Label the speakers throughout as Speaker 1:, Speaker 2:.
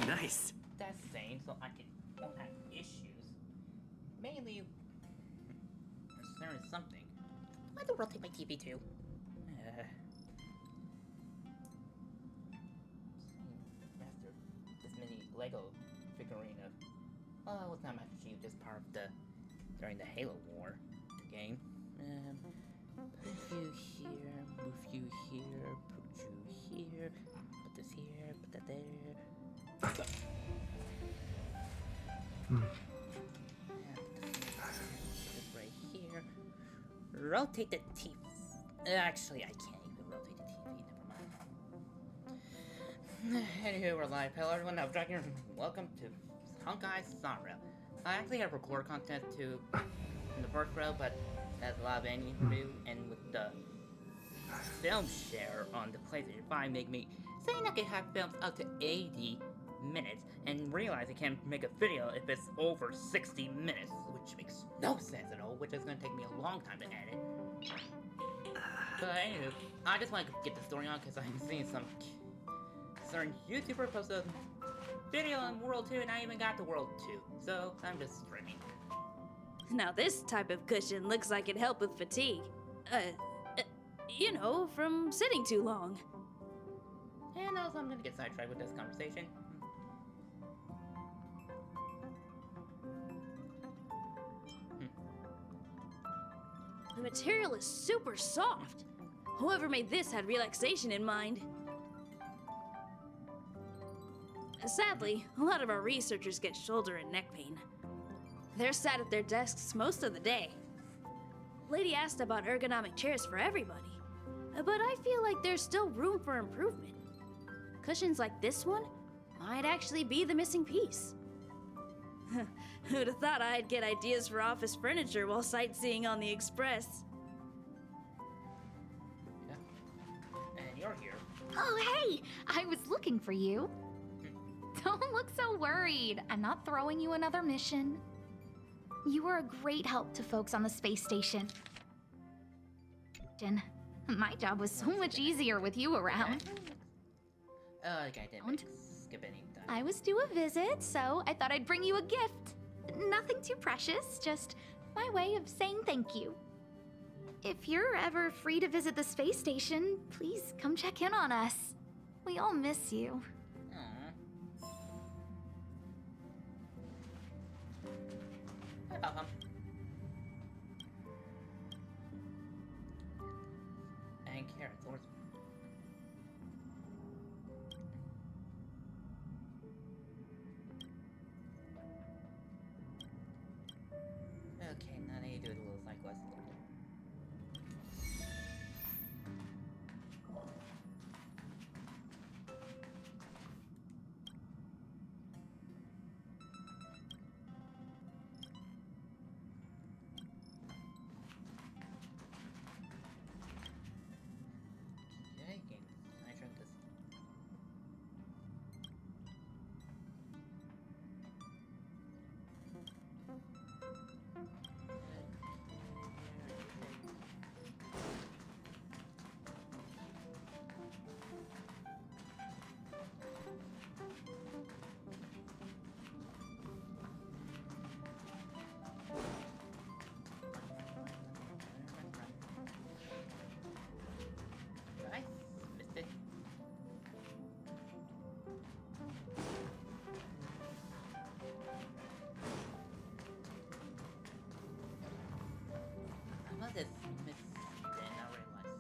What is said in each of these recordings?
Speaker 1: Nice.
Speaker 2: That's sane, so I won't have issues. Mainly, there is something. Why do rotate my TV too? Master, this mini Lego figurine of, well, it's not Master Chief, just part of during the Halo War game. Put you here, move you here, put you here, put this here, put that there. Put this right here. Rotate the TV. Actually, I can't even rotate the TV, never mind. Anywho, we're live. Hello everyone, I'm Dragon. Welcome to Honkai Sara. I actually have record content in the first row, but that's a lot of editing to do, and with the film share on the PlayStation 5 make me saying I can have films up to 80 minutes and realize I can't make a video if it's over 60 minutes, which makes no sense at all, which is going to take me a long time to edit. But anyway, I just want to get the story on because I'm seeing some certain YouTuber post a video on World 2 and I even got to World 2, so I'm just streaming.
Speaker 3: Now this type of cushion looks like it'd help with fatigue. You know, from sitting too long.
Speaker 2: And also I'm gonna get sidetracked with this conversation.
Speaker 3: The material is super soft. Whoever made this had relaxation in mind. Sadly, a lot of our researchers get shoulder and neck pain. They're sat at their desks most of the day. Lady asked about ergonomic chairs for everybody, but I feel like there's still room for improvement. Cushions like this one might actually be the missing piece. Who'd have thought I'd get ideas for office furniture while sightseeing on the Express?
Speaker 2: Yeah. And you're here.
Speaker 4: Oh, hey! I was looking for you. Don't look so worried. I'm not throwing you another mission. You were a great help to folks on the space station. My job was so much easier with you around.
Speaker 2: Okay, I didn't skip any time.
Speaker 4: I was due a visit, so I thought I'd bring you a gift. Nothing too precious, just my way of saying thank you. If you're ever free to visit the space station, please come check in on us. We all miss you.
Speaker 2: Aww. Hi, Papa. And carrots, or okay, now I need to do the little side quest. Okay, game. I tried this. Nice, missed it. I must have missed it, I realized.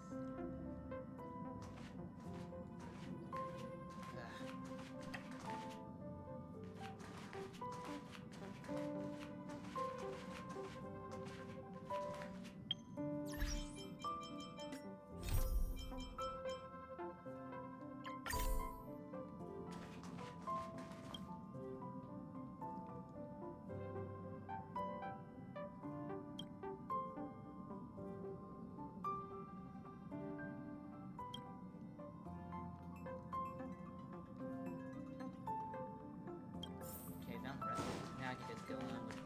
Speaker 2: Okay, found the rest. Now I can just go on with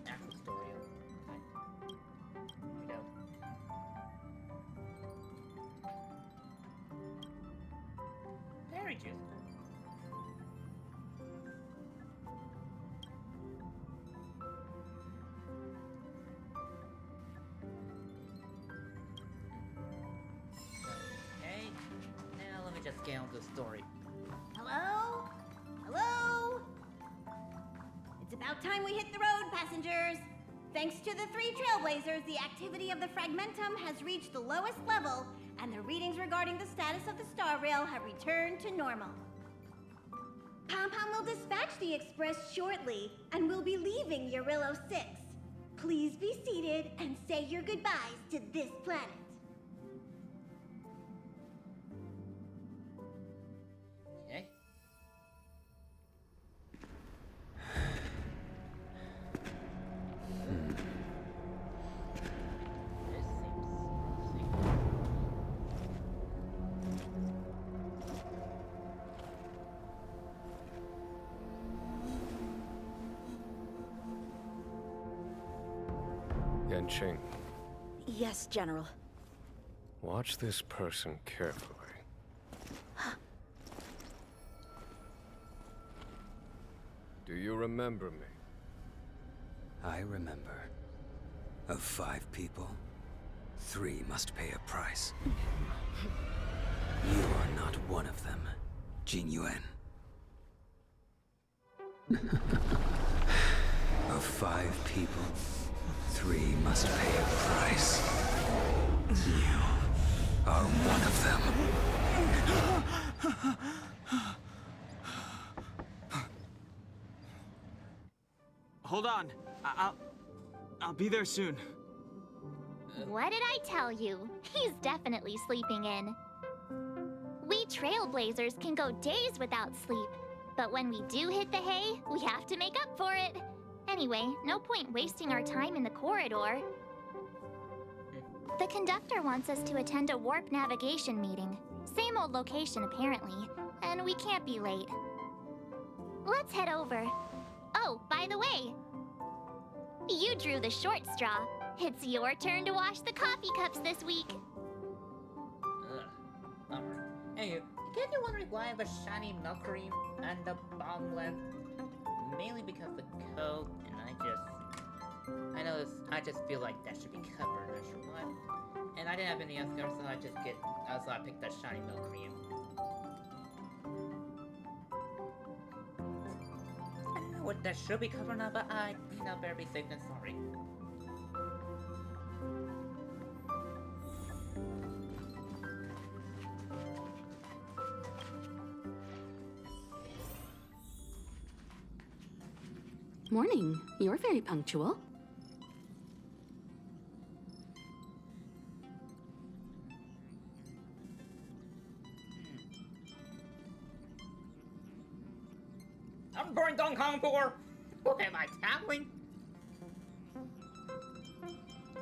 Speaker 2: the actual story of Honkai. Here we go. Berry juice. Belobog Story.
Speaker 1: Hello? Hello? It's about time we hit the road, passengers. Thanks to the 3 trailblazers, the activity of the fragmentum has reached the lowest level, and the readings regarding the status of the star rail have returned to normal. Pom-Pom will dispatch the express shortly, and we'll be leaving Eurillo 6. Please be seated and say your goodbyes to this planet.
Speaker 2: Okay. This seems promising.
Speaker 5: Yanqing,
Speaker 6: Yes, General.
Speaker 5: watch this person carefully. Do you remember me?
Speaker 7: I remember. Of 5 people, 3 must pay a price. You are not one of them, Jin Yuan. Of 5 people, 3 must pay a price. You are one of them.
Speaker 8: Hold on. I'll be there soon.
Speaker 4: What did I tell you? He's definitely sleeping in. We trailblazers can go days without sleep, but when we do hit the hay, we have to make up for it. Anyway, no point wasting our time in the corridor. The conductor wants us to attend a warp navigation meeting. Same old location, apparently, and we can't be late. Let's head over. Oh, by the way, you drew the short straw. It's your turn to wash the coffee cups this week.
Speaker 2: Alright. Hey, you get you wondering why I have a shiny milk cream and a bomb left? Mainly because the code, and I know this, I just feel like that should be covered, or what? And I didn't have any Oscar, so I picked that shiny milk cream. I don't know what that should be covered now, but I, better be safe than sorry.
Speaker 6: Morning. You're very punctual.
Speaker 2: I'm going Dong Kong for. What am I tackling?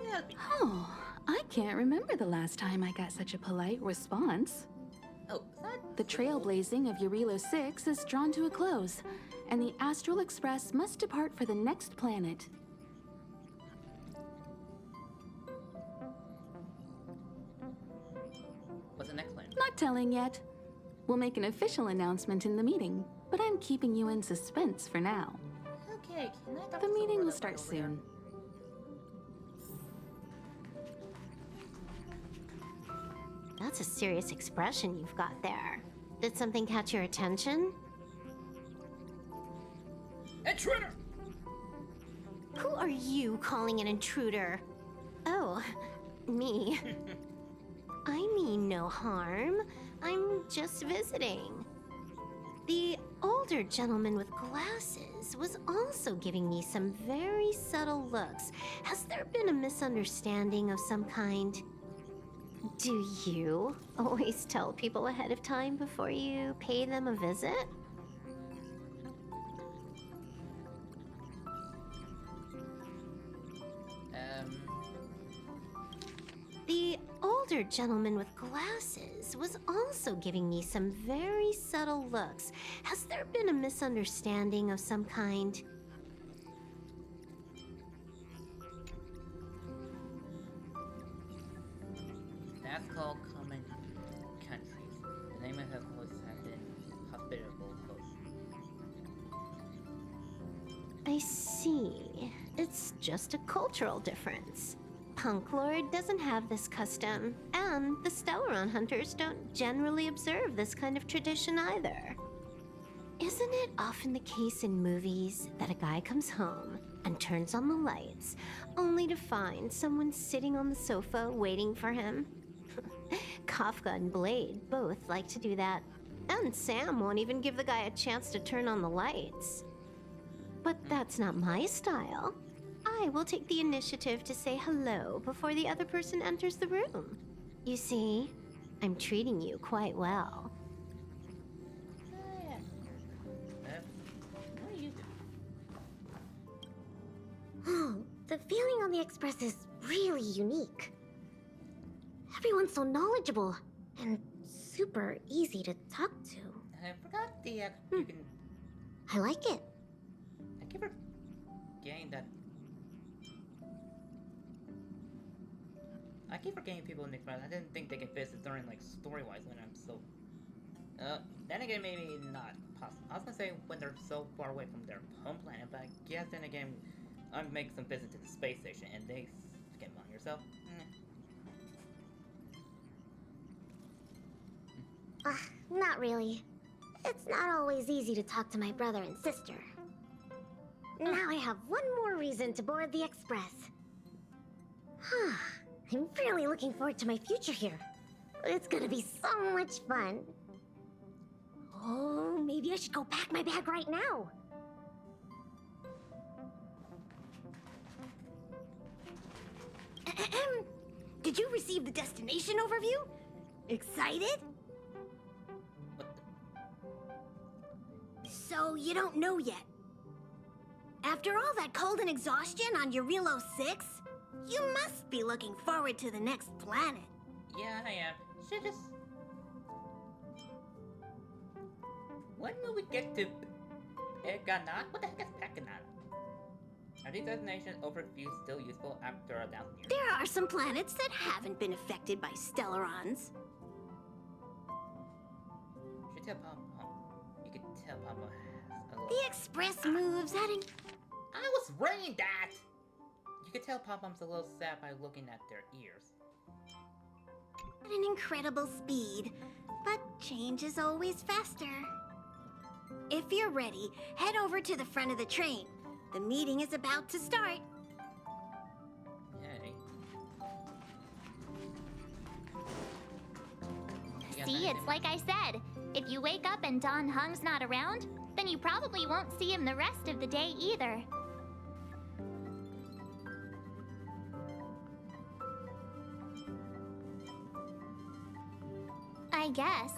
Speaker 2: Yeah,
Speaker 6: Oh, I can't remember the last time I got such a polite response.
Speaker 2: oh, is that
Speaker 6: The trailblazing of Eurillo 6 is drawn to a close, and the Astral Express must depart for the next planet.
Speaker 2: What's the next plan?
Speaker 6: Not telling yet. We'll make an official announcement in the meeting, but I'm keeping you in suspense for now.
Speaker 2: Okay, can I talk
Speaker 6: The
Speaker 2: to
Speaker 6: meeting
Speaker 2: someone
Speaker 6: will start
Speaker 2: over there?
Speaker 6: soon.
Speaker 1: That's a serious expression you've got there. Did something catch your attention?
Speaker 2: Intruder!
Speaker 1: Who are you calling an intruder? Oh, me. I mean no harm. I'm just visiting. The older gentleman with glasses was also giving me some very subtle looks. Has there been a misunderstanding of some kind? Do you always tell people ahead of time before you pay them a visit? The older gentleman with glasses was also giving me some very subtle looks. Has there been a misunderstanding of some kind?
Speaker 2: That's called common countries. The name of always have been hospitable host.
Speaker 1: I see. It's just a cultural difference. Punk Lord doesn't have this custom, and the Stellaron hunters don't generally observe this kind of tradition either. Isn't it often the case in movies that a guy comes home and turns on the lights, only to find someone sitting on the sofa waiting for him? Kafka and Blade both like to do that, and Sam won't even give the guy a chance to turn on the lights. But that's not my style. I will take the initiative to say hello before the other person enters the room. You see, I'm treating you quite well.
Speaker 2: What are you doing?
Speaker 1: Oh, the feeling on the Express is really unique. Everyone's so knowledgeable and super easy to talk to.
Speaker 2: I forgot the you can.
Speaker 1: I like it.
Speaker 2: I keep forgetting that. I keep forgetting people in the Express. I didn't think they could visit during like story-wise when I'm so. Then again, maybe not possible. I was gonna say when they're so far away from their home planet, but I guess then again, I'm making some visit to the space station and they get on yourself.
Speaker 1: Not really. It's not always easy to talk to my brother and sister. Now I have one more reason to board the Express. I'm really looking forward to my future here. It's gonna be so much fun. Oh, maybe I should go pack my bag right now. Did you receive the destination overview? Excited? So you don't know yet. After all that cold and exhaustion on Eurilo 6, you must be looking forward to the next planet.
Speaker 2: Yeah, I am. Should just. When will we get to Eganat? What the heck is Pekanat? Are these destinations overviews still useful after 1,000 years?
Speaker 1: There are some planets that haven't been affected by Stellarons.
Speaker 2: Should tell Papa. You could tell Papa has a little.
Speaker 1: The Express moves at an...
Speaker 2: I was reading that! You could tell Pop-Pump's a little sad by looking at their ears.
Speaker 1: at an incredible speed, but change is always faster. If you're ready, head over to the front of the train. The meeting is about to start.
Speaker 2: Yay.
Speaker 4: See, it's like I said. If you wake up and Don Hung's not around, then you probably won't see him the rest of the day either. I guess.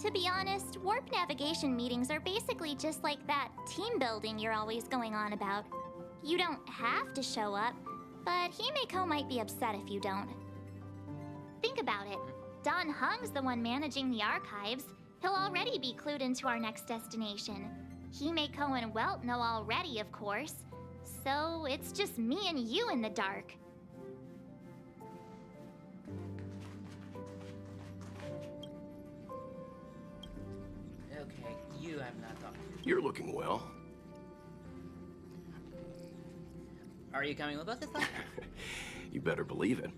Speaker 4: To be honest, warp navigation meetings are basically just like that team building you're always going on about. You don't have to show up, but Himeko might be upset if you don't. Think about it. Don Hung's the one managing the archives. He'll already be clued into our next destination. Himeko and Welt know already, of course. So it's just me and you in the dark.
Speaker 2: Okay, you have not talked to.
Speaker 9: You're looking well.
Speaker 2: Are you coming with us this time?
Speaker 9: You better believe it.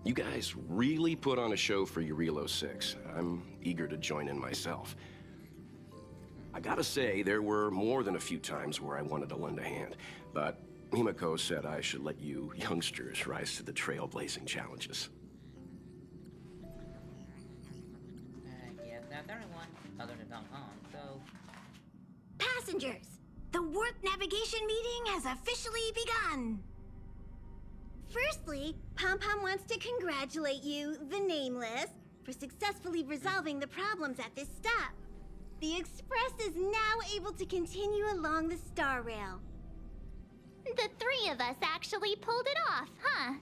Speaker 9: You guys really put on a show for Eurilo 6. I'm eager to join in myself. I gotta say, there were more than a few times where I wanted to lend a hand, but Himeko said I should let you youngsters rise to the trailblazing challenges.
Speaker 2: Yes, that's everyone, other than Don Hong, so...
Speaker 1: Passengers, the warp navigation meeting has officially begun. Firstly, Pom-Pom wants to congratulate you, the Nameless, for successfully resolving the problems at this stop. The Express is now able to continue along the Star Rail.
Speaker 4: The three of us actually pulled it off, huh?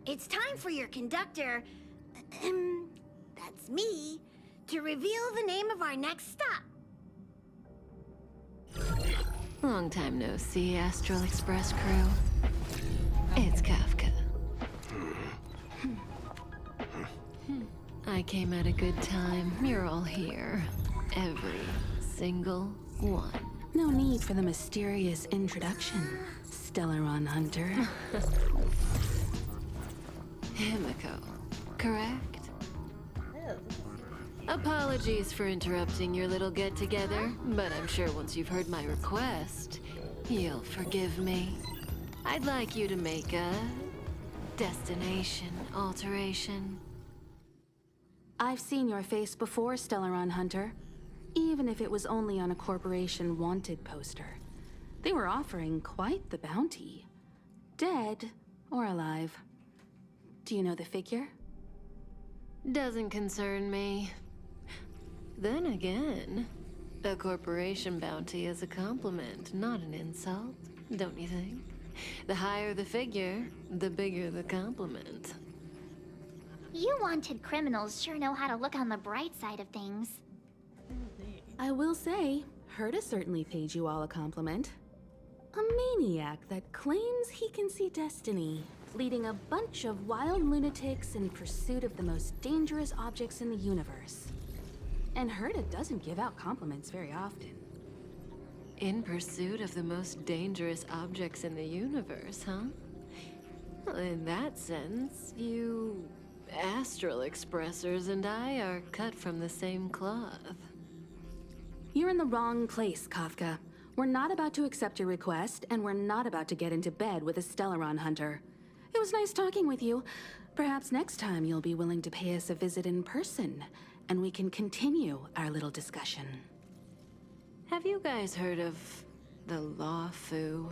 Speaker 1: It's time for your conductor, that's me, to reveal the name of our next stop.
Speaker 10: Long time no see, Astral Express crew. It's Kafka. I came at a good time. You're all here. Every single one.
Speaker 6: No need for the mysterious introduction. Stellaron Hunter.
Speaker 10: Himiko, correct? Apologies for interrupting your little get-together, but I'm sure once you've heard my request, you'll forgive me. I'd like you to make a destination alteration.
Speaker 6: I've seen your face before, Stellaron Hunter. Even if it was only on a corporation wanted poster. They were offering quite the bounty. Dead or alive. Do you know the figure?
Speaker 10: Doesn't concern me. Then again, a corporation bounty is a compliment, not an insult, don't you think? The higher the figure, the bigger the compliment.
Speaker 4: You wanted criminals sure know how to look on the bright side of things.
Speaker 6: I will say, Herta certainly paid you all a compliment. A maniac that claims he can see destiny, leading a bunch of wild lunatics in pursuit of the most dangerous objects in the universe. And Herta doesn't give out compliments very often.
Speaker 10: In pursuit of the most dangerous objects in the universe, huh? Well, in that sense, you astral expressors and I are cut from the same cloth.
Speaker 6: You're in the wrong place, Kafka. We're not about to accept your request, and we're not about to get into bed with a Stellaron Hunter. It was nice talking with you. Perhaps next time you'll be willing to pay us a visit in person, and we can continue our little discussion.
Speaker 10: Have you guys heard of the Luofu?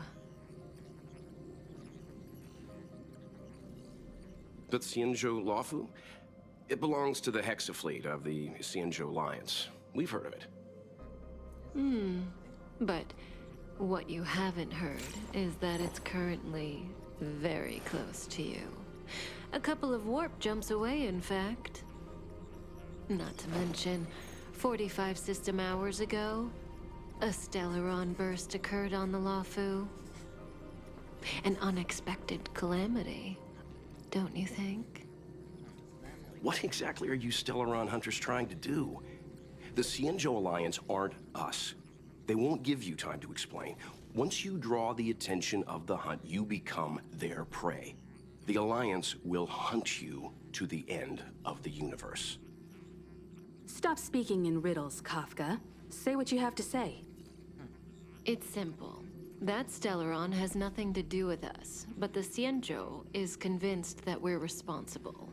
Speaker 9: The Xianzhon Luofu? It belongs to the Hexafleet of the Xianzhon Alliance. We've heard of it.
Speaker 10: But what you haven't heard is that it's currently very close to you. A couple of warp jumps away, in fact. Not to mention, 45 system hours ago, a Stellaron burst occurred on the Luofu. An unexpected calamity, don't you think?
Speaker 9: What exactly are you Stellaron hunters trying to do? The Xianzhon Alliance aren't us. They won't give you time to explain. Once you draw the attention of the hunt, you become their prey. The Alliance will hunt you to the end of the universe.
Speaker 6: Stop speaking in riddles, Kafka. Say what you have to say.
Speaker 10: It's simple. That Stellaron has nothing to do with us, but the Xianzhou is convinced that we're responsible.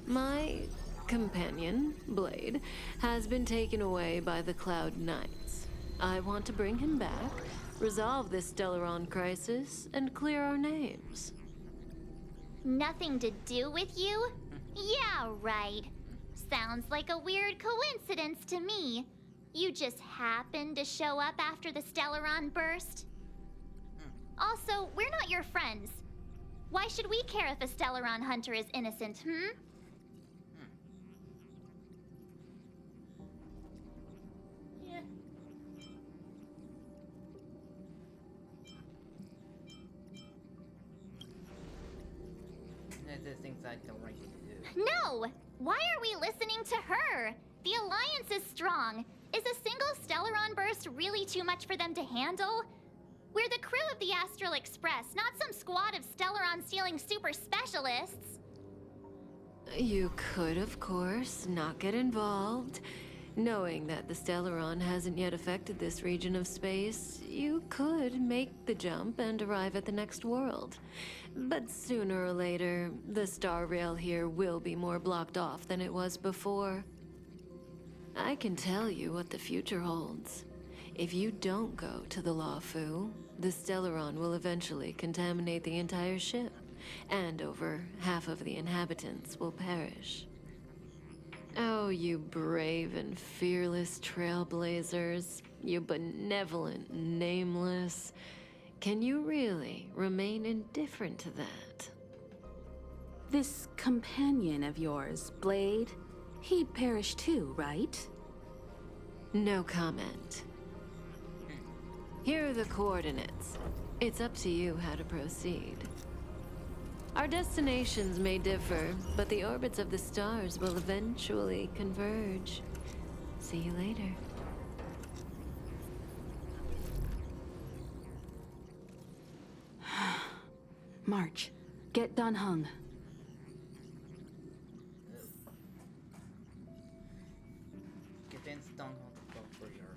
Speaker 10: My companion, Blade, has been taken away by the Cloud Knights. I want to bring him back, resolve this Stellaron crisis, and clear our names.
Speaker 4: Nothing to do with you? Yeah, right. Sounds like a weird coincidence to me. You just happened to show up after the Stellaron burst? Also, we're not your friends. Why should we care if a Stellaron hunter is innocent,
Speaker 2: Yeah. There's things I don't like to do.
Speaker 4: No! Why are we listening to her? The Alliance is strong. Is a single Stellaron burst really too much for them to handle? We're the crew of the Astral Express, not some squad of Stellaron-stealing super specialists.
Speaker 10: You could, of course, not get involved. Knowing that the Stellaron hasn't yet affected this region of space, you could make the jump and arrive at the next world. But sooner or later, the star rail here will be more blocked off than it was before. I can tell you what the future holds. If you don't go to the Luofu, the Stellaron will eventually contaminate the entire ship, and over half of the inhabitants will perish. Oh, you brave and fearless trailblazers, you benevolent nameless. Can you really remain indifferent to that?
Speaker 6: This companion of yours, Blade, he perished too, right?
Speaker 10: No comment. Here are the coordinates. It's up to you how to proceed. Our destinations may differ, but the orbits of the stars will eventually converge. See you later.
Speaker 6: March, get Dan Heng.
Speaker 2: Convince Don Hong to vote for your...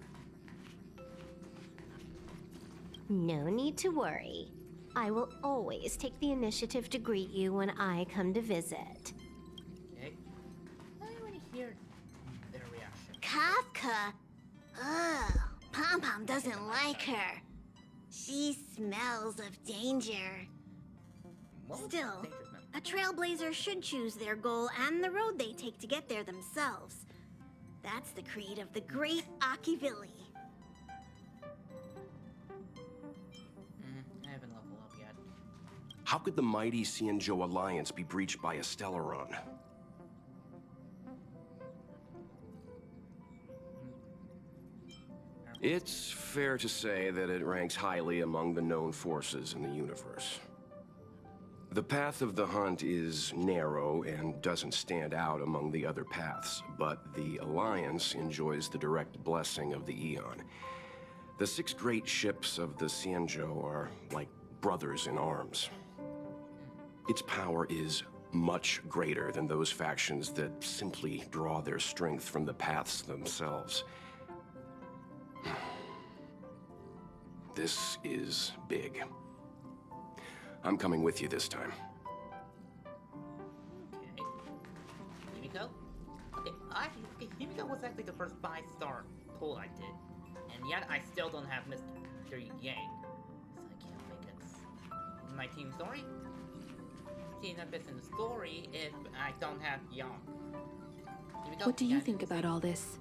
Speaker 1: No need to worry. I will always take the initiative to greet you when I come to visit.
Speaker 2: Okay. I want to hear their reaction.
Speaker 11: Kafka? Ugh, Pom-Pom doesn't like her. She smells of danger.
Speaker 2: What was
Speaker 11: Still,
Speaker 2: the danger smell?
Speaker 11: a trailblazer should choose their goal and the road they take to get there themselves. That's the creed of the great Akivilli.
Speaker 2: I haven't leveled up yet.
Speaker 9: How could the mighty Xianzhon alliance be breached by a Stellaron? It's fair to say that it ranks highly among the known forces in the universe. The path of the hunt is narrow and doesn't stand out among the other paths, but the Alliance enjoys the direct blessing of the Eon. The 6 great ships of the Xianzhon are like brothers in arms. Its power is much greater than those factions that simply draw their strength from the paths themselves. This is big. I'm coming with you this time.
Speaker 2: Okay. Himiko? Okay, Himiko was actually the first 5-star pull I did. And yet I still don't have Mr. Yang. So I can't think it's in my team story. Seeing if it's in the story if I don't have Yang. Himiko,
Speaker 6: What do you think about all this?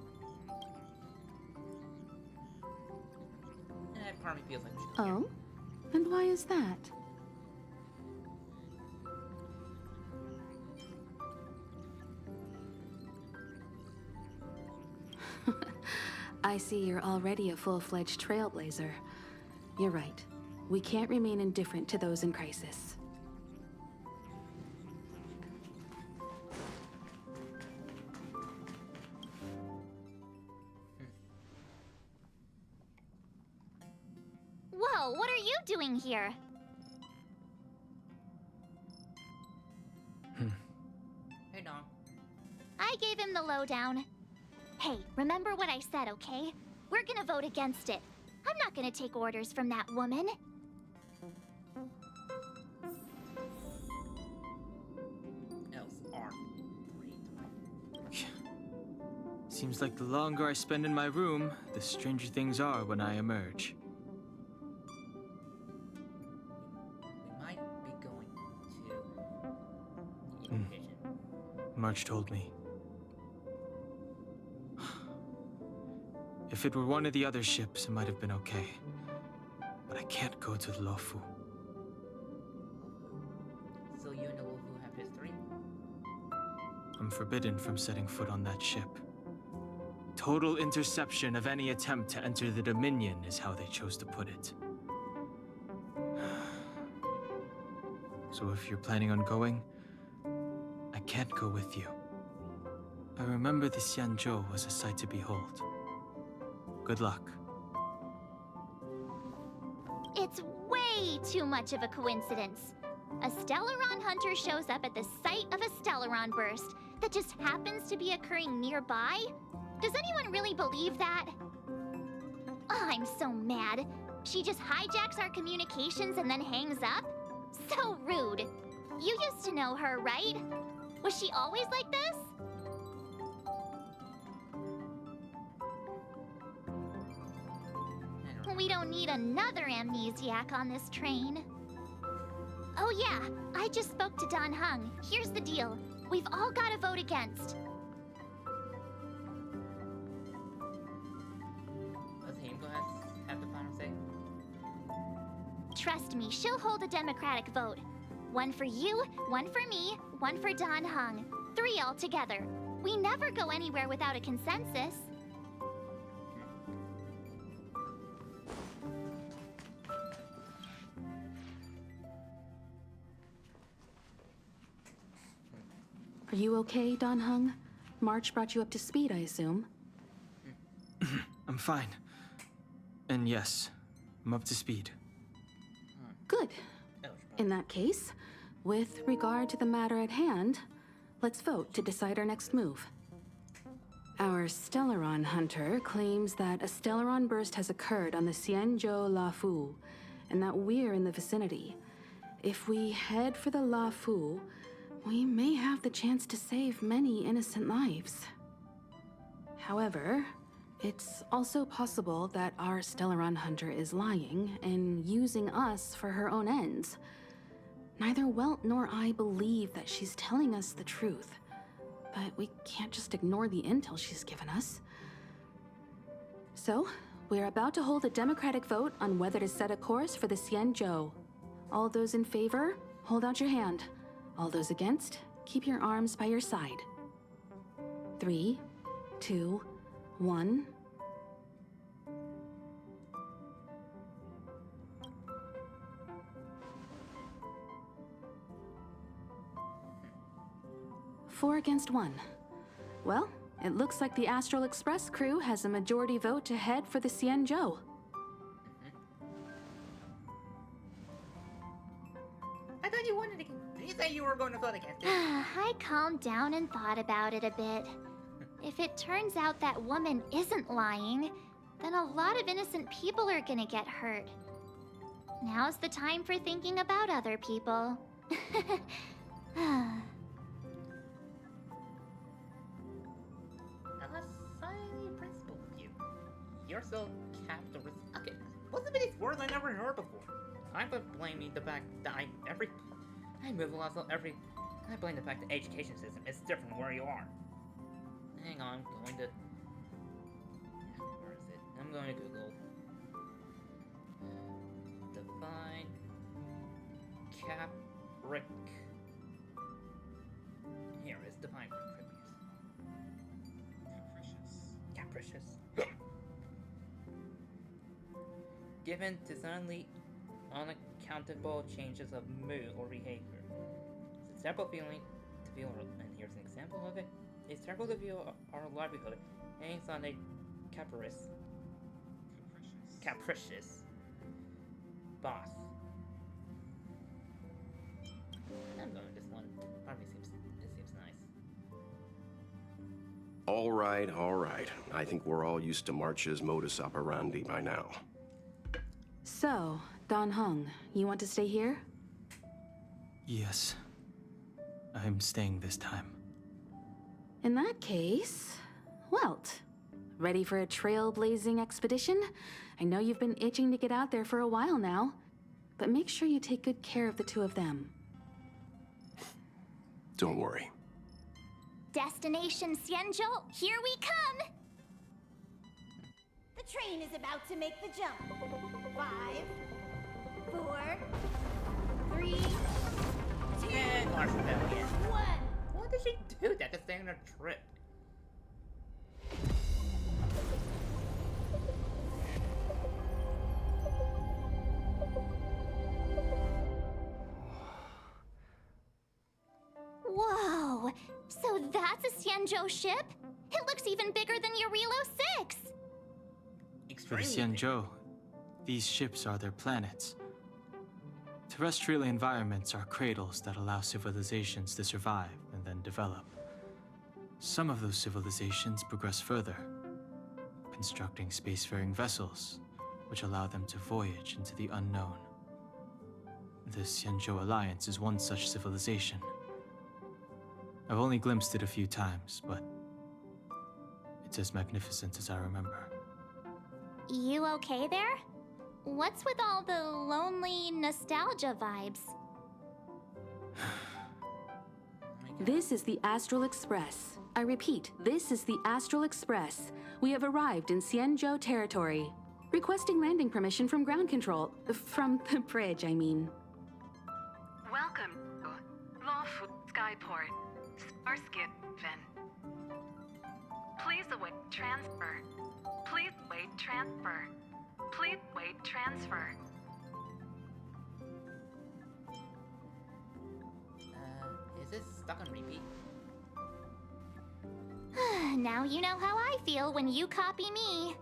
Speaker 2: Part of me feels like she's
Speaker 6: Oh? And why is that? I see you're already a full-fledged trailblazer. You're right. We can't remain indifferent to those in crisis.
Speaker 4: Whoa, what are you doing here?
Speaker 2: Hey, Don.
Speaker 4: I gave him the lowdown. Hey, remember what I said, okay? We're gonna vote against it. I'm not gonna take orders from that woman.
Speaker 2: Else are 3.
Speaker 8: Seems like the longer I spend in my room, the stranger things are when I emerge.
Speaker 2: We might be going to the location.
Speaker 8: March told me. If it were one of the other ships, it might have been okay. But I can't go to Luofu.
Speaker 2: So you and the Luofu have history?
Speaker 8: I'm forbidden from setting foot on that ship. Total interception of any attempt to enter the Dominion is how they chose to put it. So if you're planning on going, I can't go with you. I remember the Xianzhon was a sight to behold. Good luck.
Speaker 4: It's way too much of a coincidence. A Stellaron hunter shows up at the site of a Stellaron burst that just happens to be occurring nearby? Does anyone really believe that? Oh, I'm so mad. She just hijacks our communications and then hangs up? So rude. You used to know her, right? Was she always like this? We don't need another amnesiac on this train. Oh yeah, I just spoke to Dan Heng. Here's the deal. We've all got to vote against.
Speaker 2: Let's see him go ahead have the final say.
Speaker 4: Trust me, she'll hold a democratic vote. One for you, one for me, one for Dan Heng. 3 altogether. We never go anywhere without a consensus.
Speaker 6: Are you okay, Dan Heng? March brought you up to speed, I assume.
Speaker 8: I'm fine. And yes, I'm up to speed.
Speaker 6: Good.
Speaker 2: Oh, she
Speaker 6: In that case, with regard to the matter at hand, let's vote to decide our next move. Our Stellaron hunter claims that a Stellaron burst has occurred on the Xianzhon Luofu, and that we're in the vicinity. If we head for the Luofu, we may have the chance to save many innocent lives. However, it's also possible that our Stellaron hunter is lying and using us for her own ends. Neither Welt nor I believe that she's telling us the truth, but we can't just ignore the intel she's given us. So, we're about to hold a democratic vote on whether to set a course for the Xianzhou. All those in favor, hold out your hand. All those against, keep your arms by your side. 3, 2, 1. Four against 1. Well, it looks like the Astral Express crew has a majority vote to head for the Xianzhou.
Speaker 2: I thought you wanted to. You said you were going to vote against it.
Speaker 4: I calmed down and thought about it a bit. If it turns out that woman isn't lying, then a lot of innocent people are gonna get hurt. Now's the time for thinking about other people.
Speaker 2: Principle of you. You're so capitalist. Okay, most of these words I never heard before. I would blame the fact that I move a lot, so I blame the fact that education system is different where you are. Hang on, I'm going to. Where is it? I'm going to Google. Define capric. Here is define capricious. Given to suddenly unaccountable changes of mood or behavior. It's a terrible feeling to feel, and here's an example of it. It's terrible to feel our livelihood hangs on a capricious boss. I'm going with this one. Probably seems nice.
Speaker 9: All right. I think we're all used to March's modus operandi by now.
Speaker 6: So, Don Hung, you want to stay here?
Speaker 8: Yes. I'm staying this time.
Speaker 6: In that case, Welt, ready for a trailblazing expedition? I know you've been itching to get out there for a while now, but make sure you take good care of the two of them.
Speaker 9: Don't worry.
Speaker 4: Destination Xianzhou, here we come!
Speaker 11: The train is about to make the jump. 5, 4, 3, 2,
Speaker 2: And March Rebellion.
Speaker 11: 1.
Speaker 2: What did she do that to stay on a trip?
Speaker 4: Whoa! So that's a Xianzhou ship? It looks even bigger than Eurilo 6!
Speaker 8: For the Xianzhou, these ships are their planets. Terrestrial environments are cradles that allow civilizations to survive and then develop. Some of those civilizations progress further, constructing spacefaring vessels, which allow them to voyage into the unknown. The Xianzhou Alliance is one such civilization. I've only glimpsed it a few times, but it's as magnificent as I remember.
Speaker 4: You okay there? What's with all the lonely nostalgia vibes?
Speaker 6: This is the Astral Express. I repeat, this is the Astral Express. We have arrived in Xianzhou territory. Requesting landing permission from ground control. From the bridge, I mean.
Speaker 12: Welcome to Luofu Skyport. Starskin Fin. Please await transfer. Please wait transfer. Please wait transfer.
Speaker 2: Is this stuck on repeat?
Speaker 4: Now you know how I feel when you copy me.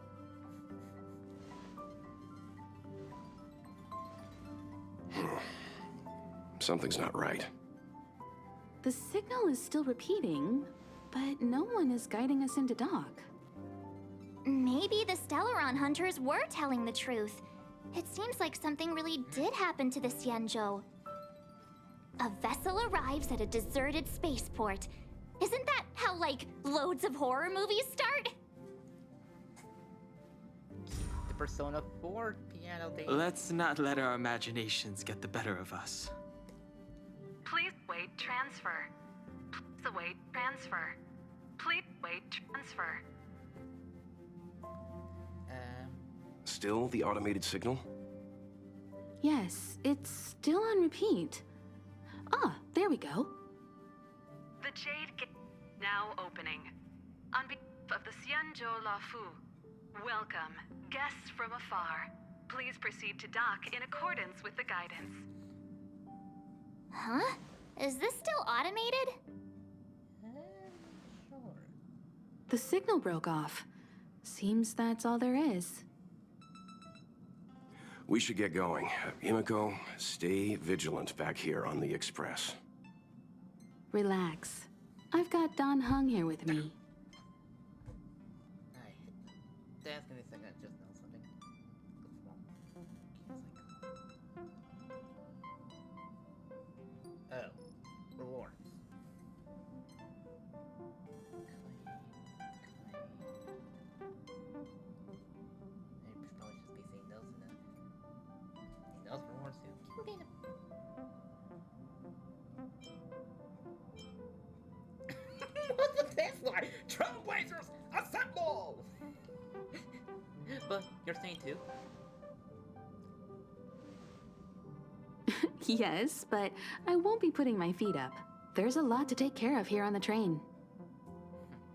Speaker 9: Something's not right.
Speaker 6: The signal is still repeating, but no one is guiding us into dock.
Speaker 4: Maybe the Stellaron hunters were telling the truth. It seems like something really did happen to the Xianzhon. A vessel arrives at a deserted spaceport. Isn't that how, like, loads of horror movies start?
Speaker 2: The Persona 4 piano thing.
Speaker 8: Let's not let our imaginations get the better of us.
Speaker 12: Please wait transfer. Please await transfer. Please wait transfer.
Speaker 9: Still the automated signal?
Speaker 6: Yes, it's still on repeat. Ah, there we go.
Speaker 12: The Jade Gate now opening. On behalf of the Xianzhon Luofu, welcome, guests from afar. Please proceed to dock in accordance with the guidance.
Speaker 4: Huh? Is this still automated?
Speaker 2: Sure.
Speaker 6: The signal broke off. Seems that's all there is.
Speaker 9: We should get going. Himiko, stay vigilant back here on the Express.
Speaker 6: Relax. I've got Don Hung here with me.
Speaker 2: That's gonna be a second. I just know something. Oh, rewards. Maybe probably just be seeing those in those rewards too. Keep getting them. What's this like? Trailblazers, assemble! But you're saying too?
Speaker 6: Yes, but I won't be putting my feet up. There's a lot to take care of here on the train.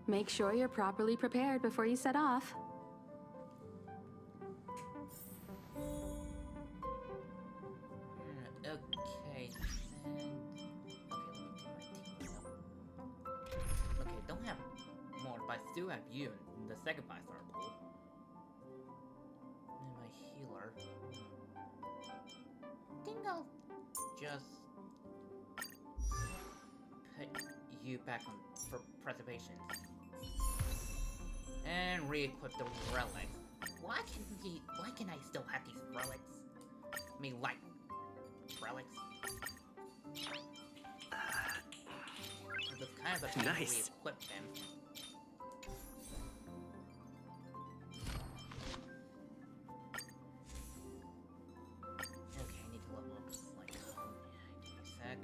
Speaker 6: Make sure you're properly prepared before you set off.
Speaker 2: Okay, and... Okay, let me do my team now. Okay, don't have more, but I still have you in the second 5-star pool. And my healer. I think I'll just put you back on for preservation. And re-equip the relics. Why can I still have these relics? I mean, like, relics. It's kind of a pain to re-equip them. Okay, I need to level up, like, give me a sec.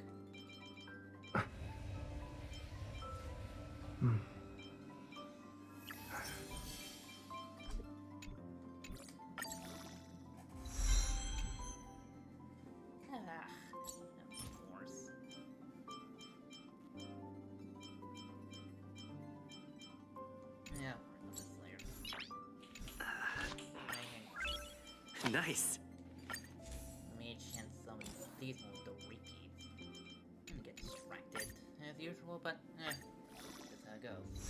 Speaker 2: Of course. Yeah, we're on this layer.
Speaker 7: Nice.
Speaker 2: Mage and some these ones don't repeat. I'm gonna get distracted as usual, but that's how it goes.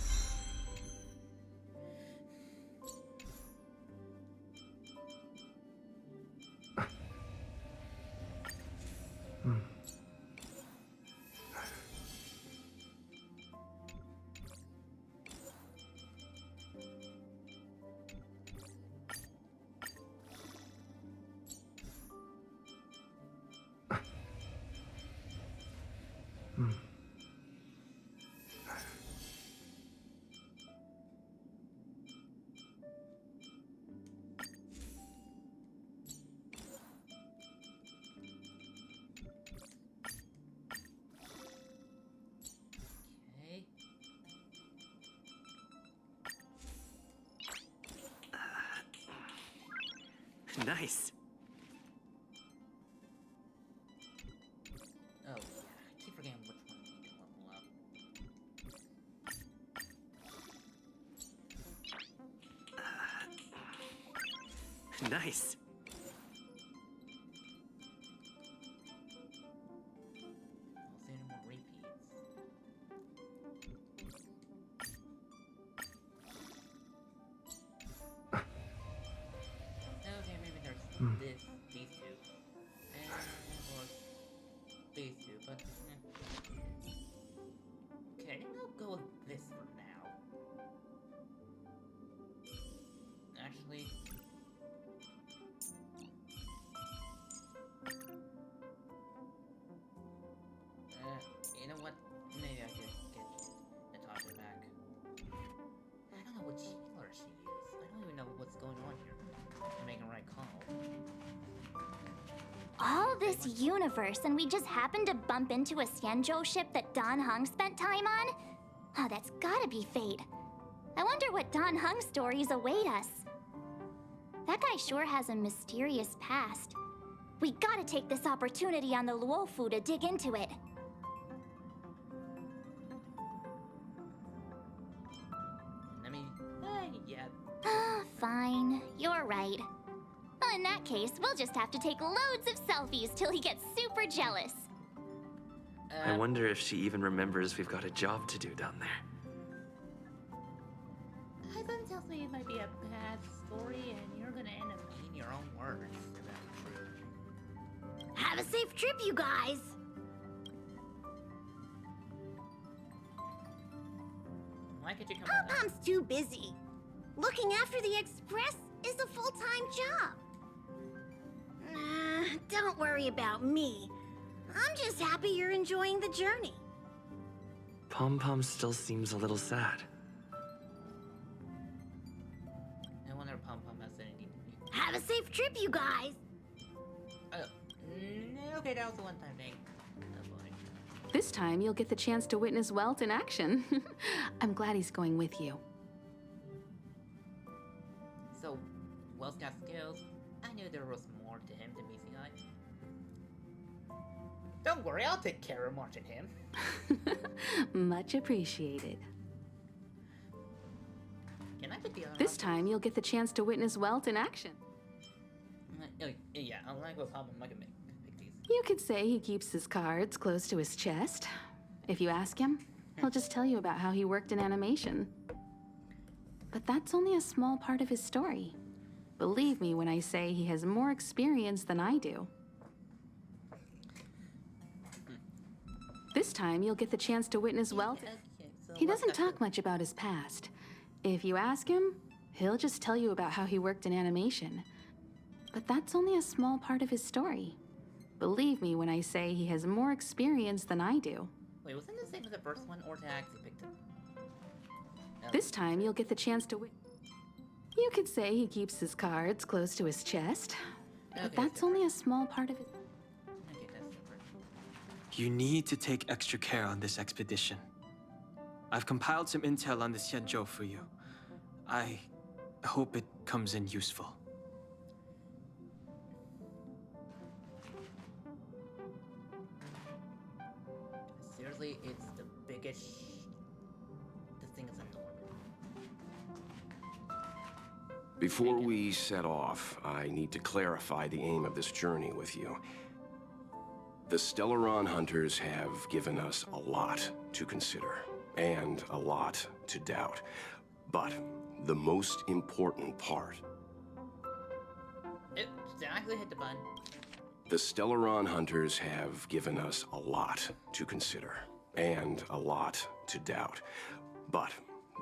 Speaker 7: Nice.
Speaker 2: Oh, yeah, I keep forgetting which one we need to level up.
Speaker 7: Nice.
Speaker 2: I'll say no more repeats. Okay, maybe there's these two. And, or these actually. You know what? Maybe I could get Natasha back. I don't know what healer she used. I don't even know what's going on here to make a right call.
Speaker 13: All this universe, and we just happened to bump into a Xianzhon ship that Don Hung spent time on? Oh, that's gotta be fate. I wonder what Don Hung stories await us. That guy sure has a mysterious past. We gotta take this opportunity on the Luofu to dig into it.
Speaker 2: I mean, yeah.
Speaker 13: Fine, you're right. Well, in that case, we'll just have to take loads of selfies till he gets super jealous.
Speaker 14: I wonder if she even remembers we've got a job to do down there.
Speaker 2: Something tells me it might be a bad story, and you're gonna end up eating your own words. If that's true.
Speaker 11: Have a safe trip, you guys!
Speaker 2: Why could you come?
Speaker 11: Pom-Pom's too busy. Looking after the Express is a full-time job. Don't worry about me. I'm just happy you're enjoying the journey.
Speaker 14: Pom-Pom still seems a little sad.
Speaker 2: I wonder if Pom-Pom has anything.
Speaker 11: Have a safe trip, you guys!
Speaker 2: Okay, that was a one-time thing.
Speaker 6: This time, you'll get the chance to witness Welt in action. I'm glad he's going with you.
Speaker 2: So, Welt's got skills. I knew there was more to him than meets the eye. Don't worry, I'll take care of marching him.
Speaker 6: Much appreciated.
Speaker 2: Can I pick the other?
Speaker 6: This time, you'll get the chance to witness Welt in action.
Speaker 2: Yeah, I'll go with Pom-Pom. I can pick these.
Speaker 6: You could say he keeps his cards close to his chest. If you ask him, he'll just tell you about how he worked in animation. But that's only a small part of his story. Believe me when I say he has more experience than I do. This time, you'll get the chance to witness Welt. He doesn't talk much about his past. If you ask him, he'll just tell you about how he worked in animation. But that's only a small part of his story. Believe me when I say he has more experience than I do.
Speaker 2: Wait, wasn't the same as the first one, or to actually pick them? No.
Speaker 6: This time, you'll get the chance to You could say he keeps his cards close to his chest. But that's only a small part of his...
Speaker 2: Okay, that's different.
Speaker 8: You need to take extra care on this expedition. I've compiled some intel on the Xianzhon for you. I hope it comes in useful.
Speaker 2: Seriously, it's the biggest. This thing is enormous.
Speaker 9: Before we set off, I need to clarify the aim of this journey with you. The Stellaron hunters have given us a lot to consider, and a lot to doubt. But the most important part...
Speaker 2: Did I actually hit the button?
Speaker 9: The Stellaron hunters have given us a lot to consider, and a lot to doubt. But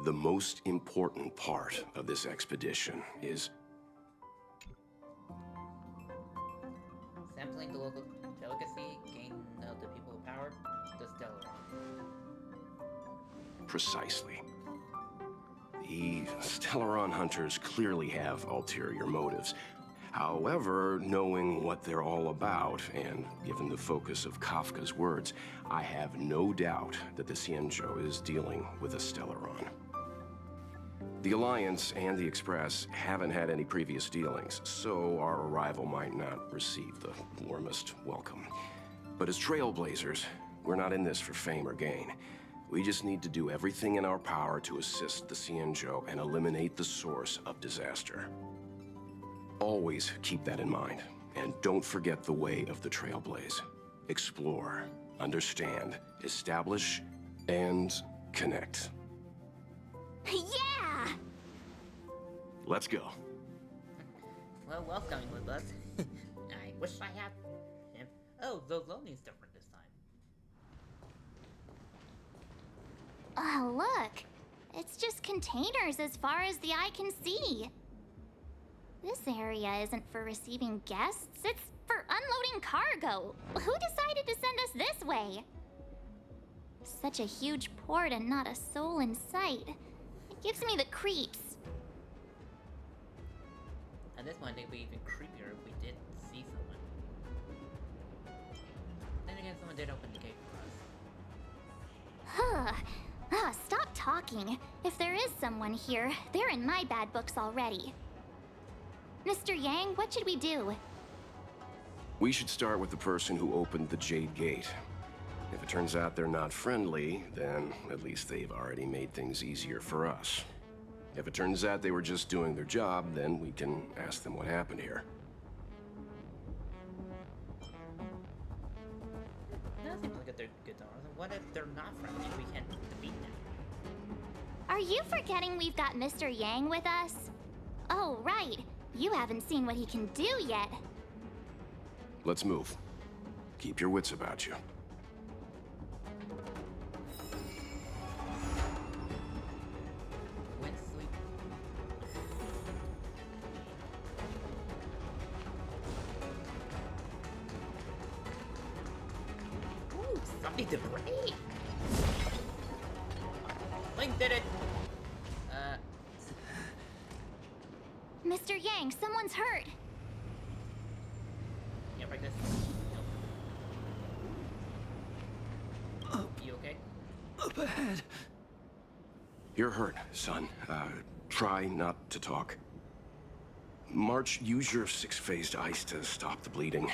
Speaker 9: the most important part of this expedition is...
Speaker 2: Sampling the local delicacy, gain the people of power, the Stellaron.
Speaker 9: Precisely. The Stellaron hunters clearly have ulterior motives. However, knowing what they're all about, and given the focus of Kafka's words, I have no doubt that the Xianzhon is dealing with a Stellaron. The Alliance and the Express haven't had any previous dealings, so our arrival might not receive the warmest welcome. But as trailblazers, we're not in this for fame or gain. We just need to do everything in our power to assist the Xianzhon and eliminate the source of disaster. Always keep that in mind, and don't forget the way of the Trailblaze. Explore, understand, establish, and connect.
Speaker 13: Yeah!
Speaker 9: Let's go.
Speaker 2: Well, Welt's coming with us. I wish I had him. Oh, the loading's different this time.
Speaker 13: Oh, look. It's just containers as far as the eye can see. This area isn't for receiving guests, it's for unloading cargo. Who decided to send us this way? Such a huge port and not a soul in sight. It gives me the creeps.
Speaker 2: At this point, it'd be even creepier if we did see someone. Then again, someone did open the gate for us.
Speaker 13: Stop talking. If there is someone here, they're in my bad books already. Mr. Yang, what should we do?
Speaker 9: We should start with the person who opened the Jade Gate. If it turns out they're not friendly, then at least they've already made things easier for us. If it turns out they were just doing their job, then we can ask them what happened here.
Speaker 2: That seems like they're good to us. What if they're not friendly and we can't defeat them?
Speaker 13: Are you forgetting we've got Mr. Yang with us? Oh, right. You haven't seen what he can do yet.
Speaker 9: Let's move. Keep your wits about you.
Speaker 2: Wind sweep. Ooh, something to break. Link did it.
Speaker 13: Mr. Yang, someone's hurt.
Speaker 2: Yeah, break this. Nope. You okay?
Speaker 7: Up ahead.
Speaker 9: You're hurt, son. Try not to talk. March, use your six-phased ice to stop the bleeding.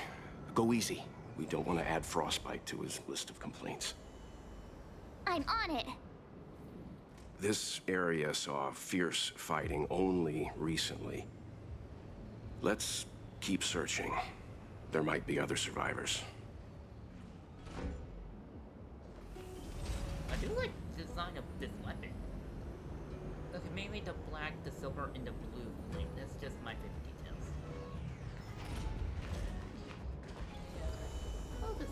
Speaker 9: Go easy. We don't want to add frostbite to his list of complaints.
Speaker 13: I'm on it.
Speaker 9: This area saw fierce fighting only recently. Let's keep searching. There might be other survivors.
Speaker 2: I do like the design of this weapon. Okay, mainly the black, the silver, and the blue. Like, that's just my favorite details. Oh, this.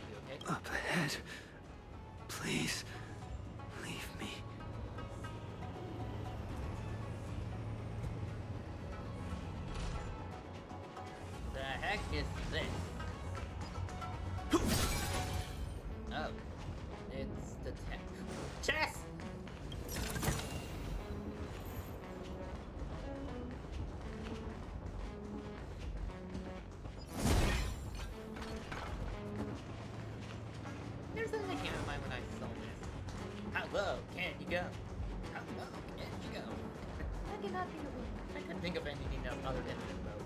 Speaker 2: You okay?
Speaker 7: Up ahead. Please, leave me.
Speaker 2: The heck is this? Oh, it's the tech. Chess! There's something that came to mind when I saw this. How low can you go? How low can you go? I cannot think of it. I couldn't think of anything else other than this boat.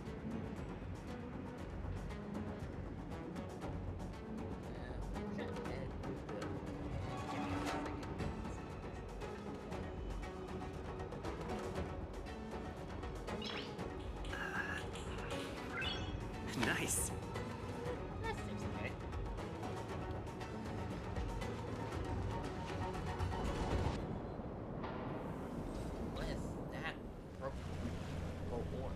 Speaker 14: Nice.
Speaker 2: That seems okay. What is that purple orb?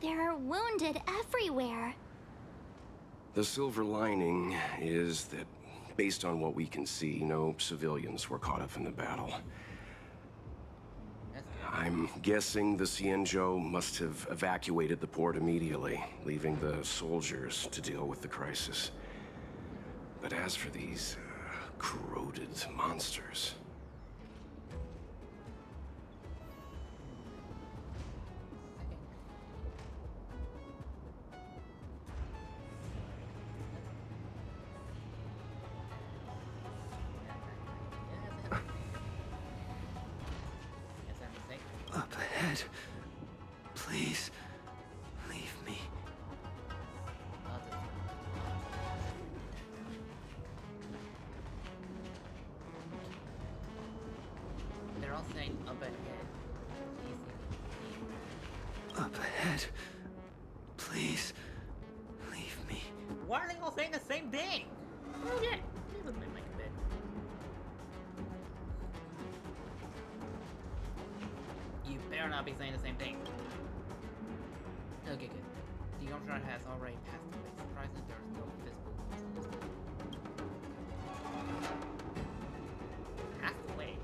Speaker 13: There are wounded everywhere.
Speaker 9: The silver lining is that, based on what we can see, no civilians were caught up in the battle. I'm guessing the Xianzhon must have evacuated the port immediately, leaving the soldiers to deal with the crisis. But as for these corroded monsters...
Speaker 7: Up ahead. Please, leave me.
Speaker 2: They're all saying up ahead.
Speaker 7: Up ahead. Please, leave me.
Speaker 2: Why are they all saying the same thing? Okay, this would make a bit. You better not be saying the same thing. Okay, good. The armstrong has already passed away. Surprisingly, there are still visible Halfway.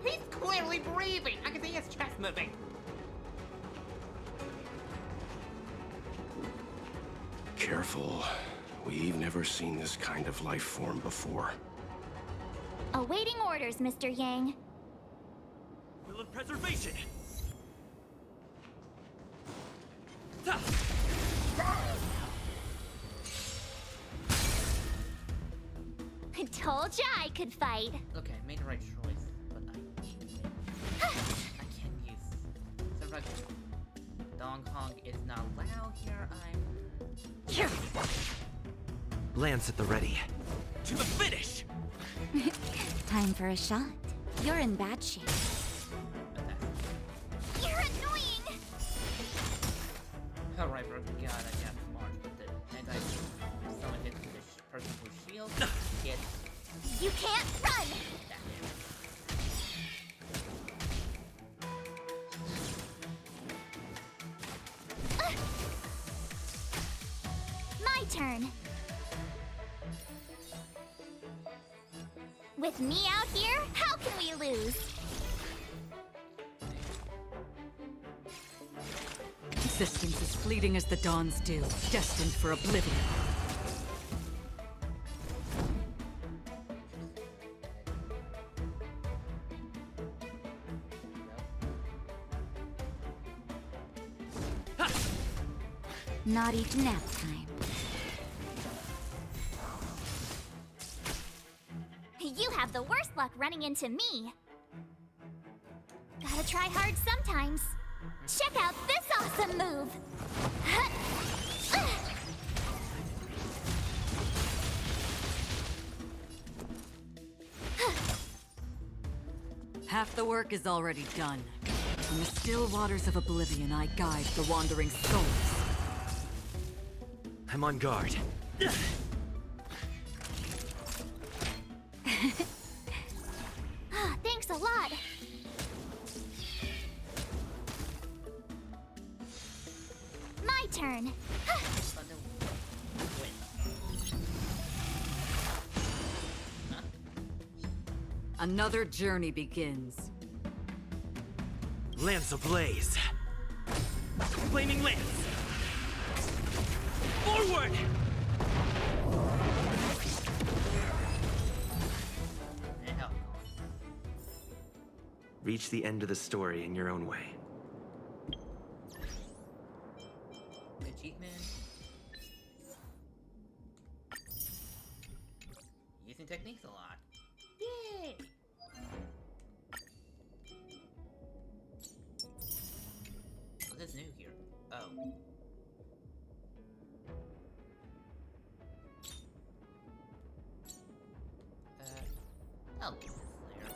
Speaker 2: He's clearly breathing! I can see his chest moving!
Speaker 9: Careful. We've never seen this kind of life form before.
Speaker 13: Awaiting orders, Mr. Yang.
Speaker 14: Will of preservation!
Speaker 13: I told ya I could fight.
Speaker 2: Okay, I made the right choice, but I can't use. So right, Dong Hong is not allowed here.
Speaker 14: Lance at the ready. To the finish!
Speaker 13: Time for a shot. You're in bad shape. You're annoying!
Speaker 2: Alright, bro. God, I got smart with it. And I someone hits this person with shield. Get
Speaker 13: You can't run! My turn. With me out here, how can we lose?
Speaker 15: Existence is fleeting as the dawn's dew, destined for oblivion.
Speaker 13: Not each nap time. You have the worst luck running into me. Gotta try hard sometimes. Check out this awesome move!
Speaker 15: Half the work is already done. In the still waters of oblivion, I guide the wandering souls.
Speaker 14: I'm on guard.
Speaker 13: Thanks a lot. My turn.
Speaker 15: Another journey begins.
Speaker 14: Lance ablaze. Flaming lance. Forward! Reach the end of the story in your own way.
Speaker 2: Achievement. Using techniques a lot. Yay! What is new here? Oh. I'll leave this later.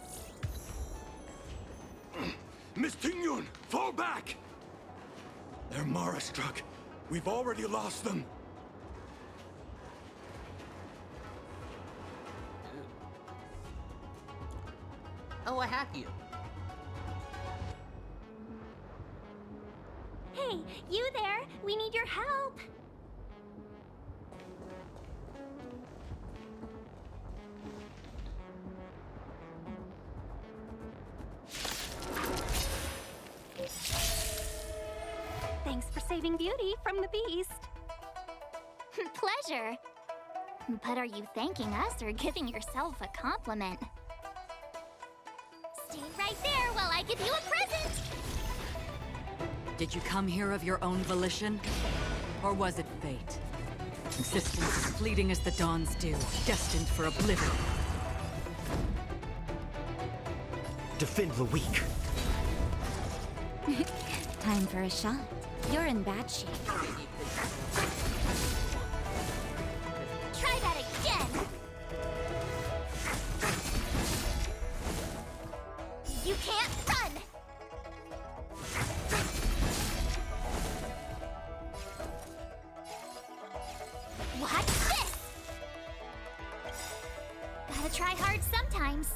Speaker 16: Miss Tingyun, fall back! They're Mara struck. We've already lost them.
Speaker 2: Oh, I have you.
Speaker 13: Hey, you there? We need your help. Thanks for saving Beauty from the beast. Pleasure. But are you thanking us or giving yourself a compliment? Stay right there while I give you a present!
Speaker 15: Did you come here of your own volition? Or was it fate? Existence is fleeting as the dawn's dew, destined for oblivion.
Speaker 14: Defend the weak.
Speaker 13: Time for a shot. You're in bad shape. Try that again! You can't run! Watch this! Gotta try hard sometimes.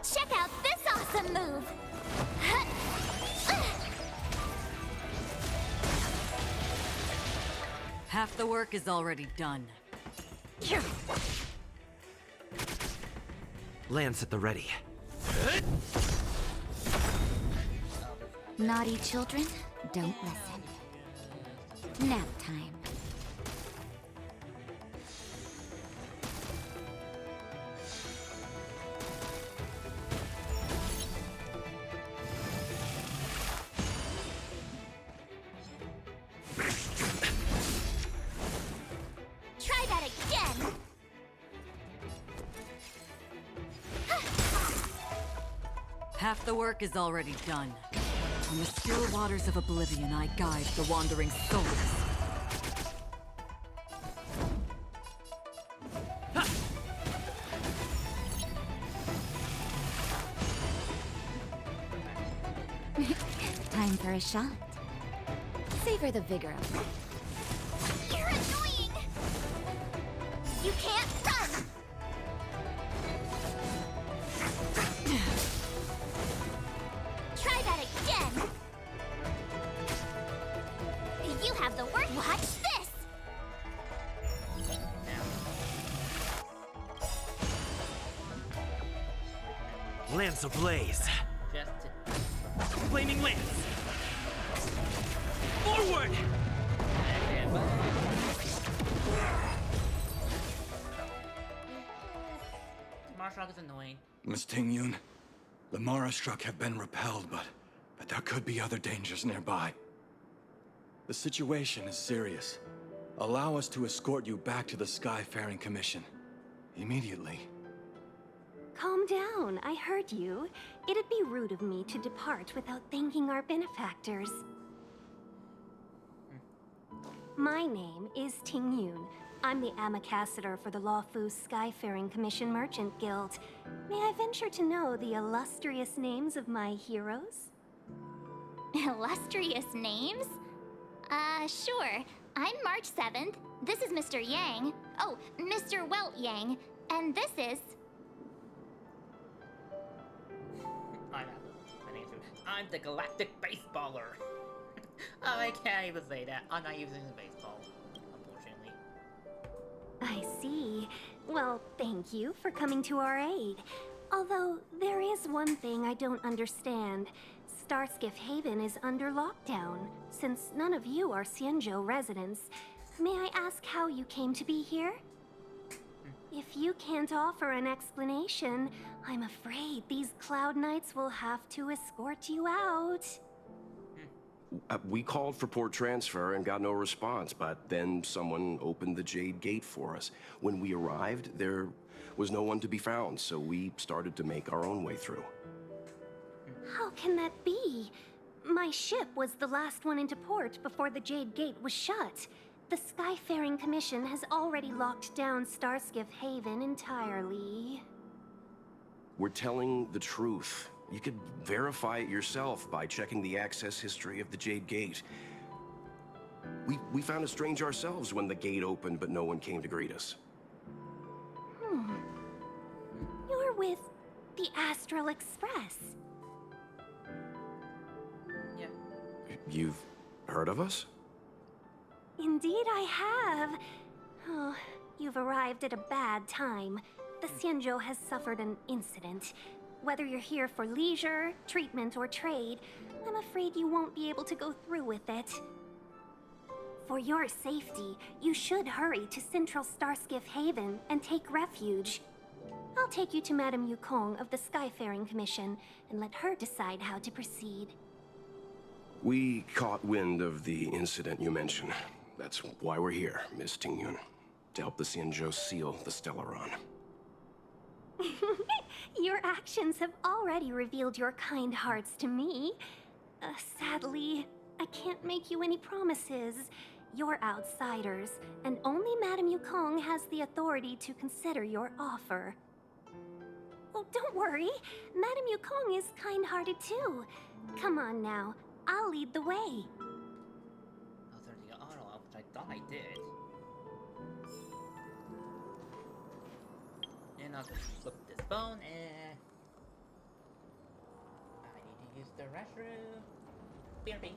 Speaker 13: Check out this awesome move!
Speaker 15: Half the work is already done.
Speaker 14: Lance at the ready.
Speaker 13: Naughty children, don't listen. Nap time. Try that again!
Speaker 15: Half the work is already done. On the still waters of oblivion, I guide the wandering souls.
Speaker 13: Time for a shot. Savor the vigor of it. You're annoying! You can't run! Try that again! You have the word. Watch this!
Speaker 14: Lance ablaze. Flaming lance. Forward!
Speaker 2: Marshall is annoying.
Speaker 16: Miss Tingyun, the Mara struck have been repelled, but there could be other dangers nearby. The situation is serious. Allow us to escort you back to the Skyfaring Commission. Immediately.
Speaker 1: Calm down, I heard you. It'd be rude of me to depart without thanking our benefactors. My name is Tingyun. I'm the ambassador for the Luofu Skyfaring Commission Merchant Guild. May I venture to know the illustrious names of my heroes?
Speaker 13: Illustrious names? Sure. I'm March 7th. This is Mr. Yang. Oh, Mr. Welt Yang. And this is...
Speaker 2: I'm the galactic baseballer. I can't even say that. I'm not using the baseball, unfortunately.
Speaker 1: I see. Well, thank you for coming to our aid. Although, there is one thing I don't understand. Starskiff Haven is under lockdown. Since none of you are Xianzhon residents, may I ask how you came to be here? If you can't offer an explanation, I'm afraid these Cloud Knights will have to escort you out.
Speaker 9: We called for port transfer and got no response, but then someone opened the Jade Gate for us. When we arrived, there was no one to be found, so we started to make our own way through.
Speaker 1: How can that be? My ship was the last one into port before the Jade Gate was shut. The Skyfaring Commission has already locked down Starskiff Haven entirely.
Speaker 9: We're telling the truth. You could verify it yourself by checking the access history of the Jade Gate. We found it strange ourselves when the gate opened, but no one came to greet us.
Speaker 1: You're with the Astral Express.
Speaker 2: Yeah.
Speaker 9: You've heard of us?
Speaker 1: Indeed I have. Oh, you've arrived at a bad time. The Xianzhou has suffered an incident. Whether you're here for leisure, treatment, or trade, I'm afraid you won't be able to go through with it. For your safety, you should hurry to Central Starskiff Haven and take refuge. I'll take you to Madame Yukong of the Skyfaring Commission and let her decide how to proceed.
Speaker 9: We caught wind of the incident you mentioned. That's why we're here, Miss Tingyun. To help the Xianzhou seal the Stellaron.
Speaker 1: Your actions have already revealed your kind hearts to me. Sadly, I can't make you any promises. You're outsiders, and only Madame Yukong has the authority to consider your offer. Oh, don't worry. Madame Yukong is kind-hearted too. Come on now, I'll lead the way.
Speaker 2: I'll turn the auto off, which I thought I did. And I'll just flip this phone and... I need to use the restroom. BRB.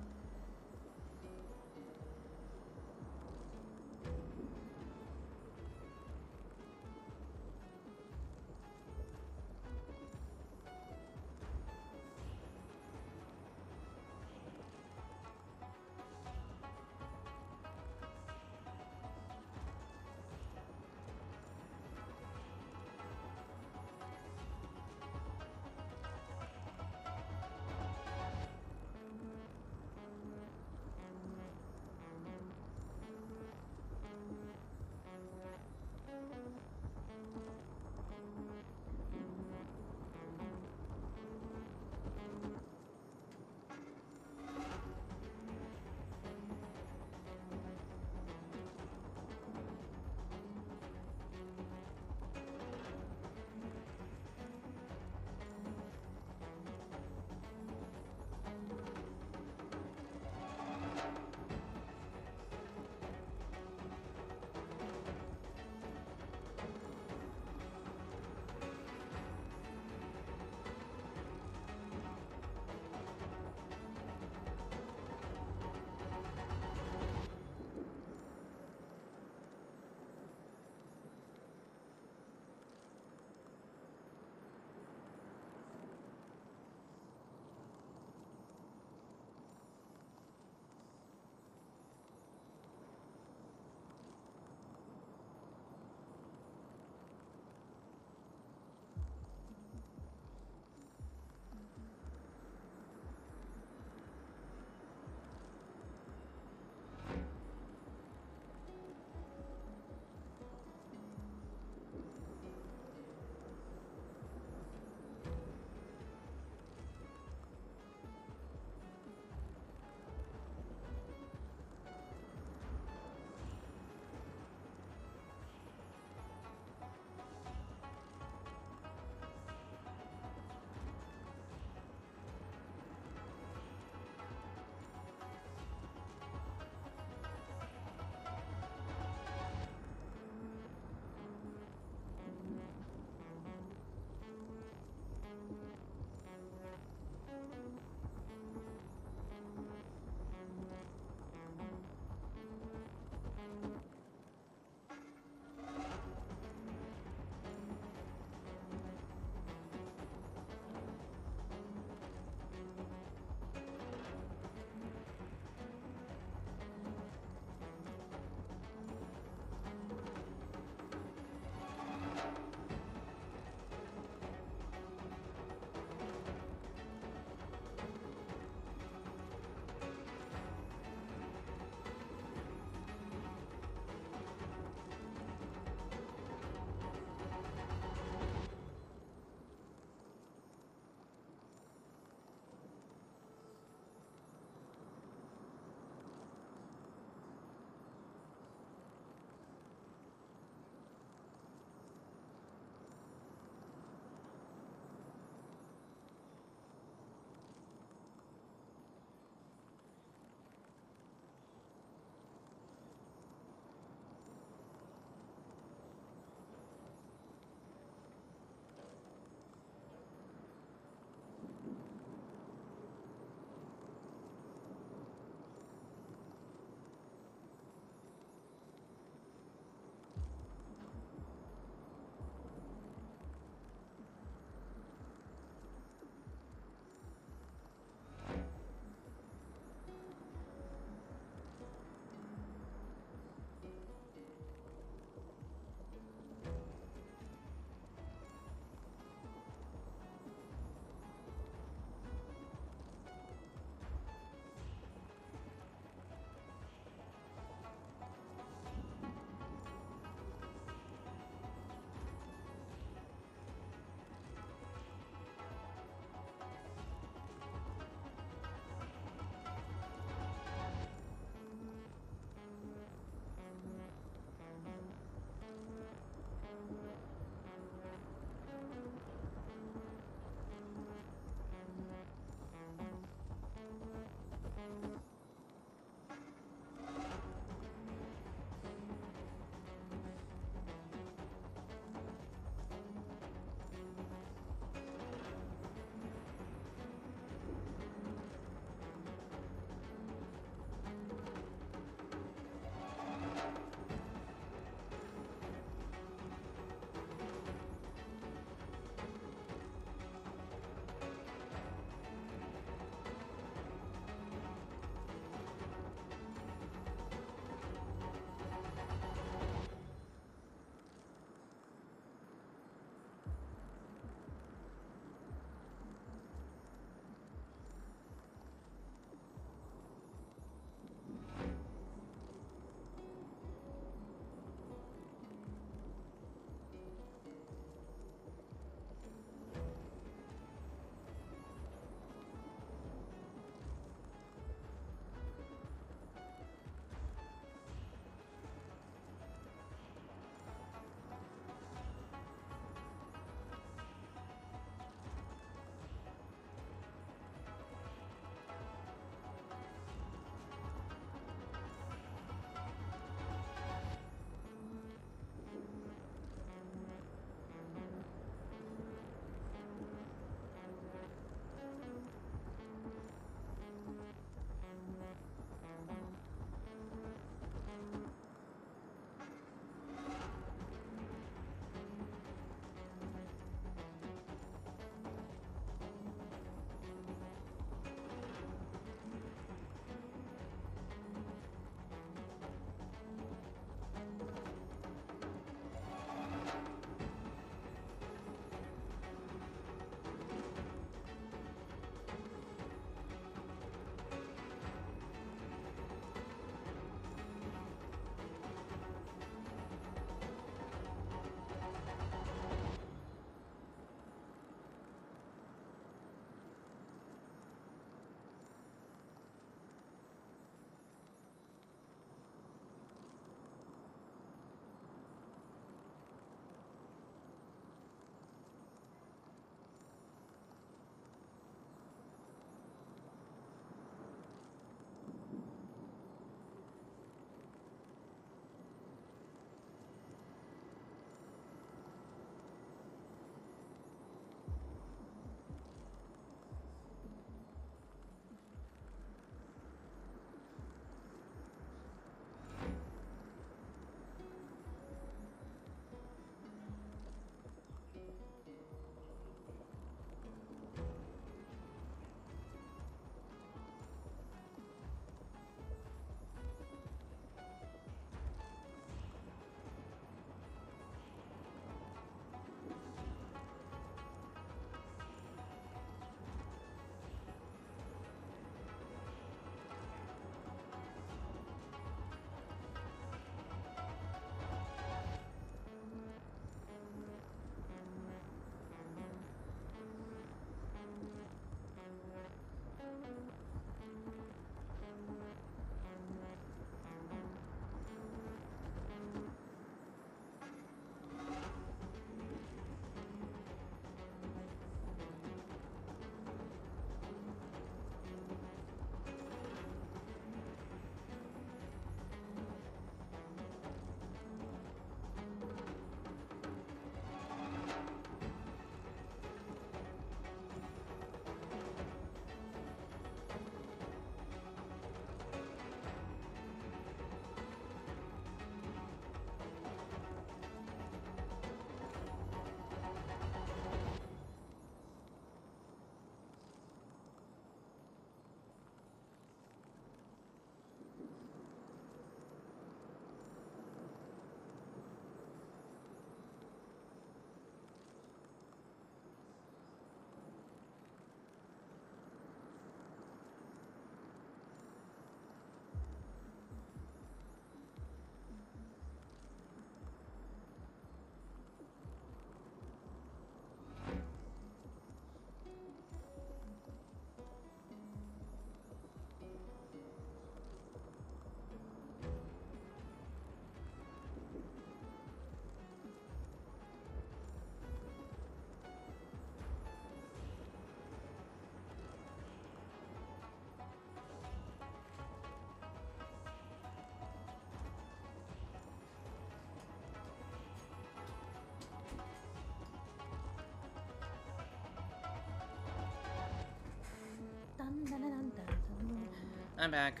Speaker 2: I'm back.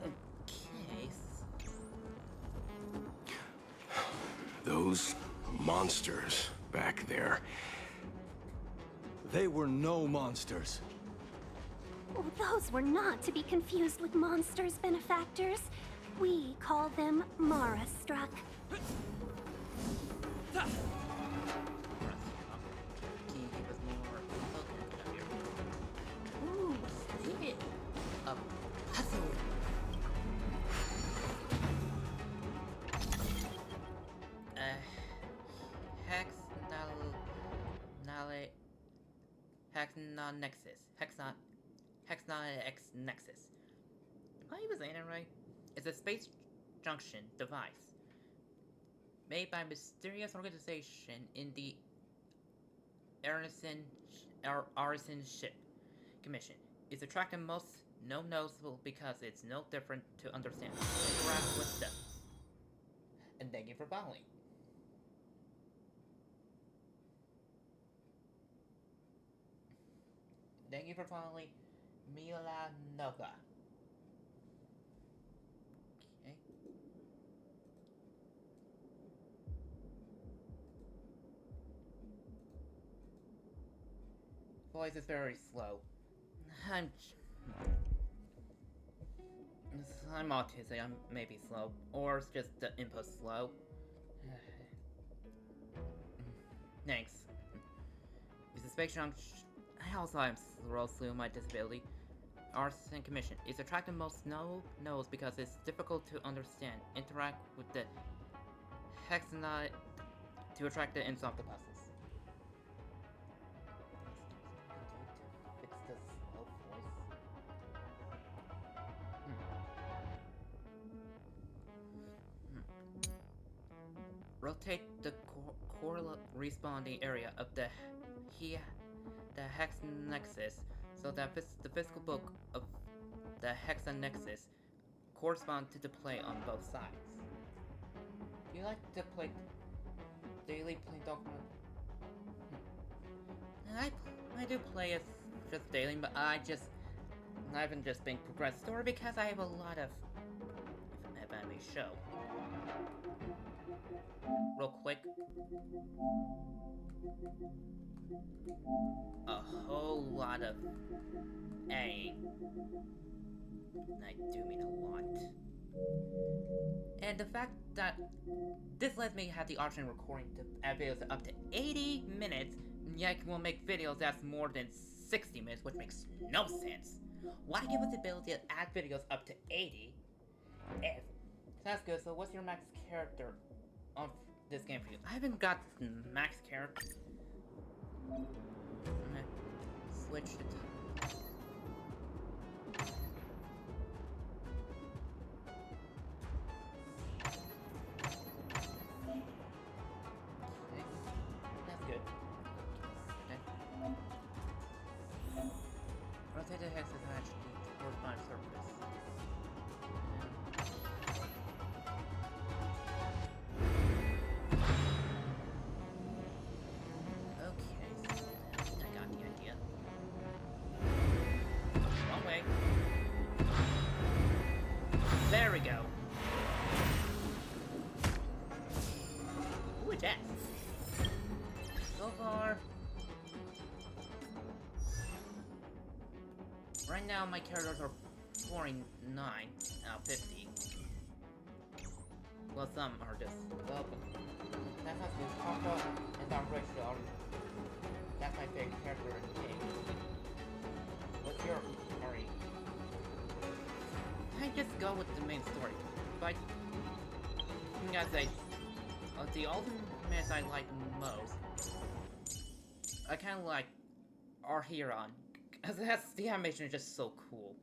Speaker 2: Okay.
Speaker 9: Those monsters back there.
Speaker 16: They were no monsters.
Speaker 1: Oh, those were not to be confused with monsters, benefactors. We call them Mara-struck.
Speaker 2: Ooh, leave it. A puzzle. Hexagon Nexus. Hexagon X Nexus. Am I even saying it right? It's a space junction device made by a mysterious organization in the Artisan Ship Commission. It's attractive most noticeable because it's no different to understand. Interact with them. And thank you for following. Thank you for following Mila Nova. Okay. Voice is very slow. I'm autistic, I'm maybe slow. Or it's just the input slow. Thanks. It's a spectrum. Also, I'm slow through my disability. Artisan Commission is attractive most knows because it's difficult to understand. Interact with the hexagon to attract the ends of the puzzles. Fix the slow voice. Rotate the corresponding area of the Hex Nexus so that the physical book of the Hex Nexus correspond to the play on both sides. Do you like to play daily play Dogma? I do play it just daily, but I haven't just been progressed story because I have a lot of anime show. Real quick. A whole lot of A. I do mean a lot. And the fact that this lets me have the option of recording to add videos up to 80 minutes, and yet we'll make videos that's more than 60 minutes, which makes no sense. Why give us the ability to add videos up to 80 if that's good? So what's your max character on this game for you? I haven't got max character. Switch to top. Okay. That's good. Okay. Rotate the hex attached to corresponding surface. There we go. Ooh, a death. So far. Right now, my characters are 49 out of 50. Well, some are just well, but that's not good. Honkai and Dark Ratio. That's my favorite character in the game. What's your story? I just go with the main story. But I gotta say, the ultimates I like most, I kind of like Arhiron, because the animation is just so cool.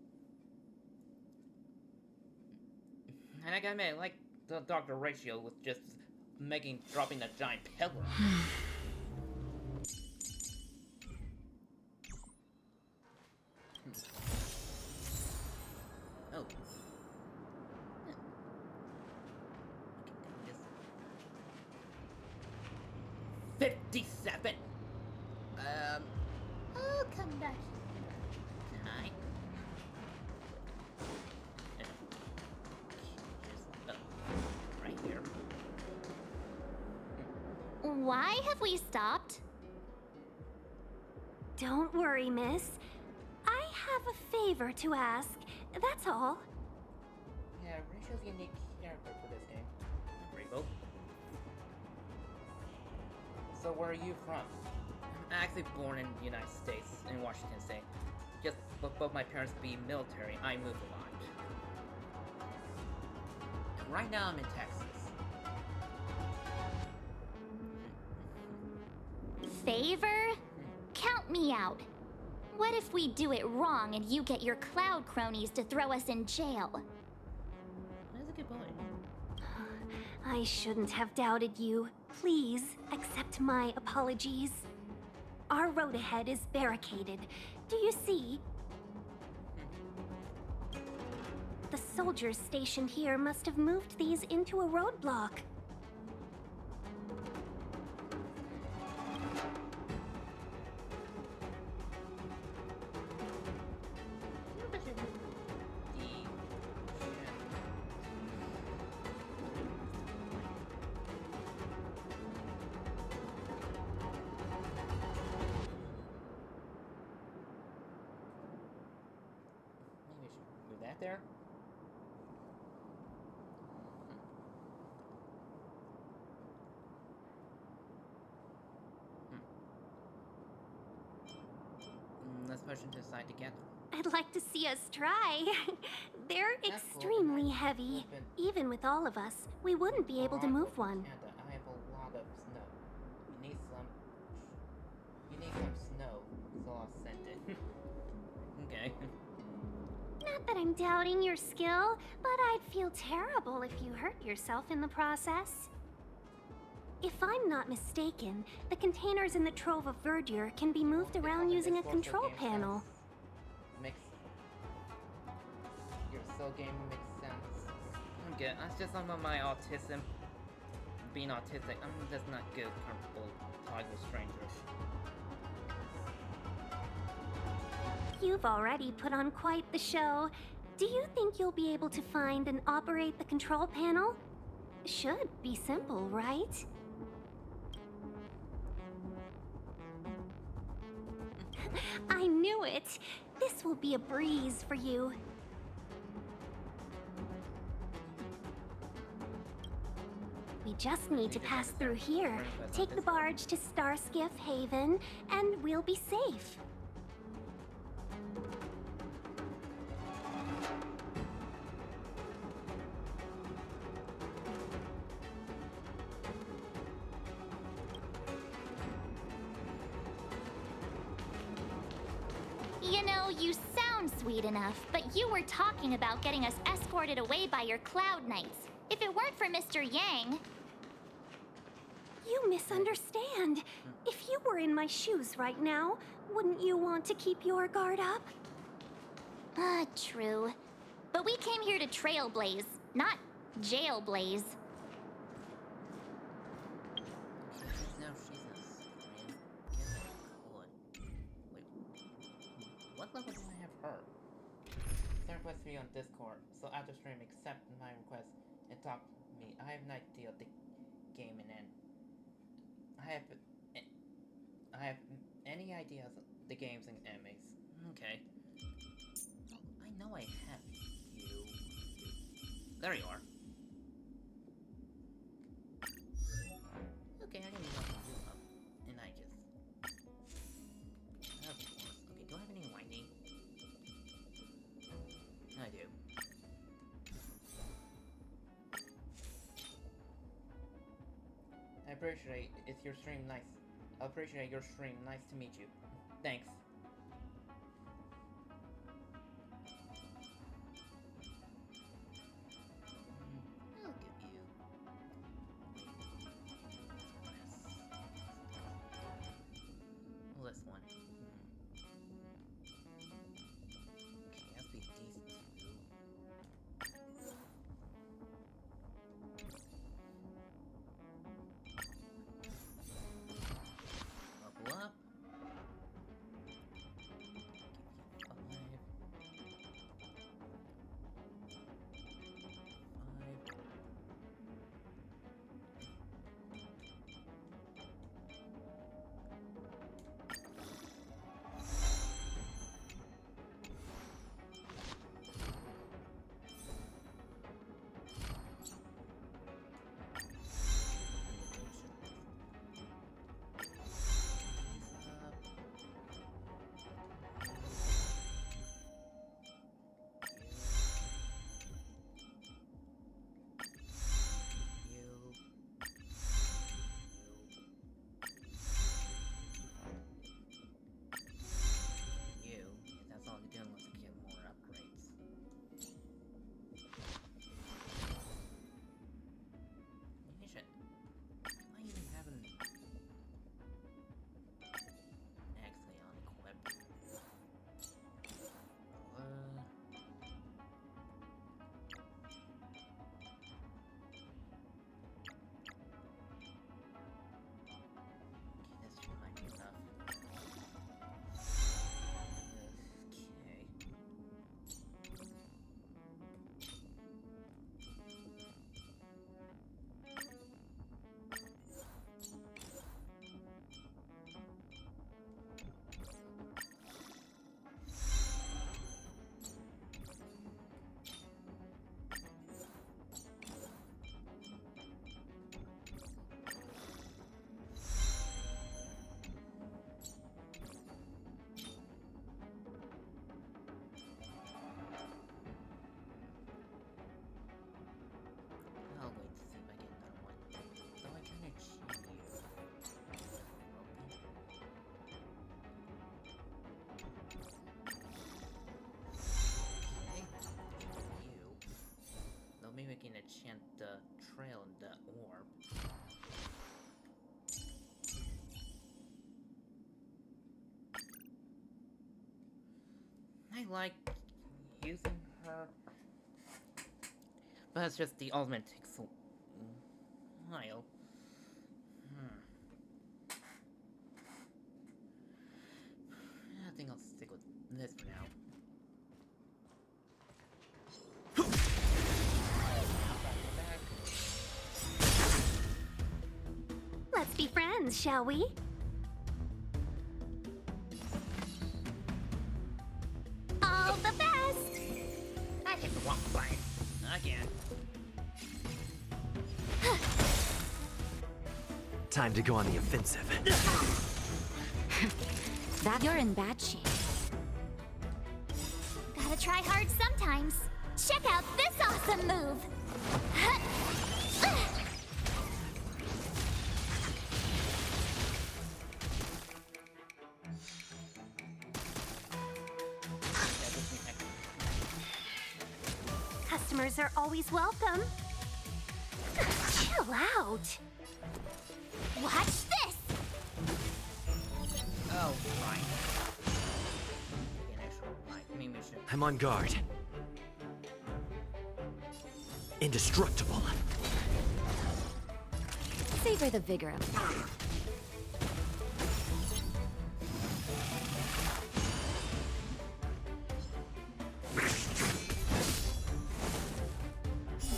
Speaker 2: And I gotta admit, I like the Dr. Ratio with just dropping a giant pillar. Oh. 50 D7.
Speaker 1: Oh, come back.
Speaker 2: Hi. Right here.
Speaker 13: Why have we stopped?
Speaker 11: Don't worry, miss. I have a favor to ask. That's all.
Speaker 2: Yeah, Rachel's a unique character for this game. Rainbow. So where are you from? I'm actually born in the United States, in Washington State. Just both my parents being military, I moved a lot. And right now I'm in Texas.
Speaker 13: Favor? Count me out. What if we do it wrong and you get your cloud cronies to throw us in jail?
Speaker 2: That's a good point.
Speaker 11: I shouldn't have doubted you. Please accept my apologies. Our road ahead is barricaded. Do you see? The soldiers stationed here must have moved these into a roadblock.
Speaker 2: Maybe I should move that there. Let's push them to the side together.
Speaker 11: I'd like to see us try. They're
Speaker 2: That's cool.
Speaker 11: extremely heavy. Even with all of us, we wouldn't be able to move one.
Speaker 2: Canada, I have a lot of snow. You need some. You need some snow, so I'll send it. Okay.
Speaker 11: Not that I'm doubting your skill, but I'd feel terrible if you hurt yourself in the process. If I'm not mistaken, the containers in the Trove of Verdure can be moved around using a control panel.
Speaker 2: Makes your soul game makes sense. Okay, that's just some of my autism. Being autistic, I'm just not good comfortable talking with strangers.
Speaker 11: You've already put on quite the show. Do you think you'll be able to find and operate the control panel? Should be simple, right? I knew it! This will be a breeze for you. We just need to pass through here, take the barge to Starskiff Haven, and we'll be safe.
Speaker 13: You know, you sound sweet enough, but you were talking about getting us escorted away by your Cloud Knights. If it weren't for Mr. Yang...
Speaker 11: You misunderstand. If you were in my shoes right now, wouldn't you want to keep your guard up?
Speaker 13: True. But we came here to trailblaze, not jailblaze.
Speaker 2: Now she's a scream. Wait. What level do I have her? Send request for you on Discord, so after stream accept my request and talk to me. I have an idea of the game and end. I have any ideas of the games and animes. Okay. Oh, I know I have you. There you are. Okay, I can look you up. And I just... Of course. Okay, do I have any lightning? I do. I appreciate it's your stream nice. I appreciate your stream. Nice to meet you. Thanks. I'll give you. Well, this one. Okay, let's be these two. taking a chance the trail in the orb. I like using her, but it's just the ultimate takes a while. I think I'll stick with this for now.
Speaker 11: Let's be friends, shall we? All the best!
Speaker 2: I hit the wrong button. Again.
Speaker 14: Time to go on the offensive.
Speaker 13: That you're in bad shape. Gotta try hard sometimes. Check out this awesome move!
Speaker 11: Customers are always welcome. Chill out.
Speaker 13: Watch this!
Speaker 2: Oh, right. Again, actually, right. Maybe we should.
Speaker 14: I'm on guard. Indestructible.
Speaker 13: Savor the vigor of it.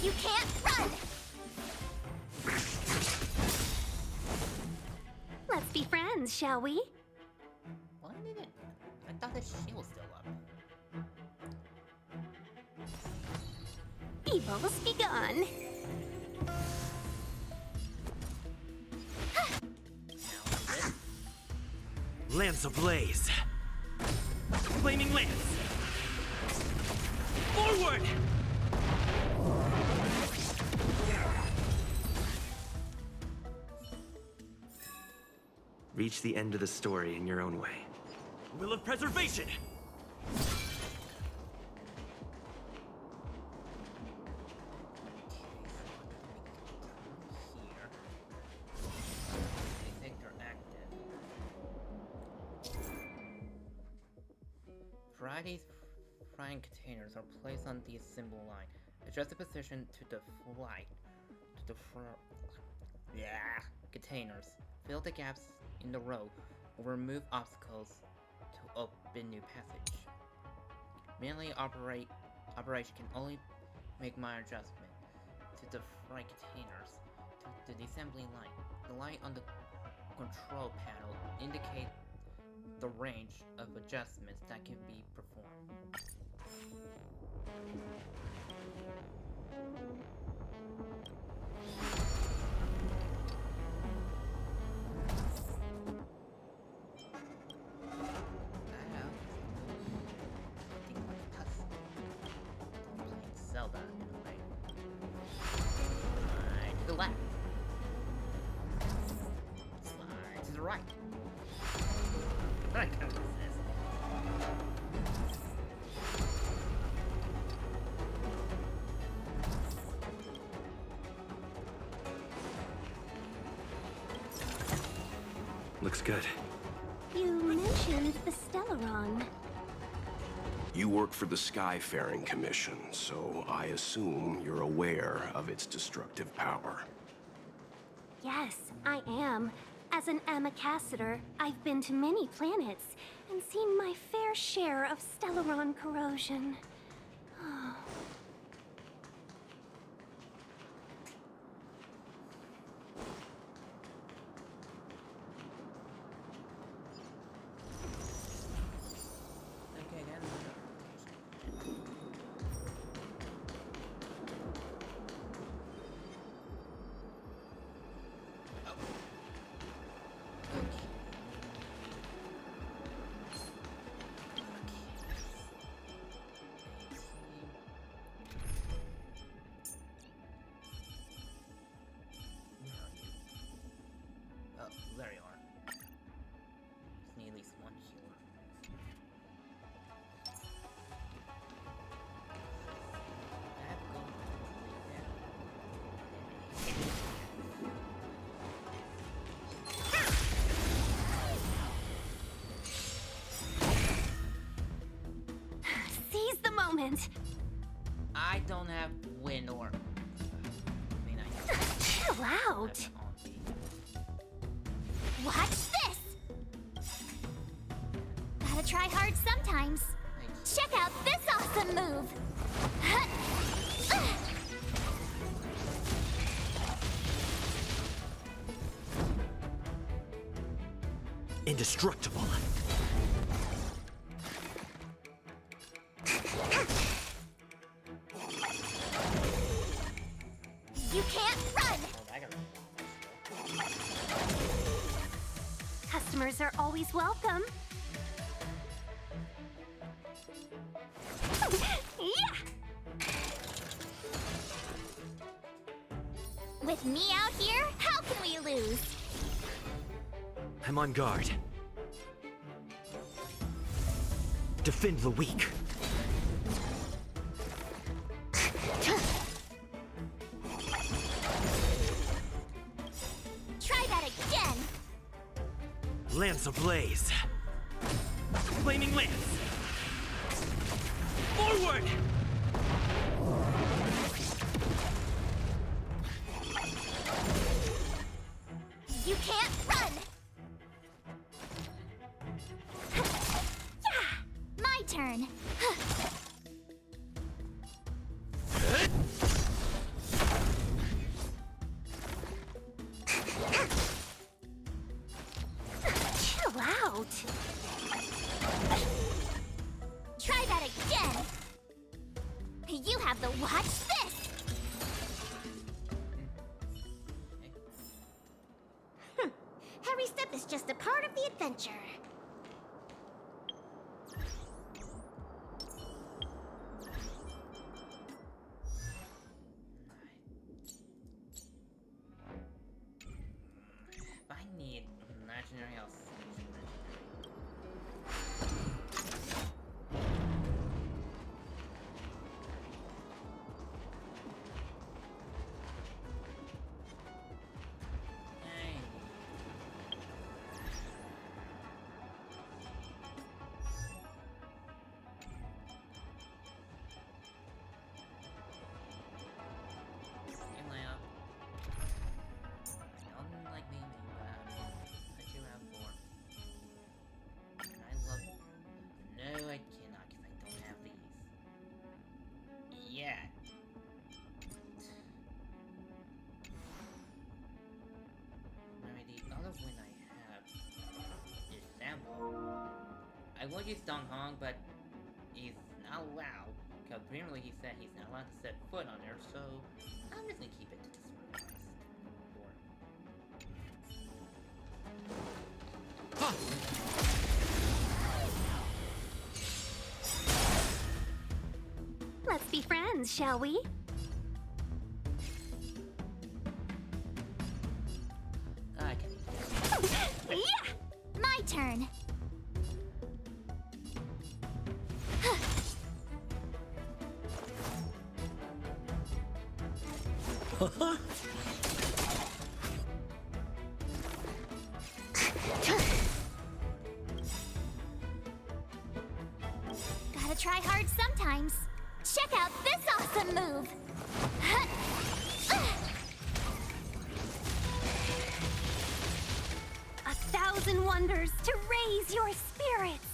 Speaker 13: You can't run!
Speaker 11: Let's be friends, shall we?
Speaker 2: 1 minute. I thought the shield was still up.
Speaker 11: Evils begun.
Speaker 14: Lance ablaze. Flaming lance. Forward! Reach the end of the story in your own way. Will of preservation!
Speaker 2: Here. I think they're active. Varieties frying containers are placed on the symbol line. Adjust the position to the flight. Containers. Fill the gaps in the row or remove obstacles to open new passage. Mainly operation can only make minor adjustment to the fry containers to the assembly line. The line on the control panel indicates the range of adjustments that can be performed. Zelda in a way. Slide to the left. Slide to the right. I can't resist.
Speaker 14: Looks good.
Speaker 11: You mentioned the Stellaron.
Speaker 9: You work for the Skyfaring Commission, so I assume you're aware of its destructive power.
Speaker 11: Yes, I am. As an Amicassator, I've been to many planets and seen my fair share of Stellaron corrosion. can't.
Speaker 2: I don't have wind or. I mean, I.
Speaker 11: Chill out.
Speaker 13: Watch this! Gotta try hard sometimes. Check out this awesome move!
Speaker 14: Indestructible.
Speaker 13: You can't run!
Speaker 11: Customers are always welcome. Yeah!
Speaker 13: With me out here, how can we lose?
Speaker 14: I'm on guard. Defend the weak.
Speaker 13: Try that again!
Speaker 14: Lance ablaze. Flaming lance. Forward!
Speaker 13: You can't run! Yeah! My turn!
Speaker 11: Chill out.
Speaker 13: Try that again! You have the watch this! Every step is just a part of the adventure.
Speaker 2: I need imaginary house. I would use Don Hong, but he's not allowed. Because apparently he said he's not allowed to set foot on there, so I'm just gonna keep it to the
Speaker 11: Let's be friends, shall we?
Speaker 2: I can.
Speaker 13: Yeah! My turn! Gotta try hard sometimes. Check out this awesome move!
Speaker 11: 1,000 wonders to raise your spirits!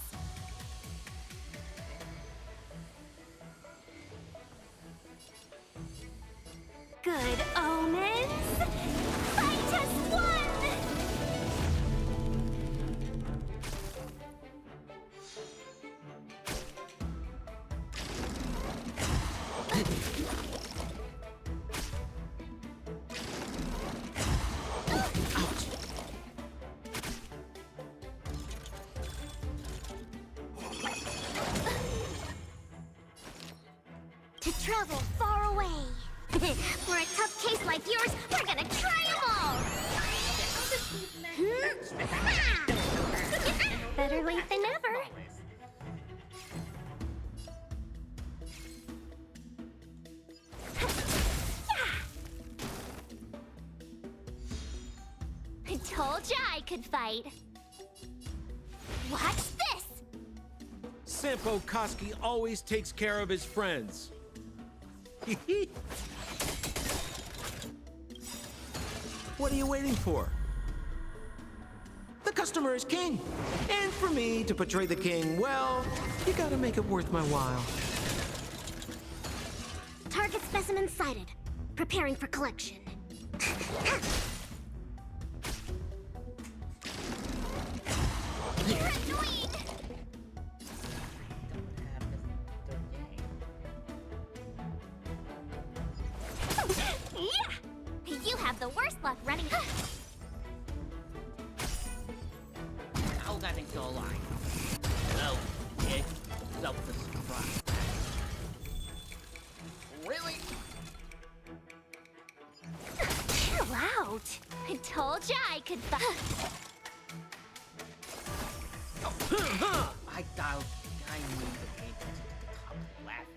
Speaker 11: Good omens! Fight as one!
Speaker 13: To travel far away. For a tough case like yours, we're gonna try them all!
Speaker 11: Better late than never.
Speaker 13: I told ya I could fight. Watch this!
Speaker 17: Sampo Koski always takes care of his friends. What are you waiting for? The customer is king. And for me to portray the king, well, you gotta make it worth my while.
Speaker 11: Target specimen sighted. Preparing for collection.
Speaker 13: You're annoying! Yeah! You have the worst luck running.
Speaker 2: How got it so alive? No, it's self-destruct. Really?
Speaker 11: Chill out.
Speaker 13: I told ya I could
Speaker 2: I thought I need to pay attention to the top left.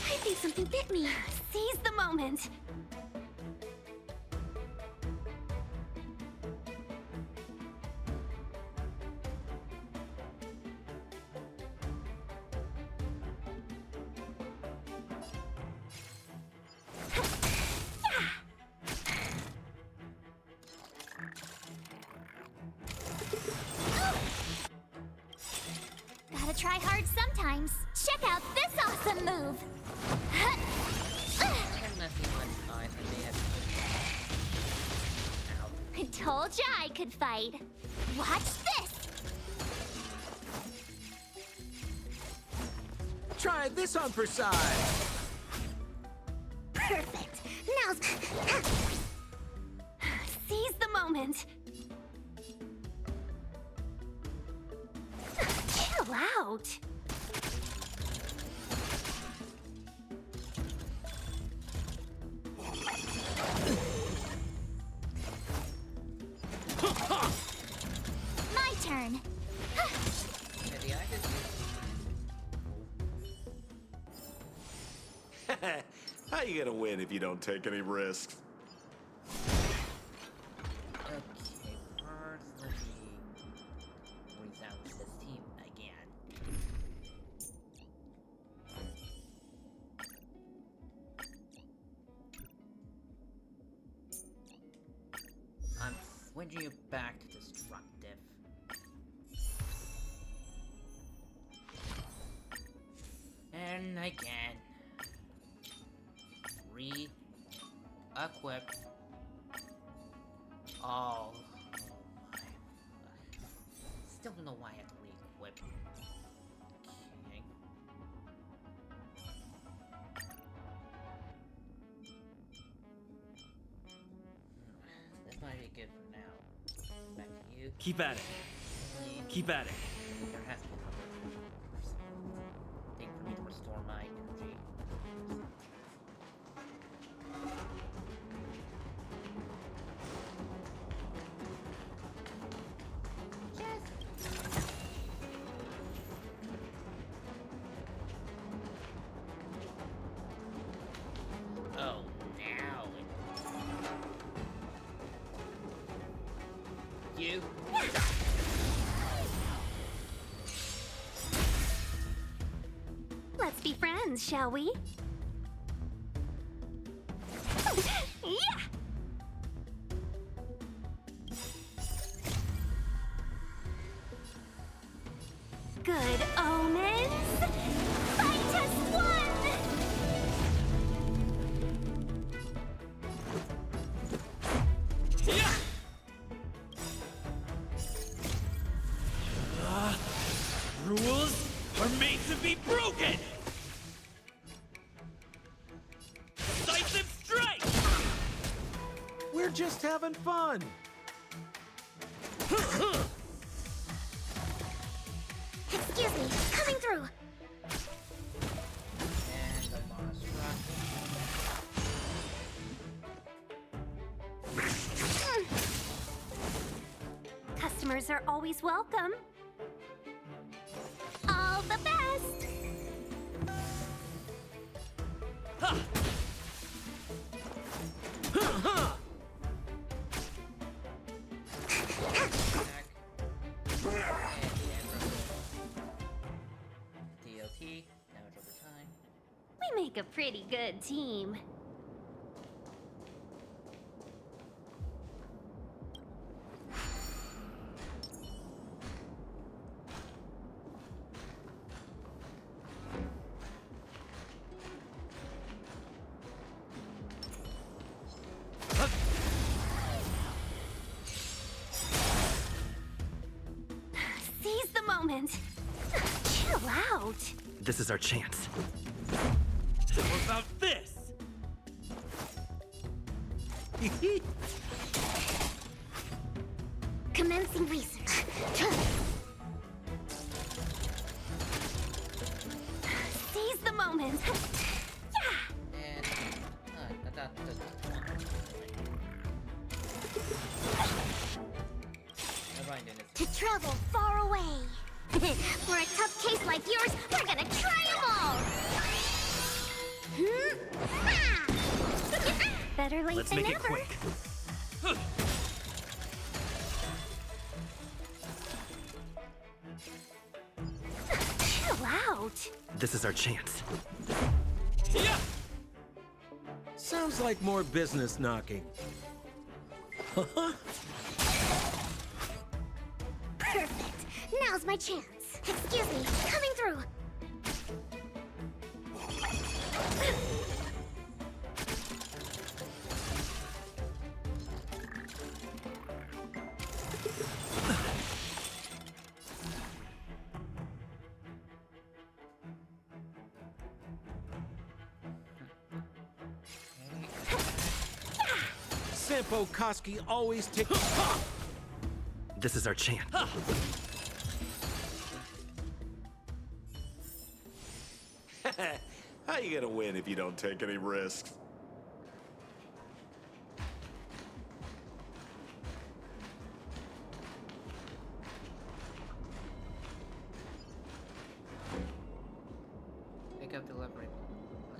Speaker 11: I think something bit me. Seize the moment.
Speaker 13: Gotta try hard sometimes. Check out this awesome move! I told ya I could fight. Watch this!
Speaker 17: Try this on for size.
Speaker 11: Perfect. Now's... Seize the moment. Chill out.
Speaker 13: My turn.
Speaker 18: How you gonna win if you don't take any risks?
Speaker 2: Okay, first let me resound this team again. I'm switching you back to destructive. And again. Re-equip. Oh my. Still don't know why I have to re-equip. Okay. This might be good for now. Back to you.
Speaker 19: Keep at it. Keep at it.
Speaker 2: There has to be another thing for me to restore my energy. Oh, now you.
Speaker 11: Let's be friends, shall we? Yeah! Good omens! Fight us one!
Speaker 19: Rules are made to be broken! Decisive strike!
Speaker 17: We're just having fun.
Speaker 11: Excuse me, coming through.
Speaker 2: And the
Speaker 11: Customers are always welcome. All the best!
Speaker 2: DLT, damage over time.
Speaker 11: We make a pretty good team. Seize the moment. Chill out.
Speaker 14: This is our chance.
Speaker 19: How about this?
Speaker 11: Commencing research. Seize the moment.
Speaker 2: And
Speaker 11: To travel far away. For a tough case like yours, we're gonna try 'em all. Better late
Speaker 14: Let's
Speaker 11: than
Speaker 14: make it
Speaker 11: never.
Speaker 14: quick.
Speaker 11: Chill out.
Speaker 14: This is our chance.
Speaker 19: Yeah.
Speaker 17: Sounds like more business knocking.
Speaker 11: Perfect. Now's my chance. Excuse me, coming through.
Speaker 17: Sampo Koski always takes.
Speaker 14: This is our chance.
Speaker 18: How you gonna win if you don't take any risks?
Speaker 2: pick up delivery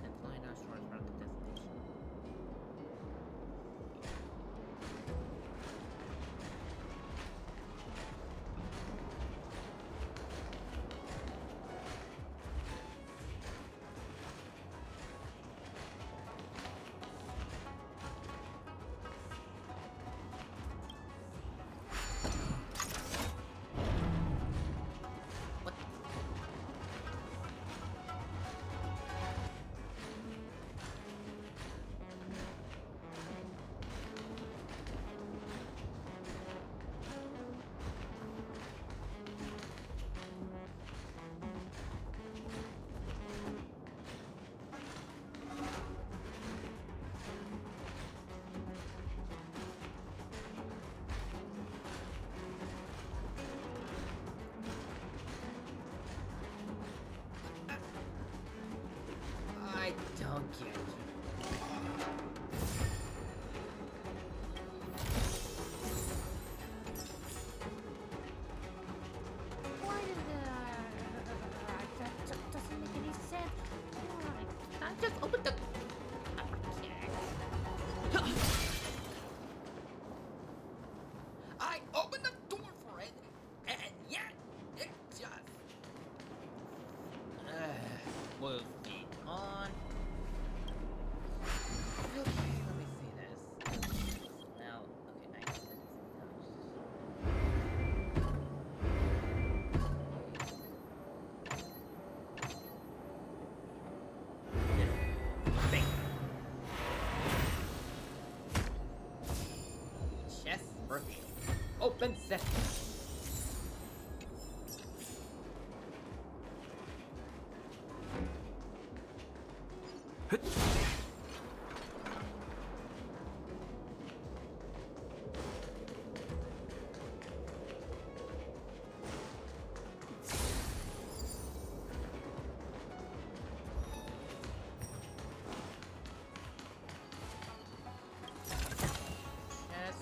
Speaker 2: and fly our stores from the destination. I don't get you.
Speaker 11: Why did that doesn't make any sense?
Speaker 2: I just opened the. I opened the door for it, and yeah, it just. We'll see on. Okay, let me see this. Now, okay, nice. Bang. Chess virtual. Open sesame. Yes.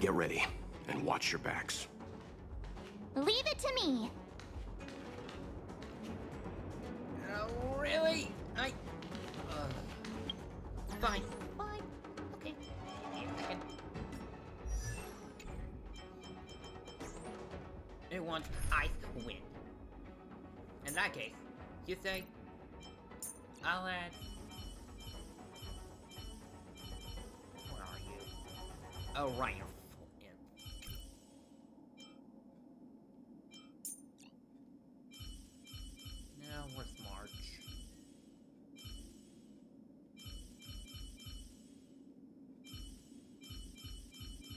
Speaker 9: Get ready, and watch your backs.
Speaker 13: Leave it to me.
Speaker 2: Oh, really? Fine. Fine. Okay. I can... It wants ice wind. In that case, you say, I'll add... Where are you? Oh, right, you're full in. Now, where's March?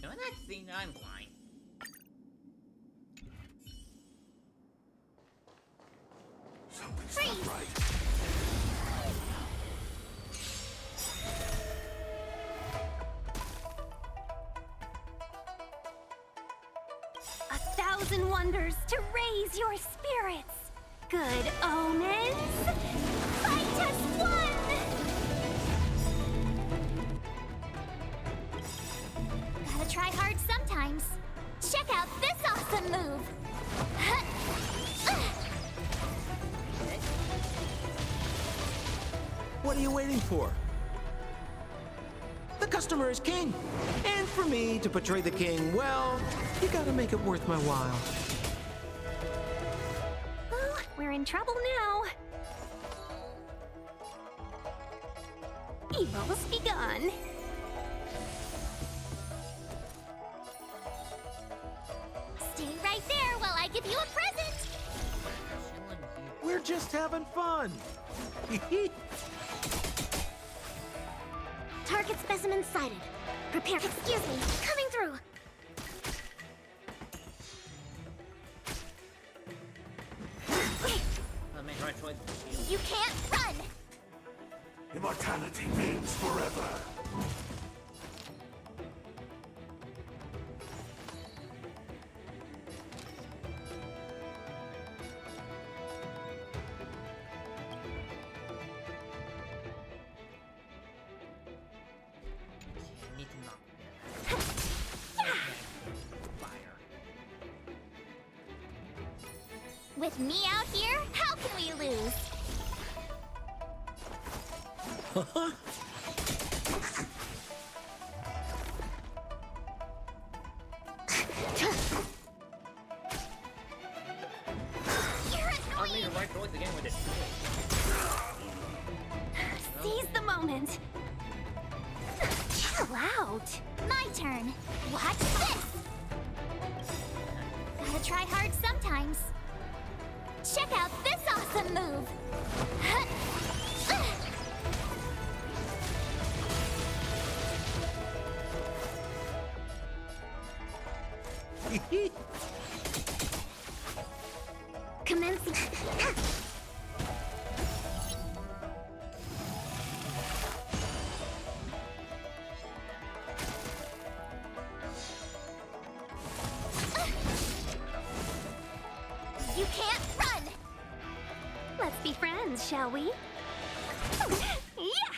Speaker 2: No, that scene, I'm blind.
Speaker 13: Freeze!
Speaker 18: Right.
Speaker 11: A thousand wonders to raise your spirits. Good omens. Fight as one!
Speaker 13: Gotta try hard sometimes. Check out this awesome move.
Speaker 17: What are you waiting for? The customer is king. And for me to portray the king, well, you gotta make it worth my while.
Speaker 11: Well, we're in trouble now. Evil's begun.
Speaker 13: Stay right there while I give you a present.
Speaker 17: We're just having fun.
Speaker 11: Target specimen sighted. Prepare. Excuse me. Coming through.
Speaker 2: I made the right choice.
Speaker 13: You can't run.
Speaker 18: Immortality means forever.
Speaker 2: I need to knock. Fire.
Speaker 13: With me out here, how can we lose?
Speaker 2: I made the right choice again with it.
Speaker 11: Seize the moment. Chill out.
Speaker 13: My turn. Watch this. Gotta try hard sometimes. Check out this awesome move.
Speaker 11: Commencing.
Speaker 13: You can't run.
Speaker 11: Let's be friends, shall we? Yeah!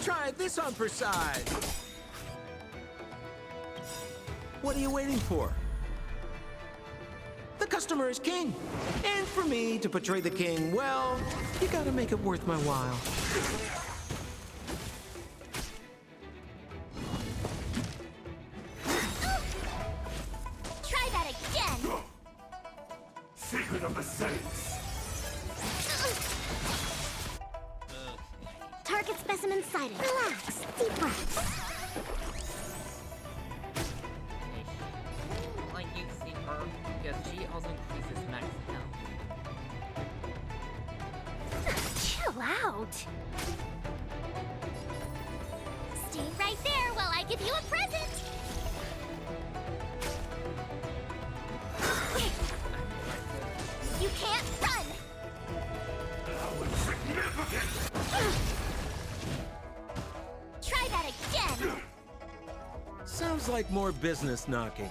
Speaker 17: Try this on for size. What are you waiting for? The customer is king. And for me to portray the king, well, you gotta make it worth my while.
Speaker 13: Try that again.
Speaker 18: Secret of the Saints.
Speaker 11: Target specimen sighted. Relax. Deep breaths.
Speaker 2: Like you see her, because she also increases max health.
Speaker 11: Chill out.
Speaker 13: Stay right there while I give you a present. You can't run. Try that again.
Speaker 17: So Seems like more business knocking.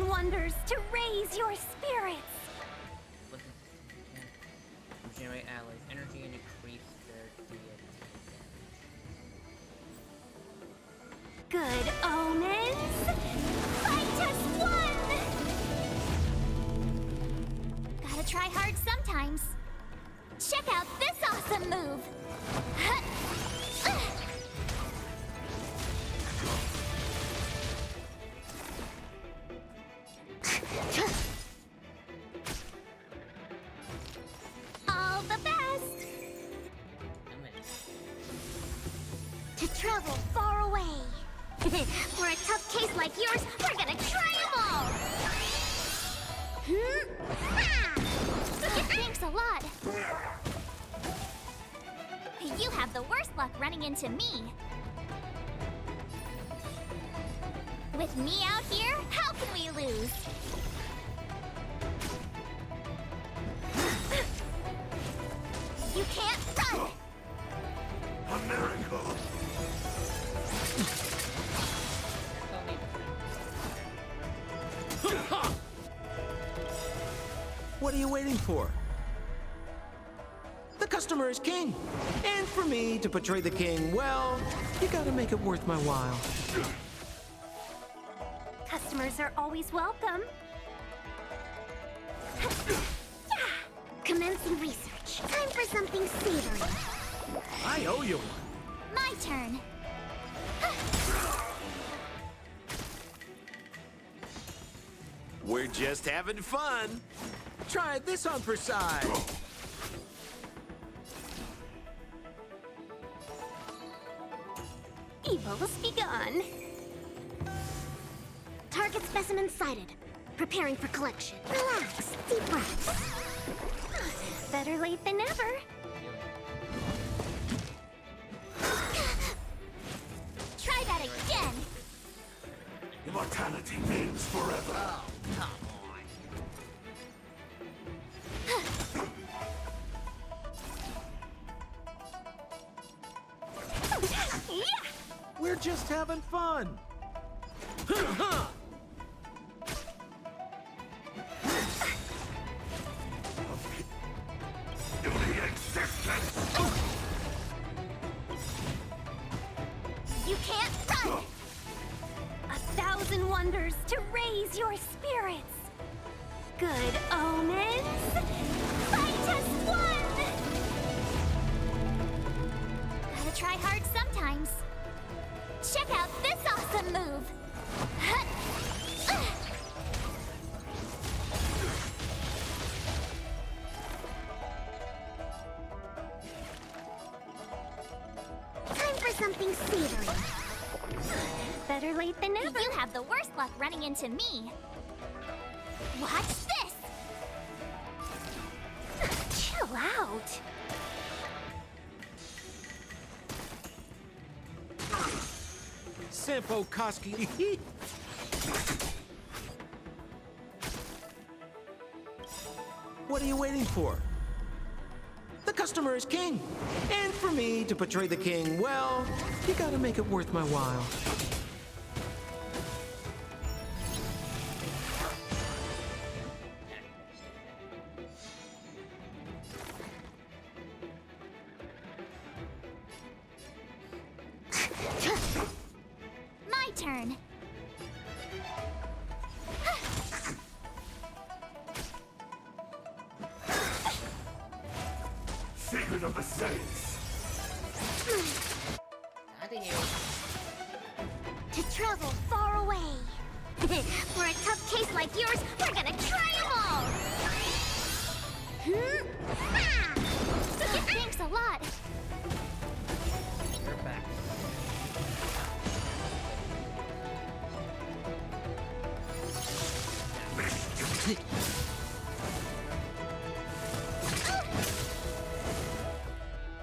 Speaker 11: Wonders to raise your spirits.
Speaker 2: Generate allies energy and increase their DX.
Speaker 11: Good omens. Fight us one.
Speaker 13: Gotta try hard sometimes. Check out this awesome move.
Speaker 11: All the best. To travel far away. For a tough case like yours, we're gonna try them all.
Speaker 13: Thanks a lot. You have the worst luck running into me. With me out here, how can we lose? You can't run!
Speaker 18: A miracle!
Speaker 17: What are you waiting for? The customer is king. And for me to portray the king, well, you gotta make it worth my while.
Speaker 11: Customers are always welcome. Commencing research. Time for something savory.
Speaker 17: I owe you one.
Speaker 13: My turn.
Speaker 17: We're just having fun. Try this on for size.
Speaker 11: Evil has begun. Target specimen sighted. Preparing for collection. Relax. Deep breaths. Better late than never.
Speaker 13: Try that again.
Speaker 18: Immortality lives forever.
Speaker 2: Oh, come
Speaker 17: We're just having fun.
Speaker 11: You can't run! 1,000 wonders to raise your spirits. Good omens. Fight us one!
Speaker 13: Gotta try hard sometimes. Check out this awesome move.
Speaker 11: Time for something savory. Better late than never.
Speaker 13: You have the worst luck running into me. Watch this.
Speaker 11: Chill out.
Speaker 17: Sampo Koski. What are you waiting for? The customer is king. And for me to portray the king, well, you gotta make it worth my while.
Speaker 13: My turn.
Speaker 18: Secret of the Saints.
Speaker 11: To travel far away. For a tough case like yours, we're gonna try them all.
Speaker 13: Thanks a lot.
Speaker 2: We're back.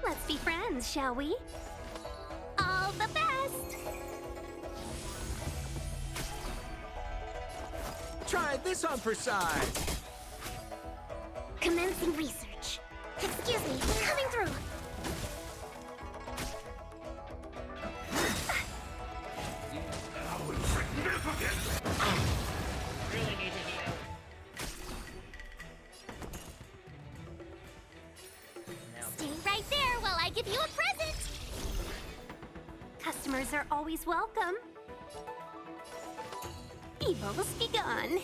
Speaker 11: Let's be friends, shall we? All the best.
Speaker 17: Try this on for size.
Speaker 11: Commencing research. Excuse me, coming through.
Speaker 2: Really need to heal.
Speaker 11: Stay right there while I give you a present. Customers are always welcome. Evil's begun.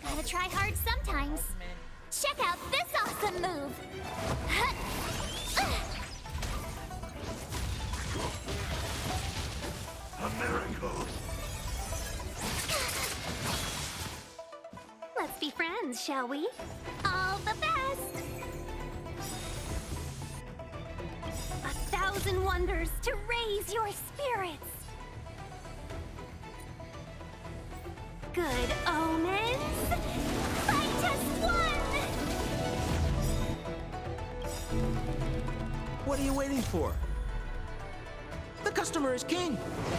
Speaker 11: Gotta try hard sometimes. Check out this awesome move.
Speaker 18: A miracle!
Speaker 11: Let's be friends, shall we? All the best! 1,000 wonders to raise your spirits! Good omens! Fight as one!
Speaker 17: What are you waiting for? The customer is king.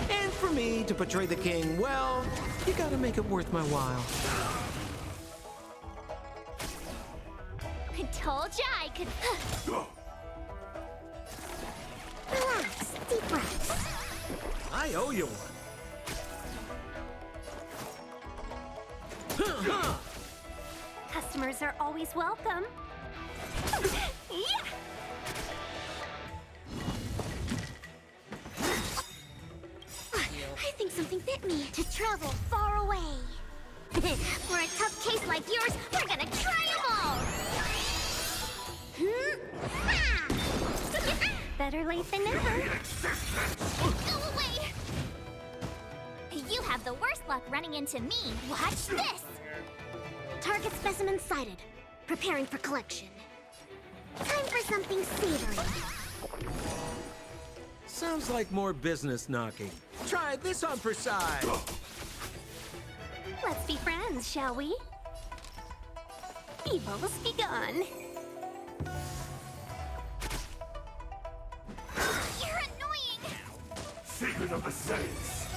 Speaker 17: And for me to portray the king, well, you gotta make it worth my while.
Speaker 11: I told ya I could... Relax, deep breaths.
Speaker 17: I owe you one.
Speaker 11: Customers are always welcome. Yeah! I think something bit me. To travel far away. For a tough case like yours, we're gonna try 'em all! Better late than never. Go away! You have the worst luck running into me. Watch this! Target specimen sighted. Preparing for collection. Time for something savory.
Speaker 17: Sounds like more business knocking. Try this on for size.
Speaker 11: Let's be friends, shall we? Evil's begun. You're annoying!
Speaker 18: Secret of the Saints!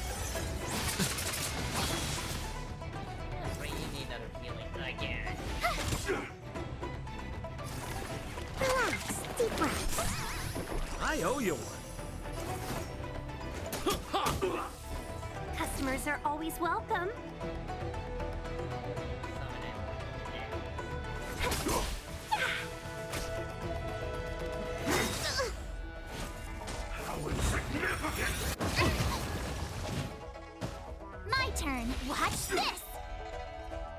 Speaker 2: You need another healing again.
Speaker 11: Relax, deep breaths.
Speaker 17: I owe you one.
Speaker 11: Customers are always welcome.
Speaker 18: How insignificant!
Speaker 11: My turn. Watch this.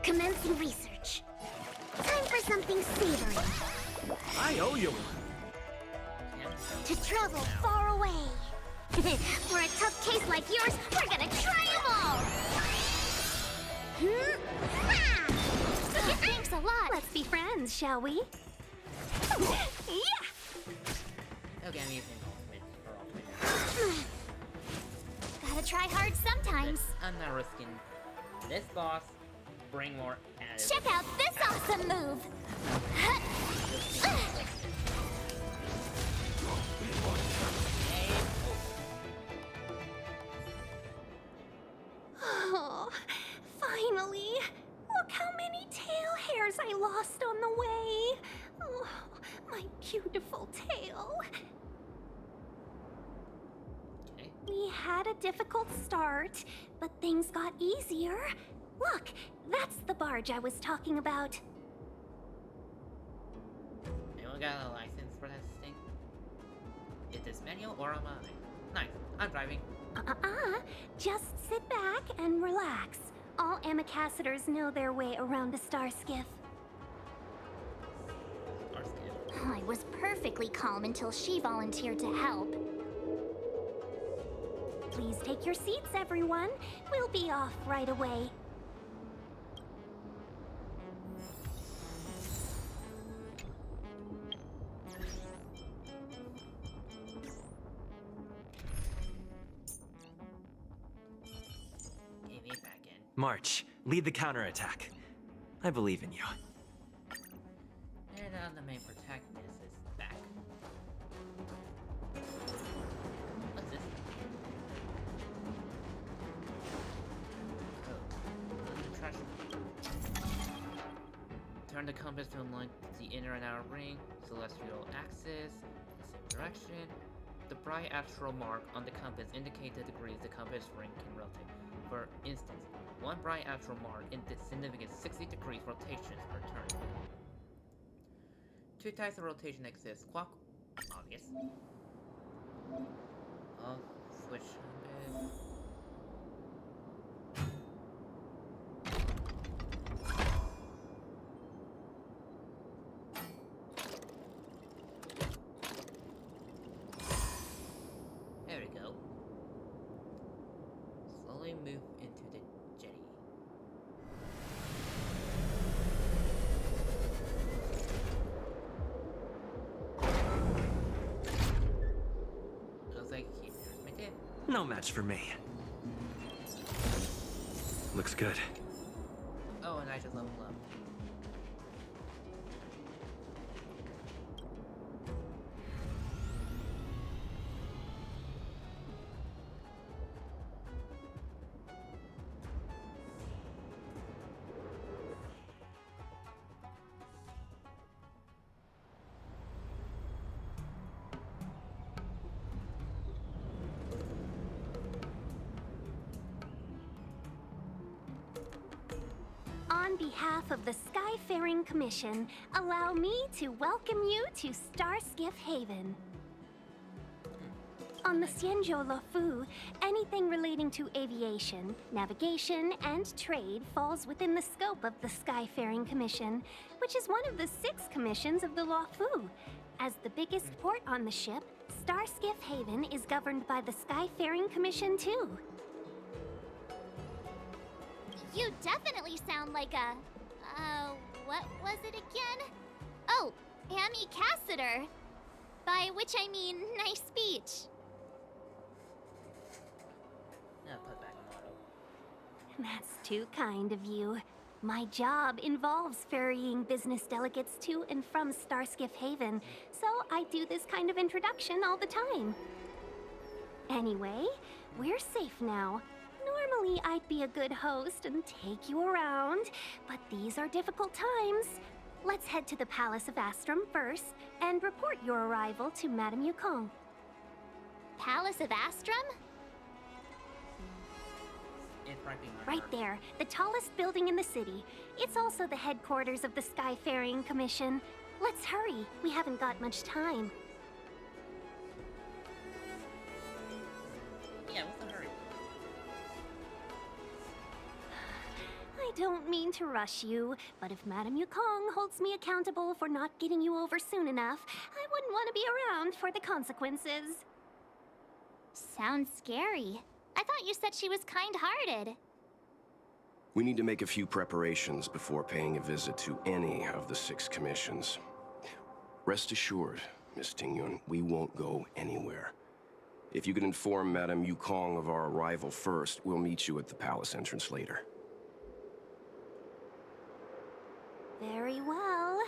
Speaker 11: Commencing research. Time for something savory.
Speaker 17: I owe you one.
Speaker 11: To travel far away. For a tough case like yours, we're gonna try 'em all! Thanks a lot. Let's be friends, shall we? Yeah!
Speaker 2: Okay, I'm using ultimate.
Speaker 11: Gotta try hard sometimes.
Speaker 2: I'm not risking this boss. Bring more added.
Speaker 11: Check out this awesome move! Oh, finally! Look how many tail hairs I lost on the way! Oh, my beautiful tail.
Speaker 2: Okay.
Speaker 11: We had a difficult start, but things got easier. Look, that's the barge I was talking about.
Speaker 2: Anyone got a license for this thing? Is this manual or am I? Nice, I'm driving.
Speaker 11: Just sit back and relax. All ambassadors know their way around a star skiff. I was perfectly calm until she volunteered to help. Please take your seats, everyone. We'll be off right away.
Speaker 14: March, lead the counterattack. I believe in you.
Speaker 2: And the main protagonist is back. What's this? Oh, trash. Turn the compass to align the inner and outer ring, celestial axis, the same direction. The bright astral mark on the compass indicates the degrees the compass ring can rotate. For instance, one bright astral mark indicates significant 60 degrees rotations per turn. Two types of rotation exist. Obvious. Switch a bit. There we go. Slowly move into the jetty. Looks like here's my tip.
Speaker 14: No match for me. Looks good.
Speaker 2: Oh, and I just leveled up.
Speaker 11: On behalf of the Skyfaring Commission, allow me to welcome you to Starskiff Haven. On the Xianzhon Luofu, anything relating to aviation, navigation, and trade falls within the scope of the Skyfaring Commission, which is one of the 6 commissions of the Luofu. As the biggest port on the ship, Starskiff Haven is governed by the Skyfaring Commission too.
Speaker 13: You definitely sound like a... what was it again? Oh, Amy Cassiter. By which I mean, nice speech.
Speaker 2: Now put back on auto.
Speaker 11: That's too kind of you. My job involves ferrying business delegates to and from Starskiff Haven, so I do this kind of introduction all the time. Anyway, we're safe now. Normally, I'd be a good host and take you around, but these are difficult times. Let's head to the Palace of Astrum first and report your arrival to Madame Yukong.
Speaker 13: Palace of Astrum?
Speaker 2: It's right behind her.
Speaker 11: Right there, the tallest building in the city. It's also the headquarters of the Skyfaring Commission. Let's hurry, we haven't got much time.
Speaker 2: Yeah, what's the hurry?
Speaker 11: I don't mean to rush you, but if Madame Yukong holds me accountable for not getting you over soon enough, I wouldn't want to be around for the consequences.
Speaker 13: Sounds scary. I thought you said she was kind-hearted.
Speaker 9: We need to make a few preparations before paying a visit to any of the 6 commissions. Rest assured, Miss Tingyun, we won't go anywhere. If you could inform Madame Yukong of our arrival first, we'll meet you at the palace entrance later.
Speaker 11: Very well.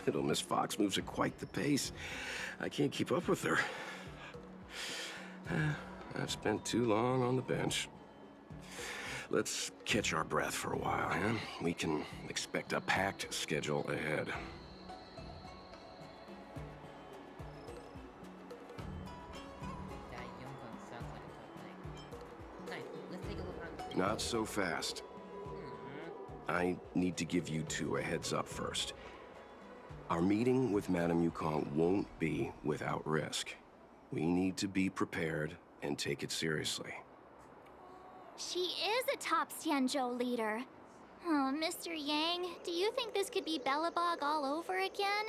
Speaker 9: Little Miss Fox moves at quite the pace. I can't keep up with her. I've spent too long on the bench. Let's catch our breath for a while, huh? We can expect a packed schedule ahead.
Speaker 2: That young gun sounds like a tough thing. Nice, let's take a look around the city.
Speaker 9: Not so fast. I need to give you 2 a heads up first. Our meeting with Madame Yukong won't be without risk. We need to be prepared and take it seriously.
Speaker 13: She is a top Xianzhou leader. Oh, Mr. Yang, do you think this could be Belobog all over again?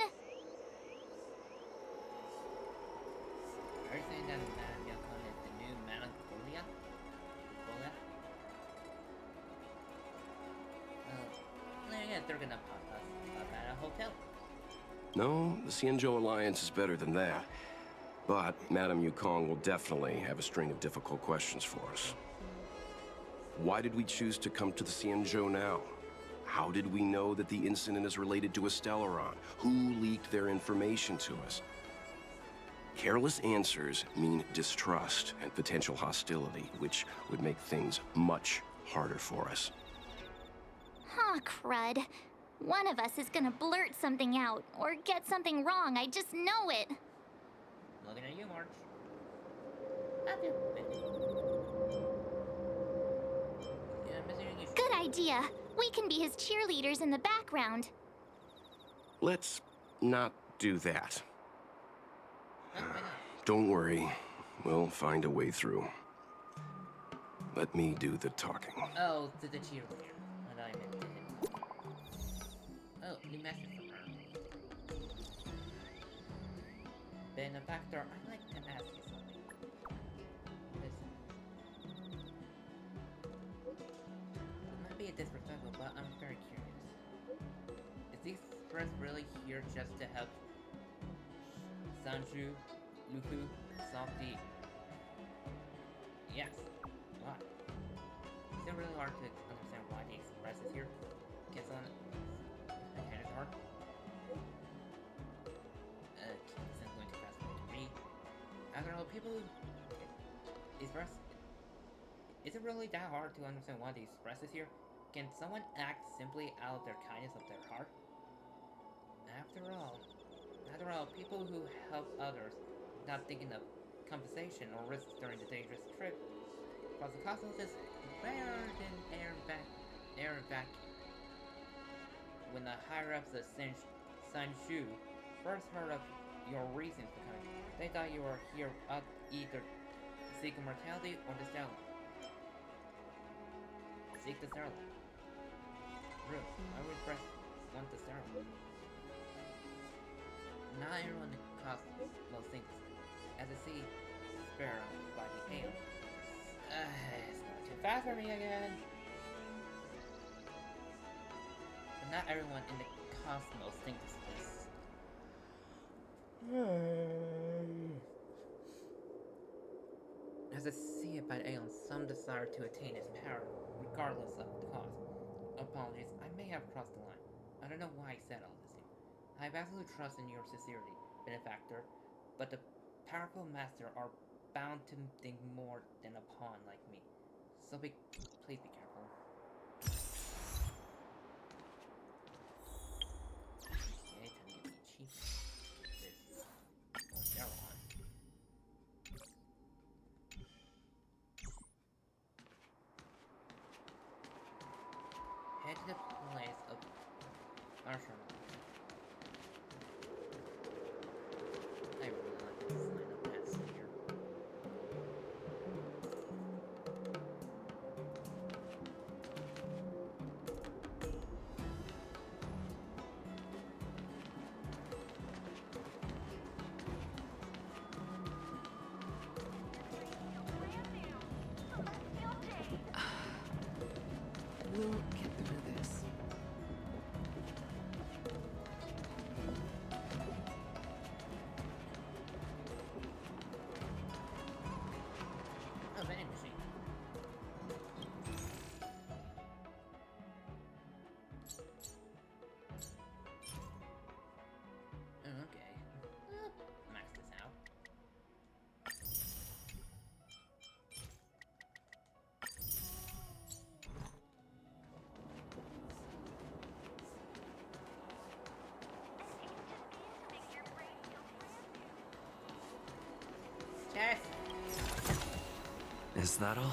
Speaker 2: Are you saying that Madame Yukong is the new Melancholia? that they're gonna pop us up at a hotel.
Speaker 9: No, the Xianzhou Alliance is better than that. But Madame Yukong will definitely have a string of difficult questions for us. Why did we choose to come to the Xianzhou now? How did we know that the incident is related to a Stellaron? Who leaked their information to us? Careless answers mean distrust and potential hostility, which would make things much harder for us.
Speaker 13: Aw, crud. One of us is gonna blurt something out, or get something wrong, I just know it.
Speaker 2: Looking at you, March.
Speaker 13: Good idea. We can be his cheerleaders in the background.
Speaker 9: Let's not do that. Don't worry. We'll find a way through. Let me do the talking.
Speaker 2: Oh, to the cheerleader. I thought I meant to him. Oh, new message from her. Benefactor, I'd like to ask you something. Listen. It might be a disrespectful, but I'm very curious. Is the Express really here just to help Xianzhon, Luofu, solve the... Yes. Why? Is it really hard to understand why the Express is here? Guess on the head is hard. Isn't going to pass me to read. After all, people Express. Is it really that hard to understand why the Express is here? Can someone act simply out of their kindness of their heart? After all, people who help others without thinking of compensation or risks during the dangerous trip across the cosmos is rarer than air back. When the higher-ups of Xianzhou first heard of your reasons for coming, they thought you were here either to seek immortality or the Stellar. Seek the Stellar. True, I would press want the Stellar. Not everyone in the cosmos thinks as I see Sparrow by the Aeon. It's going too fast for me again. But not everyone in the cosmos thinks this. As I see it by the Aeon, some desire to attain its power, regardless of the cost. Apologies, I may have crossed the line. I don't know why I said all this here. I have absolute trust in your sincerity, Benefactor, but the powerful master are bound to think more than a pawn like me. So please be careful. Okay, time to get the achievement. This Xianzhon. Head to the place of Arsham. I really like the design of that sphere.
Speaker 6: We'll get through this.
Speaker 2: Oh, vending machine. Okay. Max this out. Chess!
Speaker 14: Is that all?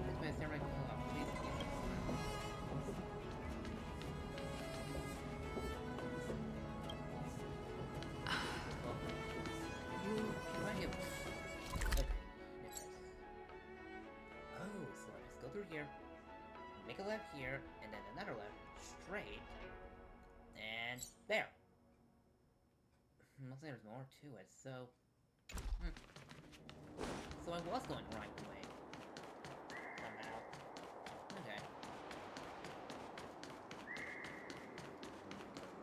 Speaker 2: This way, Sarah, please use it. Right. Okay, nice. Oh, so let's go through here, make a left here, and then another left, straight. And there. Looks like there's more to it, so... So I was going the right way. Somehow. Okay.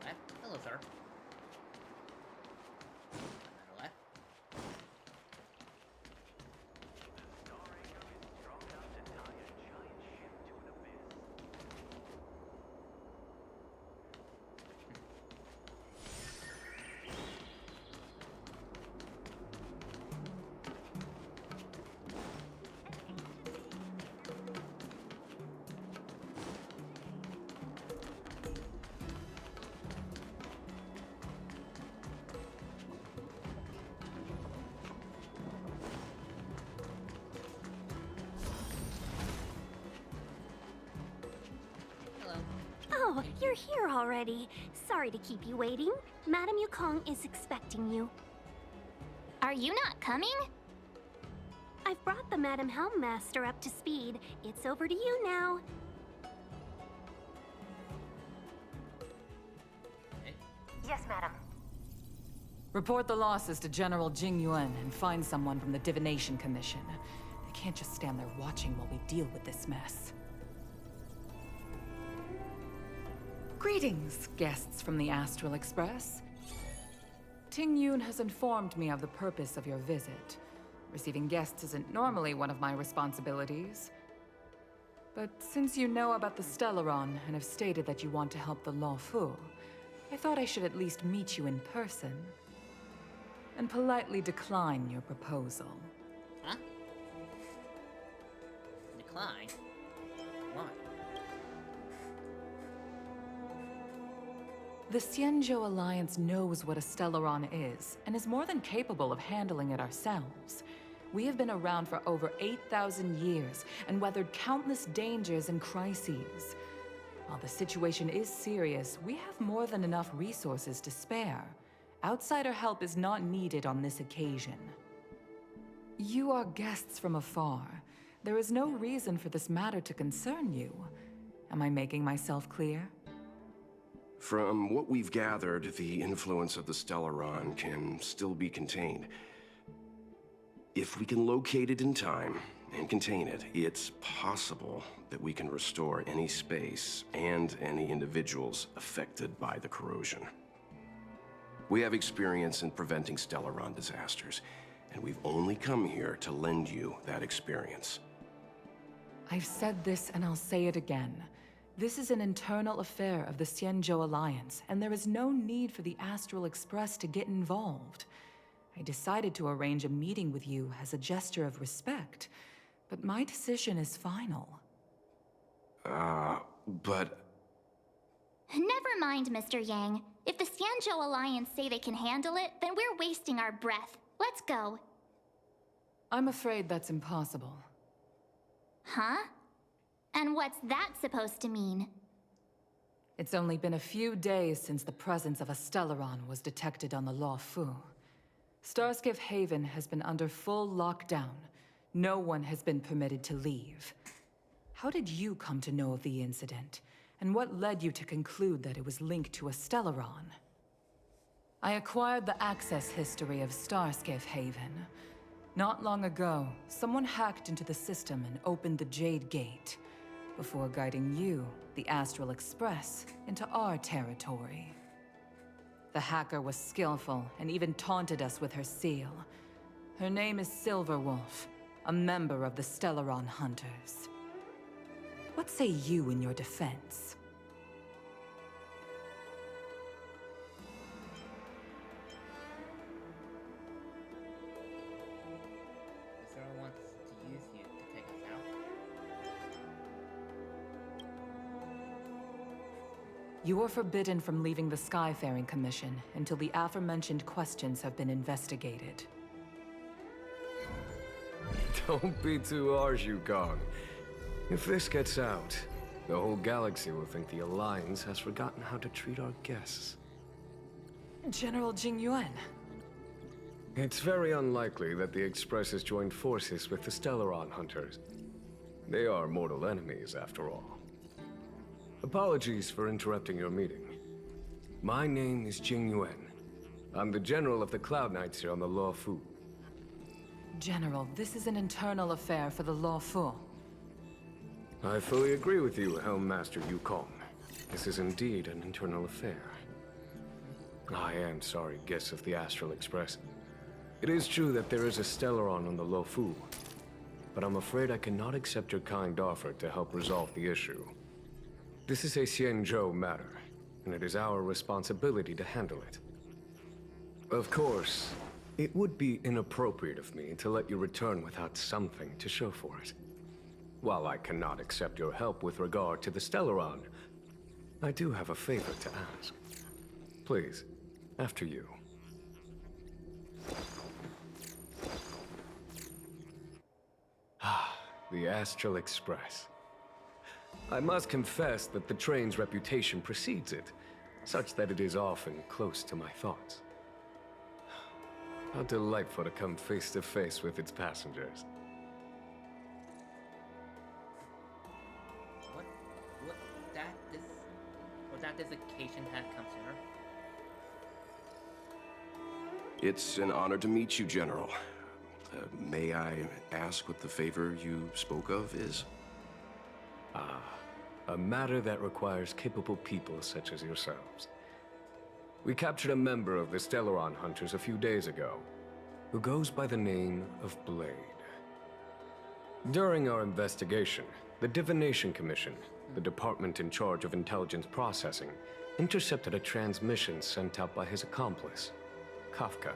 Speaker 2: Left. Hello, sir. Another left.
Speaker 11: Oh, you're here already. Sorry to keep you waiting. Madame Yukong is expecting you.
Speaker 13: Are you not coming?
Speaker 11: I've brought the Madame Helmmaster up to speed. It's over to you now.
Speaker 20: Yes, madam.
Speaker 15: Report the losses to General Jing Yuan and find someone from the Divination Commission. They can't just stand there watching while we deal with this mess. Greetings, guests from the Astral Express. Ting Yun has informed me of the purpose of your visit. Receiving guests isn't normally one of my responsibilities. But since you know about the Stellaron and have stated that you want to help the Luofu, I thought I should at least meet you in person and politely decline your proposal.
Speaker 2: Huh? Decline? Why?
Speaker 15: The Xianzhon Alliance knows what a Stellaron is, and is more than capable of handling it ourselves. We have been around for over 8,000 years, and weathered countless dangers and crises. While the situation is serious, we have more than enough resources to spare. Outsider help is not needed on this occasion. You are guests from afar. There is no reason for this matter to concern you. Am I making myself clear?
Speaker 9: From what we've gathered, the influence of the Stellaron can still be contained. If we can locate it in time and contain it, it's possible that we can restore any space and any individuals affected by the corrosion. We have experience in preventing Stellaron disasters, and we've only come here to lend you that experience.
Speaker 15: I've said this and I'll say it again. This is an internal affair of the Xianzhon Alliance, and there is no need for the Astral Express to get involved. I decided to arrange a meeting with you as a gesture of respect, but my decision is final.
Speaker 9: But...
Speaker 13: Never mind, Mr. Yang. If the Xianzhou Alliance say they can handle it, then we're wasting our breath. Let's go.
Speaker 15: I'm afraid that's impossible.
Speaker 13: Huh? And what's that supposed to mean?
Speaker 15: It's only been a few days since the presence of a Stellaron was detected on the Luofu. Starskiff Haven has been under full lockdown. No one has been permitted to leave. How did you come to know of the incident? And what led you to conclude that it was linked to a Stellaron? I acquired the access history of Starskiff Haven. Not long ago, someone hacked into the system and opened the Jade Gate, before guiding you, the Astral Express, into our territory. The hacker was skillful and even taunted us with her seal. Her name is Silverwolf, a member of the Stellaron Hunters. What say you in your defense?
Speaker 2: Zero wants to use you to take us out.
Speaker 15: You are forbidden from leaving the Skyfaring Commission until the aforementioned questions have been investigated.
Speaker 5: Don't be too harsh, Yukong. If this gets out, the whole galaxy will think the Alliance has forgotten how to treat our guests.
Speaker 15: General Jing Yuan.
Speaker 5: It's very unlikely that the Express has joined forces with the Stellaron Hunters. They are mortal enemies, after all. Apologies for interrupting your meeting. My name is Jingyuan. I'm the general of the Cloud Knights here on the Luofu.
Speaker 15: General, this is an internal affair for the Luofu.
Speaker 5: I fully agree with you, Helm Master Yukong. This is indeed an internal affair. I am sorry, guests of the Astral Express. It is true that there is a Stellaron on the Luofu, but I'm afraid I cannot accept your kind offer to help resolve the issue. This is a Xianzhon matter, and it is our responsibility to handle it. Of course, it would be inappropriate of me to let you return without something to show for it. While I cannot accept your help with regard to the Stellaron, I do have a favor to ask. Please, after you. Ah, the Astral Express. I must confess that the train's reputation precedes it, such that it is often close to my thoughts. How delightful to come face to face with its passengers.
Speaker 2: That this occasion had come sooner.
Speaker 9: It's an honor to meet you, General. May I ask what the favor you spoke of is?
Speaker 5: A matter that requires capable people such as yourselves. We captured a member of the Stellaron Hunters a few days ago, who goes by the name of Blade. During our investigation, the Divination Commission, the department in charge of intelligence processing, intercepted a transmission sent out by his accomplice, Kafka,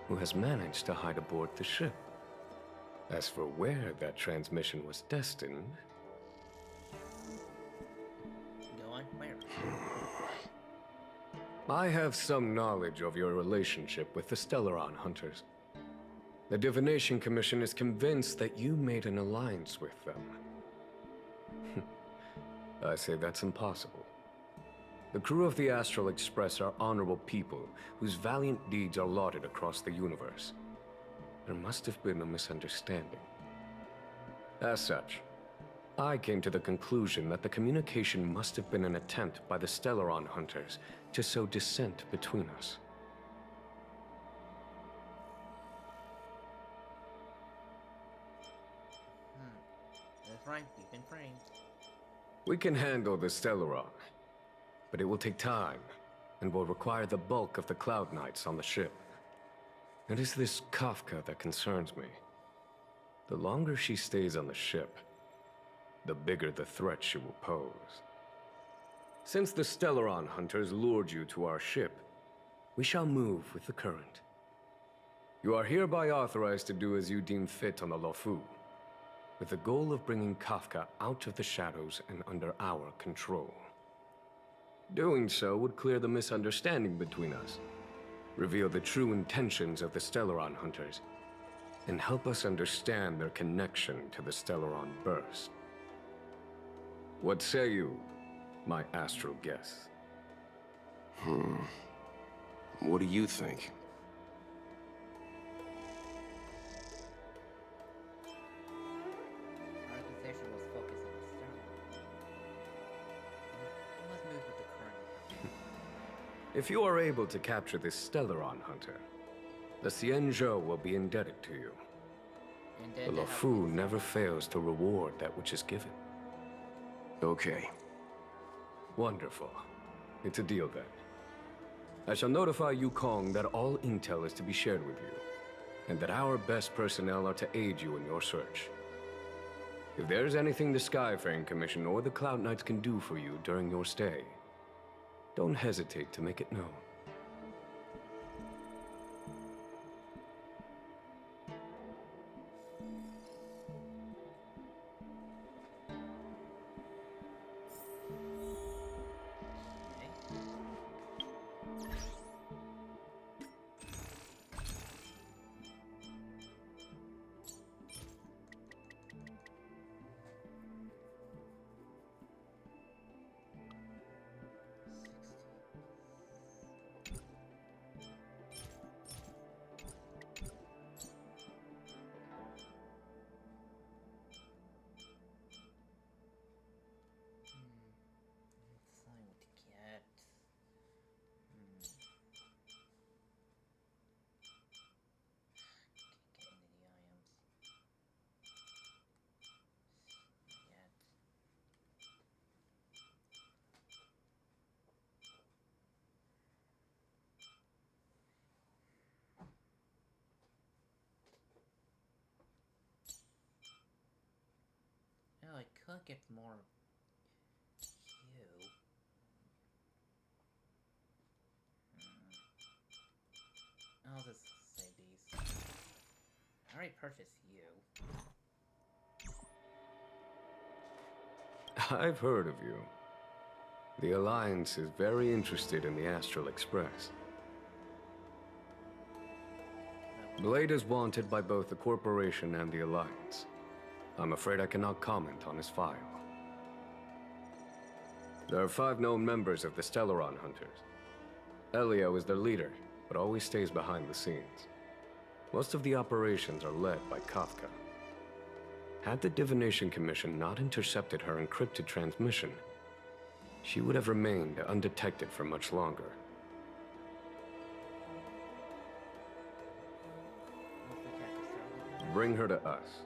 Speaker 5: who has managed to hide aboard the ship. As for where that transmission was destined...
Speaker 2: Go on, where?
Speaker 5: I have some knowledge of your relationship with the Stellaron Hunters. The Divination Commission is convinced that you made an alliance with them. I say that's impossible. The crew of the Astral Express are honorable people whose valiant deeds are lauded across the universe. There must have been a misunderstanding. As such, I came to the conclusion that the communication must have been an attempt by the Stellaron Hunters to sow dissent between us.
Speaker 2: That's right, we've been framed.
Speaker 5: We can handle the Stellaron, but it will take time, and will require the bulk of the Cloud Knights on the ship. It is this Kafka that concerns me. The longer she stays on the ship, the bigger the threat she will pose. Since the Stellaron Hunters lured you to our ship, we shall move with the current. You are hereby authorized to do as you deem fit on the Luofu, with the goal of bringing Kafka out of the shadows and under our control. Doing so would clear the misunderstanding between us, reveal the true intentions of the Stellaron Hunters, and help us understand their connection to the Stellaron Burst. What say you, my astral guests?
Speaker 9: What do you think?
Speaker 2: Our organization was focused on the Stellaron. We must move with the current.
Speaker 5: If you are able to capture this Stellaron Hunter, the Xianzhon will be indebted to you. The Luofu never fails to reward that which is given.
Speaker 9: Okay.
Speaker 5: Wonderful. It's a deal then. I shall notify Yukong that all intel is to be shared with you, and that our best personnel are to aid you in your search. If there is anything the Skyfaring Commission or the Cloud Knights can do for you during your stay, don't hesitate to make it known.
Speaker 2: could get more you. I'll just save these. I already purchased you.
Speaker 5: I've heard of you. The Alliance is very interested in the Astral Express. Blade is wanted by both the Corporation and the Alliance. I'm afraid I cannot comment on his file. There are 5 known members of the Stellaron Hunters. Elio is their leader, but always stays behind the scenes. Most of the operations are led by Kafka. Had the Divination Commission not intercepted her encrypted transmission, she would have remained undetected for much longer. Bring her to us.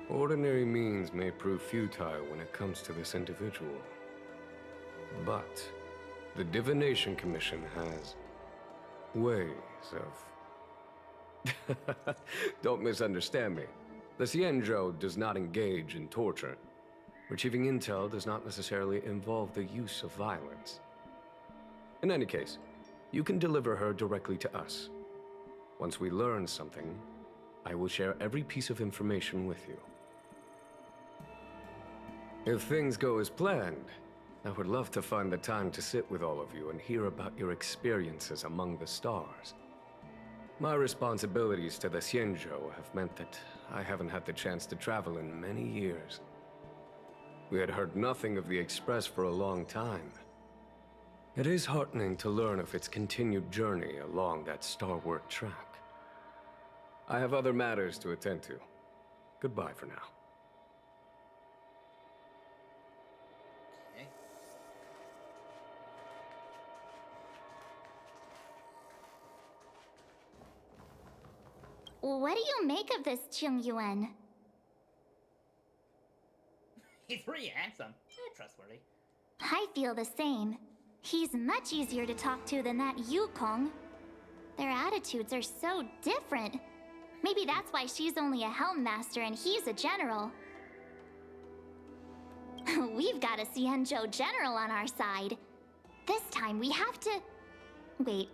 Speaker 5: Ordinary means may prove futile when it comes to this individual. But the Divination Commission has ways of... Don't misunderstand me. The Xianzhon does not engage in torture. Retrieving intel does not necessarily involve the use of violence. In any case, you can deliver her directly to us. Once we learn something, I will share every piece of information with you. If things go as planned, I would love to find the time to sit with all of you and hear about your experiences among the stars. My responsibilities to the Xianzhou have meant that I haven't had the chance to travel in many years. We had heard nothing of the Express for a long time. It is heartening to learn of its continued journey along that starward track. I have other matters to attend to. Goodbye for now.
Speaker 13: What do you make of this Chung Yuan?
Speaker 2: He's pretty handsome and trustworthy.
Speaker 13: I feel the same. He's much easier to talk to than that Yukong. Their attitudes are so different. Maybe that's why she's only a Helm Master and he's a general. We've got a Xianzhou general on our side. This time we have to... Wait,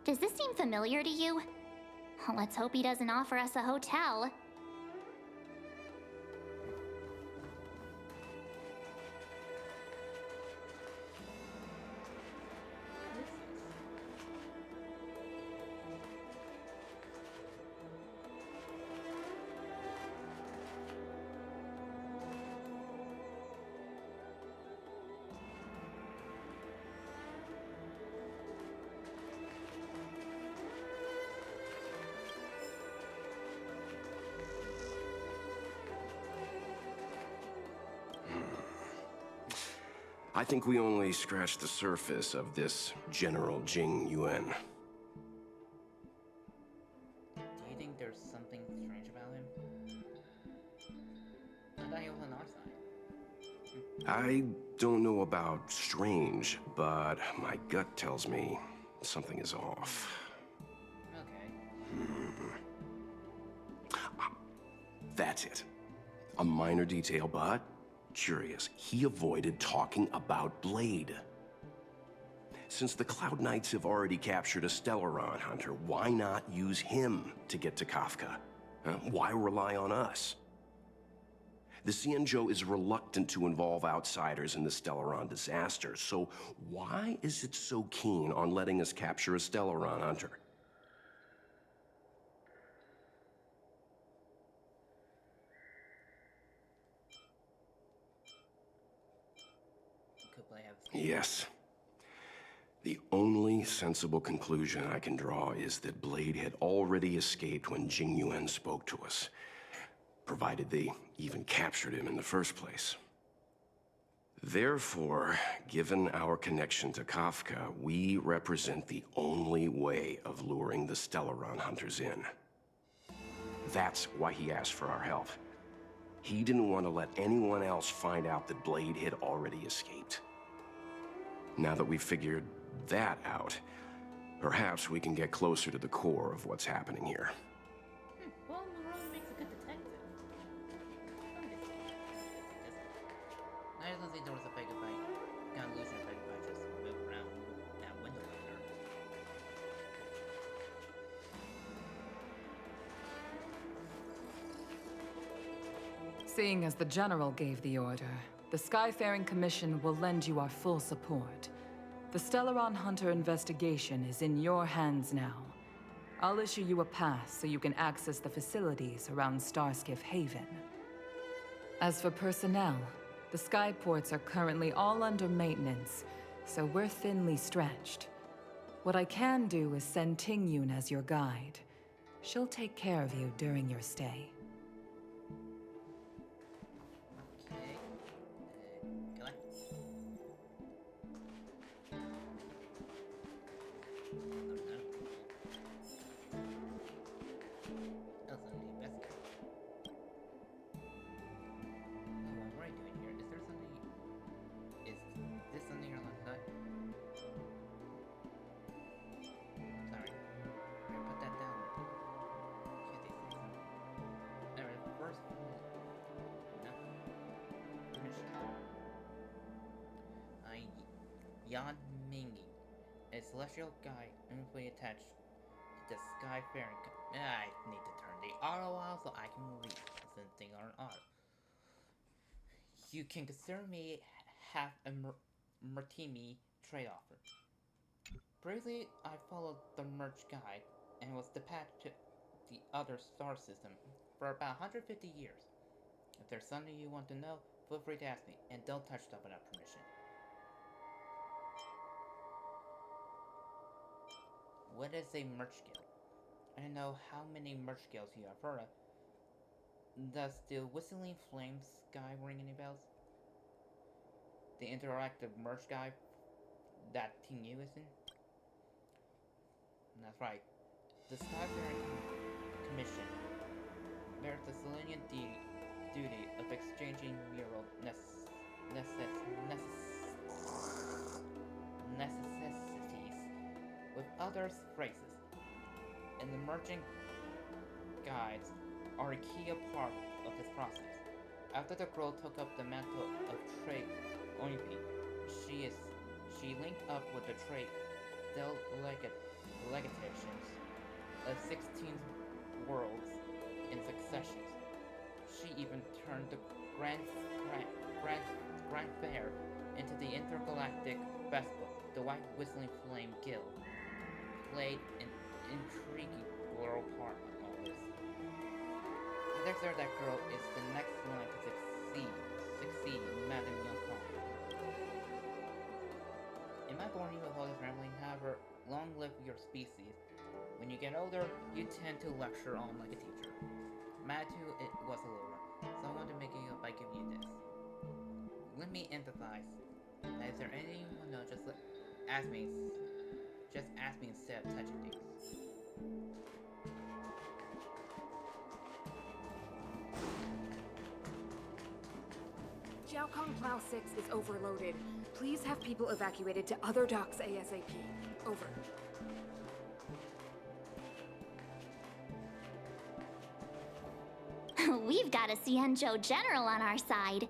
Speaker 13: does this seem familiar to you? Let's hope he doesn't offer us a hotel.
Speaker 9: I think we only scratched the surface of this General Jing Yuan.
Speaker 2: Do you think there's something strange about him? I thought he was on our side.
Speaker 9: I don't know about strange, but my gut tells me something is off.
Speaker 2: Okay.
Speaker 9: That's it. A minor detail, but curious. He avoided talking about Blade. Since the Cloud Knights have already captured a Stellaron hunter, why not use him to get to Kafka? Why rely on us? The Xianzhou is reluctant to involve outsiders in the Stellaron disaster, so why is it so keen on letting us capture a Stellaron hunter? Yes. The only sensible conclusion I can draw is that Blade had already escaped when Jing Yuan spoke to us, provided they even captured him in the first place. Therefore, given our connection to Kafka, we represent the only way of luring the Stellaron hunters in. That's why he asked for our help. He didn't want to let anyone else find out that Blade had already escaped. Now that we've figured that out, Perhaps we can get closer to the core of what's happening here.
Speaker 2: Well, Marone makes a good detective. I don't think there was a big fight. Got illusion if I just move around that window later.
Speaker 15: Seeing as the General gave the order, the Skyfaring Commission will lend you our full support. The Stellaron Hunter investigation is in your hands now. I'll issue you a pass so you can access the facilities around Starskiff Haven. As for personnel, the skyports are currently all under maintenance, so we're thinly stretched. What I can do is send Tingyun as your guide. She'll take care of you during your stay.
Speaker 2: Okay. Go on. What am I doing here? Is there something... Is this something you're left side? Sorry. Here, put that down. Can't they say something? Alright, first... No. Finish it. Yan Mingi, a celestial guide intimately attached to the Skyfaring. I need to turn the auto off so I can read, since things aren't auto. You can consider me half a Martini trade offer. Briefly, I followed the merch guide and was dispatched to the other star system for about 150 years. If there's something you want to know, feel free to ask me, and don't touch stuff without permission. What is a merch guild? I don't know how many merch guilds you have heard of. Does the Whistling Flame Sky ring any bells? The interactive merch guide that Tingyun is in? That's right. The Skyfaring Commission bears the Selenian duty of exchanging mural necessities with others' phrases, and the merchant guides are a key part of this process. After the girl took up the mantle of trade Oimpi, she linked up with the trade delegations of 16 worlds in succession. She even turned the Grand Fair into the intergalactic festival. The White Whistling Flame Guild played an intriguing role part of all this. I declare that girl is the next one to succeed Madame Young. Am I boring you with all this rambling? However, long live your species. When you get older, you tend to lecture on like a teacher. Matu, it was a little rough, so I want to make it up by giving you this. Let me empathize. Is there anything you want to know? Just ask me. Just ask me instead of touching things.
Speaker 21: Jiaokong Plow 6 is overloaded. Please have people evacuated to other docks ASAP. Over.
Speaker 13: We've got a Xianzhon general on our side.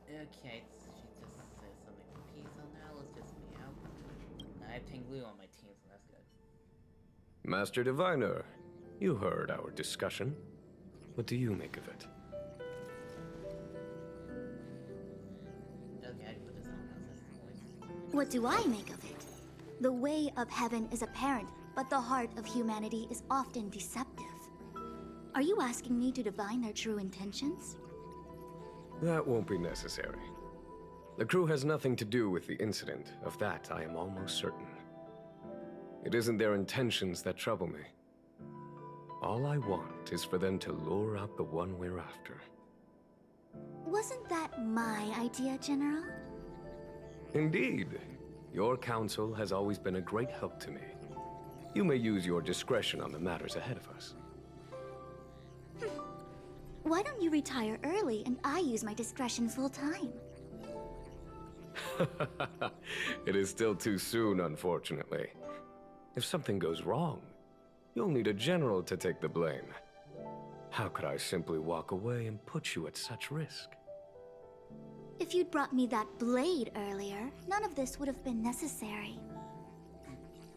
Speaker 2: Okay, she just said something for peace on that. Let's just meow. I have Tinglu on my team, so that's good.
Speaker 5: Master Diviner, you heard our discussion. What do you make of it?
Speaker 2: Okay, I can put this on.
Speaker 22: What do I make of it? The way of heaven is apparent, but the heart of humanity is often deceptive. Are you asking me to divine their true intentions?
Speaker 5: That won't be necessary. The crew has nothing to do with the incident. Of that, I am almost certain. It isn't their intentions that trouble me. All I want is for them to lure out the one we're after.
Speaker 22: Wasn't that my idea, General?
Speaker 5: Indeed. Your counsel has always been a great help to me. You may use your discretion on the matters ahead of us.
Speaker 22: Why don't you retire early and I use my discretion full time?
Speaker 5: It is still too soon, unfortunately. If something goes wrong, you'll need a general to take the blame. How could I simply walk away and put you at such risk?
Speaker 22: If you'd brought me that blade earlier, none of this would have been necessary.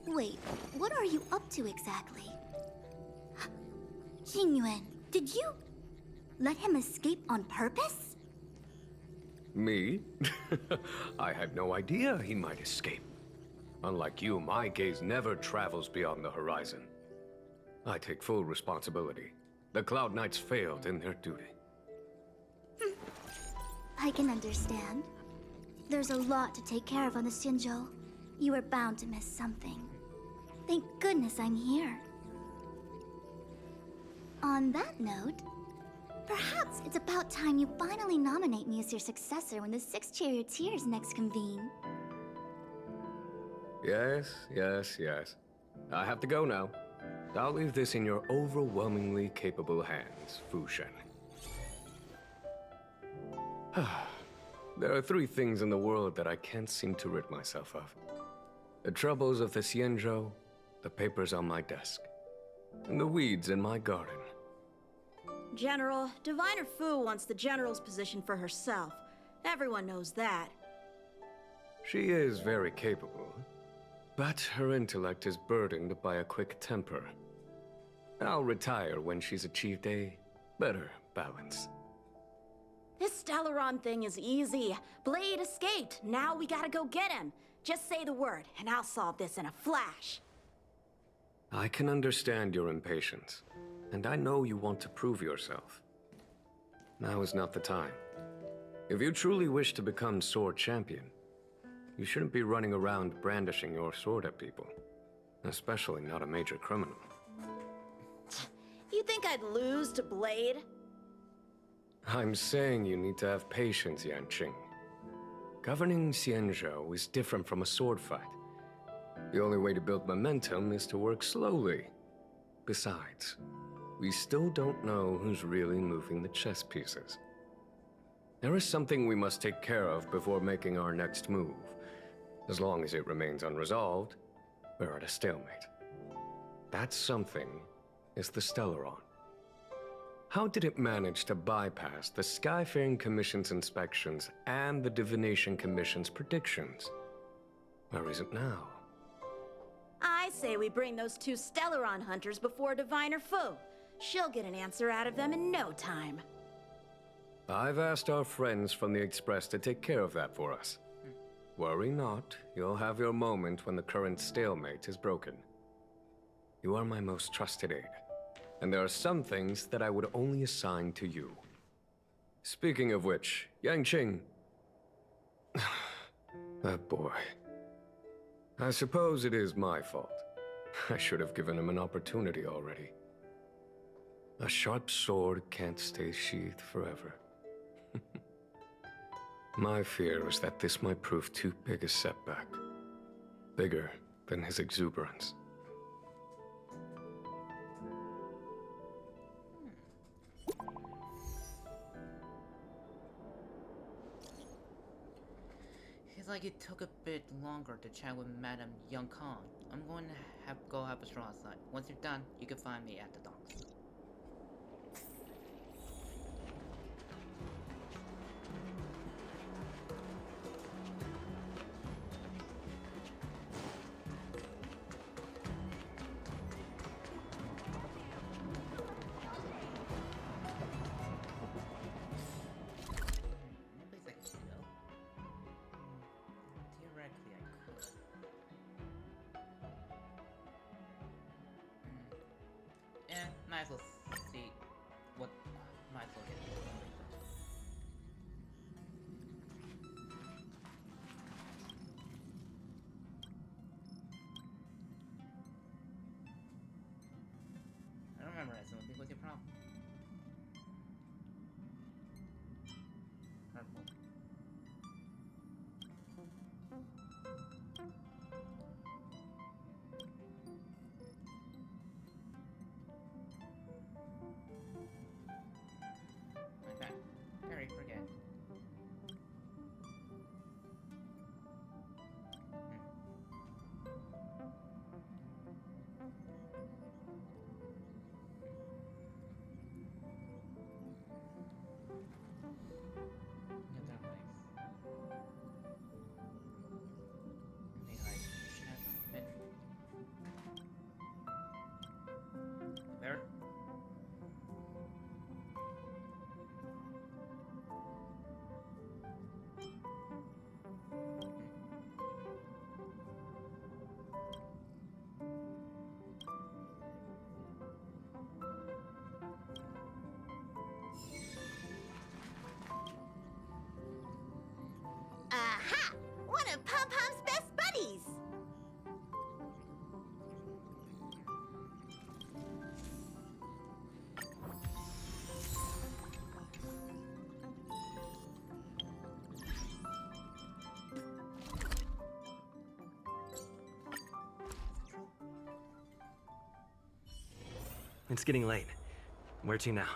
Speaker 22: Wait, what are you up to exactly? Xingyuan, did you let him escape on purpose?
Speaker 5: Me? I had no idea he might escape. Unlike you, my gaze never travels beyond the horizon. I take full responsibility. The Cloud Knights failed in their duty.
Speaker 22: I can understand. There's a lot to take care of on the Xianzhou. You were bound to miss something. Thank goodness I'm here. On that note, perhaps it's about time you finally nominate me as your successor when the 6 charioteers next convene.
Speaker 5: Yes. I have to go now. I'll leave this in your overwhelmingly capable hands, Fu Shen. There are 3 things in the world that I can't seem to rid myself of. The troubles of the Xianzhou, the papers on my desk, and the weeds in my garden.
Speaker 3: General, Diviner Fu wants the General's position for herself. Everyone knows that.
Speaker 5: She is very capable, but her intellect is burdened by a quick temper. I'll retire when she's achieved a better balance.
Speaker 3: This Stellaron thing is easy. Blade escaped. Now we gotta go get him. Just say the word, and I'll solve this in a flash.
Speaker 5: I can understand your impatience, and I know you want to prove yourself. Now is not the time. If you truly wish to become Sword Champion, you shouldn't be running around brandishing your sword at people, especially not a major criminal.
Speaker 3: You think I'd lose to Blade?
Speaker 5: I'm saying you need to have patience, Yanqing. Governing Xianzhou is different from a sword fight. The only way to build momentum is to work slowly. Besides, we still don't know who's really moving the chess pieces. There is something we must take care of before making our next move. As long as it remains unresolved, we're at a stalemate. That something is the Stellaron. How did it manage to bypass the Skyfaring Commission's inspections and the Divination Commission's predictions? Where is it now?
Speaker 3: I say we bring those 2 Stellaron hunters before Diviner Fu. She'll get an answer out of them in no time.
Speaker 5: I've asked our friends from the Express to take care of that for us. Worry not, you'll have your moment when the current stalemate is broken. You are my most trusted aide, and there are some things that I would only assign to you. Speaking of which, Yanqing... that boy... I suppose it is my fault. I should have given him an opportunity already. A sharp sword can't stay sheathed forever. My fear is that this might prove too big a setback. Bigger than his exuberance.
Speaker 2: It's like it took a bit longer to chat with Madame Young Kong. I'm going to go have a stroll outside. Once you're done, you can find me at the docks. Might as well see what might as well get. I don't remember that, so what's your problem? Purple. Forget.
Speaker 14: It's getting late. Where to now?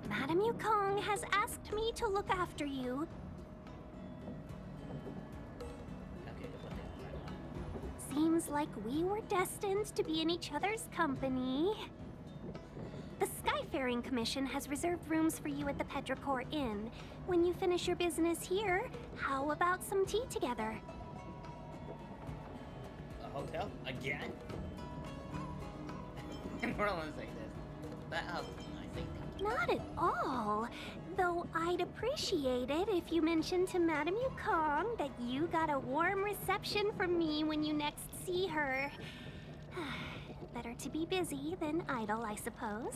Speaker 11: Madame Yukong has asked me to look after you. Seems like we were destined to be in each other's company. The Skyfaring Commission has reserved rooms for you at the Petrichor Inn. When you finish your business here, how about some tea together?
Speaker 2: A hotel? Again? More or less like this. That I think.
Speaker 11: Not at all. Though I'd appreciate it if you mentioned to Madame Yukong that you got a warm reception from me when you next see her. Better to be busy than idle, I suppose.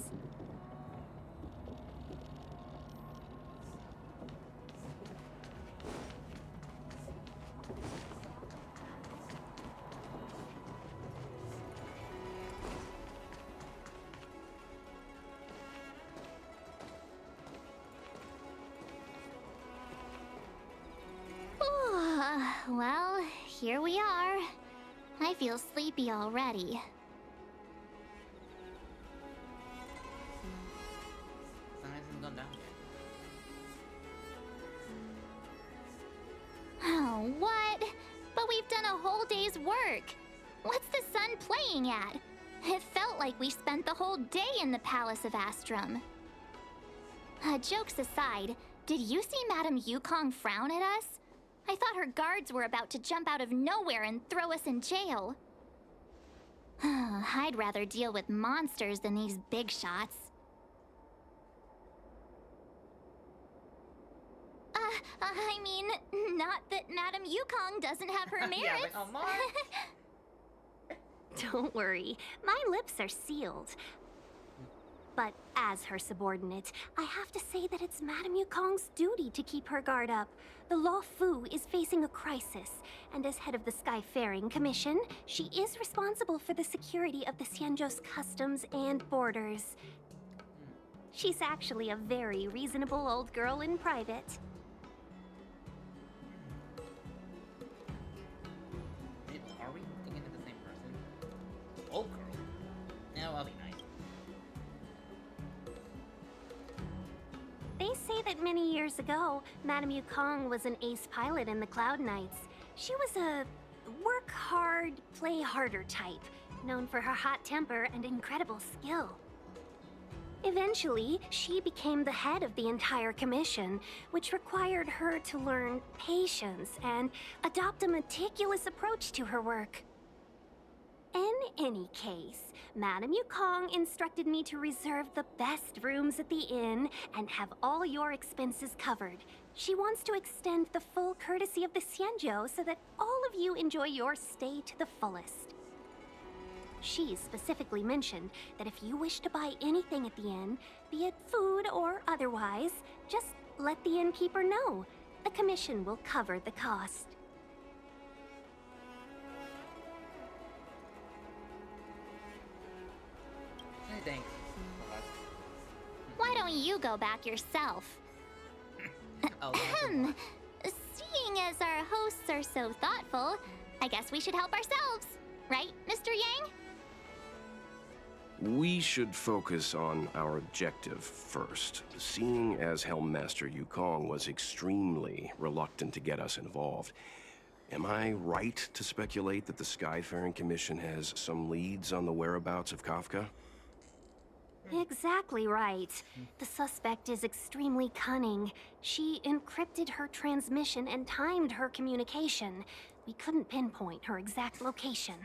Speaker 13: Well, here we are. I feel sleepy already.
Speaker 2: Sun hasn't gone down yet.
Speaker 13: Oh, what? But we've done a whole day's work. What's the sun playing at? It felt like we spent the whole day in the Palace of Astrum. Jokes aside, did you see Madame Yukong frown at us? I thought her guards were about to jump out of nowhere and throw us in jail. I'd rather deal with monsters than these big shots. I mean, not that Madame Yukong doesn't have her merits.
Speaker 2: Yeah, but Amar...
Speaker 11: Don't worry, my lips are sealed. But as her subordinate, I have to say that it's Madame Yukong's duty to keep her guard up. The Luofu is facing a crisis, and as head of the Skyfaring Commission, she is responsible for the security of the Xianzhon's customs and borders. She's actually a very reasonable old girl in private.
Speaker 2: Are we thinking of the same person? Old girl? No, I'll be nice.
Speaker 11: They say that many years ago, Madame Yukong was an ace pilot in the Cloud Knights. She was a work hard, play harder type, known for her hot temper and incredible skill. Eventually, she became the head of the entire commission, which required her to learn patience and adopt a meticulous approach to her work. In any case, Madame Yukong instructed me to reserve the best rooms at the inn and have all your expenses covered. She wants to extend the full courtesy of the Xianzhou so that all of you enjoy your stay to the fullest. She specifically mentioned that if you wish to buy anything at the inn, be it food or otherwise, just let the innkeeper know. The commission will cover the cost.
Speaker 2: Thanks.
Speaker 13: Why don't you go back yourself? Seeing as our hosts are so thoughtful, I guess we should help ourselves. Right, Mr. Yang?
Speaker 9: We should focus on our objective first. Seeing as Helmmaster Yukong was extremely reluctant to get us involved, am I right to speculate that the Skyfaring Commission has some leads on the whereabouts of Kafka?
Speaker 11: Exactly right. The suspect is extremely cunning. She encrypted her transmission and timed her communication. We couldn't pinpoint her exact location.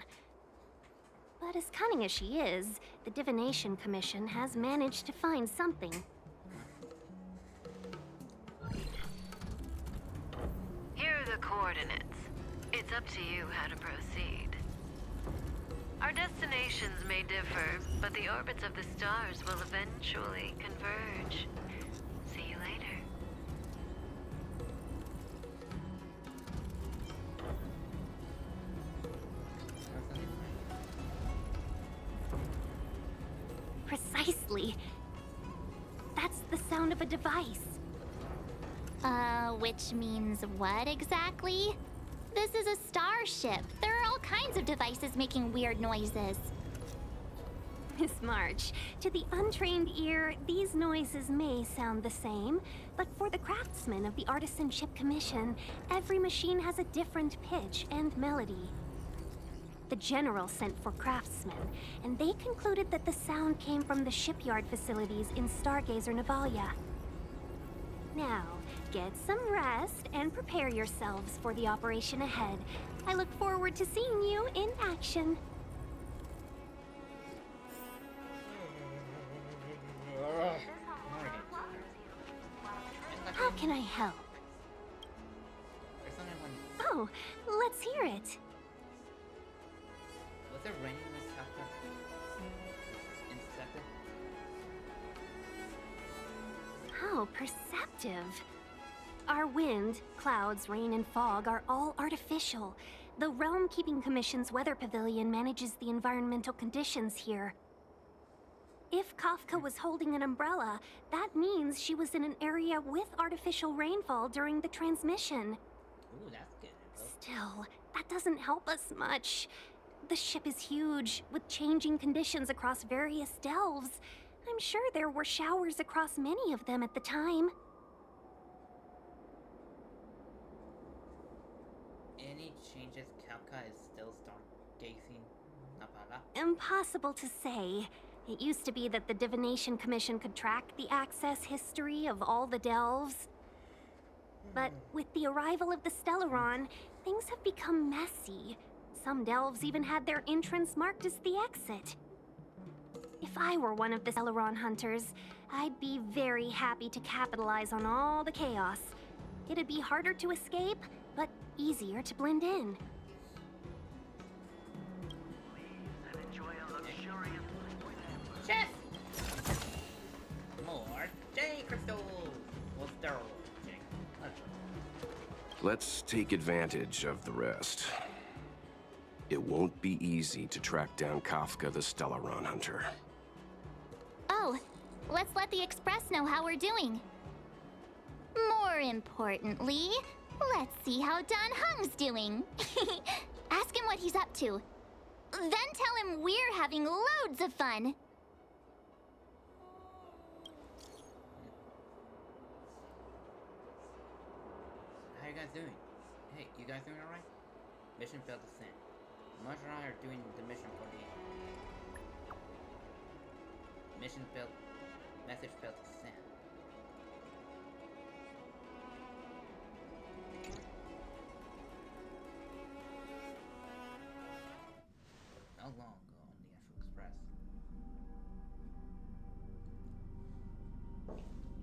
Speaker 11: But as cunning as she is, the Divination Commission has managed to find something.
Speaker 10: Here are the coordinates. It's up to you how to proceed. Our destinations may differ, but the orbits of the stars will eventually converge. See you later.
Speaker 11: Precisely. That's the sound of a device.
Speaker 13: Which means what exactly? This is a starship. There are all kinds of devices making weird noises.
Speaker 11: Miss March, to the untrained ear, these noises may sound the same, but for the craftsmen of the Artisanship Commission, every machine has a different pitch and melody. The General sent for craftsmen, and they concluded that the sound came from the shipyard facilities in Stargazer Navalia. Now, get some rest and prepare yourselves for the operation ahead. I look forward to seeing you in action. How can I help? Oh, let's hear it.
Speaker 2: Was it raining this chapter? In second?
Speaker 11: How perceptive. Our wind, clouds, rain, and fog are all artificial. The Realm Keeping Commission's weather pavilion manages the environmental conditions here. If Kafka was holding an umbrella, that means she was in an area with artificial rainfall during the transmission.
Speaker 2: Ooh, that's good.
Speaker 11: Still, that doesn't help us much. The ship is huge, with changing conditions across various delves. I'm sure there were showers across many of them at the time.
Speaker 2: Any changes? Kafka is still stargazing Napala?
Speaker 11: Impossible to say. It used to be that the Divination Commission could track the access history of all the delves. But with the arrival of the Stellaron, things have become messy. Some delves even had their entrance marked as the exit. If I were one of the Stellaron hunters, I'd be very happy to capitalize on all the chaos. It'd be harder to escape, but easier to blend in.
Speaker 2: Chef! More J crystals! Well, steroid J.
Speaker 9: Let's take advantage of the rest. It won't be easy to track down Kafka the Stellaron Hunter.
Speaker 13: Oh, let's let the Express know how we're doing. More importantly, let's see how Don Hung's doing. Ask him what he's up to. Then tell him we're having loads of fun.
Speaker 2: How you guys doing? Hey, you guys doing alright? Mission failed to send. Marsh and I are doing the mission for the... Mission failed... Message failed to send. How long ago on the actual Express?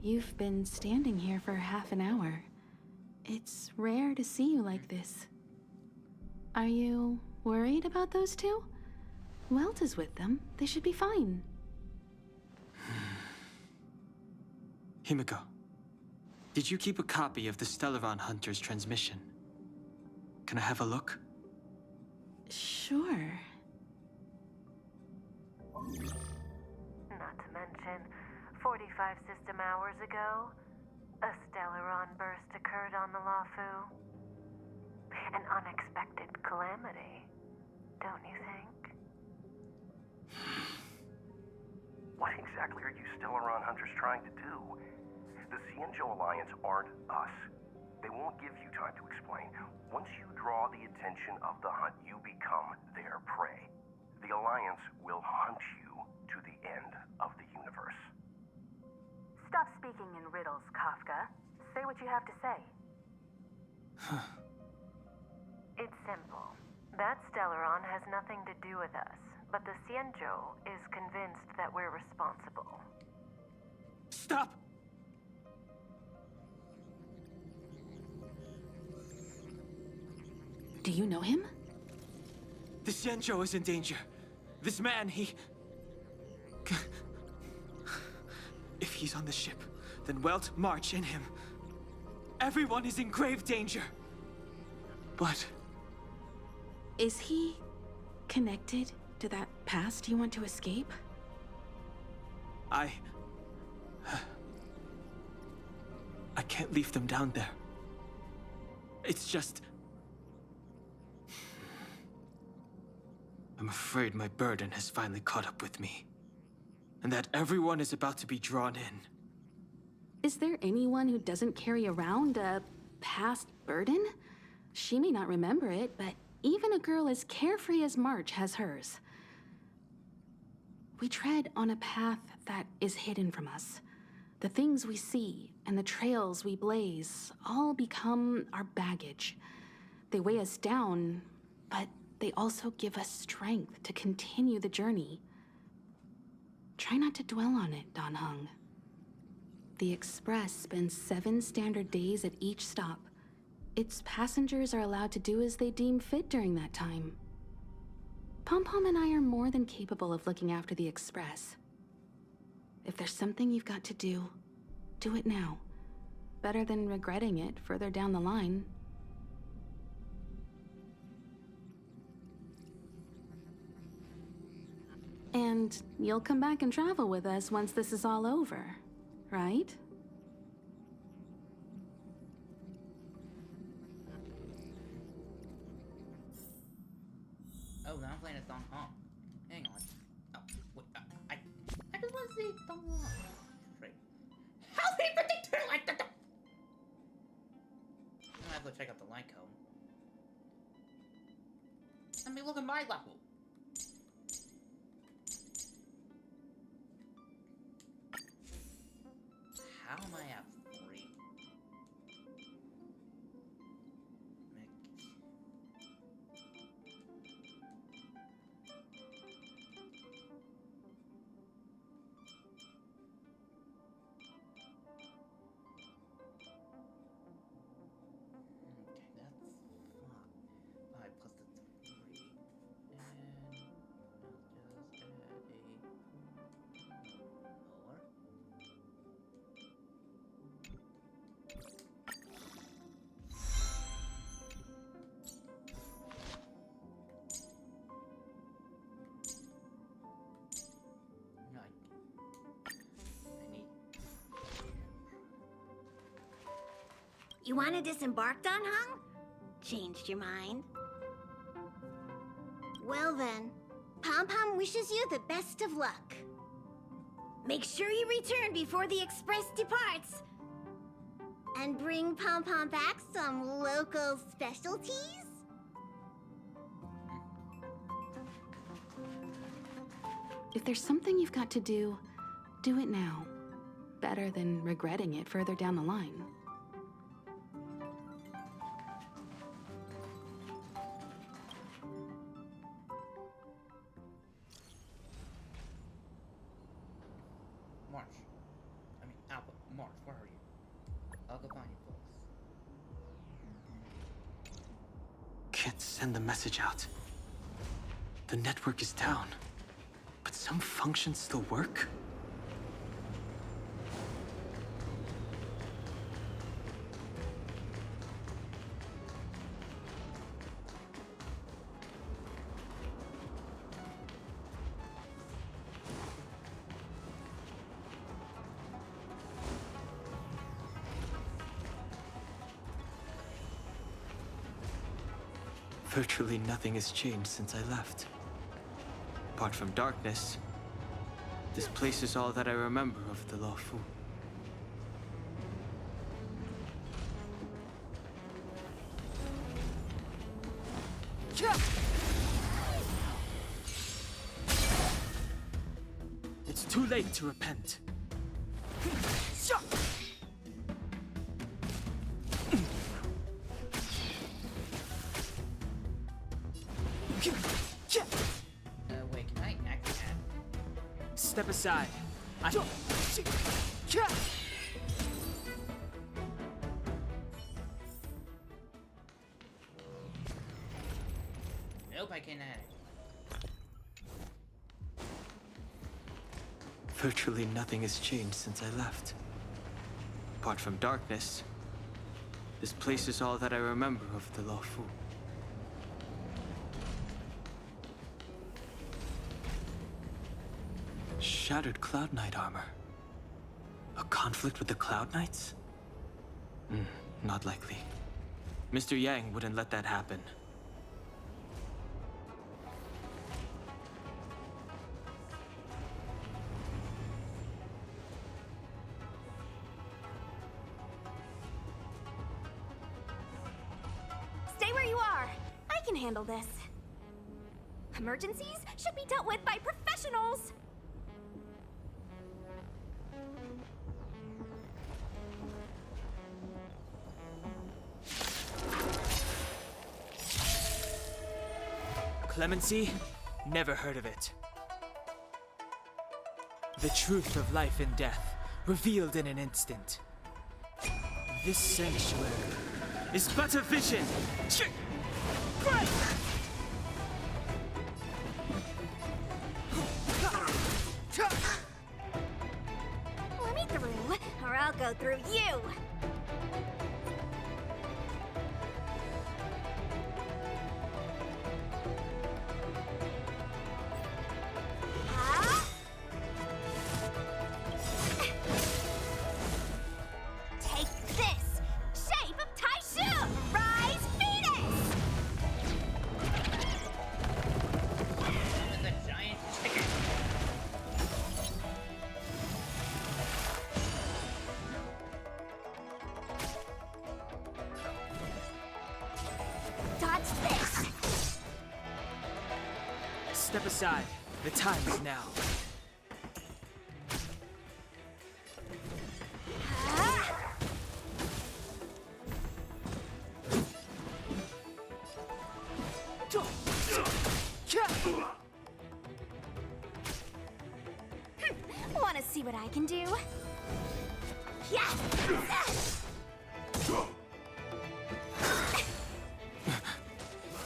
Speaker 6: You've been standing here for half an hour. It's rare to see you like this. Are you worried about those two? Welt is with them. They should be fine.
Speaker 8: Himiko, did you keep a copy of the Stellaron Hunter's transmission? Can I have a look?
Speaker 6: Sure.
Speaker 10: Not to mention, 45 system hours ago, a Stellaron burst occurred on the Luofu. An unexpected calamity, don't you think?
Speaker 4: What exactly are you Stellaron hunters trying to do? The Xianzhon Alliance aren't us. They won't give you time to explain. Once you draw the attention of the hunt, you become their prey. The Alliance will hunt you to the end of the universe.
Speaker 12: Stop speaking in riddles, Kafka. Say what you have to say.
Speaker 10: It's simple. That Stellaron has nothing to do with us, but the Xianzhou is convinced that we're responsible.
Speaker 8: Stop!
Speaker 6: Do you know him?
Speaker 8: The Xianzhou is in danger. This man, he... If he's on the ship, then Welt, March, and him. Everyone is in grave danger. But...
Speaker 6: Is he connected to that past you want to escape?
Speaker 8: I can't leave them down there. It's just... I'm afraid my burden has finally caught up with me. And that everyone is about to be drawn in.
Speaker 6: Is there anyone who doesn't carry around a past burden? She may not remember it, but even a girl as carefree as March has hers. We tread on a path that is hidden from us. The things we see and the trails we blaze all become our baggage. They weigh us down, but they also give us strength to continue the journey. Try not to dwell on it, Dan Heng. The Express spends 7 standard days at each stop. Its passengers are allowed to do as they deem fit during that time. Pom-Pom and I are more than capable of looking after the Express. If there's something you've got to do, do it now. Better than regretting it further down the line. And you'll come back and travel with us once this is all over, right?
Speaker 2: Oh, now I'm playing as Don Hong. Hang on. Oh, wait, I just want to see Don Hong. Great. How did he predict her like that? I have to check out the line code. Let me look at my level. How am I at 3?
Speaker 3: You want to disembark, Dan Heng? Changed your mind? Well then, Pom-Pom wishes you the best of luck. Make sure you return before the Express departs. And bring Pom-Pom back some local specialties?
Speaker 6: If there's something you've got to do, do it now. Better than regretting it further down the line.
Speaker 2: March. I mean, Alpha. March, where are you? I'll go find you, folks.
Speaker 8: Can't send the message out. The network is down. But some functions still work? Virtually nothing has changed since I left. Apart from darkness, this place is all that I remember of the Luofu. It's too late to repent.
Speaker 2: Wait, can I actually add?
Speaker 8: Step aside.
Speaker 2: Nope, I can't add it.
Speaker 8: Virtually nothing has changed since I left. Apart from darkness, this place is all that I remember of the Luofu. Shattered Cloud Knight armor. A conflict with the Cloud Knights? Not likely. Mr. Yang wouldn't let that happen.
Speaker 21: Stay where you are. I can handle this. Emergencies should be dealt with by professionals.
Speaker 8: Clemency? Never heard of it. The truth of life and death, revealed in an instant. This sanctuary is but a vision!
Speaker 3: Let me through, or I'll go through you. Take this! Shape of Taishu! Rise, Venus!
Speaker 2: With a giant chicken.
Speaker 3: Dodge this!
Speaker 8: Step aside. The time is now.
Speaker 21: Want to see what I can do?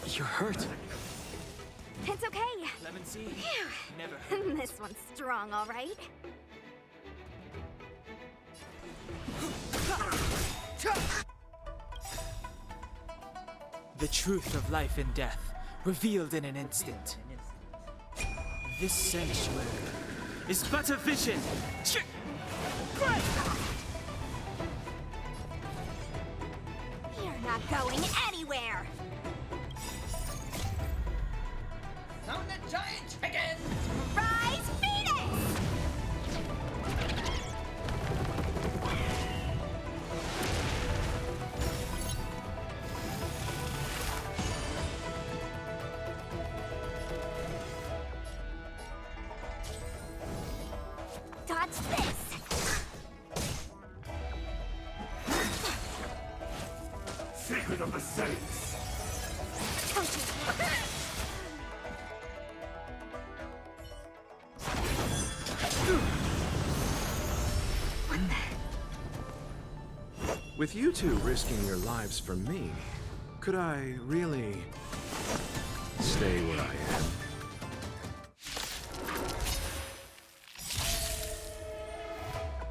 Speaker 8: You're hurt.
Speaker 21: It's okay.
Speaker 8: Clemency?
Speaker 21: Phew.
Speaker 8: Never heard.
Speaker 21: This one's strong, all right.
Speaker 8: The truth of life and death, revealed in an instant. This sanctuary is but a vision!
Speaker 3: You're not going anywhere!
Speaker 2: Summon the giant chicken!
Speaker 3: Rise, Venus! Dodge this!
Speaker 18: Secret of the Saints.
Speaker 17: With you two risking your lives for me, could I really stay where I am?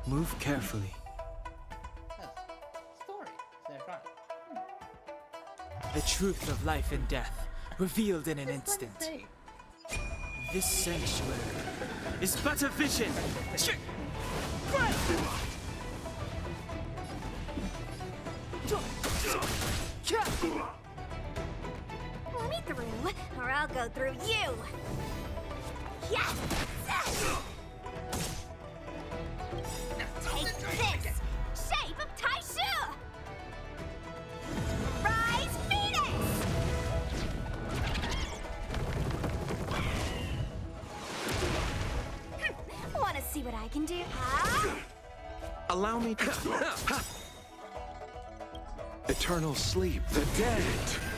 Speaker 8: Move carefully.
Speaker 2: Story. They're trying.
Speaker 8: The truth of life and death, revealed in an instant. This sanctuary is but a vision!
Speaker 3: Let me through, or I'll go through you! Take this! Shape of Taishu! Rise, Venus!
Speaker 21: Want to see what I can do?
Speaker 17: Allow me to... Eternal sleep.
Speaker 18: The dead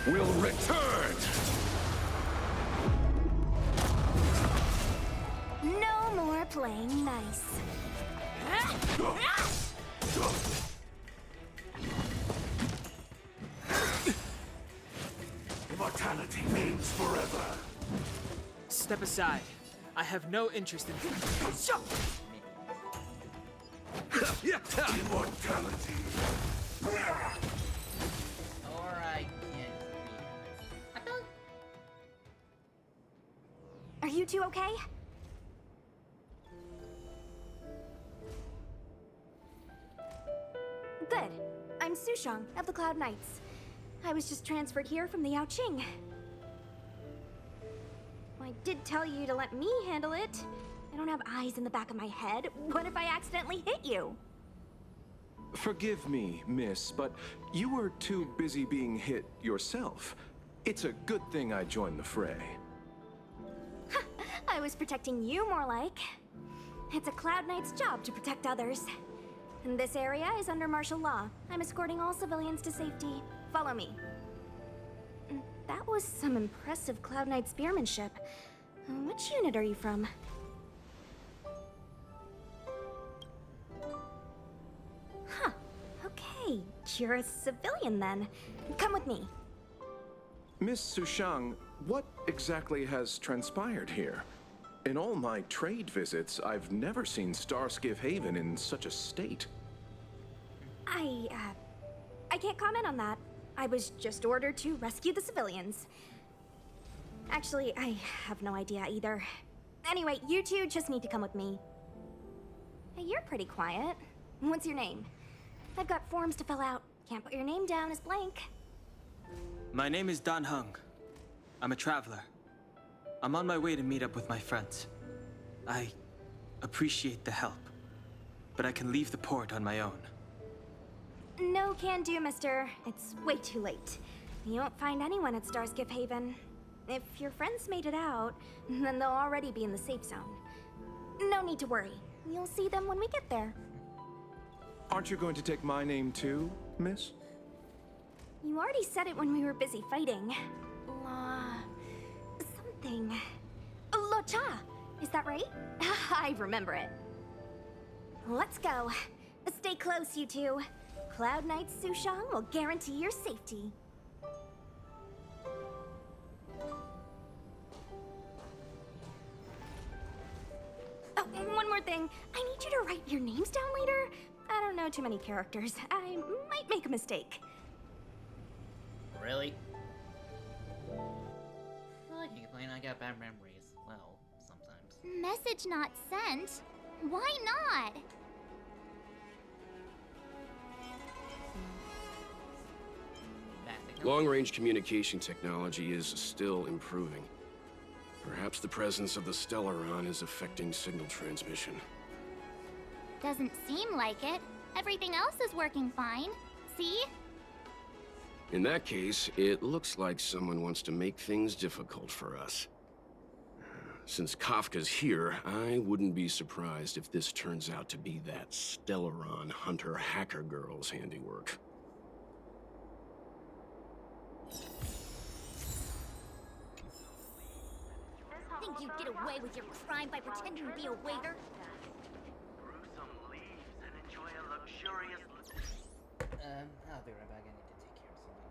Speaker 18: will return!
Speaker 21: No more playing nice.
Speaker 18: Immortality means forever.
Speaker 8: Step aside. I have no interest in...
Speaker 18: Immortality.
Speaker 2: Alright,
Speaker 21: Are you two okay? Good. I'm Sushi. Xianzhon of the Cloud Knights. I was just transferred here from the Yaoqing. I did tell you to let me handle it. I don't have eyes in the back of my head. What if I accidentally hit you?
Speaker 17: Forgive me, miss, but you were too busy being hit yourself. It's a good thing I joined the fray.
Speaker 21: I was protecting you more like. It's a Cloud Knight's job to protect others. And this area is under martial law. I'm escorting all civilians to safety. Follow me. That was some impressive Cloud Knight spearmanship. Which unit are you from? Huh. Okay, you're a civilian then. Come with me.
Speaker 17: Miss Sushang, what exactly has transpired here? In all my trade visits, I've never seen Starskiff Haven in such a state.
Speaker 21: I can't comment on that. I was just ordered to rescue the civilians. Actually, I have no idea either. Anyway, you two just need to come with me. Hey, you're pretty quiet. What's your name? I've got forms to fill out. Can't put your name down as blank.
Speaker 8: My name is Dan Heng. I'm a traveler. I'm on my way to meet up with my friends. I appreciate the help, but I can leave the port on my own.
Speaker 21: No can do, mister. It's way too late. You won't find anyone at Starskiff Haven. If your friends made it out, then they'll already be in the safe zone. No need to worry. You'll see them when we get there.
Speaker 17: Aren't you going to take my name too, miss?
Speaker 21: You already said it when we were busy fighting. Something. Lo Cha! Is that right? I remember it. Let's go. Stay close, you two. Cloud Knight Sushang will guarantee your safety. Oh, one more thing. I need you to write your names down later. I don't know too many characters. I might make a mistake.
Speaker 2: Really? Well, I can complain I got bad memories. Well, sometimes.
Speaker 13: Message not sent? Why not?
Speaker 9: Long-range communication technology is still improving. Perhaps the presence of the Stellaron is affecting signal transmission.
Speaker 13: Doesn't seem like it. Everything else is working fine. See?
Speaker 9: In that case, it looks like someone wants to make things difficult for us. Since Kafka's here, I wouldn't be surprised if this turns out to be that Stellaron hunter hacker girl's handiwork.
Speaker 22: Think you'd get away with your crime by pretending to be a waiter?
Speaker 19: Brew some leaves and enjoy a luxurious...
Speaker 2: I'll be right back. I need to take care of something.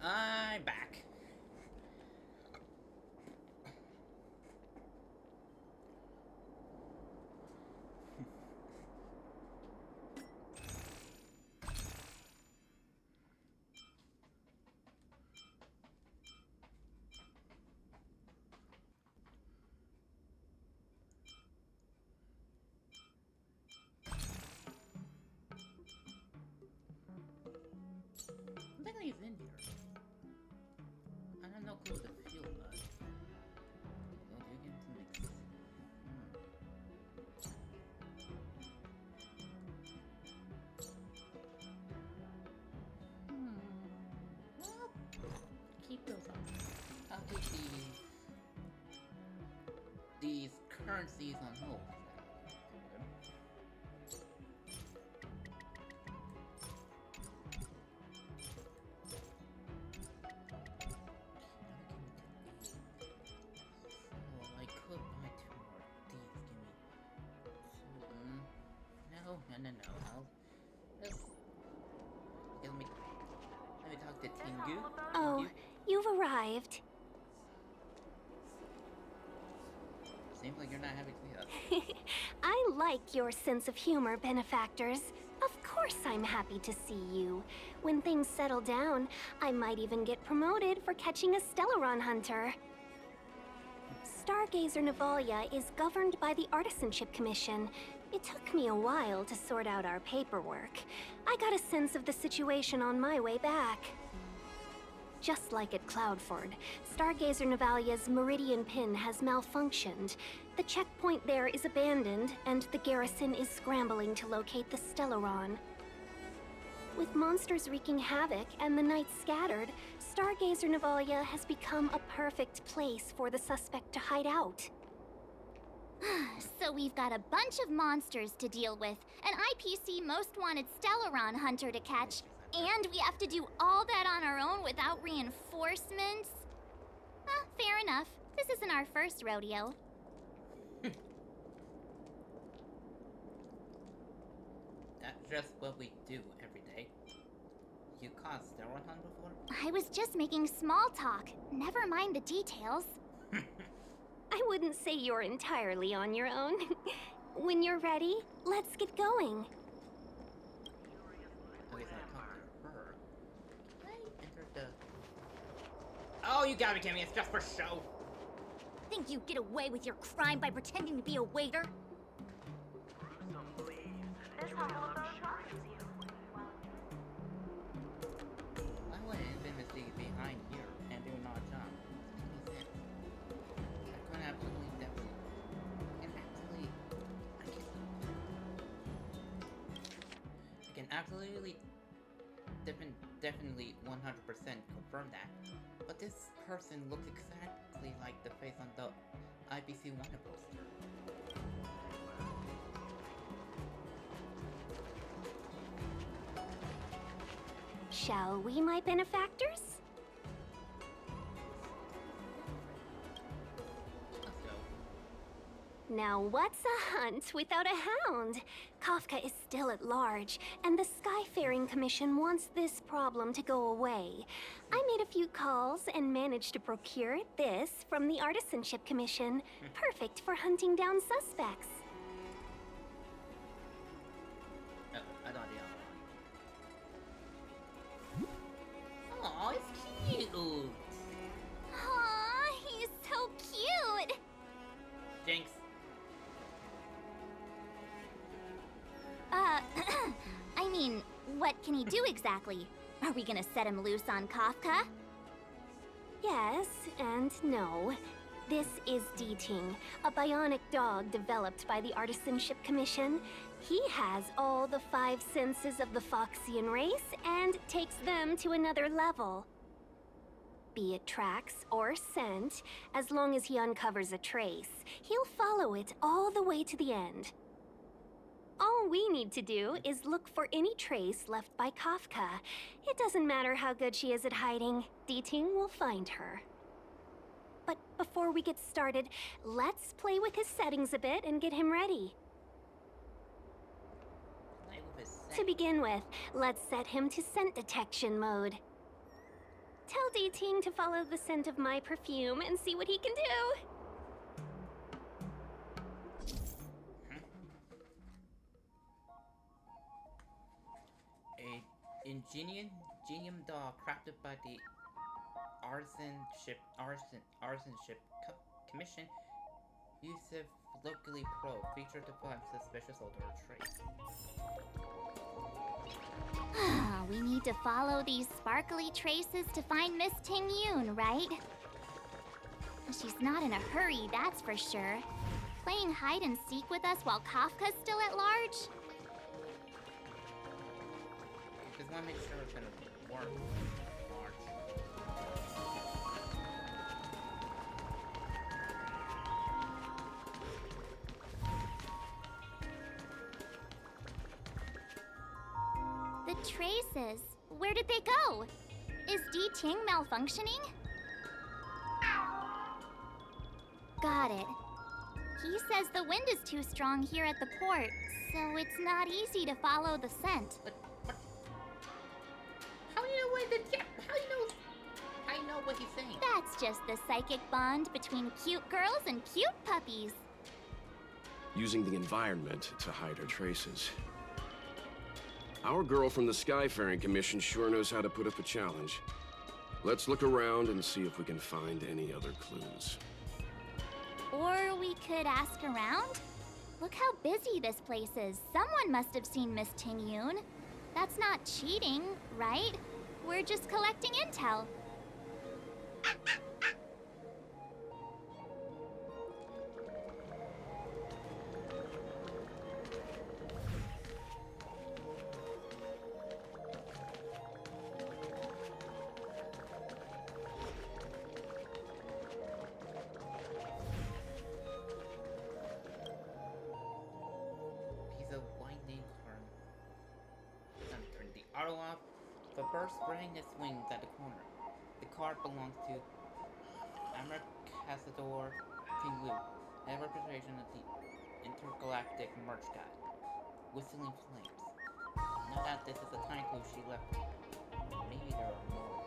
Speaker 2: I'm back. I think he's in here. I don't know who the fuel was. Don't you get to mix? Well, keep those on. I'll keep these currencies on hold. No. I'll just let me talk to Tingu.
Speaker 11: Oh, you've arrived.
Speaker 2: Seems like you're not happy to see us.
Speaker 11: I like your sense of humor, benefactors. Of course I'm happy to see you. When things settle down, I might even get promoted for catching a Stellaron hunter. Stargazer Navalia is governed by the Artisanship Commission. It took me a while to sort out our paperwork. I got a sense of the situation on my way back. Just like at Cloudford, Stargazer Navalia's Meridian Pin has malfunctioned. The checkpoint there is abandoned, and the garrison is scrambling to locate the Stellaron. With monsters wreaking havoc and the night scattered, Stargazer Navalia has become a perfect place for the suspect to hide out.
Speaker 13: So we've got a bunch of monsters to deal with, an IPC Most Wanted Stellaron hunter to catch, and we have to do all that on our own without reinforcements? Fair enough. This isn't our first rodeo.
Speaker 2: That's just what we do every day. You caught Stellaron hunt before?
Speaker 13: I was just making small talk. Never mind the details.
Speaker 11: I wouldn't say you're entirely on your own. When you're ready, let's get going.
Speaker 2: Okay, so I talked to her. Can I enter the... Oh, you gotta be kidding me, it's just for show!
Speaker 13: Think you get away with your crime by pretending to be a waiter?
Speaker 2: Why would an infamously behind here and do not jump? Doesn't make sense. I couldn't absolutely definitely... I can absolutely... definitely 100% confirm that. But this person looks exactly like the face on the IPC Wonder poster.
Speaker 11: Shall we, my benefactors? Now what's a hunt without a hound? Kafka is still at large, and the Skyfaring Commission wants this problem to go away. I made a few calls and managed to procure this from the Artisanship Commission. Perfect for hunting down suspects.
Speaker 2: I don't know. Aw, it's cute!
Speaker 13: Aw, he's so cute!
Speaker 2: Jinx.
Speaker 13: I mean, what can he do exactly? Are we gonna set him loose on Kafka?
Speaker 11: Yes and no. This is D-Ting, a bionic dog developed by the Artisanship Commission. He has all the 5 senses of the Foxian race and takes them to another level. Be it tracks or scent, as long as he uncovers a trace, he'll follow it all the way to the end. All we need to do is look for any trace left by Kafka. It doesn't matter how good she is at hiding, D-Ting will find her. But before we get started, let's play with his settings a bit and get him ready. To begin with, let's set him to scent detection mode. Tell Ting to follow the scent of my perfume and see what he can do.
Speaker 2: A ingenium doll crafted by the Artisan Ship Commission. Yusuf locally pro featured to find suspicious older traits.
Speaker 13: We need to follow these sparkly traces to find Miss Ting Yun, right? She's not in a hurry, that's for sure. Playing hide and seek with us while Kafka's still at large?
Speaker 2: Just want to make sure it's gonna work.
Speaker 13: The traces. Where did they go? Is D Ting malfunctioning? Got it. He says the wind is too strong here at the port, so it's not easy to follow the scent.
Speaker 2: How do you know How do you know what he's saying?
Speaker 13: That's just the psychic bond between cute girls and cute puppies.
Speaker 9: Using the environment to hide her traces. Our girl from the Skyfaring Commission sure knows how to put up a challenge. Let's look around and see if we can find any other clues.
Speaker 13: Or we could ask around? Look how busy this place is. Someone must have seen Miss Ting Yun. That's not cheating, right? We're just collecting intel.
Speaker 2: The bird spraying its wings at the corner. The car belongs to Cazador King Lu, a representation of the intergalactic merch guide. Whistling flames. No doubt this is a tiny clue she left. Maybe there are more.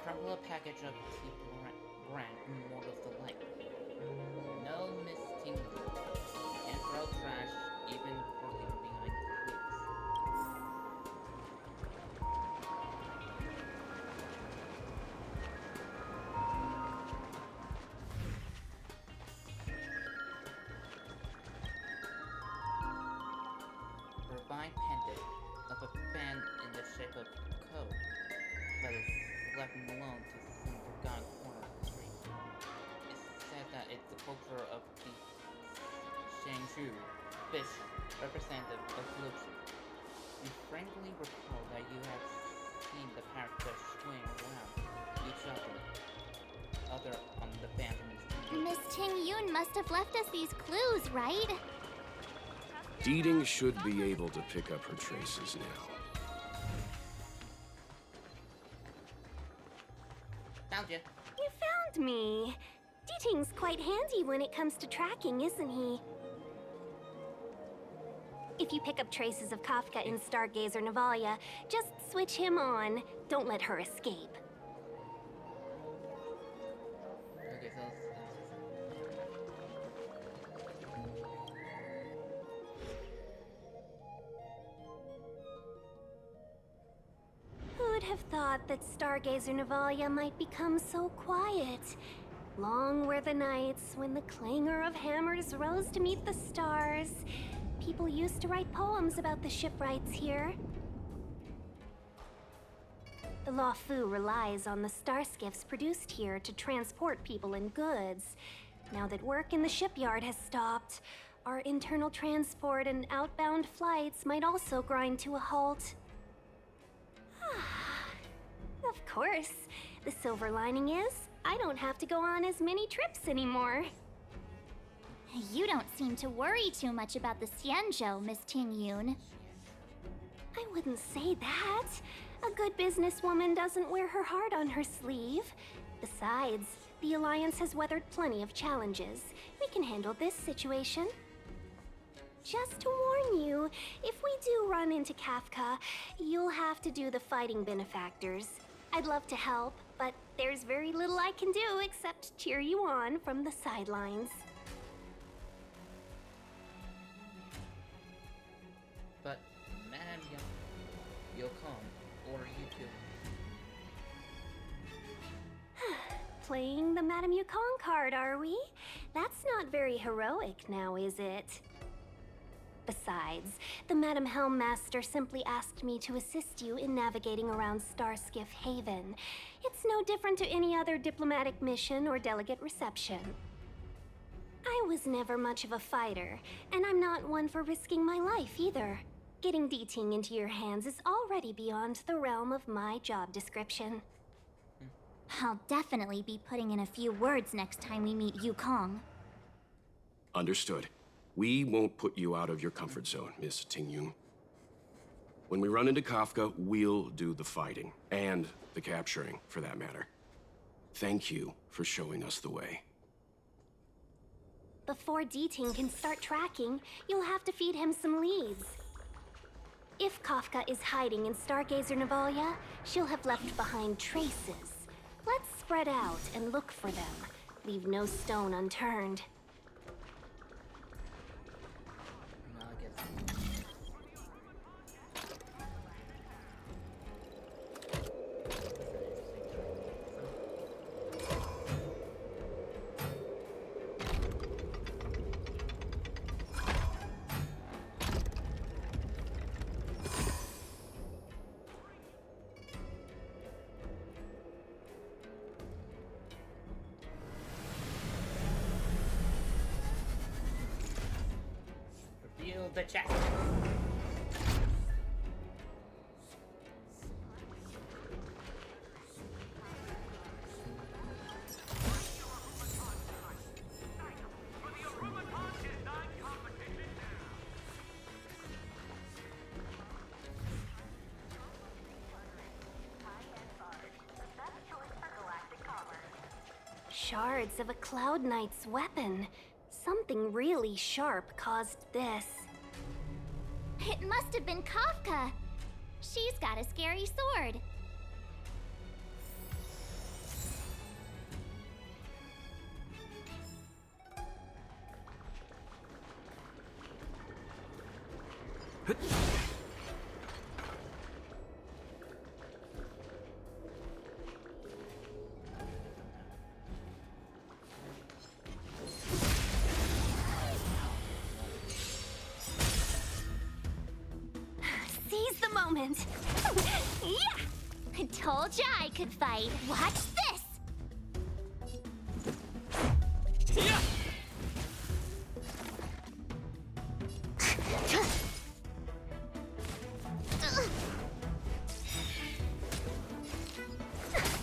Speaker 2: Crumble a package of cheap brand Immortals Delight. No Miss Tingle. And throw trash even for leaving behind clues. Refined pendant of a fan in the shape of code, but it's left alone to some forgotten corner of the street. It's said that it's the culture of the Xianzhon fish representative of Luofu. You frankly recall that you have seen the parrotfish swing around each other on the phantom's team.
Speaker 13: Miss Ting Yun must have left us these clues, right?
Speaker 9: Deeding should be able to pick up her traces now.
Speaker 2: Found you.
Speaker 11: You found me. Ting's quite handy when it comes to tracking, isn't he? If you pick up traces of Kafka in Stargazer Navalia, just switch him on. Don't let her escape.
Speaker 2: Okay, so
Speaker 11: Who'd have thought that Stargazer Navalia might become so quiet? Long were the nights when the clangor of hammers rose to meet the stars. People used to write poems about the shipwrights here. The Luofu relies on the starskiffs produced here to transport people and goods. Now that work in the shipyard has stopped, our internal transport and outbound flights might also grind to a halt. Of course. The silver lining is, I don't have to go on as many trips anymore.
Speaker 13: You don't seem to worry too much about the Xianzhon, Miss Ting Yun.
Speaker 11: I wouldn't say that. A good businesswoman doesn't wear her heart on her sleeve. Besides, the Alliance has weathered plenty of challenges. We can handle this situation. Just to warn you, if we do run into Kafka, you'll have to do the fighting benefactors. I'd love to help, but there's very little I can do except cheer you on from the sidelines.
Speaker 2: But Madame Yukong, or you two?
Speaker 11: Playing the Madame Yukong card, are we? That's not very heroic now, is it? Besides, the Madame Helmmaster simply asked me to assist you in navigating around Starskiff Haven. It's no different to any other diplomatic mission or delegate reception. I was never much of a fighter, and I'm not one for risking my life either. Getting D-Ting into your hands is already beyond the realm of my job description.
Speaker 13: I'll definitely be putting in a few words next time we meet Yukong.
Speaker 9: Understood. We won't put you out of your comfort zone, Miss Tingyun. When we run into Kafka, we'll do the fighting. And the capturing, for that matter. Thank you for showing us the way.
Speaker 11: Before D-Ting can start tracking, you'll have to feed him some leads. If Kafka is hiding in Stargazer Navalia, she'll have left behind traces. Let's spread out and look for them. Leave no stone unturned.
Speaker 2: Reveal the chest.
Speaker 11: Shards of a Cloud Knight's weapon. Something really sharp caused this.
Speaker 13: It must have been Kafka. She's got a scary sword.
Speaker 11: Seize the moment. Yeah!
Speaker 13: I told ya I could fight. Watch this!
Speaker 19: Yeah!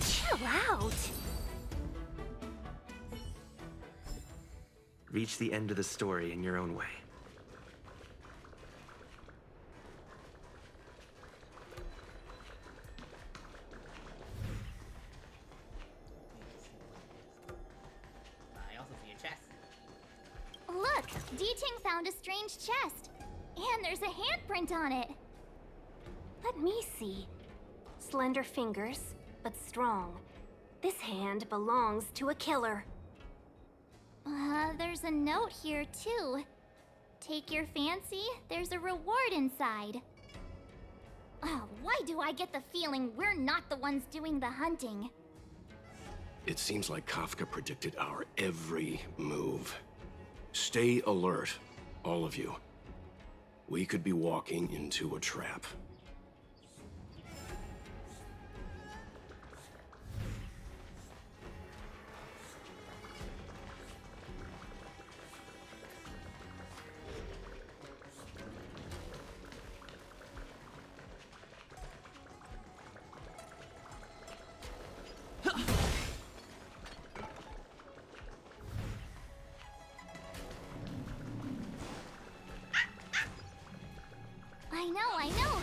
Speaker 11: Chill out.
Speaker 14: Reach the end of the story in your own way.
Speaker 2: I also see a chest.
Speaker 13: Look! D-Ting found a strange chest. And there's a handprint on it.
Speaker 11: Let me see. Slender fingers, but strong. This hand belongs to a killer.
Speaker 13: There's a note here, too. Take your fancy, there's a reward inside. Oh, why do I get the feeling we're not the ones doing the hunting?
Speaker 9: It seems like Kafka predicted our every move. Stay alert, all of you. We could be walking into a trap.
Speaker 13: I know.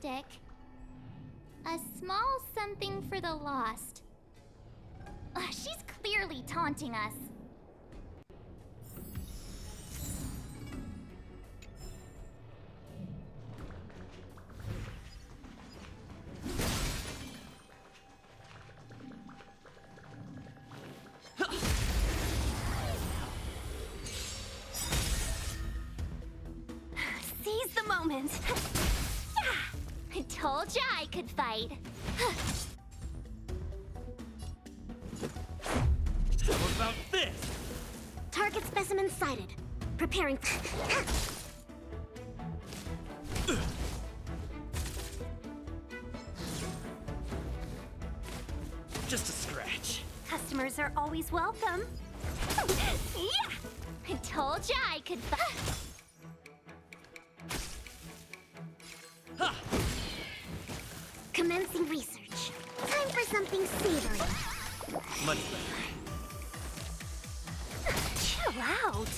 Speaker 13: cryptic. A small something for the lost. She's clearly taunting us.
Speaker 11: Seize the moment.
Speaker 13: I told ya I could fight.
Speaker 19: How about this?
Speaker 3: Target specimen sighted. Preparing.
Speaker 19: Just a scratch.
Speaker 11: Customers are always welcome.
Speaker 13: Yeah! I told ya I could fight.
Speaker 3: Commencing research. Time for something savory.
Speaker 19: Much better.
Speaker 11: Chill out.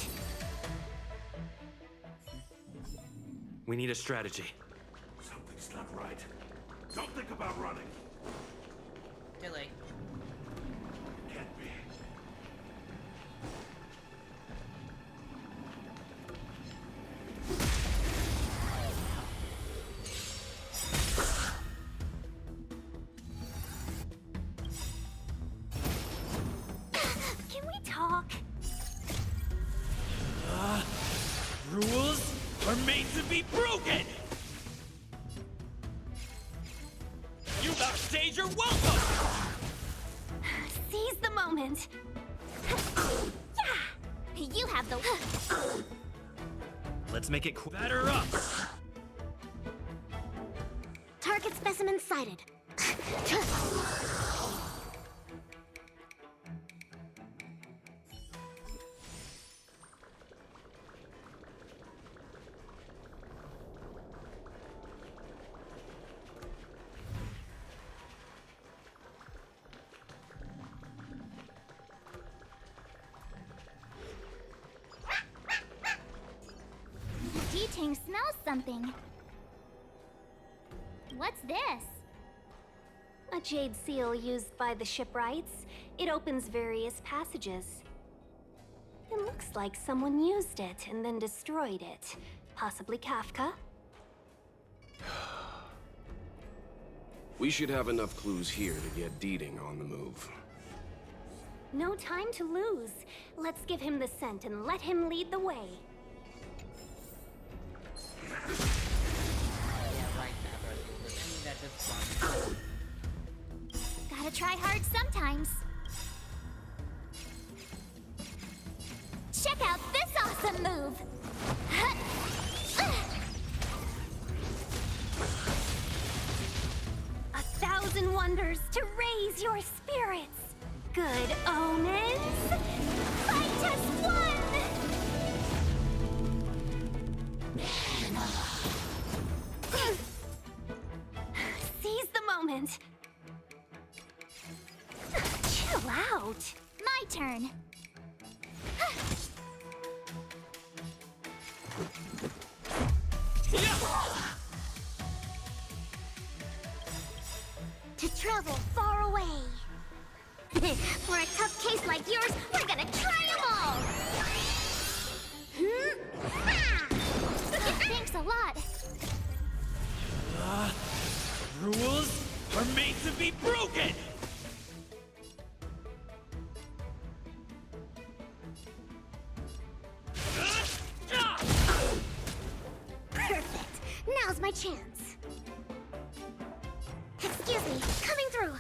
Speaker 14: We need a strategy.
Speaker 18: Something's not right. Don't think about running.
Speaker 2: Too late.
Speaker 18: Can't be.
Speaker 11: Can we talk?
Speaker 19: Rules are made to be broken! You backstage are welcome!
Speaker 11: Seize the moment.
Speaker 13: You have the...
Speaker 19: Let's make it batter up!
Speaker 3: Target specimen sighted.
Speaker 13: G-Ting smells something. What's this?
Speaker 11: A jade seal used by the shipwrights. It opens various passages. It looks like someone used it and then destroyed it. Possibly Kafka?
Speaker 9: We should have enough clues here to get Deeding on the move.
Speaker 11: No time to lose. Let's give him the scent and let him lead the way.
Speaker 2: Yeah, right now, I mean, that's just fun.
Speaker 13: Gotta try hard sometimes. Check out this awesome move!
Speaker 11: 1,000 wonders to raise your spirits. Good omens. Fight as one! Seize the moment. Chill out.
Speaker 13: My turn.
Speaker 3: To travel far away. For a tough case like yours, we're gonna try them all!
Speaker 13: Thanks a lot.
Speaker 19: Rules are made to be broken!
Speaker 3: Perfect. Now's my chance. Excuse me, coming through.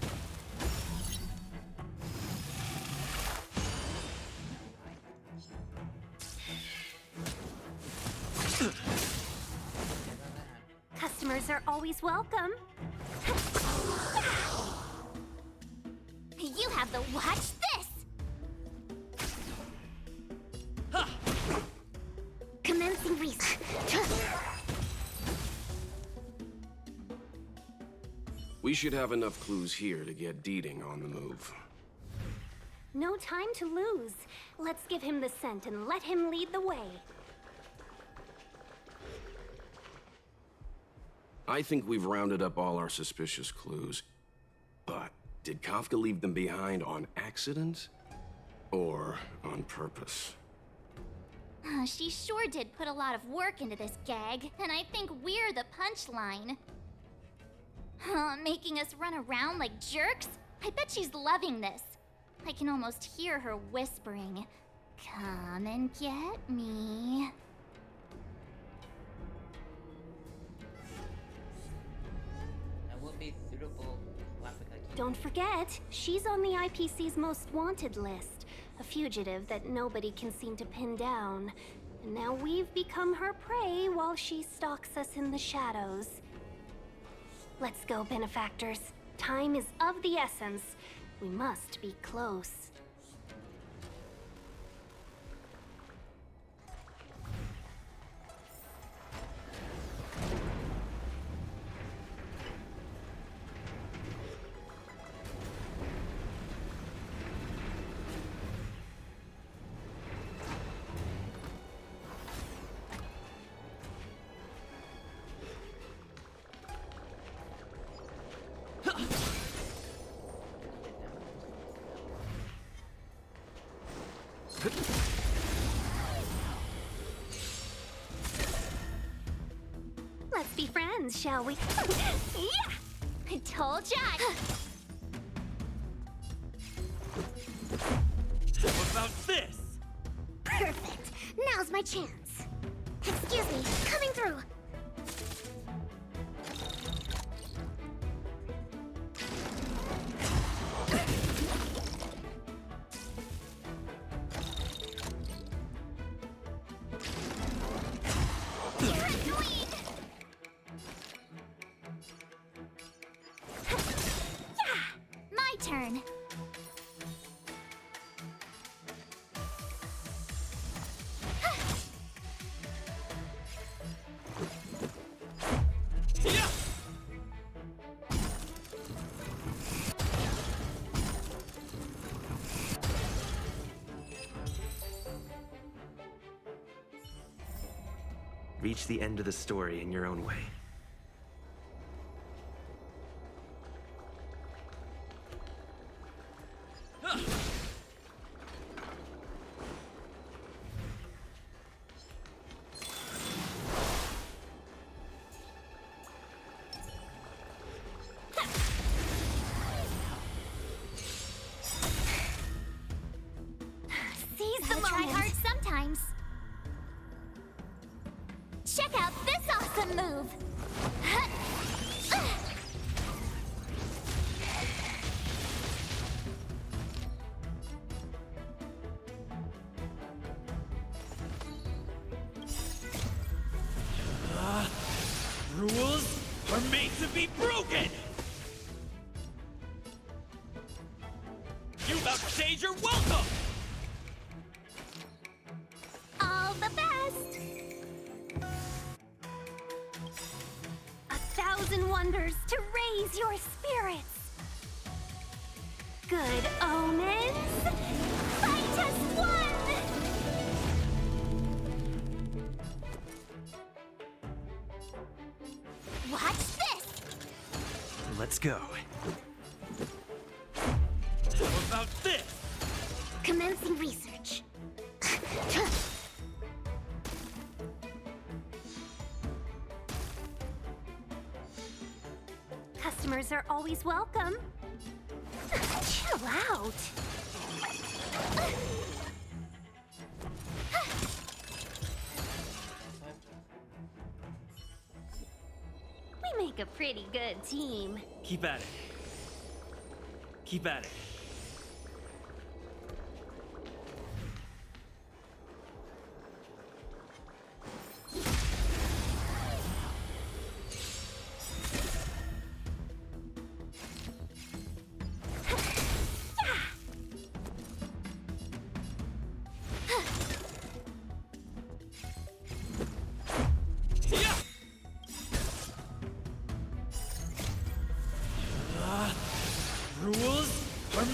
Speaker 11: Customers are always welcome.
Speaker 13: You have the watch this!
Speaker 3: Commencing research.
Speaker 9: We should have enough clues here to get Deeding on the move.
Speaker 11: No time to lose. Let's give him the scent and let him lead the way.
Speaker 9: I think we've rounded up all our suspicious clues. But did Kafka leave them behind on accident? Or on purpose?
Speaker 13: She sure did put a lot of work into this gag, and I think we're the punchline. Making us run around like jerks? I bet she's loving this. I can almost hear her whispering, "Come and get me."
Speaker 2: That would be suitable classic.
Speaker 11: Don't forget, she's on the IPC's most wanted list. A fugitive that nobody can seem to pin down. And now we've become her prey while she stalks us in the shadows. Let's go, benefactors. Time is of the essence. We must be close. Let's be friends, shall we?
Speaker 13: Yeah! I told ya!
Speaker 19: What about this?
Speaker 3: Perfect. Now's my chance. Excuse me, coming through.
Speaker 13: My turn.
Speaker 14: Reach the end of the story in your own way.
Speaker 13: Seize the moment. Try hard sometimes. Check out this awesome move!
Speaker 19: Rules are made to be broken! You outstayed your welcome!
Speaker 11: All the best! 1,000 wonders to raise your spirits! Good omens! Fight as one!
Speaker 13: Watch this!
Speaker 14: Let's go.
Speaker 19: What about this?
Speaker 3: Commencing research.
Speaker 11: Customers are always welcome. Chill out. We make a pretty good team.
Speaker 19: Keep at it. Keep at it. Rules are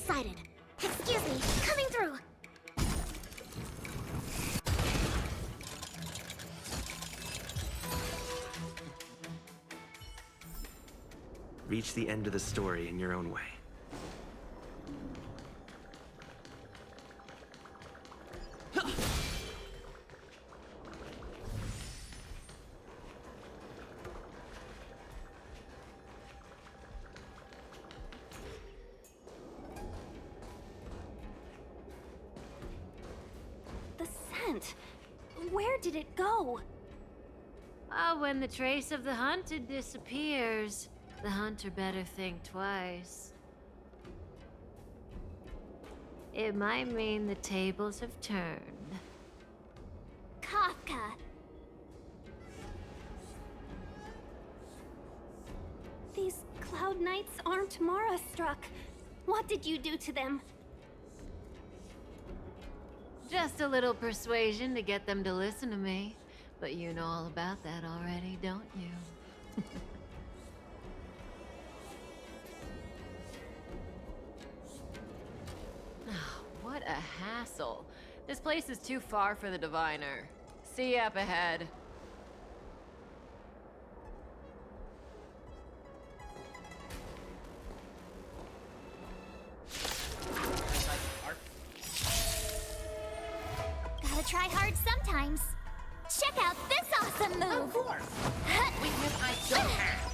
Speaker 3: excited. Excuse me, coming through.
Speaker 14: Reach the end of the story in your own way.
Speaker 21: The scent. Where did it go?
Speaker 10: When the trace of the hunted disappears, the hunter better think twice. It might mean the tables have turned.
Speaker 13: Kafka.
Speaker 21: These Cloud Knights aren't Mara struck. What did you do to them?
Speaker 10: Just a little persuasion to get them to listen to me. But you know all about that already, don't you? What a hassle. This place is too far for the diviner. See you up ahead.
Speaker 13: Gotta try hard sometimes. Check out this awesome move!
Speaker 2: Of course! Weakness I don't have!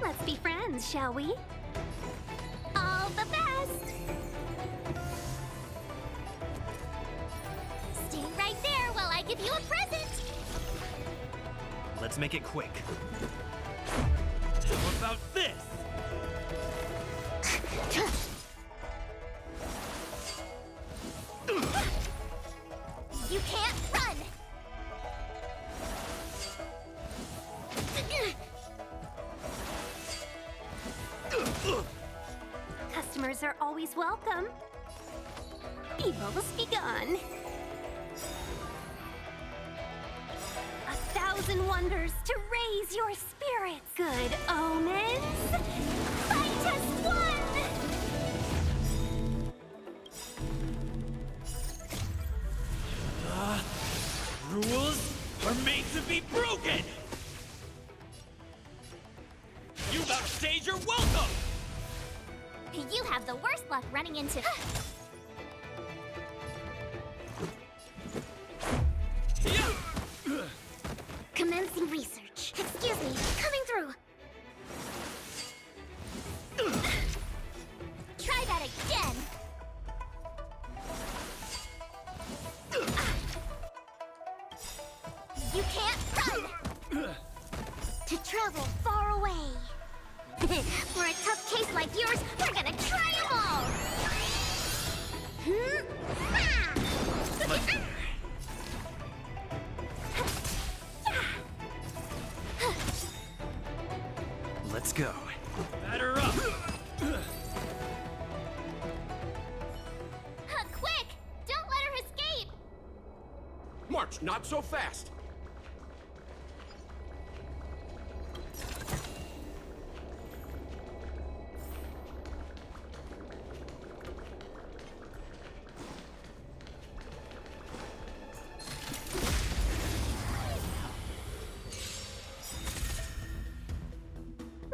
Speaker 21: Let's be friends, shall we?
Speaker 13: All the best! Stay right there while I give you a present!
Speaker 19: Let's make it quick. How about this?
Speaker 13: You can't run!
Speaker 21: Customers are always welcome. Evil's begun. 1,000 wonders to raise your spirits. Good omens. Fight as one!
Speaker 19: Rules are made to be broken! You outstage your welcome!
Speaker 13: You have the worst luck running into...
Speaker 3: Commencing research. Excuse me, coming through.
Speaker 13: Try that again! You can't run!
Speaker 3: To travel far away. For a tough case like yours, we're gonna try them all!
Speaker 14: Let's go.
Speaker 19: Batter up!
Speaker 13: Quick! Don't let her escape!
Speaker 17: March, not so fast!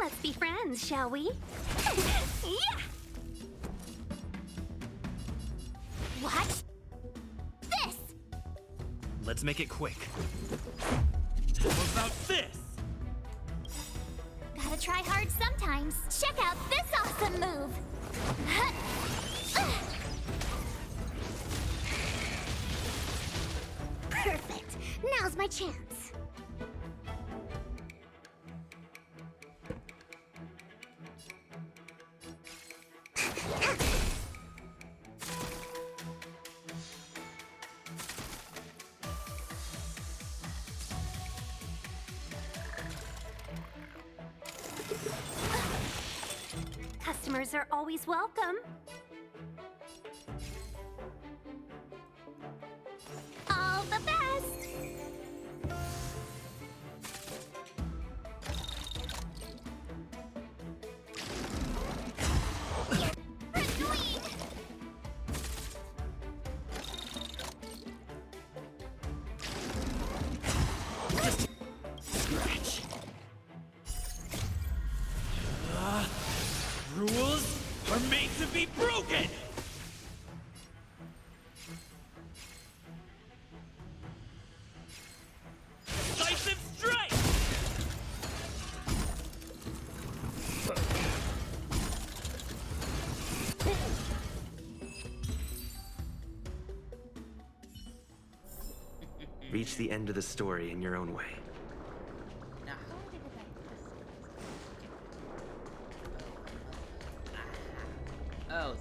Speaker 21: Let's be friends, shall we? Yeah!
Speaker 13: Watch this!
Speaker 19: Let's make it quick. How about this?
Speaker 13: Gotta try hard sometimes. Check out this awesome move!
Speaker 3: Perfect. Now's my chance.
Speaker 21: Customers are always welcome.
Speaker 11: the best!
Speaker 19: Scratch. Rules are made to be broken! Decisive strike!
Speaker 14: Reach the end of the story in your own way.
Speaker 2: Oh,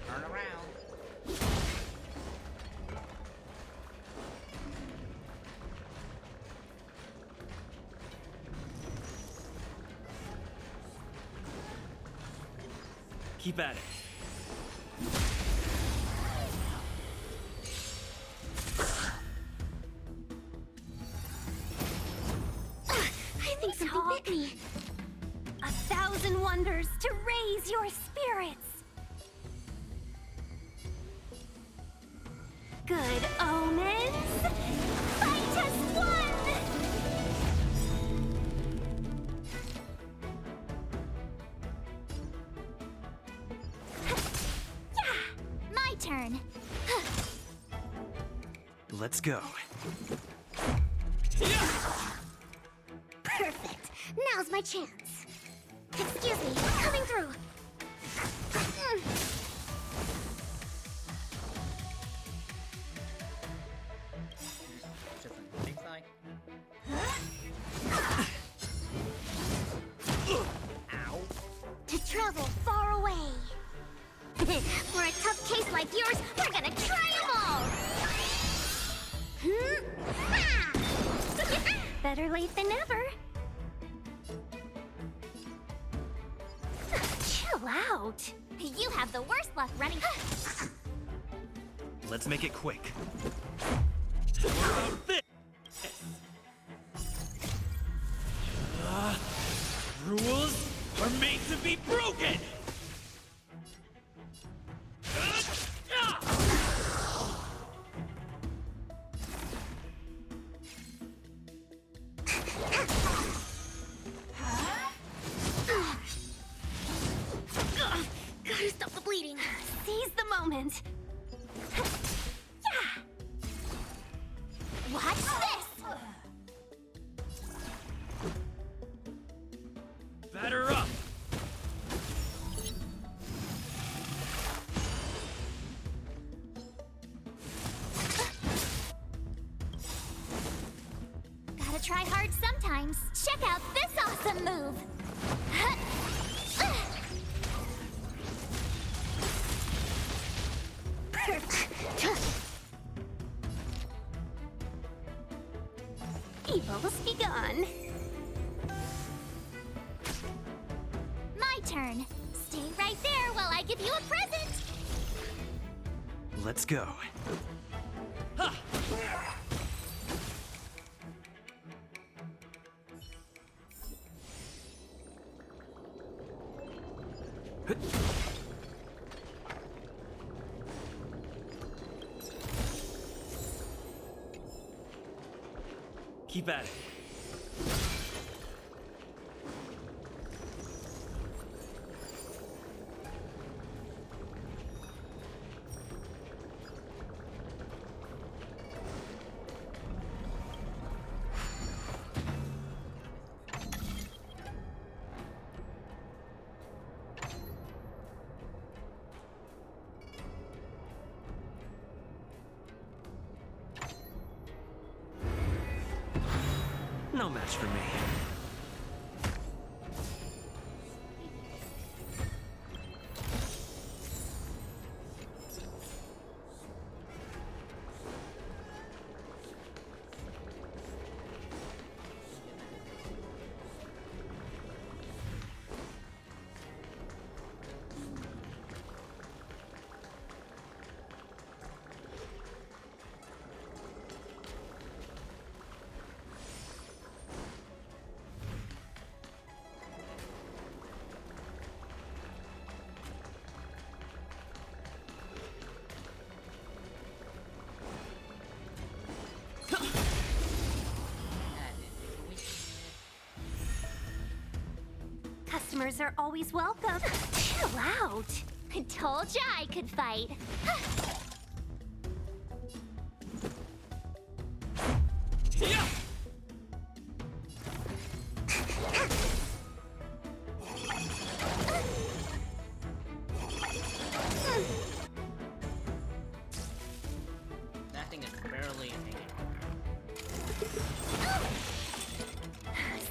Speaker 2: turn around.
Speaker 19: Keep at it.
Speaker 11: I think something bit me. 1,000 wonders to raise your spirits. Good omens. Fight as one.
Speaker 13: My turn.
Speaker 19: Let's go.
Speaker 3: Perfect. Now's my chance. Excuse me, coming through.
Speaker 2: Just on the big side. Ow.
Speaker 3: To travel far away. For a tough case like yours, we're gonna try 'em all.
Speaker 11: Better late than never. Chill out.
Speaker 13: You have the worst luck running.
Speaker 19: Let's make it quick. Rules are made to be broken!
Speaker 11: Gotta stop the bleeding. Seize the moment.
Speaker 13: Watch this!
Speaker 19: Batter up!
Speaker 13: Gotta try hard sometimes. Check out this awesome move!
Speaker 11: Evil's begun.
Speaker 13: My turn. Stay right there while I give you a present!
Speaker 19: Let's go. Keep at it. No match for me.
Speaker 11: Visitors are always welcome. Chill out.
Speaker 13: I told ya I could fight.
Speaker 2: That thing is barely hanging.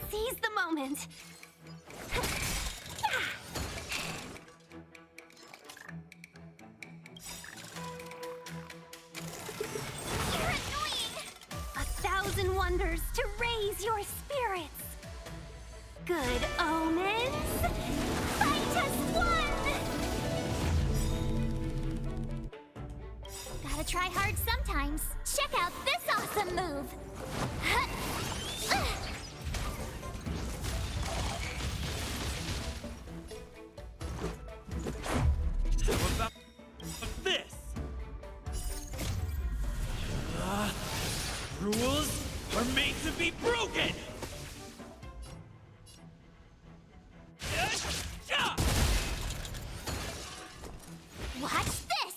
Speaker 11: Seize the moment. You're annoying. 1,000 wonders to raise your spirits. Good omens. Fight as one.
Speaker 13: Gotta try hard sometimes. Check out this awesome move.
Speaker 19: How about this? Rules are made to be broken!
Speaker 11: Watch this.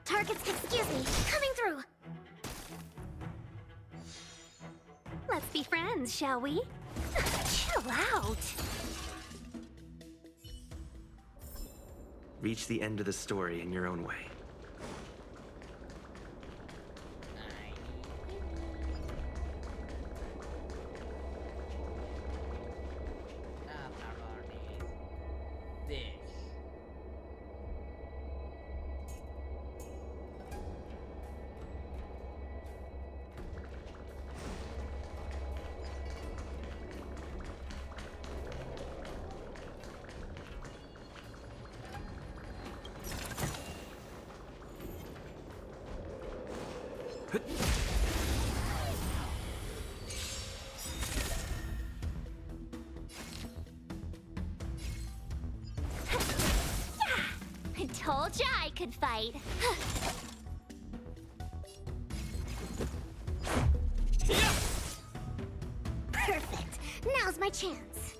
Speaker 11: Targets, excuse me, coming through. Let's be friends, shall we? Chill out.
Speaker 14: Reach the end of the story in your own way.
Speaker 13: I told ya I could fight.
Speaker 11: Perfect. Now's my chance.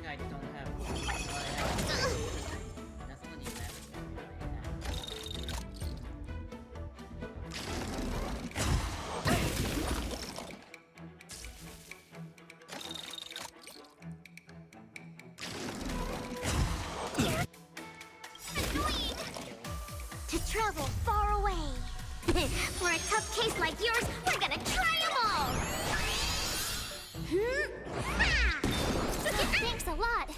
Speaker 2: I don't have. That's not even
Speaker 11: To travel far away. For a tough case like yours, we're gonna try them all.
Speaker 13: Thanks a lot.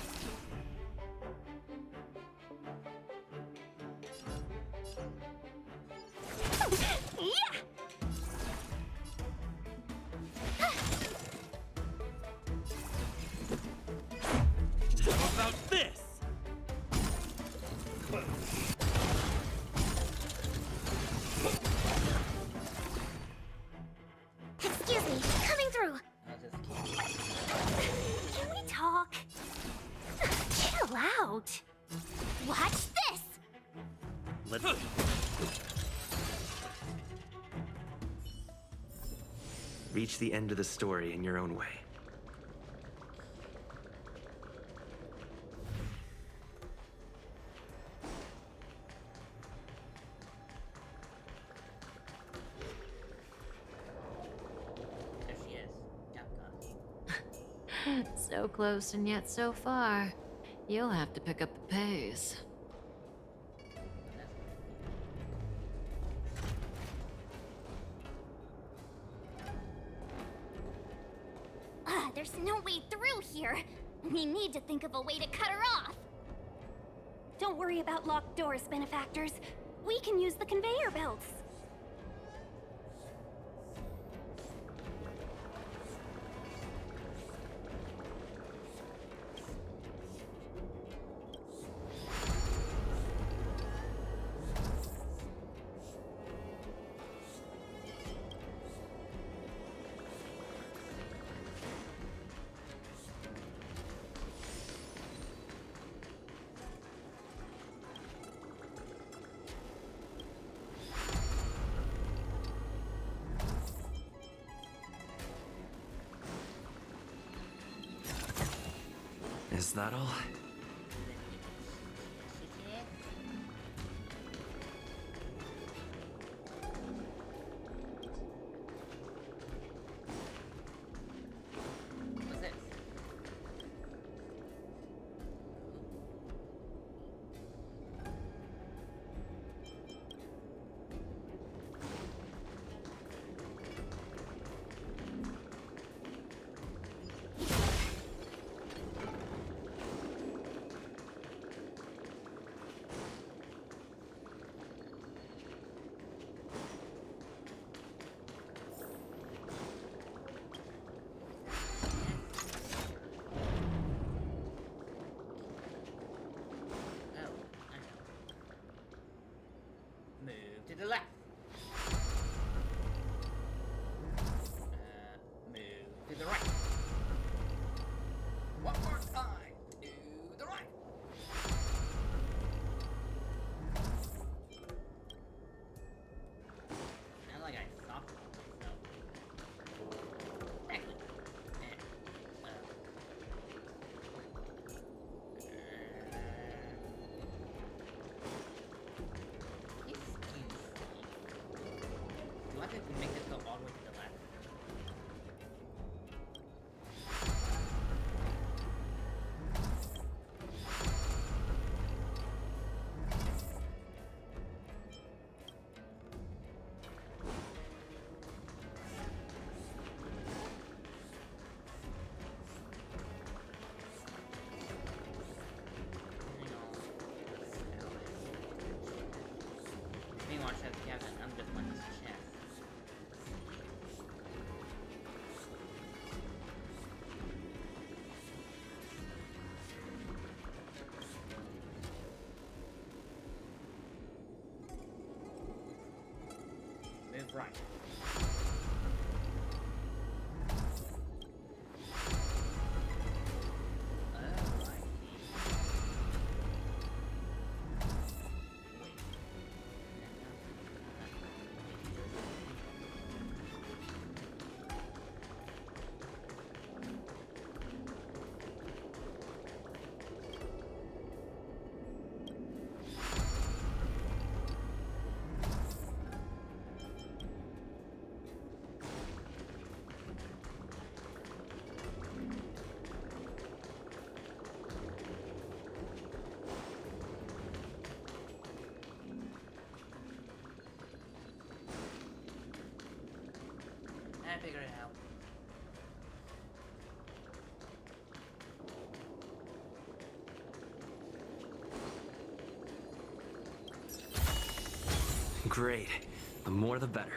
Speaker 11: Yeah.
Speaker 19: How about this?
Speaker 11: Excuse me, coming through. Can we talk? Chill out.
Speaker 13: Watch this.
Speaker 19: Let's...
Speaker 14: Reach the end of the story in your own way.
Speaker 2: There she is.
Speaker 7: So close and yet so far. You'll have to pick up the pace.
Speaker 13: There's no way through here. We need to think of a way to cut her off.
Speaker 11: Don't worry about locked doors, benefactors. We can use the conveyor belts.
Speaker 14: Is that all?
Speaker 2: What's this? Move to the left. Move to the right. One more time. To the right. Sounds like I stopped myself. Actually. Do I have to make this go all the way to the left? Meanwhile, Chef Kevin, I'm just one chef. Move right. I figured it out.
Speaker 14: Great. The more the better.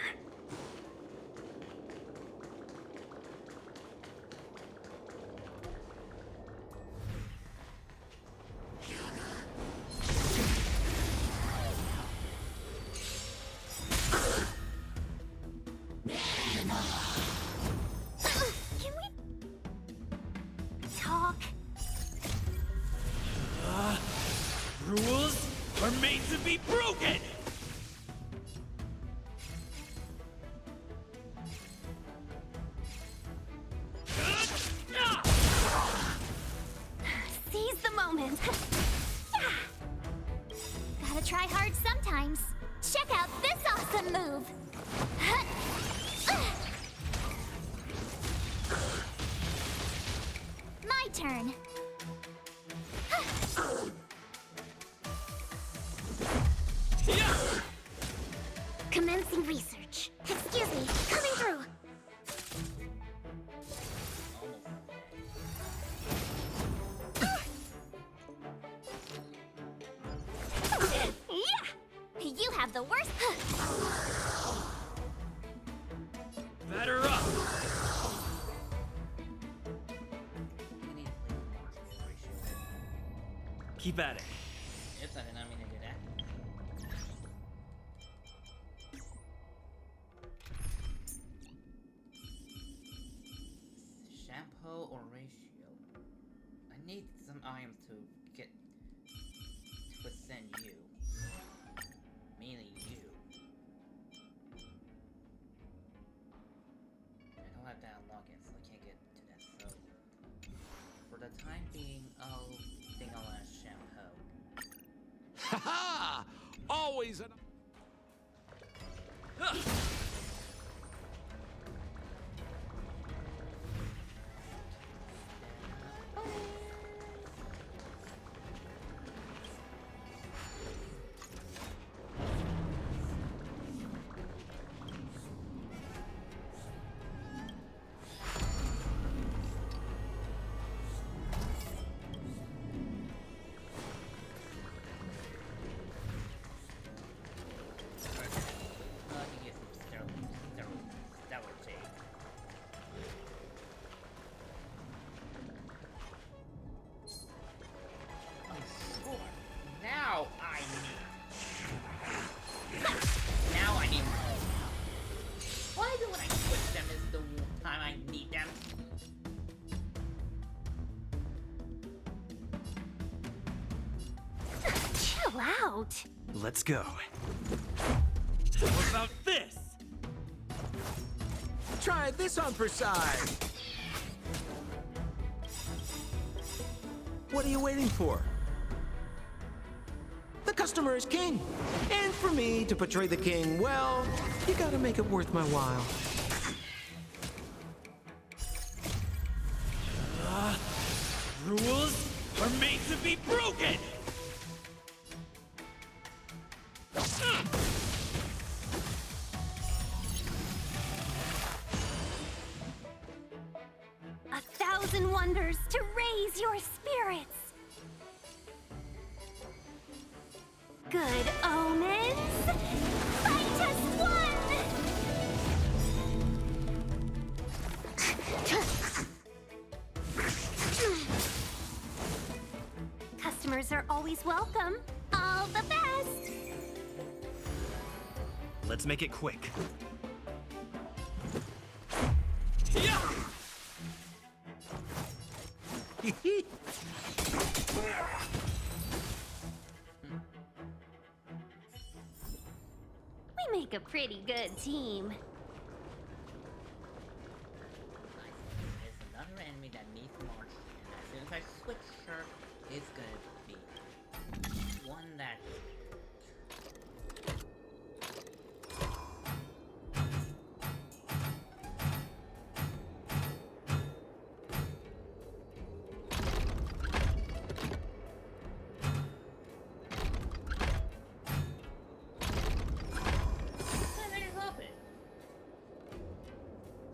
Speaker 11: Can we talk?
Speaker 19: Rules are made to be broken!
Speaker 11: Seize the moment.
Speaker 13: Gotta try hard sometimes. Check out this awesome move. My turn. Commencing research. Excuse me, coming through. Yeah! You have the worst.
Speaker 19: Batter up! Keep at it.
Speaker 2: Oops, I did not mean to do that. Shampoo or ratio? I need some items to get to ascend you. Mainly you. I don't have that unlocked yet, so I can't get to that. So for for the time being, I'll think I'll ask Shampoo.
Speaker 18: Ha ha! Always an.
Speaker 19: Out. Let's go. What about this?
Speaker 1: Try this on for size. What are you waiting for? The customer is king. And for me to portray the king, well, you gotta make it worth my while.
Speaker 19: Rules are made to be broken!
Speaker 11: A thousand wonders to raise your spirits. Good omens. Fight as one. Customers are always welcome. All the best.
Speaker 19: Let's make it quick.
Speaker 11: We make a pretty good team.
Speaker 2: There's another enemy that needs march, and as soon as I switch her, it's gonna be one that.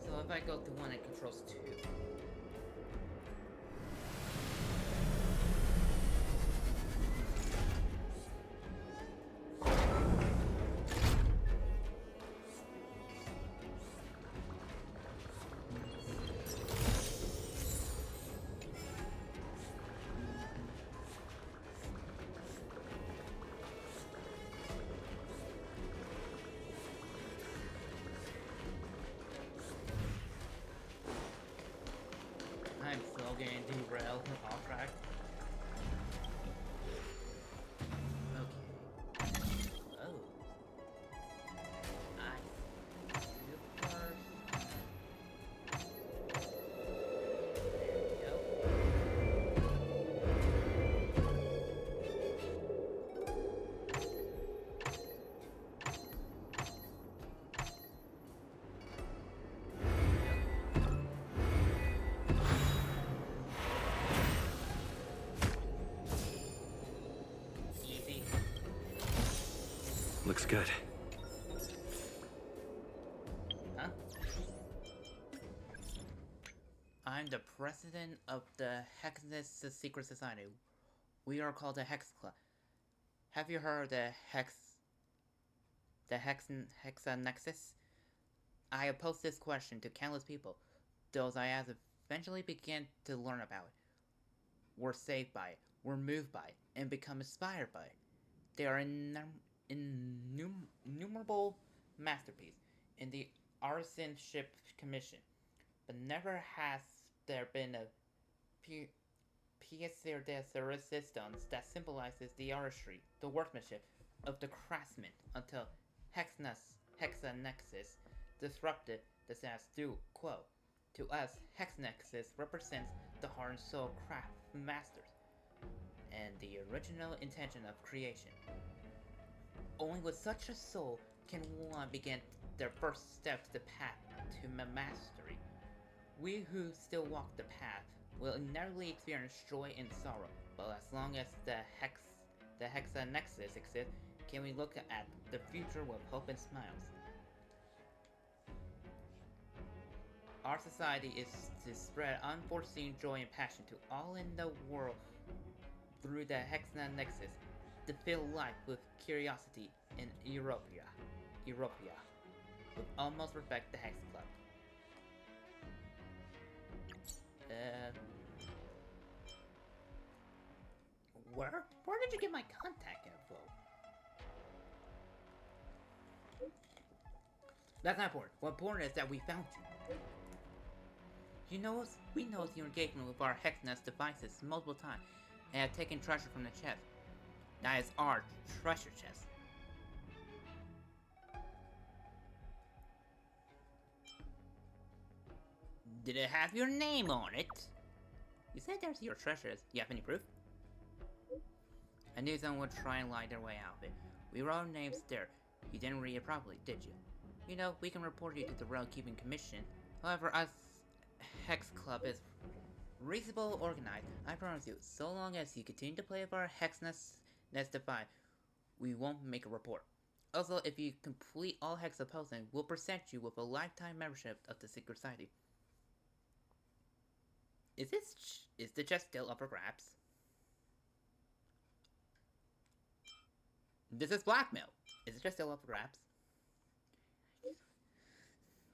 Speaker 2: So if I go to one that controls two. I'm still getting derailed off track. Okay. Oh. I do first. There we go. Easy.
Speaker 14: Looks good.
Speaker 2: Huh? I'm the president of the Hexness Secret Society. We are called the Hex Club. Have you heard of the Hexa Nexus? I have posed this question to countless people. Those I asked eventually began to learn about it. Were saved by it, were moved by it, and become inspired by it. They are innumerable masterpieces in the Artisanship Commission, but never has there been a pièce de resistance that symbolizes the artistry, the workmanship of the craftsman until Hexa Nexus disrupted the status quo. To us, Hex Nexus represents the heart and soul craft masters and the original intention of creation. Only with such a soul can one begin their first step to the path to mastery. We who still walk the path will inevitably experience joy and sorrow, but as long as the Hexa Nexus exists, can we look at the future with hope and smiles. Our society is to spread unforeseen joy and passion to all in the world through the Hexa Nexus, to fill life with curiosity in Europia. With almost respect the Hex Club. Where did you get my contact info? That's not important. What important is that we found you. You know us? We know your engagement with our Hexnest devices multiple times and have taken treasure from the chest. That is our treasure chest. Did it have your name on it? You said there's your treasures. You have any proof? I knew someone would try and lie their way out of it. We wrote our names there. You didn't read it properly, did you? You know, we can report you to the Road Keeping Commission. However, us Hex Club is reasonable organized. I promise you, so long as you continue to play with our Hexnest Defy, we won't make a report. Also, if you complete all Hex opposing, we'll present you with a lifetime membership of the Secret Society. Is the chest still up for grabs? This is blackmail. Is the chest still up for grabs?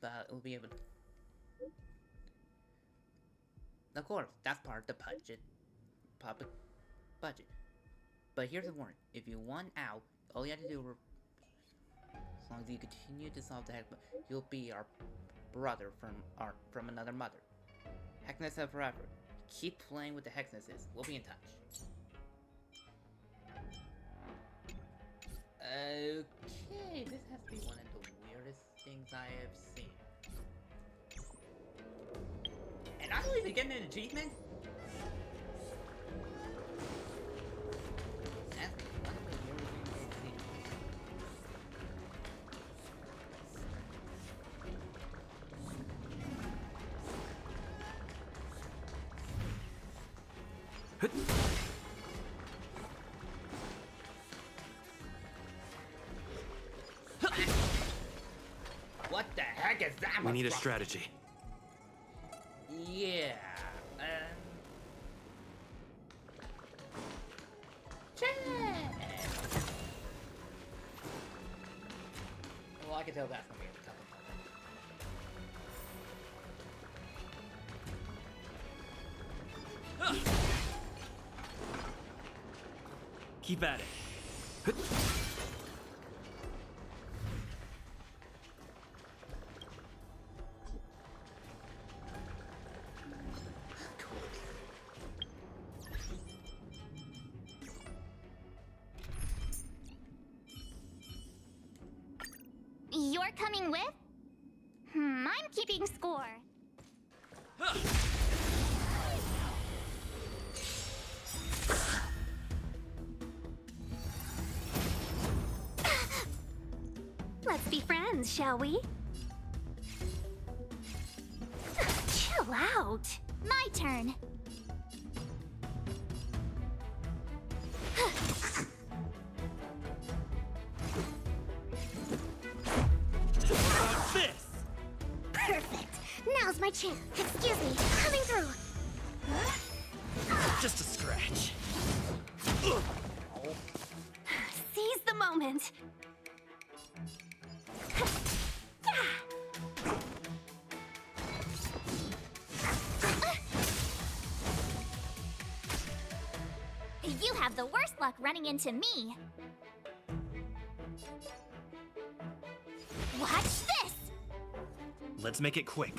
Speaker 2: But we'll be able to... Of course, that's part of the public budget. But here's a warning. If you want out, all you have to do, as long as you continue to solve the hex, you'll be our brother from another mother. Hexness forever. Keep playing with the Hexnesses. We'll be in touch. Okay, this has to be one of the weirdest things I have seen. And I don't even get an achievement? That's one of the weirdest things I've seen. What the heck is that?
Speaker 14: We need a strategy.
Speaker 2: Yeah. Well, I can tell that's gonna be a couple.
Speaker 19: Keep at it.
Speaker 13: You're coming with? I'm keeping score.
Speaker 11: Let's be friends, shall we? Chill out.
Speaker 13: My turn.
Speaker 19: This!
Speaker 3: Perfect. Now's my chance. Excuse me. Coming through.
Speaker 19: Just a scratch.
Speaker 11: Seize the moment.
Speaker 13: You have the worst luck running into me. Watch this!
Speaker 19: Let's make it quick.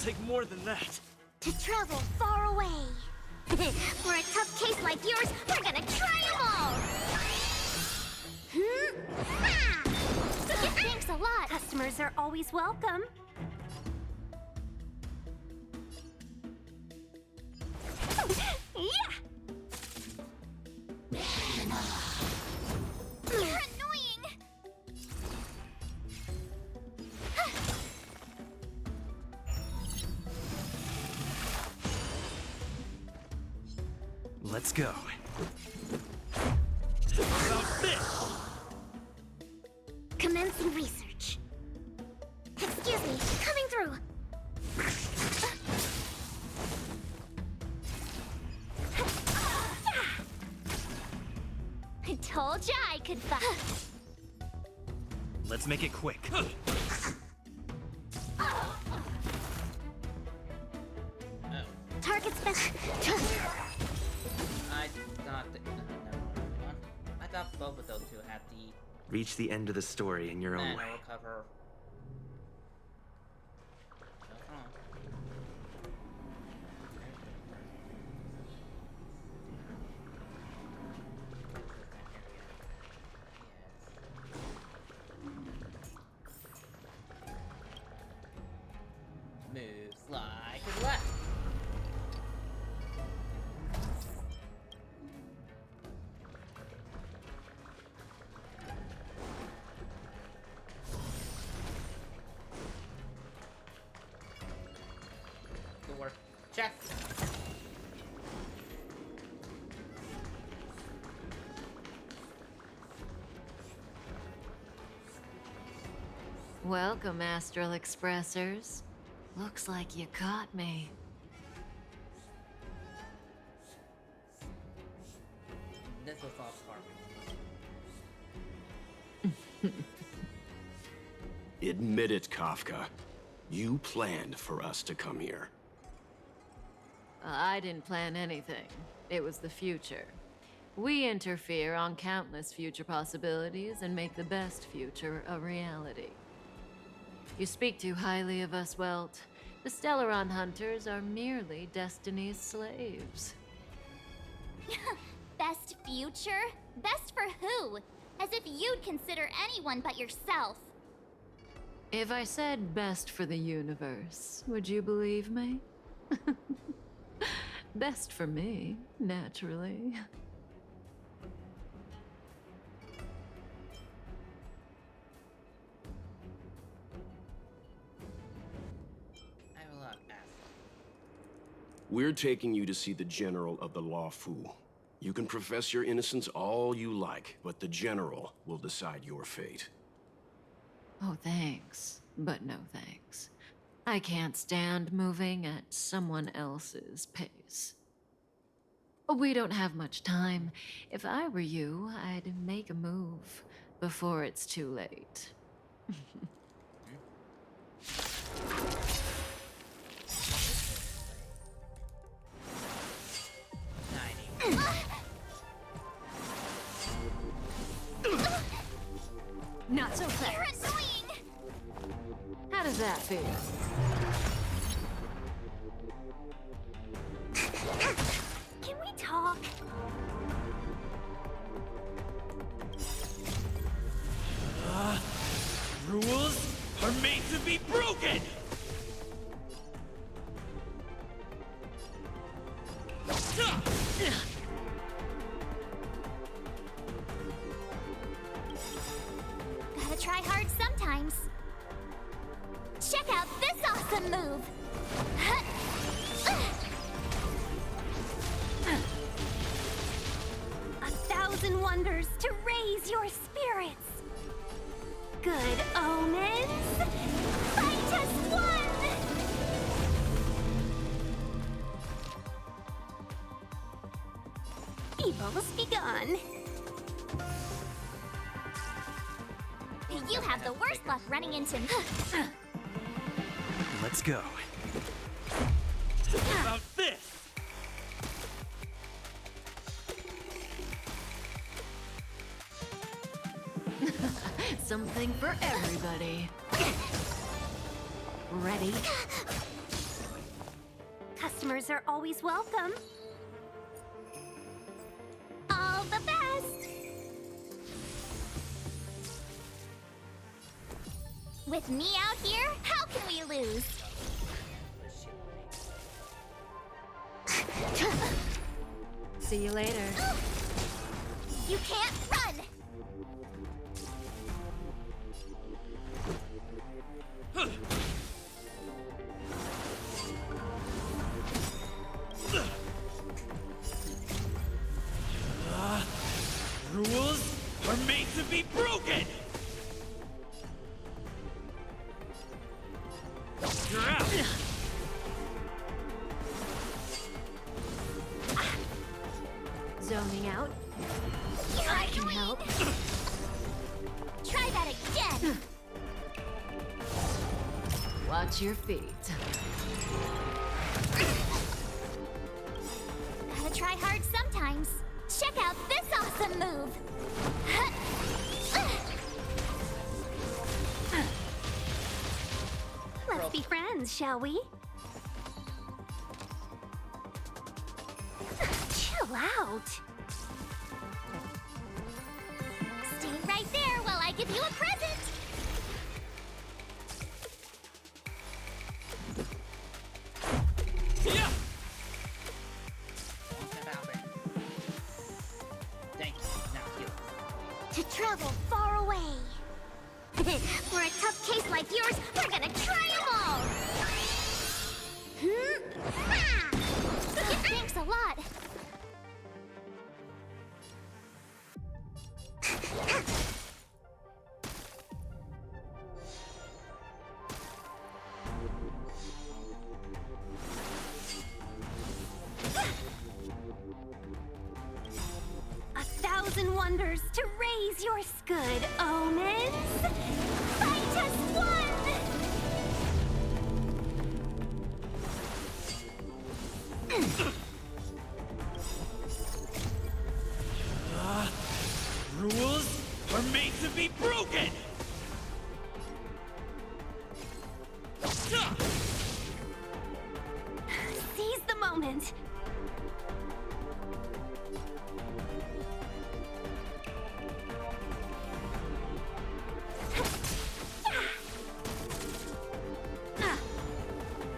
Speaker 19: take more than that.
Speaker 3: To travel far away. For a tough case like yours, we're gonna try them all!
Speaker 11: Thanks a lot. Customers are always welcome.
Speaker 3: Yeah!
Speaker 11: You're annoying!
Speaker 19: Let's go.
Speaker 3: Commencing research. Excuse me, coming through.
Speaker 11: I told ya I could fight.
Speaker 19: Let's make it quick.
Speaker 3: Target special.
Speaker 2: I thought both of those two had the
Speaker 14: Reach the end of the story in your own
Speaker 2: mana
Speaker 14: way.
Speaker 2: recover. Moves like a left. Door. Check.
Speaker 7: Welcome, Astral Expressors. Looks like you caught me.
Speaker 2: This was all perfect.
Speaker 9: Admit it, Kafka. You planned for us to come here.
Speaker 7: I didn't plan anything. It was the future. We interfere on countless future possibilities and make the best future a reality. You speak too highly of us, Welt. The Stellaron Hunters are merely Destiny's slaves.
Speaker 13: Best future? Best for who? As if you'd consider anyone but yourself.
Speaker 7: If I said best for the universe, would you believe me? Best for me, naturally.
Speaker 9: We're taking you to see the General of the Luofu. You can profess your innocence all you like, but the General will decide your fate.
Speaker 7: Oh, thanks. But no thanks. I can't stand moving at someone else's pace. We don't have much time. If I were you, I'd make a move before it's too late.
Speaker 11: Not so fast.
Speaker 13: You're annoying!
Speaker 7: How does that feel?
Speaker 11: Can we talk?
Speaker 19: Rules are made to be broken!
Speaker 13: Gotta try hard sometimes. Check out this awesome move!
Speaker 11: 1,000 wonders to raise your spirits. Good omens. Fight as one! Evil's begun.
Speaker 13: You have the worst luck running into me.
Speaker 19: Let's go. How about this?
Speaker 7: Something for everybody. Ready?
Speaker 11: customers are always welcome. All the best!
Speaker 13: With me out here, how can we lose?
Speaker 7: See you later.
Speaker 13: You can't run!
Speaker 19: Rules are made to be broken! You're out!
Speaker 7: Zoning out. I can help.
Speaker 13: Try that again!
Speaker 7: Watch your feet.
Speaker 13: Gotta try hard sometimes. Check out this awesome move!
Speaker 11: Let's be friends, shall we? Chill out.
Speaker 13: Stay right there while I give you a present!
Speaker 2: Yeah. Thank you. Now you.
Speaker 3: To travel far away. For a tough case like yours, we're gonna try them all!
Speaker 13: Thanks a lot.
Speaker 11: A thousand wonders to raise your good omens. Fight as one!
Speaker 19: Rules are made to be broken!
Speaker 11: Seize the moment.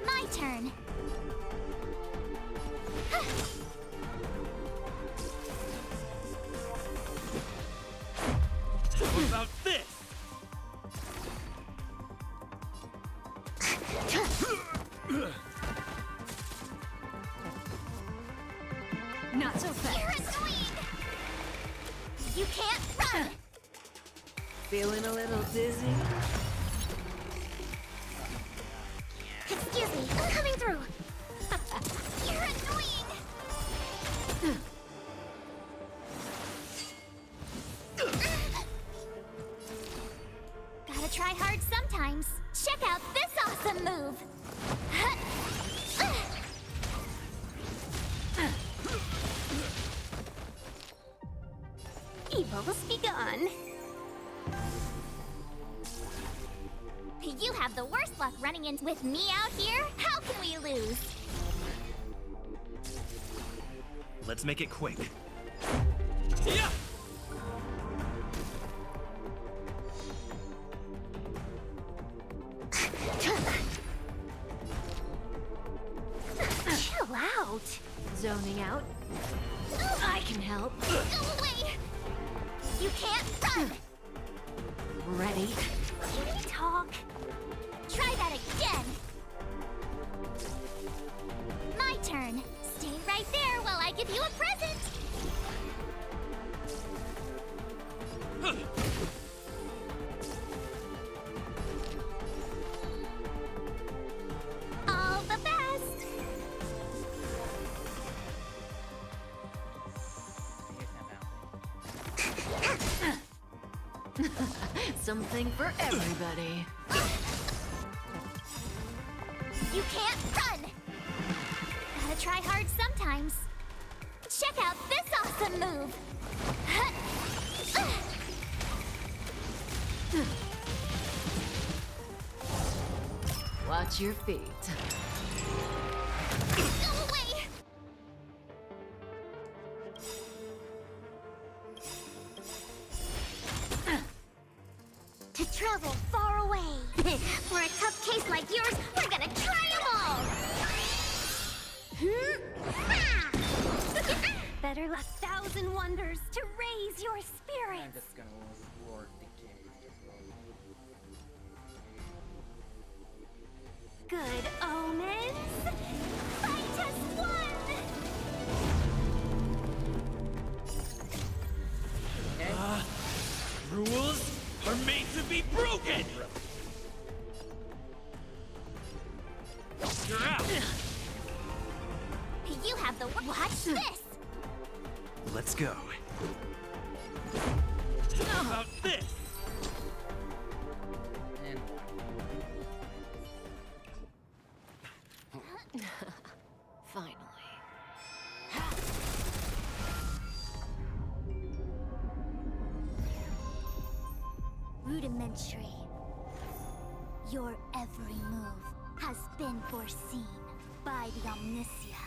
Speaker 13: My turn.
Speaker 19: What about this?
Speaker 7: Not so fast.
Speaker 13: You're annoying! You can't run!
Speaker 7: Feeling a little dizzy?
Speaker 3: Excuse me, I'm coming through.
Speaker 13: You're annoying! Gotta try hard sometimes. Check out this awesome move!
Speaker 11: Evil's begun.
Speaker 13: You have the worst luck running in with me out here. How can we lose?
Speaker 19: Let's make it quick.
Speaker 2: Yeah.
Speaker 11: Chill out.
Speaker 7: Zoning out. I can help.
Speaker 13: Go away! You can't run!
Speaker 7: Ready?
Speaker 11: Can we talk?
Speaker 13: Try that again! My turn. Stay right there while I give you a present! All the best!
Speaker 7: Something for everybody.
Speaker 13: You can't run! Gotta try hard sometimes. Check out this awesome move!
Speaker 7: Watch your feet.
Speaker 13: Go
Speaker 3: travel far away. For a tough case like yours, we're gonna try them all!
Speaker 11: Better 1,000 wonders to raise your
Speaker 2: I'm
Speaker 11: spirits.
Speaker 2: just gonna lord the king.
Speaker 11: Good omens. Fight as one.
Speaker 19: Rules are made to be broken! You're out!
Speaker 3: You have the watch this!
Speaker 19: Let's go. How about this?
Speaker 2: And
Speaker 7: Finally.
Speaker 22: Rudimentary. Your every move has been foreseen by the Omniscia.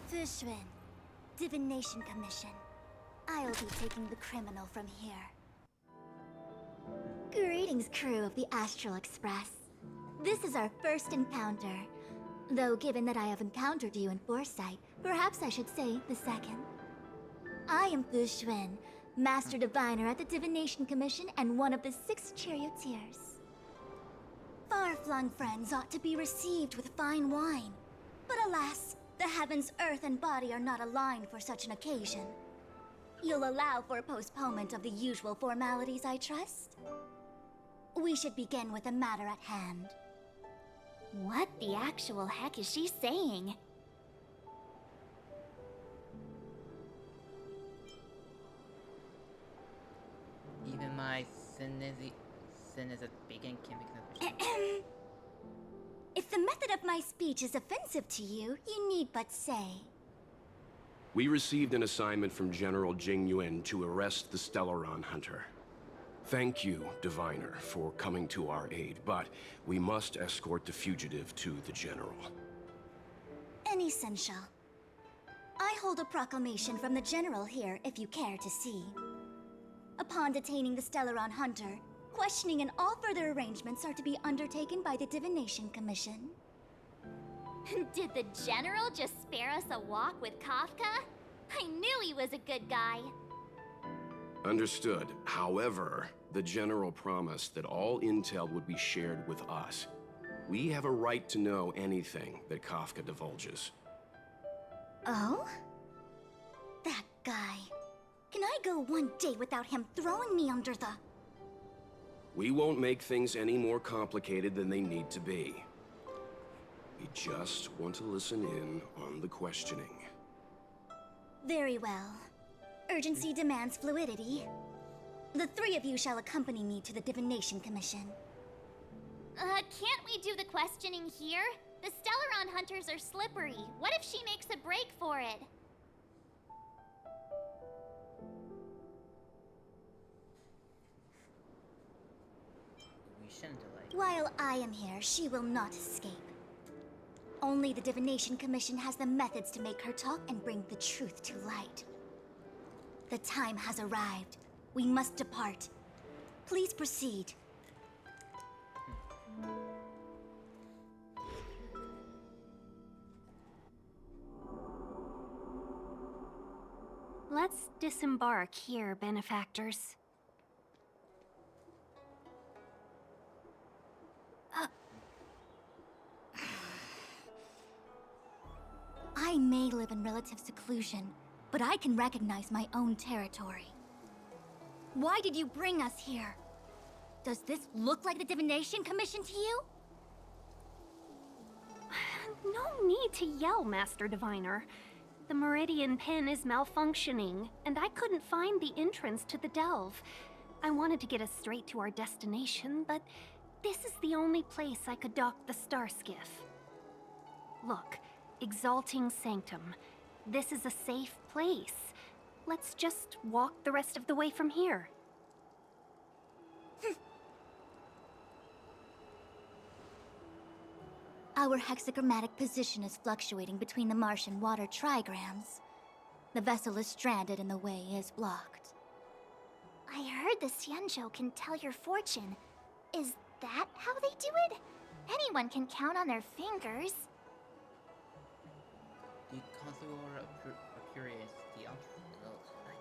Speaker 22: Fushun, Divination Commission. I'll be taking the criminal from here. Greetings, crew of the Astral Express. This is our first encounter. Though given that I have encountered you in foresight, perhaps I should say the second. I am Fushun, Master Diviner at the Divination Commission and one of the 6 charioteers. Far-flung friends ought to be received with fine wine. But alas, the heavens, earth, and body are not aligned for such an occasion. You'll allow for postponement of the usual formalities, I trust? We should begin with the matter at hand.
Speaker 13: What the actual heck is she saying?
Speaker 2: even my sin is a beacon can make
Speaker 22: If the method of my speech is offensive to you, you need but say.
Speaker 9: We received an assignment from General Jing Yuan to arrest the Stellaron Hunter. Thank you, Diviner, for coming to our aid, but we must escort the fugitive to the General.
Speaker 22: Essential. I hold a proclamation from the General here, if you care to see. Upon detaining the Stellaron Hunter, questioning and all further arrangements are to be undertaken by the Divination Commission.
Speaker 13: Did the General just spare us a walk with Kafka? I knew he was a good guy.
Speaker 9: Understood. However, the General promised that all intel would be shared with us. We have a right to know anything that Kafka divulges.
Speaker 22: Oh? That guy. Can I go one day without him throwing me under the...
Speaker 9: We won't make things any more complicated than they need to be. We just want to listen in on the questioning.
Speaker 22: Very well. Urgency demands fluidity. The 3 of you shall accompany me to the Divination Commission.
Speaker 13: Can't we do the questioning here? The Stellaron hunters are slippery. What if she makes a break for it?
Speaker 2: We shouldn't delay.
Speaker 22: While I am here, she will not escape. Only the Divination Commission has the methods to make her talk and bring the truth to light. The time has arrived. We must depart. Please proceed.
Speaker 11: Let's disembark here, benefactors.
Speaker 22: I may live in relative seclusion, but I can recognize my own territory. Why did you bring us here? Does this look like the Divination Commission to you?
Speaker 11: No need to yell, Master Diviner. The Meridian Pin is malfunctioning, and I couldn't find the entrance to the delve. I wanted to get us straight to our destination, but this is the only place I could dock the star skiff. Look, Exalting Sanctum. This is a safe place. Let's just walk the rest of the way from here.
Speaker 22: Our hexagrammatic position is fluctuating between the Martian water trigrams. The vessel is stranded and the way is blocked. I heard the Xianzhon can tell your fortune. Is that how they do it? Anyone can count on their fingers.
Speaker 2: The consular curious, the I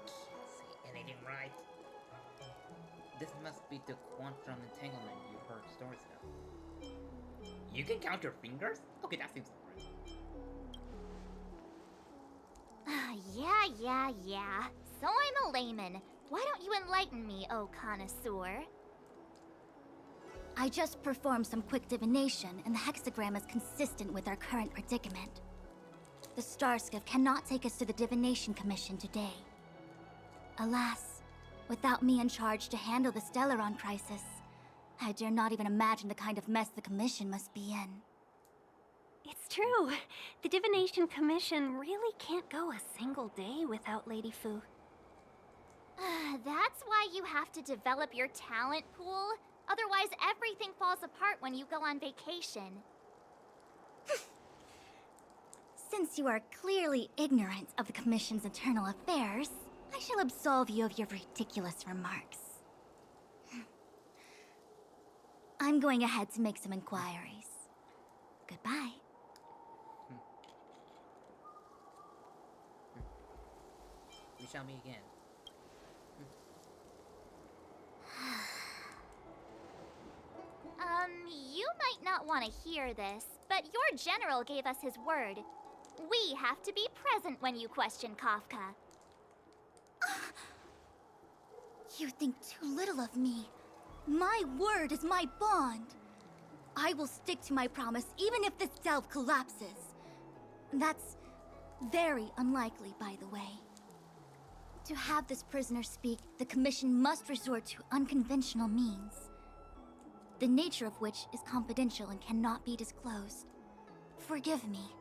Speaker 2: can't say anything right. This must be the quantum entanglement you heard stories about. You can count your fingers? Okay, that seems right.
Speaker 22: Yeah. So I'm a layman. Why don't you enlighten me, oh connoisseur? I just performed some quick divination, and the hexagram is consistent with our current predicament. The Starskiff cannot take us to the Divination Commission today. Alas, without me in charge to handle the Stellaron crisis, I dare not even imagine the kind of mess the Commission must be in.
Speaker 11: It's true. The Divination Commission really can't go a single day without Lady Fu.
Speaker 22: That's why you have to develop your talent pool. Otherwise, everything falls apart when you go on vacation. Since you are clearly ignorant of the Commission's internal affairs, I shall absolve you of your ridiculous remarks. I'm going ahead to make some inquiries. Goodbye.
Speaker 2: We shall meet again.
Speaker 22: You might not want to hear this, but your general gave us his word. We have to be present when you question Kafka. You think too little of me. My word is my bond. I will stick to my promise even if this delve collapses. That's very unlikely, by the way. To have this prisoner speak, the Commission must resort to unconventional means, the nature of which is confidential and cannot be disclosed. Forgive me.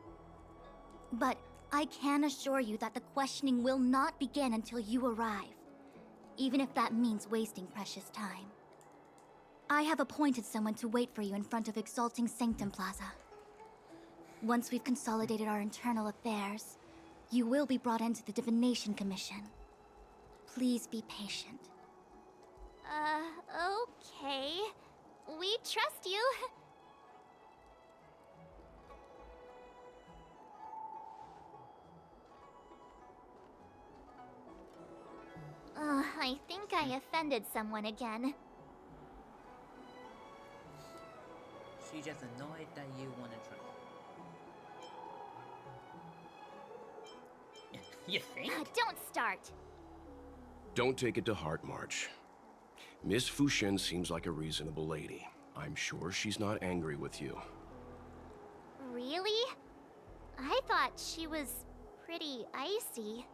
Speaker 22: But I can assure you that the questioning will not begin until you arrive, even if that means wasting precious time. I have appointed someone to wait for you in front of Exalting Sanctum Plaza. Once we've consolidated our internal affairs, you will be brought into the Divination Commission. Please be patient. Okay. We trust you. I think I offended someone again.
Speaker 2: She's just annoyed that you want to try. You think?
Speaker 22: Don't start.
Speaker 9: Don't take it to heart, March. Miss Fuxian seems like a reasonable lady. I'm sure she's not angry with you.
Speaker 22: Really? I thought she was pretty icy.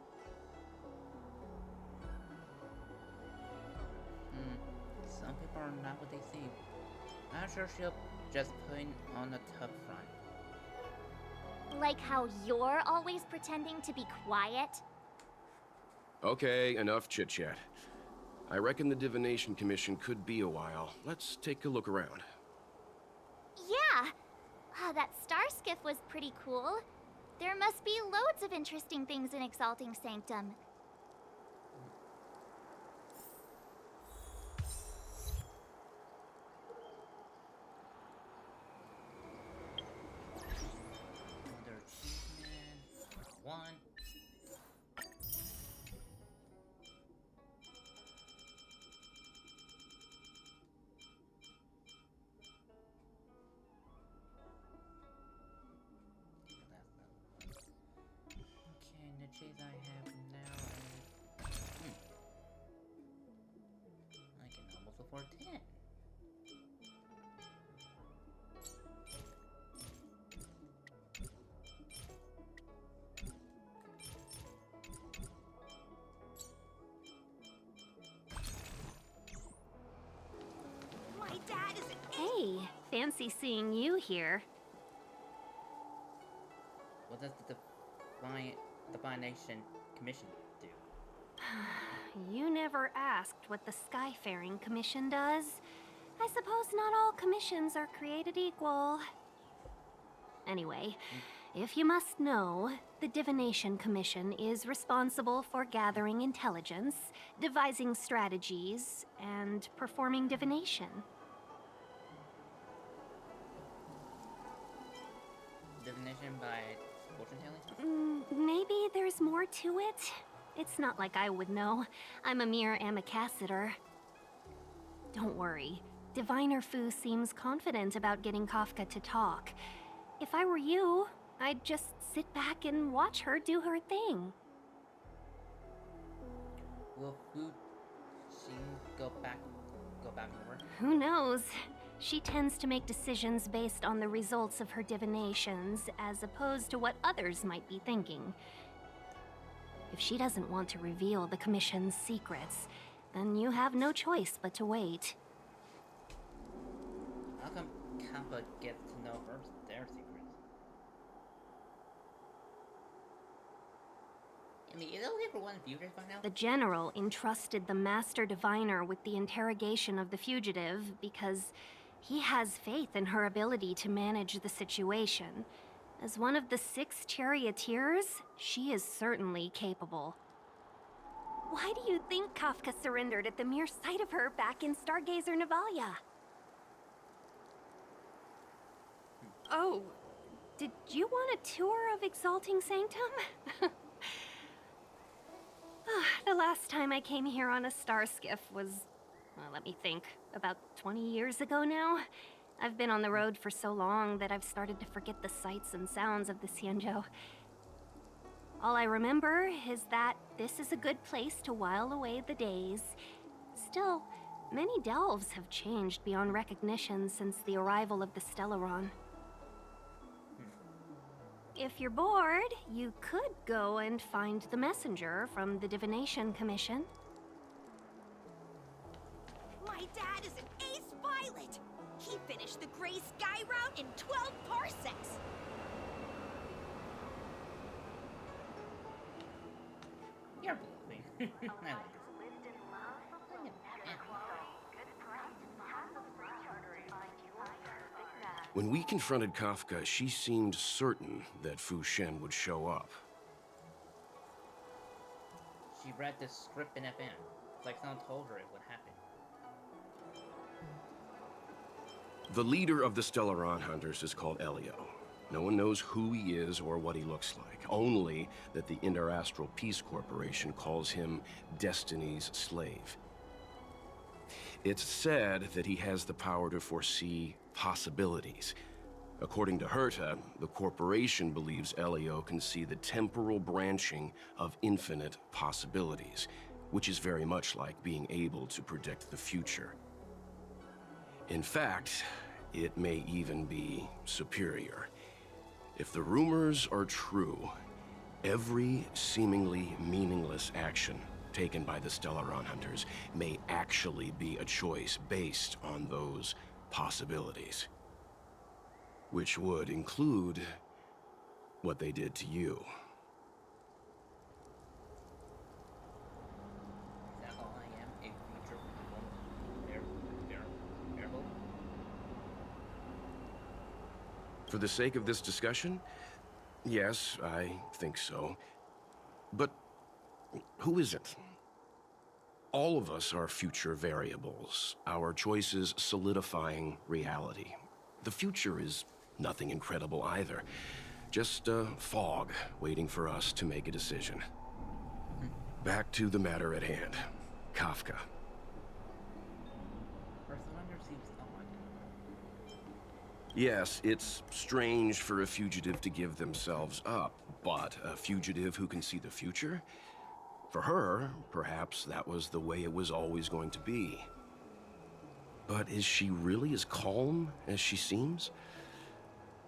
Speaker 2: Some people are not what they seem. I'm sure she'll just put on a tough front.
Speaker 22: Like how you're always pretending to be quiet?
Speaker 9: Okay, enough chit-chat. I reckon the Divination Commission could be a while. Let's take a look around.
Speaker 22: Yeah! That star skiff was pretty cool. There must be loads of interesting things in Exalting Sanctum.
Speaker 2: Another achievement. One. I have now. I can almost afford 10.
Speaker 21: My dad is Hey, fancy seeing you here.
Speaker 2: What does the Divination Commission do?
Speaker 11: You never asked what the Skyfaring Commission does. I suppose not all commissions are created equal. Anyway, If you must know, the Divination Commission is responsible for gathering intelligence, devising strategies, and performing divination.
Speaker 2: Divination by fortune telling?
Speaker 11: Maybe there's more to it? It's not like I would know. I'm a mere ambassador. Don't worry. Diviner Fu seems confident about getting Kafka to talk. If I were you, I'd just sit back and watch her do her thing.
Speaker 2: Will Fu go back over?
Speaker 11: Who knows? She tends to make decisions based on the results of her divinations, as opposed to what others might be thinking. If she doesn't want to reveal the Commission's secrets, then you have no choice but to wait.
Speaker 2: How come Kappa gets to know their secrets? I mean, is it okay for one fugitive by now?
Speaker 11: The General entrusted the Master Diviner with the interrogation of the fugitive because he has faith in her ability to manage the situation. As one of the 6 charioteers, she is certainly capable. Why do you think Kafka surrendered at the mere sight of her back in Stargazer Navalia? Oh, did you want a tour of Exalting Sanctum? The last time I came here on a star skiff was, well, let me think, about 20 years ago now. I've been on the road for so long that I've started to forget the sights and sounds of the Xianzhon. All I remember is that this is a good place to while away the days. Still, many delves have changed beyond recognition since the arrival of the Stellaron. If you're bored, you could go and find the messenger from the Divination Commission.
Speaker 3: My dad is an ace pilot! He finished the Gray Sky route in 12 parsecs!
Speaker 2: You're bluffing. I like this.
Speaker 9: When we confronted Kafka, she seemed certain that Fu Shen would show up.
Speaker 2: She read the script in FM. It's like someone told her it would happen.
Speaker 9: The leader of the Stellaron Hunters is called Elio. No one knows who he is or what he looks like, only that the Interastral Peace Corporation calls him Destiny's slave. It's said that he has the power to foresee possibilities. According to Herta, the corporation believes Elio can see the temporal branching of infinite possibilities, which is very much like being able to predict the future. In fact, it may even be superior. If the rumors are true, every seemingly meaningless action taken by the Stellaron Hunters may actually be a choice based on those possibilities. Which would include what they did to you.
Speaker 2: Is that all I am? A future variable?
Speaker 9: For the sake of this discussion, yes, I think so. But who isn't? All of us are future variables, our choices solidifying reality. The future is nothing incredible either. Just a fog waiting for us to make a decision. Back to the matter at hand. Kafka.
Speaker 2: Her surrender seems odd.
Speaker 9: Yes, it's strange for a fugitive to give themselves up, but a fugitive who can see the future? For her, perhaps that was the way it was always going to be. But is she really as calm as she seems?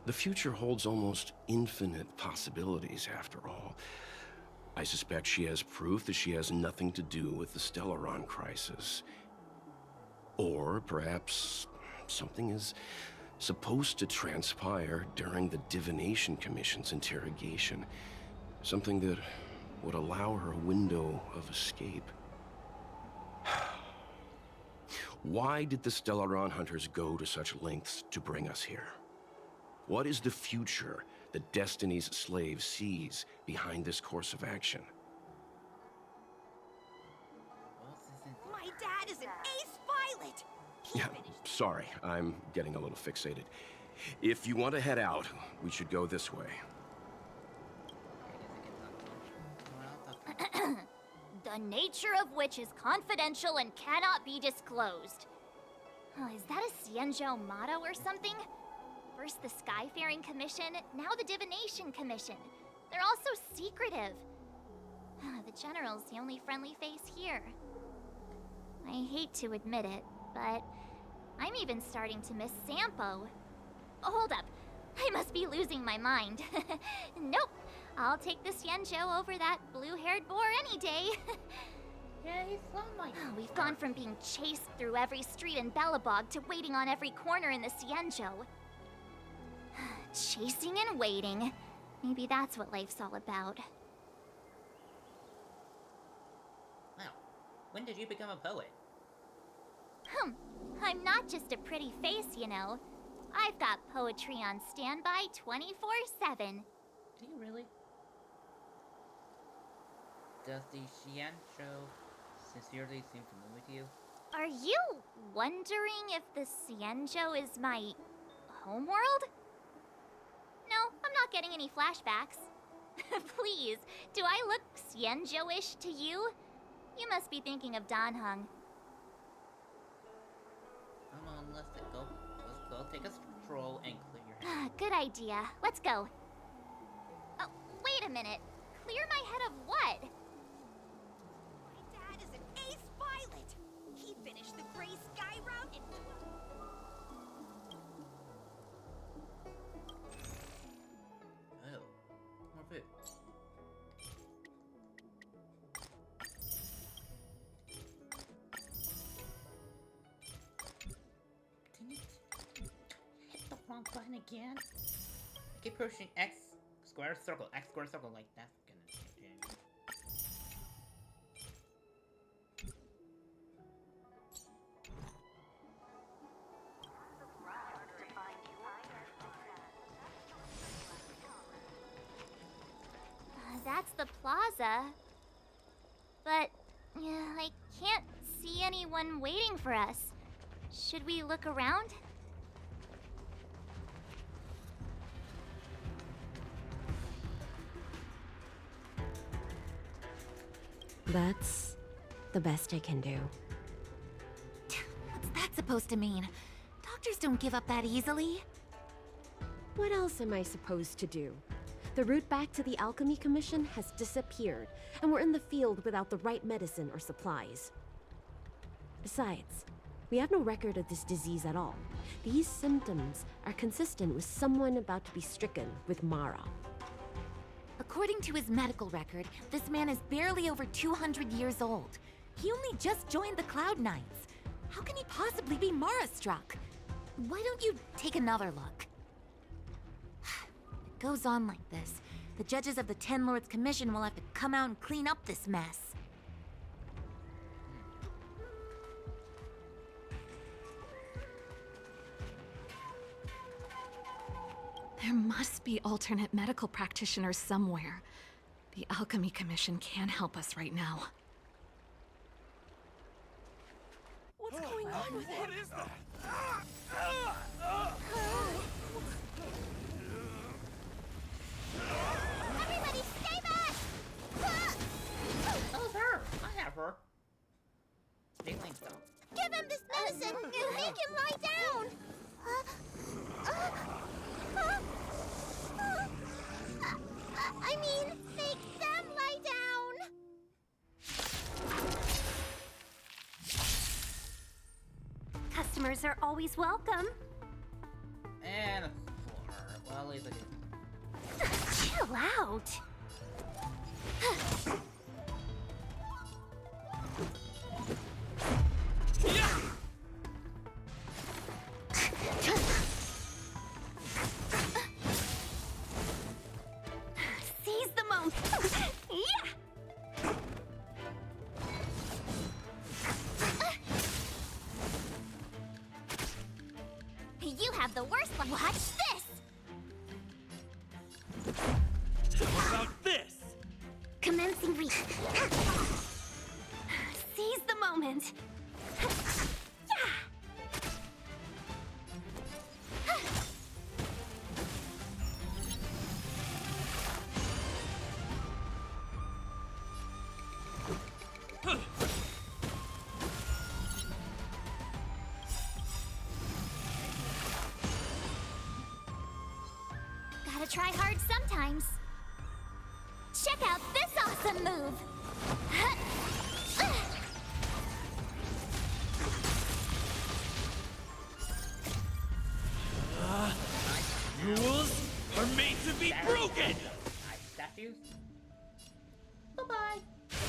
Speaker 9: The future holds almost infinite possibilities, after all. I suspect she has proof that she has nothing to do with the Stellaron crisis. Or perhaps something is supposed to transpire during the Divination Commission's interrogation. Something that would allow her a window of escape. Why did the Stellaron Hunters go to such lengths to bring us here? What is the future the destinies slaves seize behind this course of action.
Speaker 3: My dad is an ace pilot!
Speaker 9: Yeah, sorry, I'm getting a little fixated. If you want to head out, we should go this way.
Speaker 13: The nature of which is confidential and cannot be disclosed. Oh, is that a Xianzhon motto or something? First the Skyfaring Commission, now the Divination Commission. They're all so secretive. The General's the only friendly face here. I hate to admit it, but I'm even starting to miss Sampo. Oh, hold up. I must be losing my mind. Nope. I'll take the Xianzhou over that blue-haired boar any day.
Speaker 2: Yeah, he's so like...
Speaker 13: We've gone from being chased through every street in Belobog to waiting on every corner in the Xianzhou. Chasing and waiting. Maybe that's what life's all about.
Speaker 2: Wow. When did you become a poet?
Speaker 13: I'm not just a pretty face, you know. I've got poetry on standby 24/7.
Speaker 2: Do you really? Does the Xianzhou sincerely seem familiar to you?
Speaker 13: Are you wondering if the Xianzhou is my homeworld? No, I'm not getting any flashbacks. Please, do I look Xianzhou-ish to you? You must be thinking of Dan Heng.
Speaker 2: Come on, let's go take a stroll and clear your head.
Speaker 13: Good idea. Let's go. Oh, wait a minute. Clear my head of what?
Speaker 3: My dad is an ace pilot! He finished the Gray Sky route in...
Speaker 2: Oh, more food. Didn't it hit the wrong button again? Keep pushing X square circle like that's gonna change.
Speaker 13: That's the plaza. But, I can't see anyone waiting for us. Should we look around?
Speaker 16: That's the best I can do.
Speaker 22: What's that supposed to mean? Doctors don't give up that easily.
Speaker 16: What else am I supposed to do? The route back to the Alchemy Commission has disappeared, and we're in the field without the right medicine or supplies. Besides, we have no record of this disease at all. These symptoms are consistent with someone about to be stricken with Mara.
Speaker 22: According to his medical record, this man is barely over 200 years old. He only just joined the Cloud Knights. How can he possibly be Mara-struck? Why don't you take another look? It goes on like this. The judges of the Ten Lords Commission will have to come out and clean up this mess.
Speaker 6: There must be alternate medical practitioners somewhere. The Alchemy Commission can't help us right now.
Speaker 3: What's going on with him?
Speaker 18: What is that?
Speaker 13: Everybody stay back!
Speaker 2: Oh, her! I have her. Stealing stuff.
Speaker 3: Give him this medicine and make him lie down! I mean, make them lie down!
Speaker 21: Customers are always welcome.
Speaker 2: And a floor. Well, at least I did.
Speaker 21: Chill out. Seize the moment. Yeah.
Speaker 13: You have the worst luck. Watch this!
Speaker 11: moment.
Speaker 13: Gotta try hard sometimes. Check out this awesome move!
Speaker 19: Rules are made to be broken!
Speaker 2: Statues? Bye-bye.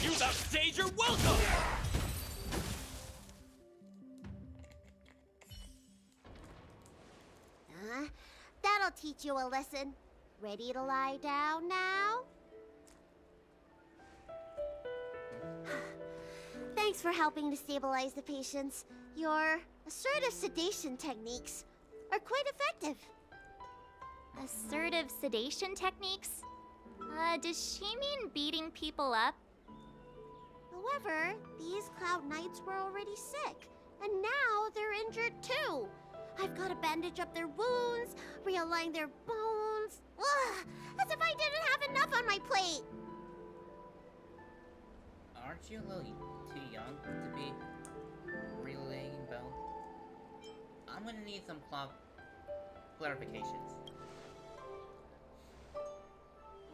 Speaker 19: Use upstage your welcome!
Speaker 3: That'll teach you a lesson. Ready to lie down now? Thanks for helping to stabilize the patients. Your assertive sedation techniques are quite effective.
Speaker 13: Assertive sedation techniques? Does she mean beating people up?
Speaker 3: However, these Cloud Knights were already sick, and now they're injured too. I've got to bandage up their wounds, realign their bones. Ugh, as if I didn't have enough on my plate.
Speaker 2: Aren't you a little too young to be relaying Bell? I'm gonna need some clarifications.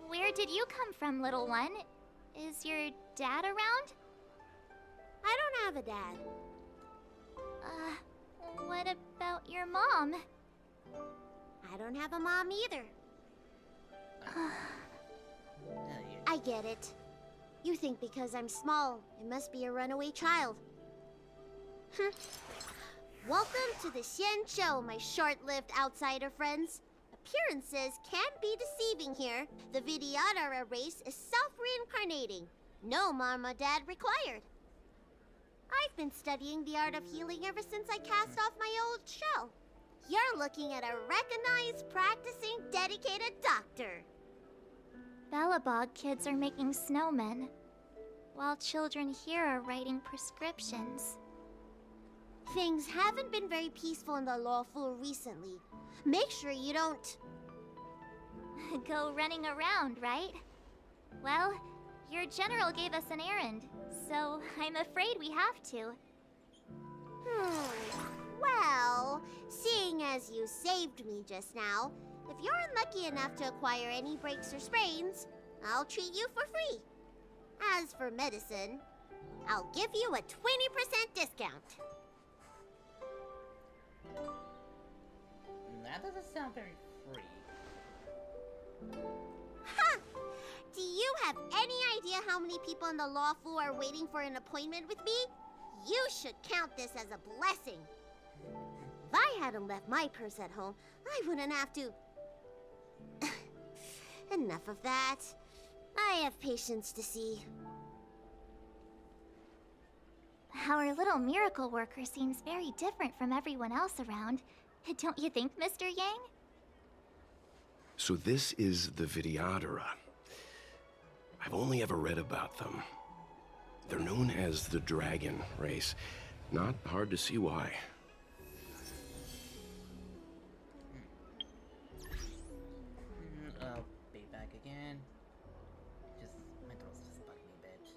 Speaker 13: Where did you come from, little one? Is your dad around?
Speaker 3: I don't have a dad.
Speaker 13: What about your mom?
Speaker 3: I don't have a mom either. I get it. You think because I'm small, I must be a runaway child. Welcome to the Xianzhon, my short-lived outsider friends. Appearances can be deceiving here. The Vidyadhara race is self-reincarnating. No mom or dad required. I've been studying the art of healing ever since I cast off my old shell. You're looking at a recognized, practicing, dedicated doctor.
Speaker 13: Belobog kids are making snowmen, while children here are writing prescriptions.
Speaker 3: Things haven't been very peaceful in the Luofu recently. Make sure you don't...
Speaker 13: Go running around, right? Well, your general gave us an errand, so I'm afraid we have to.
Speaker 3: Well, seeing as you saved me just now, if you're unlucky enough to acquire any breaks or sprains, I'll treat you for free. As for medicine, I'll give you a 20% discount.
Speaker 2: That doesn't sound very free.
Speaker 3: Ha! Do you have any idea how many people in the Luofu are waiting for an appointment with me? You should count this as a blessing. If I hadn't left my purse at home, I wouldn't have to... Enough of that. I have patients to see.
Speaker 13: Our little miracle worker seems very different from everyone else around. Don't you think, Mr. Yang?
Speaker 9: So this is the Vidyadhara. I've only ever read about them. They're known as the Dragon race. Not hard to see why.
Speaker 2: I'll be back again. My throat's just bugging me a bit.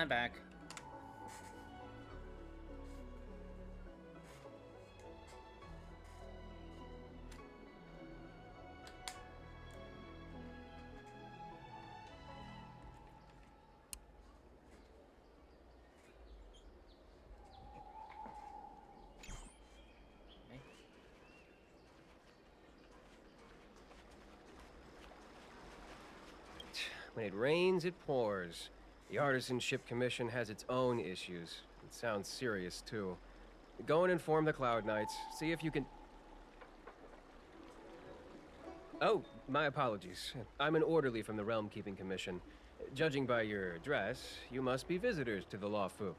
Speaker 2: I'm back.
Speaker 15: When it rains, it pours. The Artisanship Commission has its own issues. It sounds serious, too. Go and inform the Cloud Knights. See if you can... Oh, my apologies. I'm an orderly from the Realm Keeping Commission. Judging by your dress, you must be visitors to the Luofu.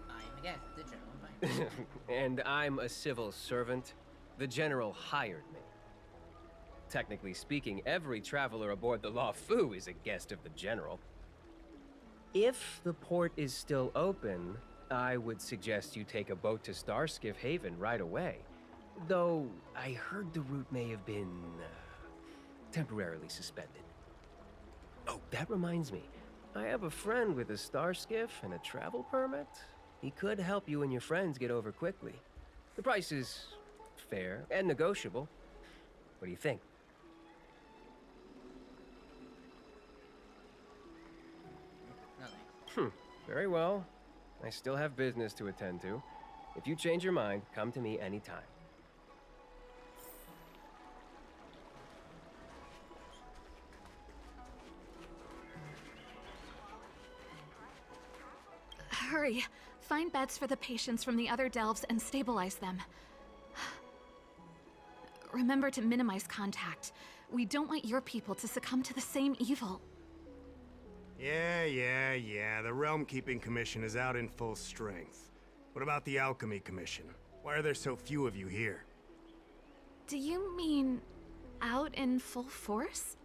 Speaker 2: I guess the general.
Speaker 15: And I'm a civil servant. The general hired me. Technically speaking, every traveler aboard the Luofu is a guest of the general. If the port is still open, I would suggest you take a boat to Starskiff Haven right away. Though, I heard the route may have been temporarily suspended. Oh, that reminds me. I have a friend with a Starskiff and a travel permit. He could help you and your friends get over quickly. The price is fair and negotiable. What do you think? Very well. I still have business to attend to. If you change your mind, come to me anytime.
Speaker 20: Hurry. Find beds for the patients from the other delves and stabilize them. Remember to minimize contact. We don't want your people to succumb to the same evil.
Speaker 23: Yeah. The Realm Keeping Commission is out in full strength. What about the Alchemy Commission? Why are there so few of you here?
Speaker 20: Do you mean out in full force?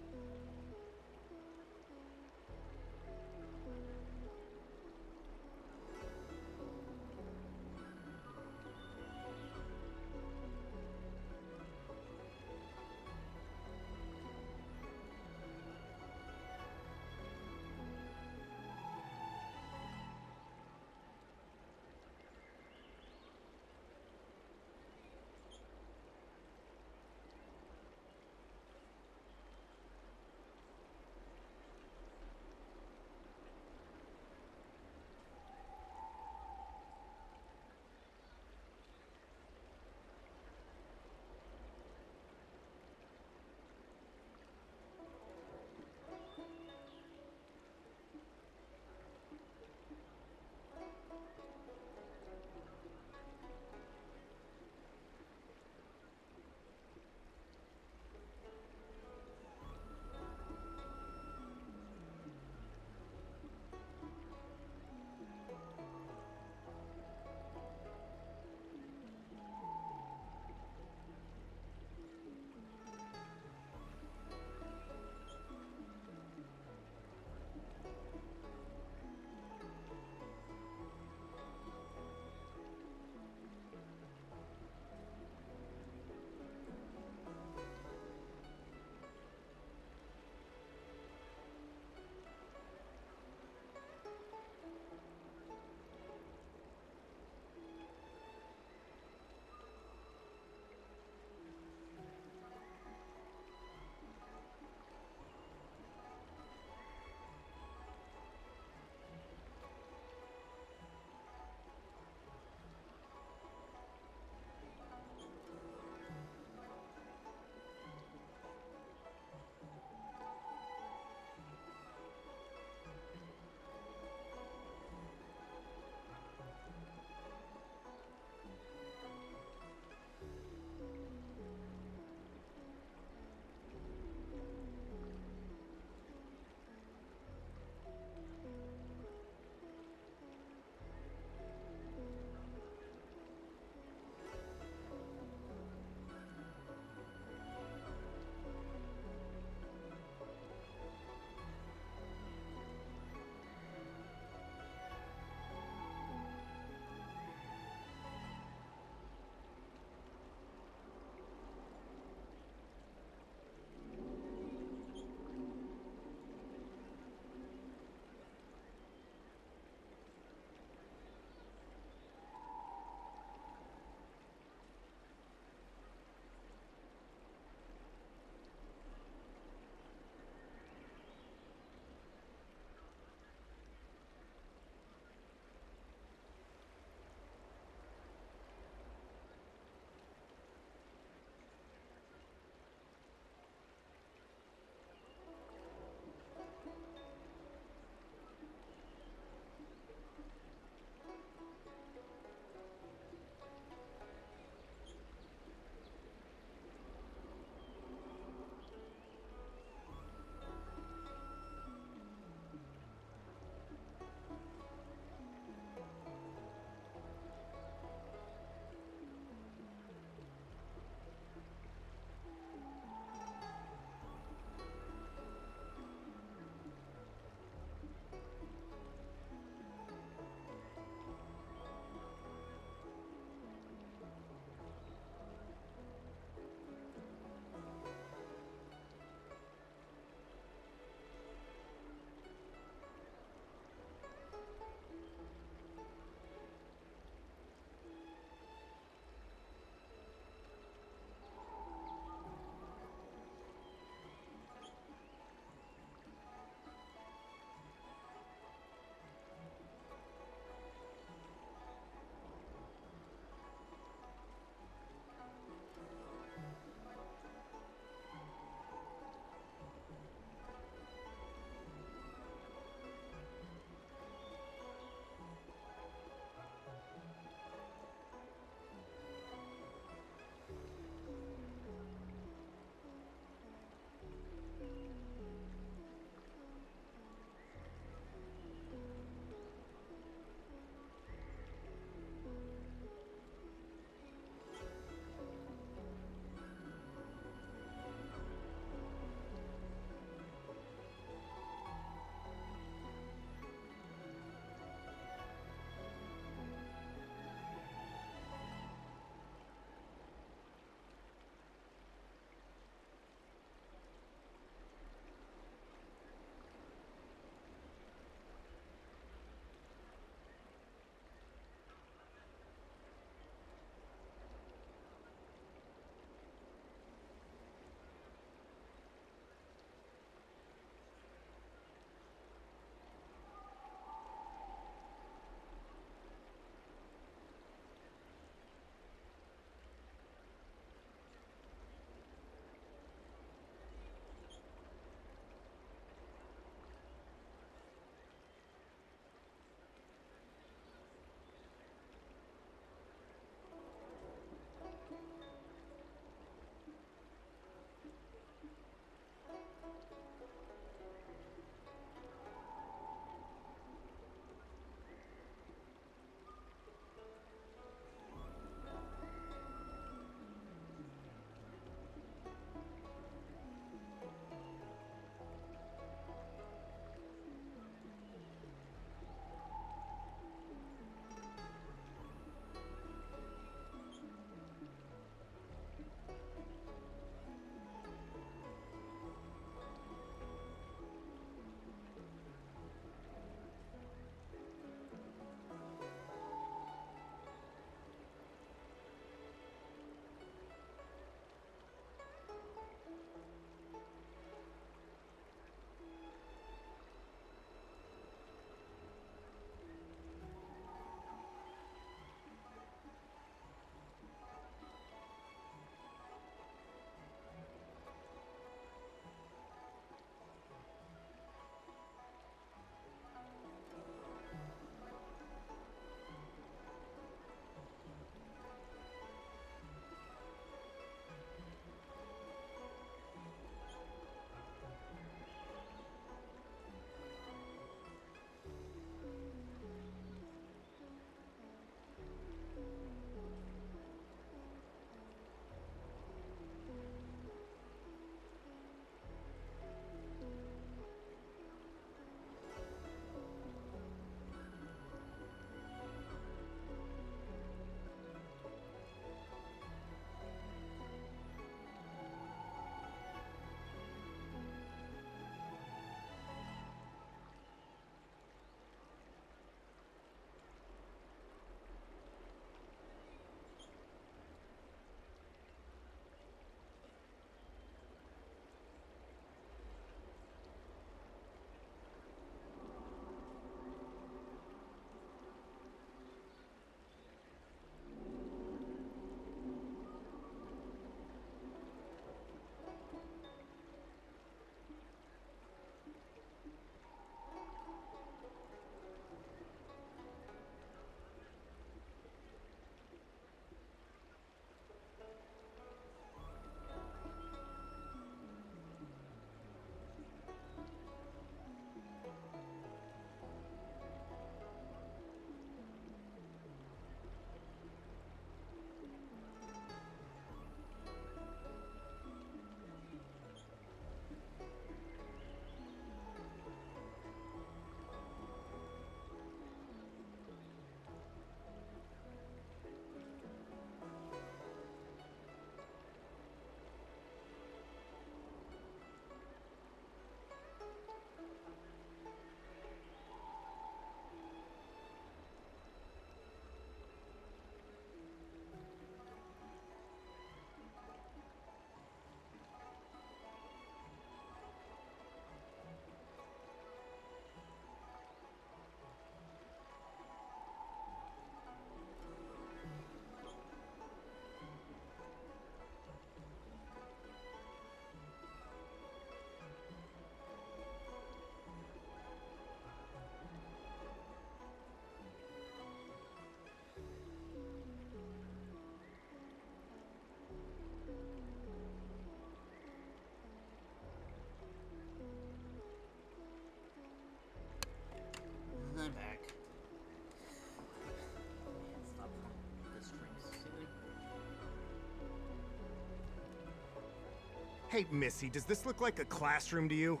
Speaker 23: Hey, Missy, does this look like a classroom to you?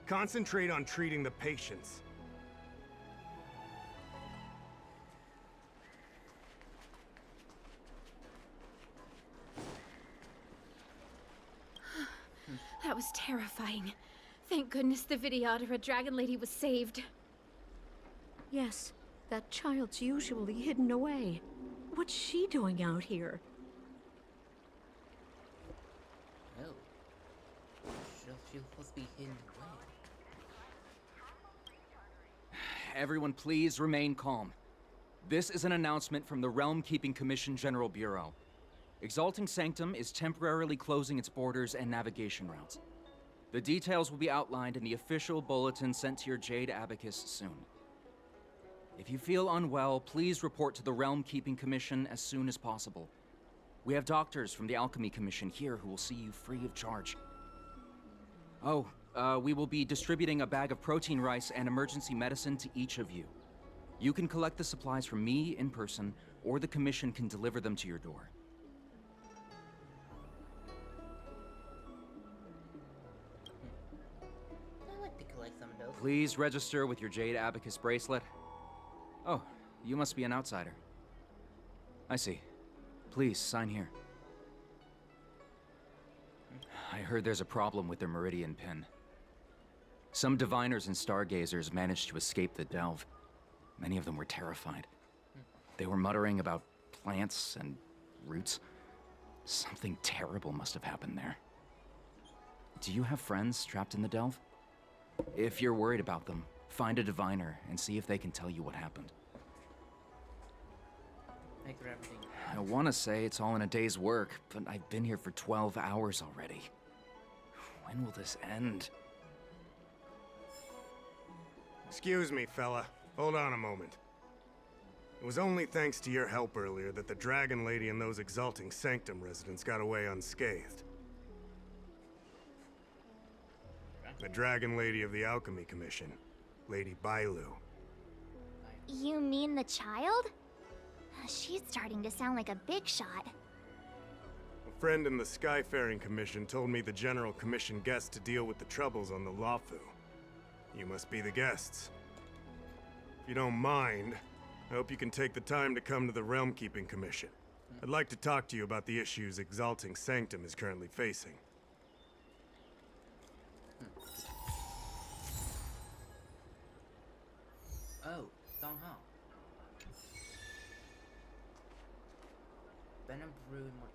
Speaker 23: Concentrate on treating the patients.
Speaker 4: That was terrifying. Thank goodness the Vidyadhara Dragon Lady was saved.
Speaker 5: Yes, that child's usually hidden away. What's she doing out here?
Speaker 2: Oh. She's supposed to be hidden away.
Speaker 12: Everyone please remain calm. This is an announcement from the Realm Keeping Commission General Bureau. Exalting Sanctum is temporarily closing its borders and navigation routes. The details will be outlined in the official bulletin sent to your Jade Abacus soon. If you feel unwell, please report to the Realm Keeping Commission as soon as possible. We have doctors from the Alchemy Commission here who will see you free of charge. Oh, we will be distributing a bag of protein rice and emergency medicine to each of you. You can collect the supplies from me in person, or the Commission can deliver them to your door.
Speaker 2: I'd like to collect some of those.
Speaker 12: Please register with your Jade Abacus bracelet. Oh, you must be an outsider. I see. Please, sign here. I heard there's a problem with their Meridian pin. Some diviners and stargazers managed to escape the delve. Many of them were terrified. They were muttering about plants and roots. Something terrible must have happened there. Do you have friends trapped in the delve? If you're worried about them, find a diviner and see if they can tell you what happened.
Speaker 2: Thanks for everything.
Speaker 12: I want to say it's all in a day's work, but I've been here for 12 hours already. When will this end?
Speaker 23: Excuse me, fella. Hold on a moment. It was only thanks to your help earlier that the Dragon Lady and those Exalting Sanctum residents got away unscathed. The Dragon Lady of the Alchemy Commission, Lady Bailu.
Speaker 13: You mean the child? She's starting to sound like a big shot.
Speaker 23: A friend in the Skyfaring Commission told me the General commissioned guests to deal with the troubles on the Luofu. You must be the guests. If you don't mind, I hope you can take the time to come to the Realm Keeping Commission. I'd like to talk to you about the issues Exalting Sanctum is currently facing.
Speaker 2: Oh, Dong Hao. Venom Brood Mortality.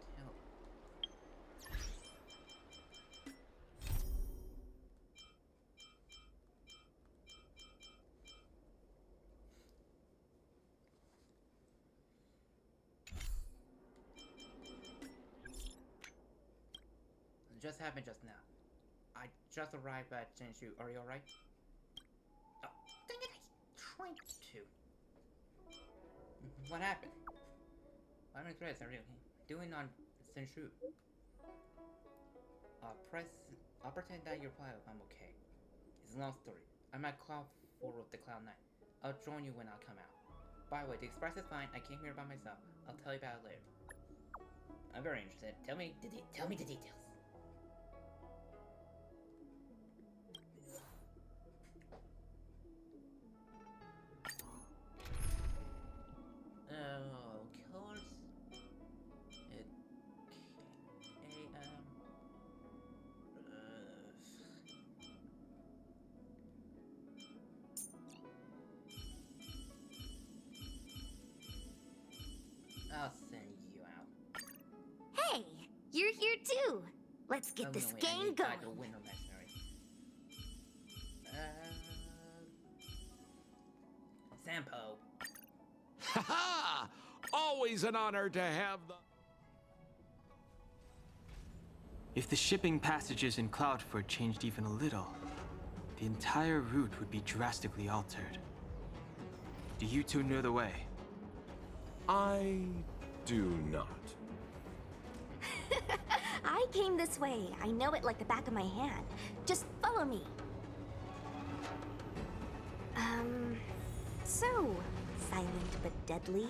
Speaker 2: It just happened just now. I just arrived at Xianzhon. Are you alright? Oh, dang it! I tried to. What happened? I'm in threats. Are you doing on Xianzhon? I'll pretend that you're quiet if I'm okay. It's a long story. I'm at Cloud 4 with the Cloud 9. I'll join you when I come out. By the way, the express is fine. I came here by myself. I'll tell you about it later. I'm very interested. Tell me the details. Oh, of course. I'll send you out.
Speaker 3: Hey, you're here too. Let's get this game going.
Speaker 2: Sampo.
Speaker 24: Ha ha! Always an honor to have the...
Speaker 8: If the shipping passages in Cloudford changed even a little, the entire route would be drastically altered. Do you two know the way?
Speaker 17: I do not.
Speaker 21: I came this way. I know it like the back of my hand. Just follow me. So, silent but deadly.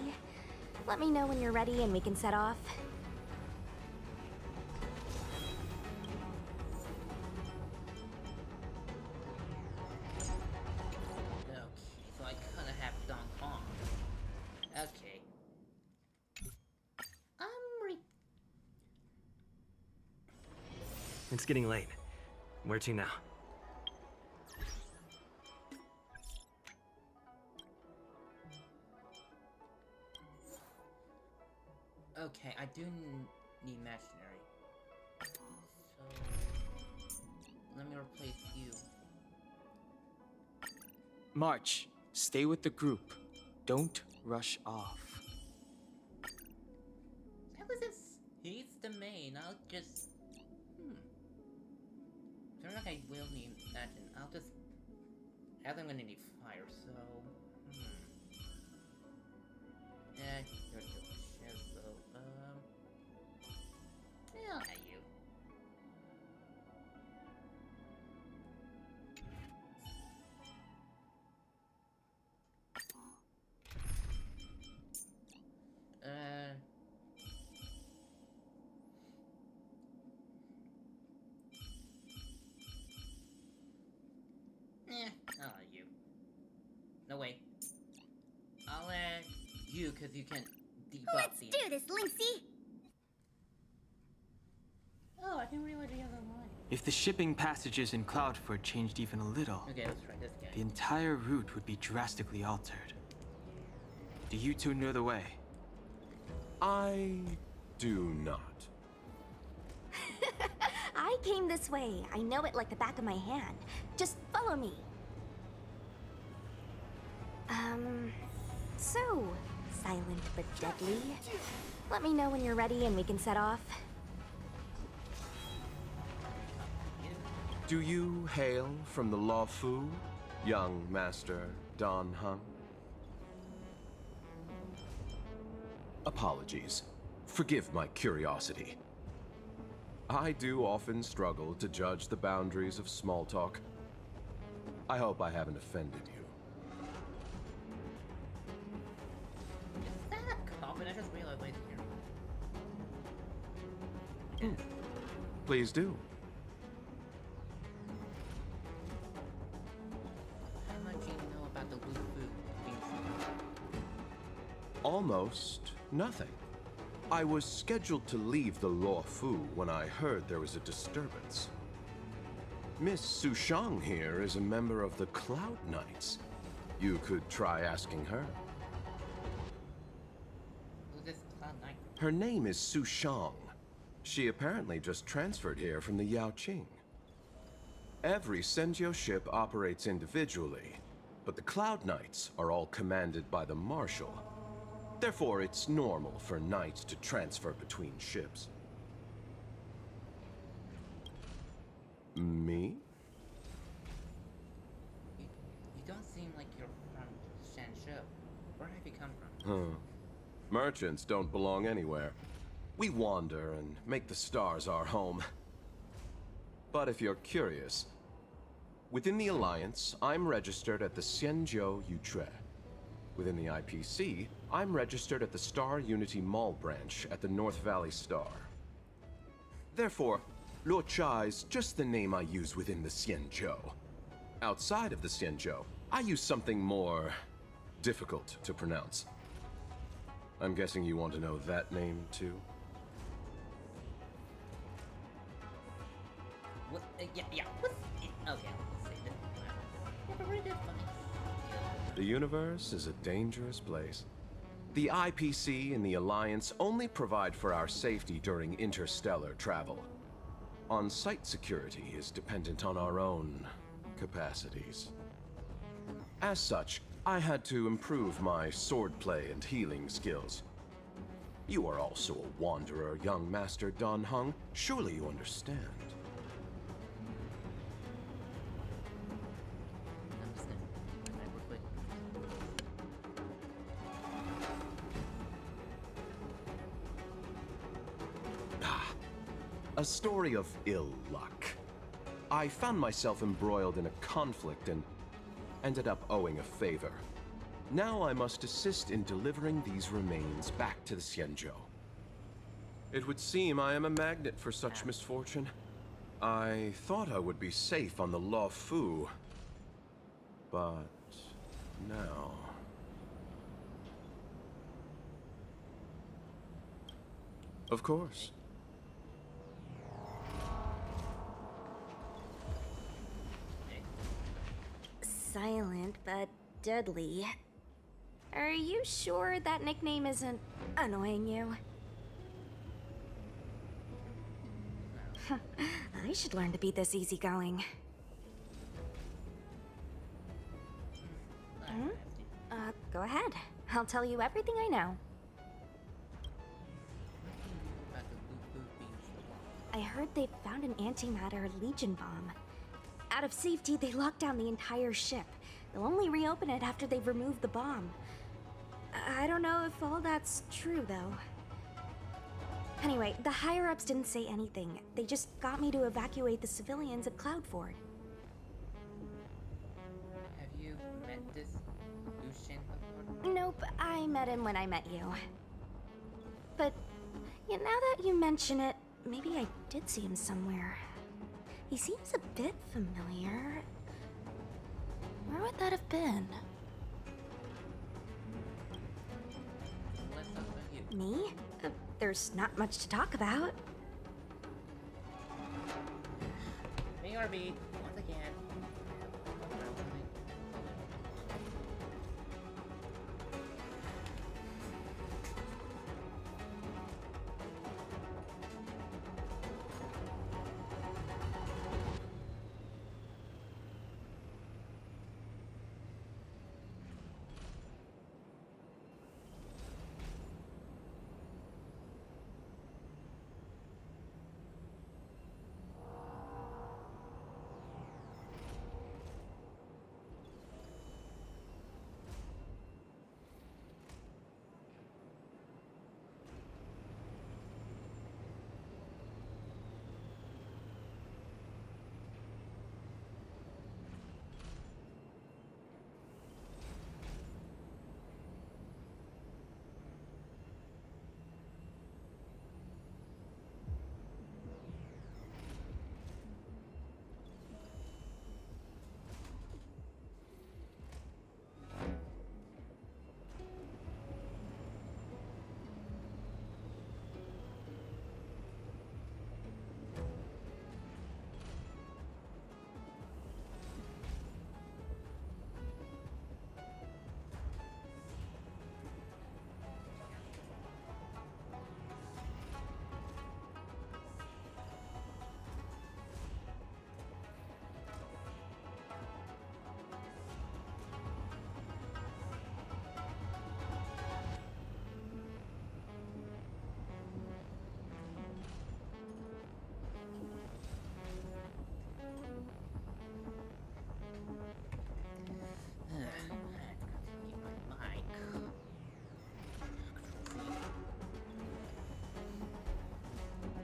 Speaker 21: Let me know when you're ready and we can set off.
Speaker 19: It's getting late. Where to now?
Speaker 2: Okay, I do need machinery. So let me replace you.
Speaker 8: March, stay with the group. Don't rush off.
Speaker 2: He's the main. I'll just. Turns out I will need that, and I'll just. I'm gonna need fire, so. Yeah, you're delicious, so. Yeah, I'll get you. I'll let you. No, wait. I'll let you, because you can debuff
Speaker 3: Let's do this, Lynxie!
Speaker 2: Oh, I didn't realize you have a line.
Speaker 8: If the shipping passages in Cloudford changed even a little,
Speaker 2: Okay, let's try this guy.
Speaker 8: the entire route would be drastically altered. Do you two know the way?
Speaker 17: I do not.
Speaker 21: I came this way. I know it like the back of my hand. Just follow me. So, silent but deadly. Let me know when you're ready and we can set off.
Speaker 17: Do you hail from the Luofu, young Master Dan Heng? Apologies. Forgive my curiosity. I do often struggle to judge the boundaries of small talk. I hope I haven't offended you.
Speaker 2: Is that a comment? I just realized right here.
Speaker 17: Please do.
Speaker 2: How much do you know about the Luofu being
Speaker 17: Almost nothing. I was scheduled to leave the Luofu when I heard there was a disturbance. Miss Xianzhon here is a member of the Cloud Knights. You could try asking her.
Speaker 2: Who's this Cloud Knight?
Speaker 17: Her name is Xianzhon. She apparently just transferred here from the Yaoqing. Every Senjo ship operates individually, but the Cloud Knights are all commanded by the Marshal. Therefore, it's normal for knights to transfer between ships. Me?
Speaker 2: You don't seem like you're from Xianzhon. Where have you come from?
Speaker 17: Merchants don't belong anywhere. We wander and make the stars our home. But if you're curious, within the Alliance, I'm registered at the Xianzhou Yutre. Within the IPC, I'm registered at the Star Unity Mall branch at the North Valley Star. Therefore, Luocha is just the name I use within the Xianzhou. Outside of the Xianzhou, I use something more difficult to pronounce. I'm guessing you want to know that name too?
Speaker 2: What? Yeah. What's it? Okay, let's say this. Never read it.
Speaker 17: The universe is a dangerous place. The IPC and the Alliance only provide for our safety during interstellar travel. On-site security is dependent on our own capacities. As such, I had to improve my swordplay and healing skills. You are also a wanderer, young Master Dan Heng. Surely you understand. A story of ill luck. I found myself embroiled in a conflict and ended up owing a favor. Now I must assist in delivering these remains back to the Xianzhou. It would seem I am a magnet for such misfortune. I thought I would be safe on the Luofu, but now... Of course.
Speaker 21: silent but deadly. Are you sure that nickname isn't annoying you? I should learn to be this easygoing. Go ahead. I'll tell you everything I know. I heard they found an antimatter Legion bomb. Out of safety, they locked down the entire ship. They'll only reopen it after they've removed the bomb. I don't know if all that's true, though. Anyway, the higher-ups didn't say anything. They just got me to evacuate the civilians at Cloudford.
Speaker 2: Have you met this Lucian before?
Speaker 21: Nope, I met him when I met you. But yeah, now that you mention it, maybe I did see him somewhere. He seems a bit familiar. Where would that have been?
Speaker 2: Let's talk about you.
Speaker 21: Me? There's not much to talk about.
Speaker 2: BRB, once again.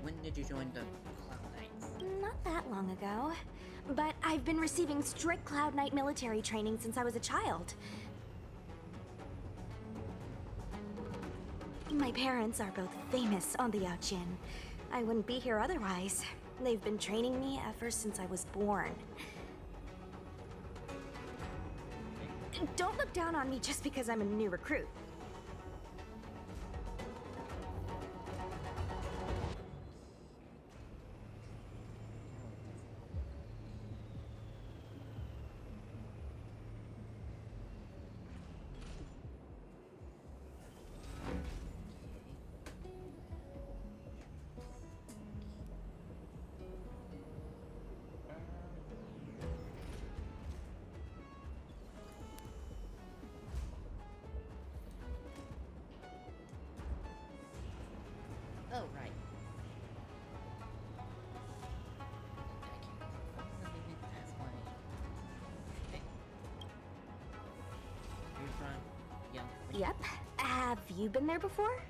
Speaker 2: When did you join the Cloud Knights?
Speaker 21: Not that long ago. But I've been receiving strict Cloud Knight military training since I was a child. My parents are both famous on the Yaoqin. I wouldn't be here otherwise. They've been training me ever since I was born. Don't look down on me just because I'm a new recruit.
Speaker 2: Oh, right. You're from Young.
Speaker 21: Yep. Have you been there before?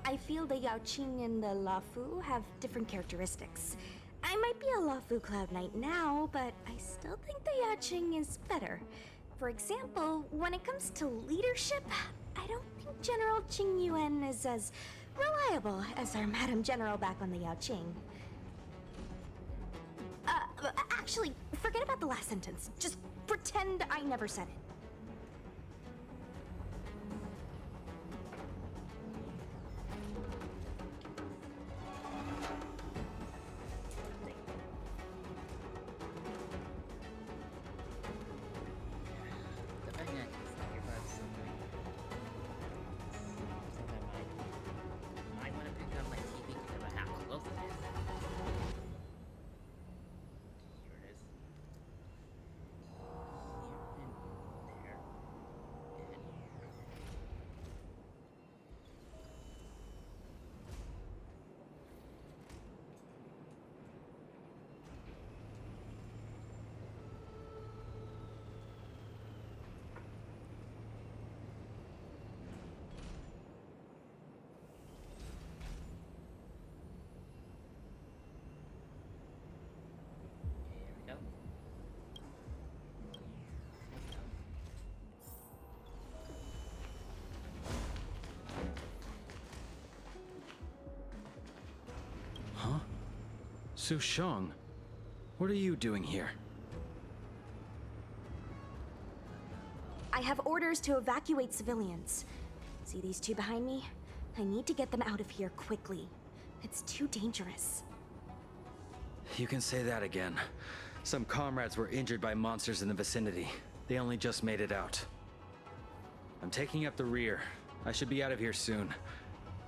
Speaker 21: I feel the Yaoqing and the Luofu have different characteristics. I might be a Luofu Cloud Knight now, but I still think the Yaoqing is better. For example, when it comes to leadership, I don't think General Qing Yuan is as reliable as our Madam General back on the Yaoqing. Actually, forget about the last sentence. Just pretend I never said it.
Speaker 12: Xianzhon, what are you doing here?
Speaker 21: I have orders to evacuate civilians. See these two behind me? I need to get them out of here quickly. It's too dangerous.
Speaker 12: You can say that again. Some comrades were injured by monsters in the vicinity. They only just made it out. I'm taking up the rear. I should be out of here soon.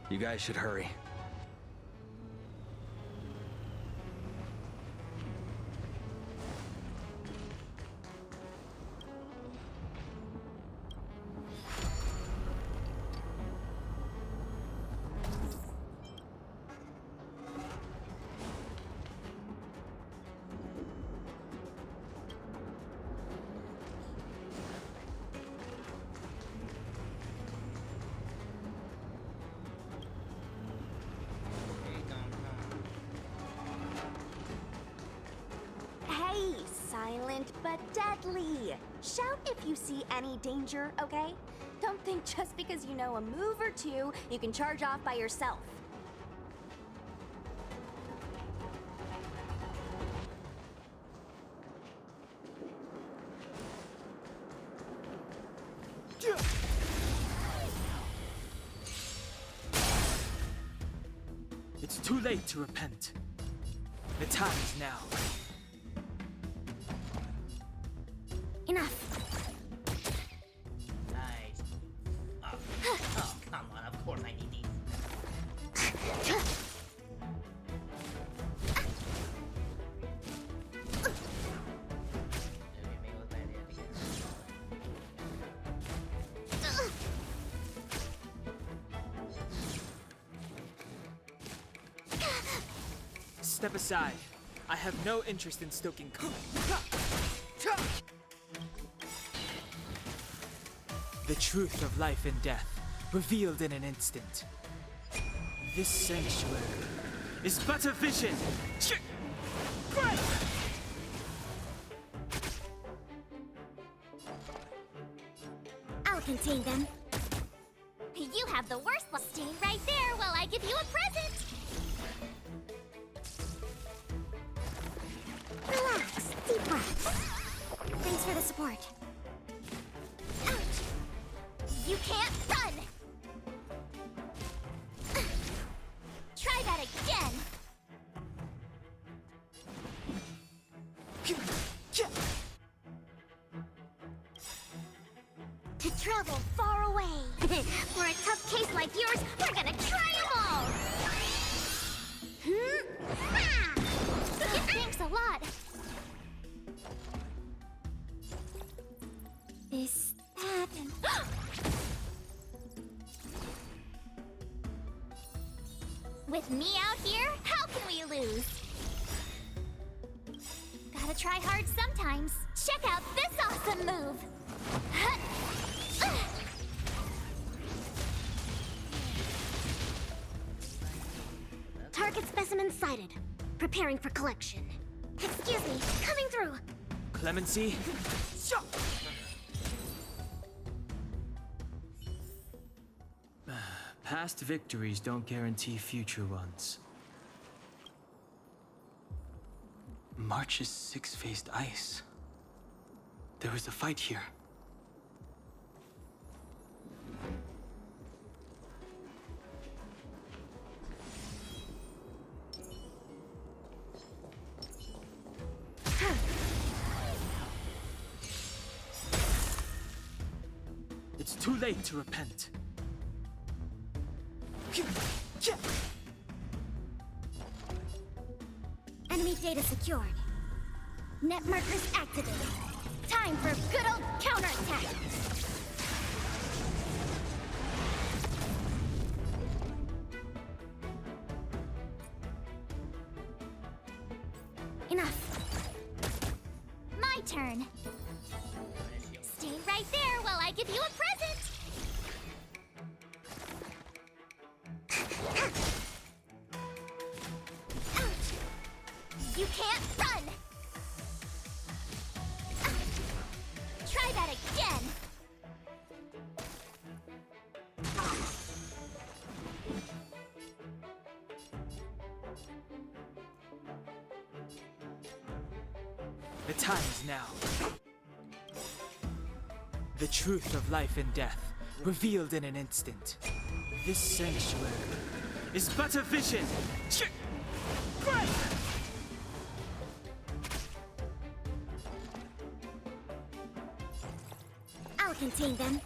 Speaker 12: You guys should hurry.
Speaker 21: Hey, silent but deadly. Shout if you see any danger, okay? Don't think just because you know a move or two, you can charge off by yourself.
Speaker 8: It's too late to repent. The time is now.
Speaker 3: Enough.
Speaker 2: Nice. Oh, come on. Of course I need these.
Speaker 8: Step aside. I have no interest in stoking the truth of life and death, revealed in an instant. This sanctuary is but a vision.
Speaker 3: I'll contain them.
Speaker 13: You have the worst luck. Stay right there while I give you a present.
Speaker 3: Relax. Deep breaths. Thanks for the support.
Speaker 13: You can't run! Try that again!
Speaker 3: To travel far away. For a tough case like yours, we're gonna try them all!
Speaker 13: Thanks a lot.
Speaker 3: Is that...
Speaker 13: With me out here, how can we lose? Gotta try hard sometimes. Check out this awesome move!
Speaker 3: Target specimen sighted. Preparing for collection. Excuse me, coming through.
Speaker 8: Clemency? Past victories don't guarantee future ones. March is six-faced ice. There was a fight here. It's too late to repent.
Speaker 3: Enemy data secured. Net markers activated. Time for a good old counterattack. Enough.
Speaker 13: My turn. Stay right there while I give you a present. You can't run! Try that again!
Speaker 1: The time is now. The truth of life and death, revealed in an instant. This sanctuary is but a vision.
Speaker 3: I'll contain them.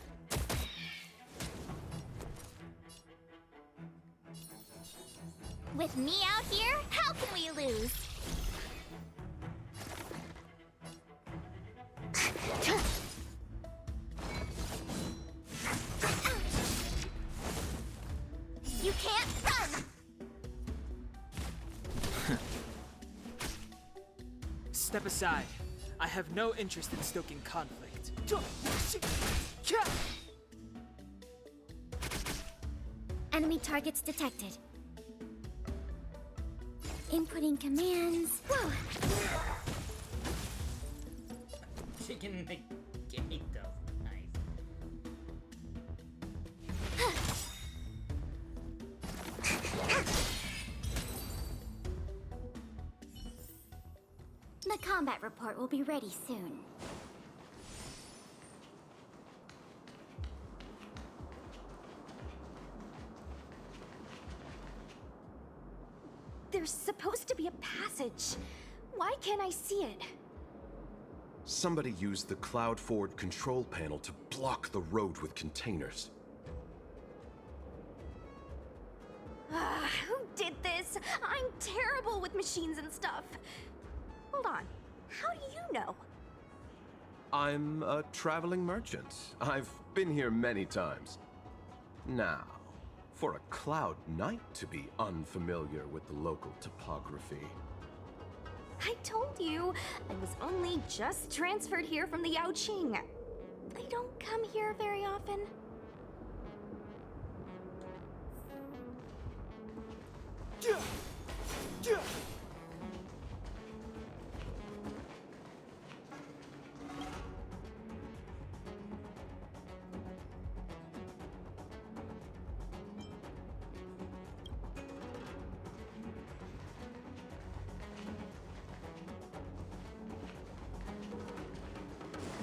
Speaker 13: With me out here, how can we lose? You can't run!
Speaker 1: Step aside. I have no interest in stoking conflict.
Speaker 3: Enemy targets detected. Inputting commands. Whoa!
Speaker 2: Chicken the gate though. Nice.
Speaker 3: The combat report will be ready soon.
Speaker 21: There's supposed to be a passage. Why can't I see it?
Speaker 17: Somebody used the cloud forward control panel to block the road with containers.
Speaker 21: Who did this? I'm terrible with machines and stuff. Hold on. How do you know?
Speaker 17: I'm a traveling merchant. I've been here many times. Now, for a Cloud Knight to be unfamiliar with the local topography.
Speaker 21: I told you, I was only just transferred here from the Yaoqing. I don't come here very often.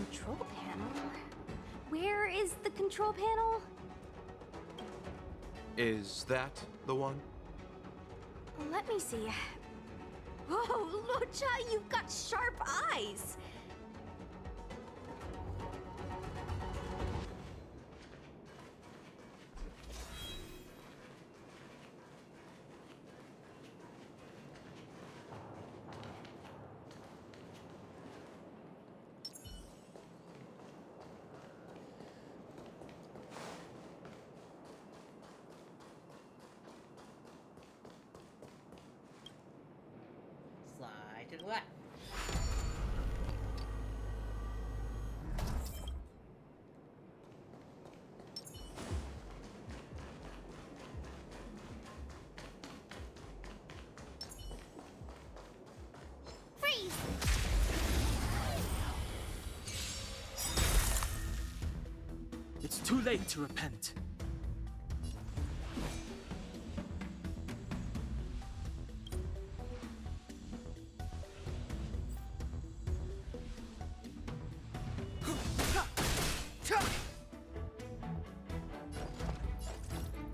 Speaker 21: Control panel? Where is the control panel?
Speaker 17: Is that the one?
Speaker 21: Let me see. Whoa, Lucha, you've got sharp eyes!
Speaker 2: Slide to the left.
Speaker 13: Freeze!
Speaker 1: It's too late to repent.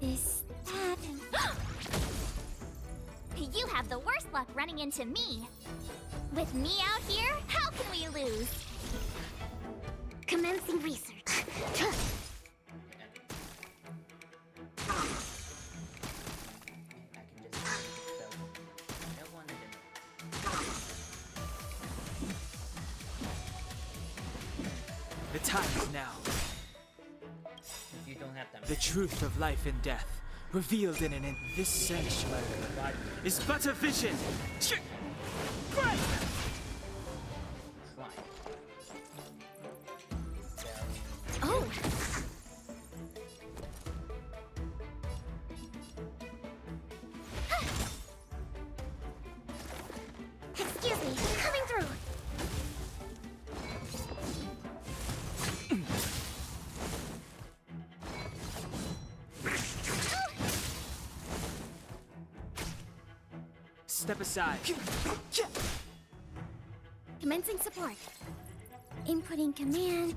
Speaker 3: This happened.
Speaker 13: You have the worst luck running into me. With me out here, how can we lose?
Speaker 3: Commencing research.
Speaker 1: The time is now.
Speaker 2: If you don't have them.
Speaker 1: The truth of life and death, revealed in an this sanctuary, is but a vision.
Speaker 3: Oh! Excuse me, coming through.
Speaker 1: Step aside.
Speaker 3: Commencing support. Inputting command.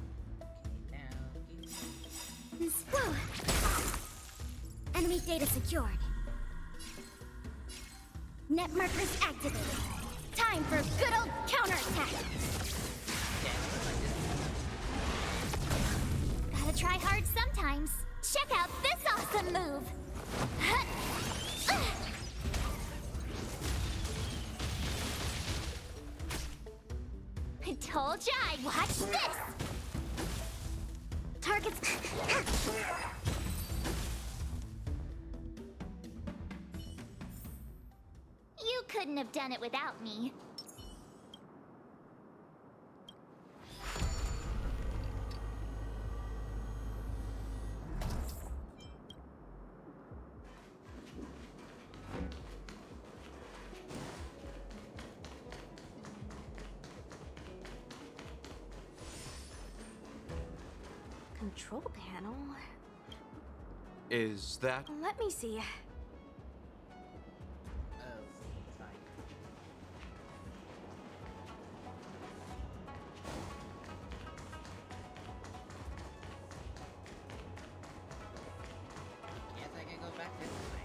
Speaker 3: Whoa. Enemy data secured. Net markers activated. Time for good old counterattack.
Speaker 13: Gotta try hard sometimes. Check out this awesome move. I told ya I'd watch this.
Speaker 3: Targets.
Speaker 13: You couldn't have done it without me.
Speaker 21: Control panel?
Speaker 17: Is that...
Speaker 21: Let me see.
Speaker 2: Guess I can go back this way.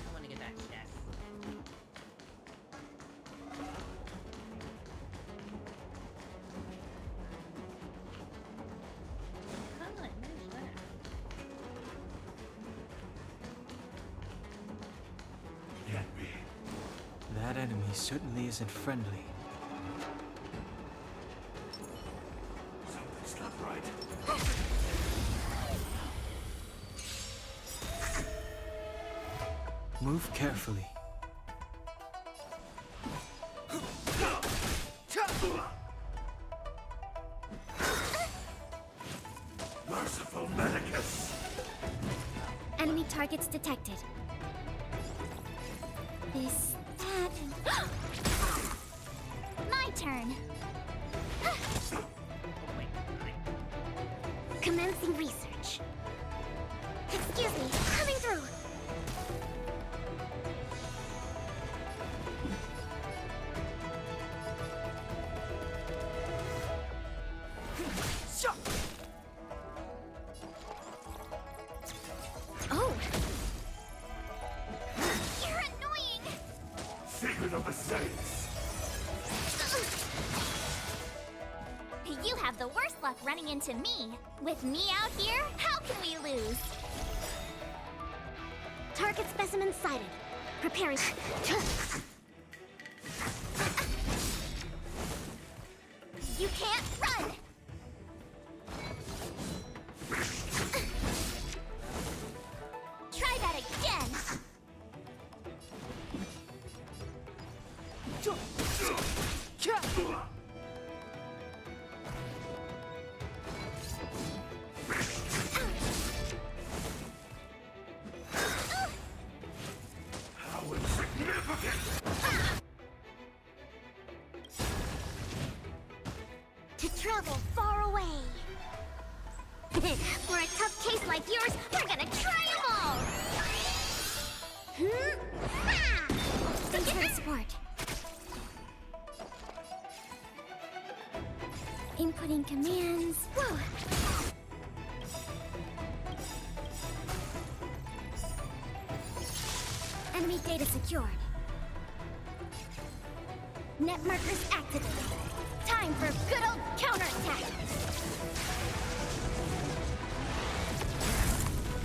Speaker 2: I want to get that chest. How did I manage that?
Speaker 8: Can't be. That enemy certainly isn't friendly.
Speaker 18: Something's not right.
Speaker 8: Move carefully.
Speaker 18: Merciful Medicus!
Speaker 3: Enemy targets detected. This, that, and...
Speaker 13: My turn.
Speaker 3: Commencing research. Excuse me, coming through. Oh,
Speaker 13: You're annoying.
Speaker 18: Secret of the Saints!
Speaker 13: You have the worst luck running into me. With me out here, how can we lose?
Speaker 3: target specimen sighted. Preparing.
Speaker 13: You can't run! Try that again!
Speaker 18: How insignificant!
Speaker 3: To travel far away. For a tough case like yours, we're gonna try them all! Thanks for the support. Inputting commands. Whoa! Enemy data secured. Net markers activated. Time for good old counterattack.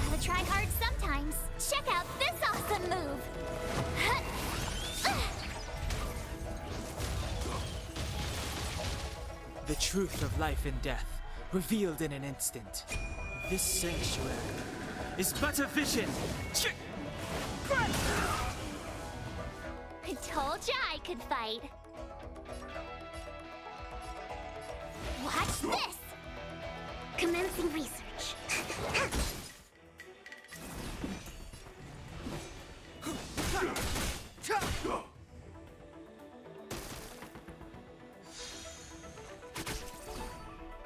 Speaker 13: Gotta try hard sometimes. Check out this awesome move!
Speaker 1: The truth of life and death, revealed in an instant. This sanctuary is but a vision.
Speaker 13: I told ya I could fight. Watch this!
Speaker 3: Commencing research.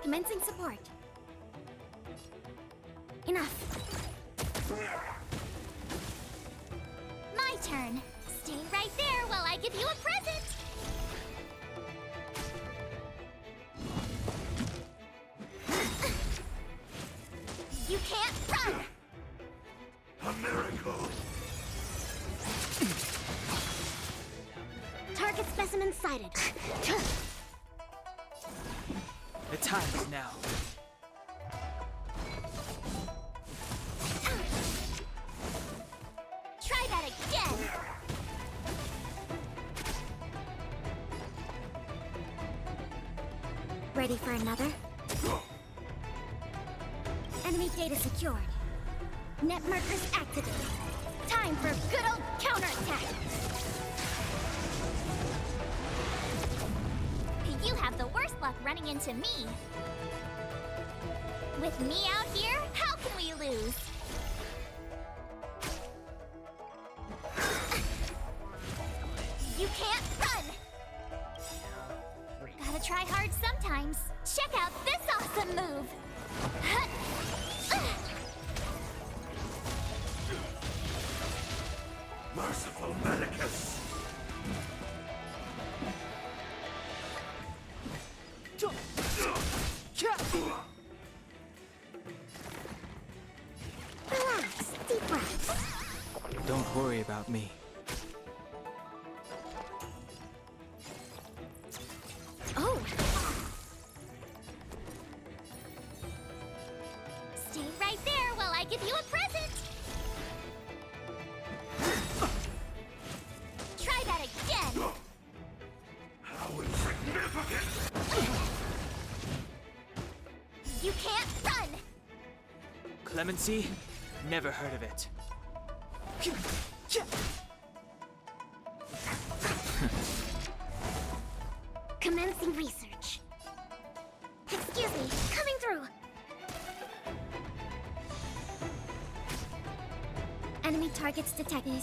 Speaker 21: Commencing support. Enough.
Speaker 13: My turn. Stay right there while I give you a present. You can't run!
Speaker 18: A miracle!
Speaker 3: Target specimen sighted.
Speaker 1: The time is now.
Speaker 13: Try that again!
Speaker 21: Ready for another? Enemy data secured. Net markers activated. Time for a good old counterattack!
Speaker 13: You have the worst luck running into me. With me out here, how can we lose? You can't run! Gotta try hard sometimes. Check out this awesome move!
Speaker 18: Merciful Medicus!
Speaker 3: Relax, deep breaths.
Speaker 1: Don't worry about me.
Speaker 21: Oh!
Speaker 13: Stay right there while I give you a present! Try that again!
Speaker 18: How insignificant!
Speaker 13: You can't run!
Speaker 1: Clemency? Never heard of it.
Speaker 3: Commencing research.
Speaker 21: Excuse me, coming through! Enemy targets detected.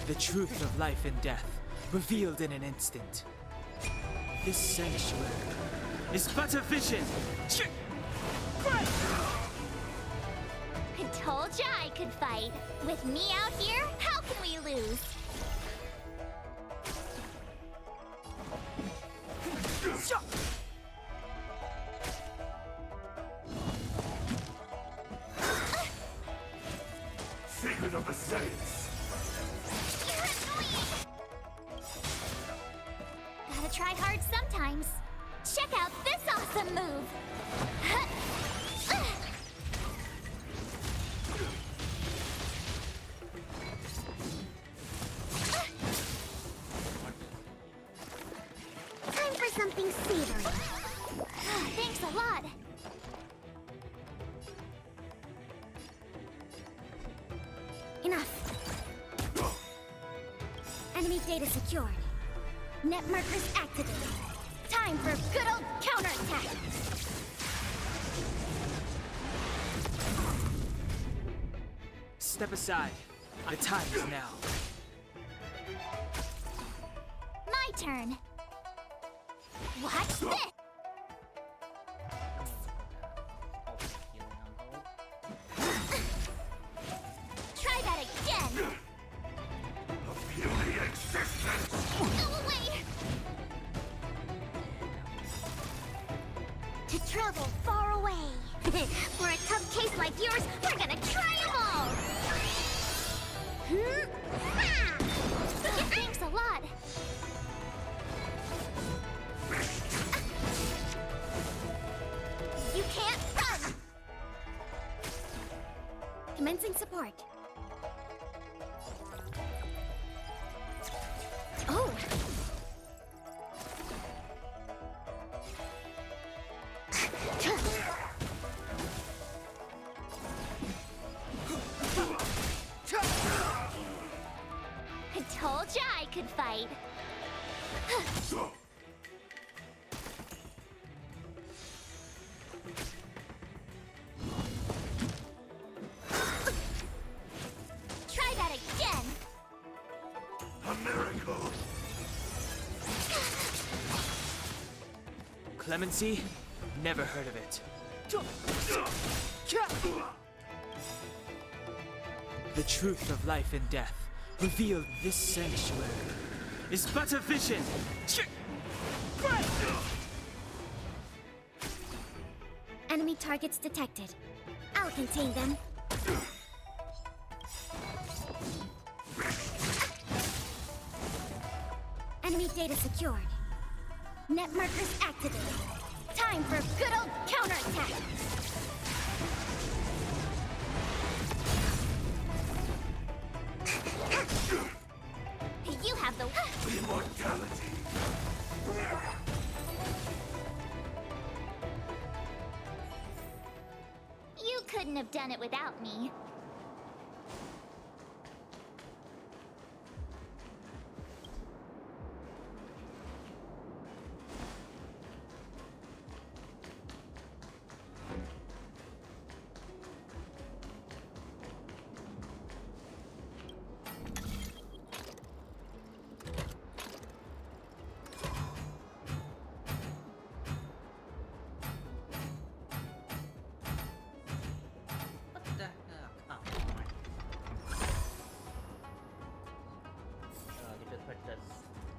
Speaker 1: The truth of life and death, revealed in an instant. This sanctuary is but a vision.
Speaker 13: I told ya I could fight. With me out here, how can we lose?
Speaker 18: Secret of the Saints!
Speaker 13: You're annoying! Gotta try hard sometimes. Check out this awesome move!
Speaker 3: Time for something savory.
Speaker 13: Thanks a lot!
Speaker 21: Enough. Enemy data secured. Net markers activated. Time for a good old counterattack!
Speaker 1: Step aside. The time is now.
Speaker 13: My turn. Watch this! Try that again!
Speaker 18: A puny existence!
Speaker 13: Go away!
Speaker 3: To travel far away. For a tough case like yours, we're gonna try 'em all.
Speaker 13: Thanks a lot! You can't run!
Speaker 21: Commencing support. Oh!
Speaker 13: I told ya I could fight. Try that again.
Speaker 18: A miracle!
Speaker 1: Clemency? Never heard of it. The truth of life and death, revealed in this sanctuary, is but a vision!
Speaker 3: Enemy targets detected. I'll contain them. Enemy data secured. Net markers activated. Time for a good old counterattack!
Speaker 13: You have the
Speaker 24: immortality.
Speaker 13: You couldn't have done it without me.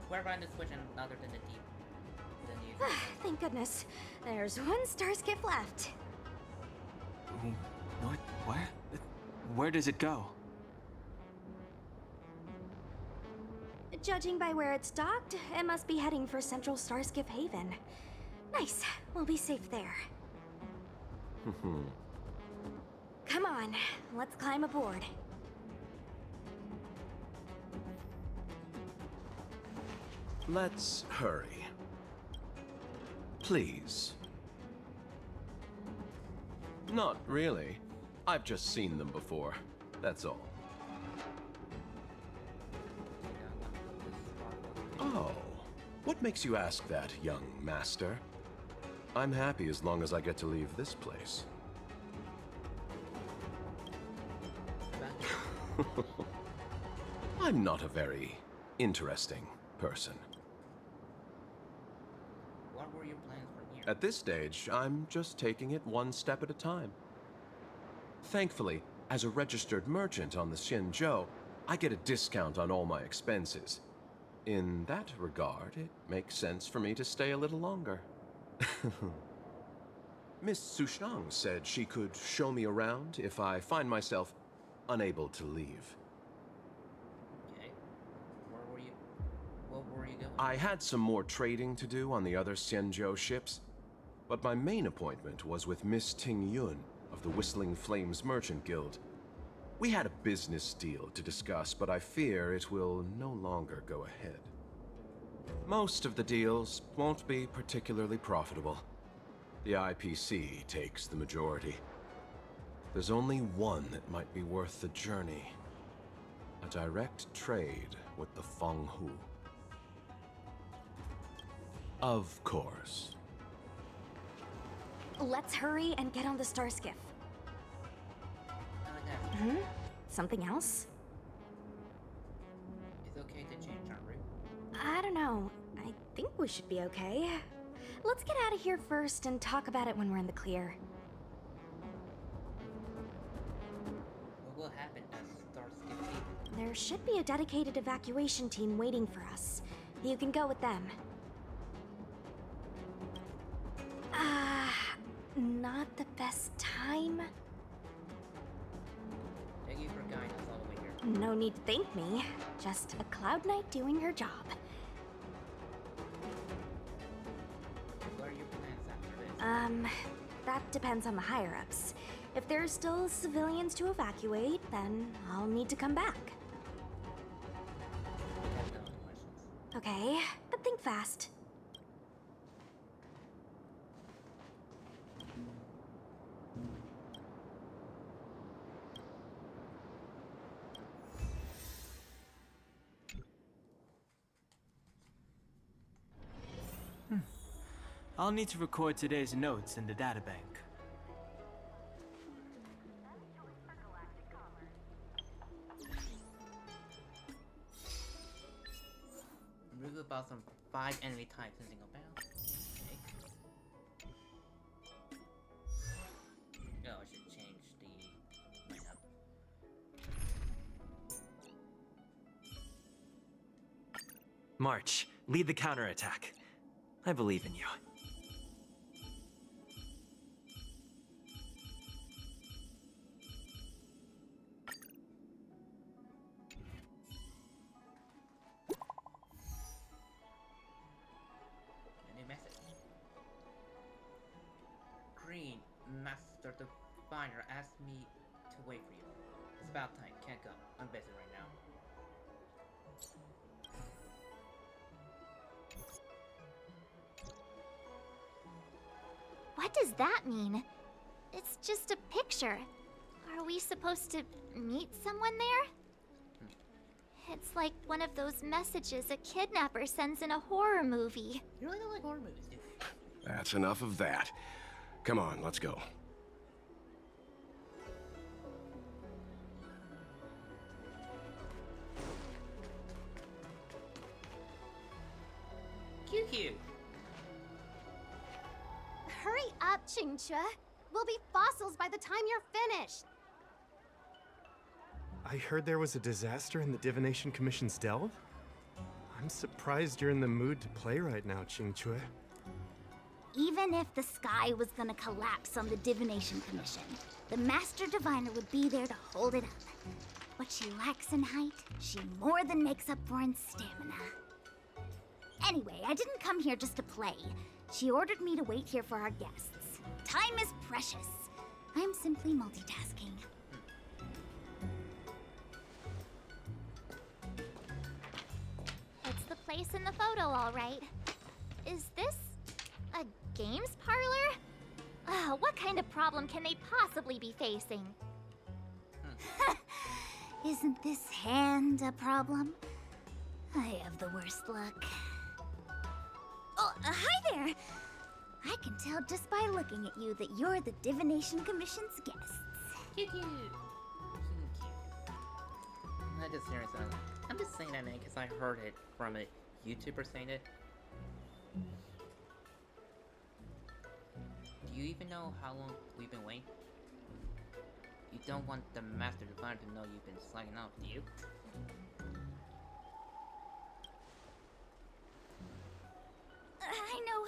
Speaker 2: Where around the switch and other than the deep.
Speaker 21: Thank goodness. There's one star skiff left.
Speaker 8: What? Where? Where does it go?
Speaker 21: Judging by where it's docked, it must be heading for Central Starskiff Haven. Nice. We'll be safe there. Come on, let's climb aboard.
Speaker 17: Let's hurry. Please. Not really. I've just seen them before. That's all. Oh. What makes you ask that, young master? I'm happy as long as I get to leave this place. I'm not a very interesting person.
Speaker 2: What were your plans from here?
Speaker 17: At this stage, I'm just taking it one step at a time. Thankfully, as a registered merchant on the Xianzhon, I get a discount on all my expenses. In that regard, it makes sense for me to stay a little longer. Miss Sushang said she could show me around if I find myself unable to leave.
Speaker 2: Okay. What were you going?
Speaker 17: I had some more trading to do on the other Xianzhou ships, but my main appointment was with Miss Ting Yun of the Whistling Flames Merchant Guild. We had a business deal to discuss, but I fear it will no longer go ahead. Most of the deals won't be particularly profitable. The IPC takes the majority. There's only one that might be worth the journey. A direct trade with the Feng Hu. Of course.
Speaker 21: Let's hurry and get on the star skiff. Something else?
Speaker 2: It's okay to change our route.
Speaker 21: I don't know. I think we should be okay. Let's get out of here first and talk about it when we're in the clear.
Speaker 2: What will happen as Starskip Haven?
Speaker 21: There should be a dedicated evacuation team waiting for us. You can go with them. Not the best time?
Speaker 2: Thank you for guiding us all the way here.
Speaker 21: No need to thank me. Just a Cloud Knight doing her job.
Speaker 2: What are your plans after this?
Speaker 21: That depends on the higher-ups. If there's still civilians to evacuate, then I'll need to come back.
Speaker 2: I have no other questions.
Speaker 21: Okay, but think fast.
Speaker 8: I'll need to record today's notes in the databank.
Speaker 2: Remove about some 5 enemy types in single bound. Okay.
Speaker 19: March, lead the counterattack. I believe in you.
Speaker 2: A new message. Green, Master Diviner asked me to wait for you. It's about time. Can't go. I'm busy right now.
Speaker 13: What does that mean? It's just a picture. Are we supposed to meet someone there? It's like one of those messages a kidnapper sends in a horror movie.
Speaker 2: You really don't like horror movies, do you?
Speaker 9: That's enough of that. Come on, let's go.
Speaker 2: Cute.
Speaker 22: Hurry up, Qingque. We'll be fossils by the time you're finished.
Speaker 23: I heard there was a disaster in the Divination Commission's delve? I'm surprised you're in the mood to play right now, Qingque.
Speaker 22: Even if the sky was gonna collapse on the Divination Commission, the Master Diviner would be there to hold it up. What she lacks in height, she more than makes up for in stamina. Anyway, I didn't come here just to play. She ordered me to wait here for our guests. Time is precious. I'm simply multitasking.
Speaker 13: It's the place in the photo, all right. Is this a games parlor? What kind of problem can they possibly be facing?
Speaker 22: Isn't this hand a problem? I have the worst luck. Oh, hi there! I can tell just by looking at you that you're the Divination Commission's guests.
Speaker 2: Cute. I'm just saying that name because I heard it from a YouTuber saying it. Do you even know how long we've been waiting? You don't want the Master Diviner to know you've been slacking off, do you?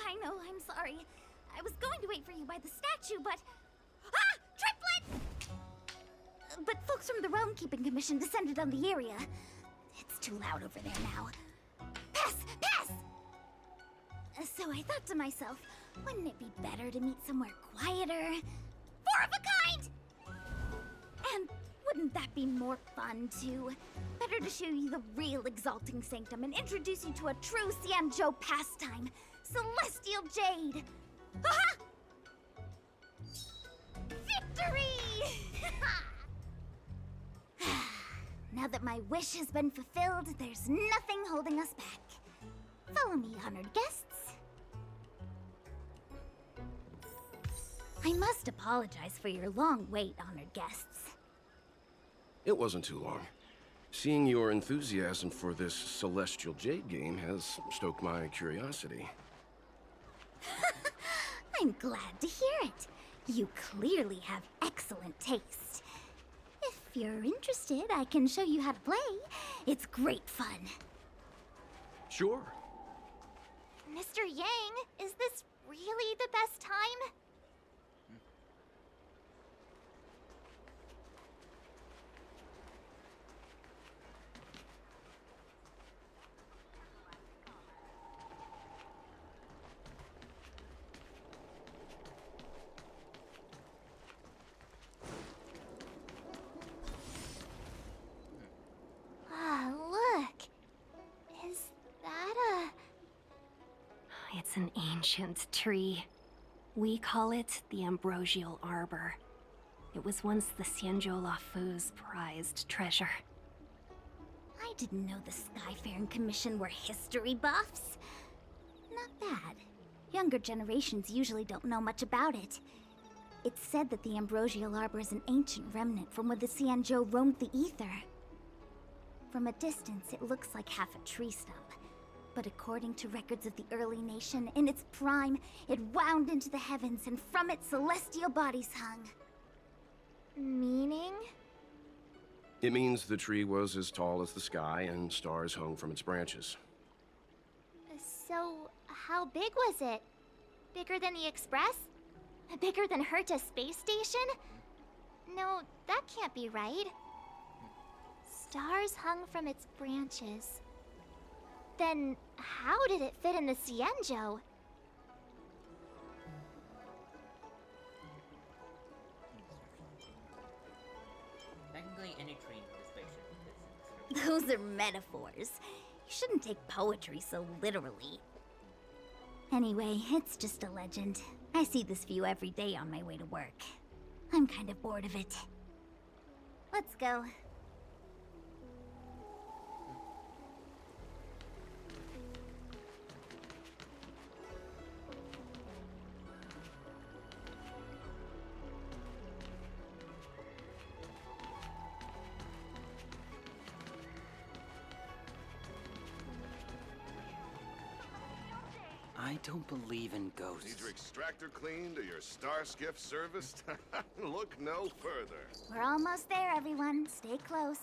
Speaker 22: I know, I'm sorry. I was going to wait for you by the statue, but... Ah! Triplet! But folks from the Realm Keeping Commission descended on the area. It's too loud over there now. Pass! So I thought to myself, wouldn't it be better to meet somewhere quieter? Four of a kind! And wouldn't that be more fun, too? Better to show you the real Exalting Sanctum and introduce you to a true Xianzhon pastime, Celestial Jade! Aha! Victory! Now that my wish has been fulfilled, there's nothing holding us back. Follow me, honored guests. I must apologize for your long wait, honored guests.
Speaker 9: It wasn't too long. Seeing your enthusiasm for this Celestial Jade game has stoked my curiosity.
Speaker 22: I'm glad to hear it. You clearly have excellent taste. If you're interested, I can show you how to play. It's great fun.
Speaker 9: Sure.
Speaker 13: Mr. Yang, is this really the best time? Look. Is that a...
Speaker 11: It's an ancient tree. We call it the Ambrosial Arbor. It was once the Xianzhon Luofu's prized treasure.
Speaker 22: I didn't know the Skyfaring Commission were history buffs. Not bad. Younger generations usually don't know much about it. It's said that the Ambrosial Arbor is an ancient remnant from when the Xianzhon roamed the ether. From a distance, it looks like half a tree stump. But according to records of the early nation, in its prime, it wound into the heavens and from it celestial bodies hung.
Speaker 13: Meaning?
Speaker 9: It means the tree was as tall as the sky and stars hung from its branches.
Speaker 13: So, how big was it? Bigger than the Express? Bigger than Herta's space station? No, that can't be right. Stars hung from its branches. Then, how did it fit in the Xianzhon?
Speaker 2: Technically, any train with a spaceship is
Speaker 22: Those are metaphors. You shouldn't take poetry so literally. Anyway, it's just a legend. I see this view every day on my way to work. I'm kind of bored of it. Let's go.
Speaker 7: I don't believe in ghosts.
Speaker 10: Need your extractor cleaned or your star skiff serviced? Look no further.
Speaker 22: We're almost there, everyone. Stay close.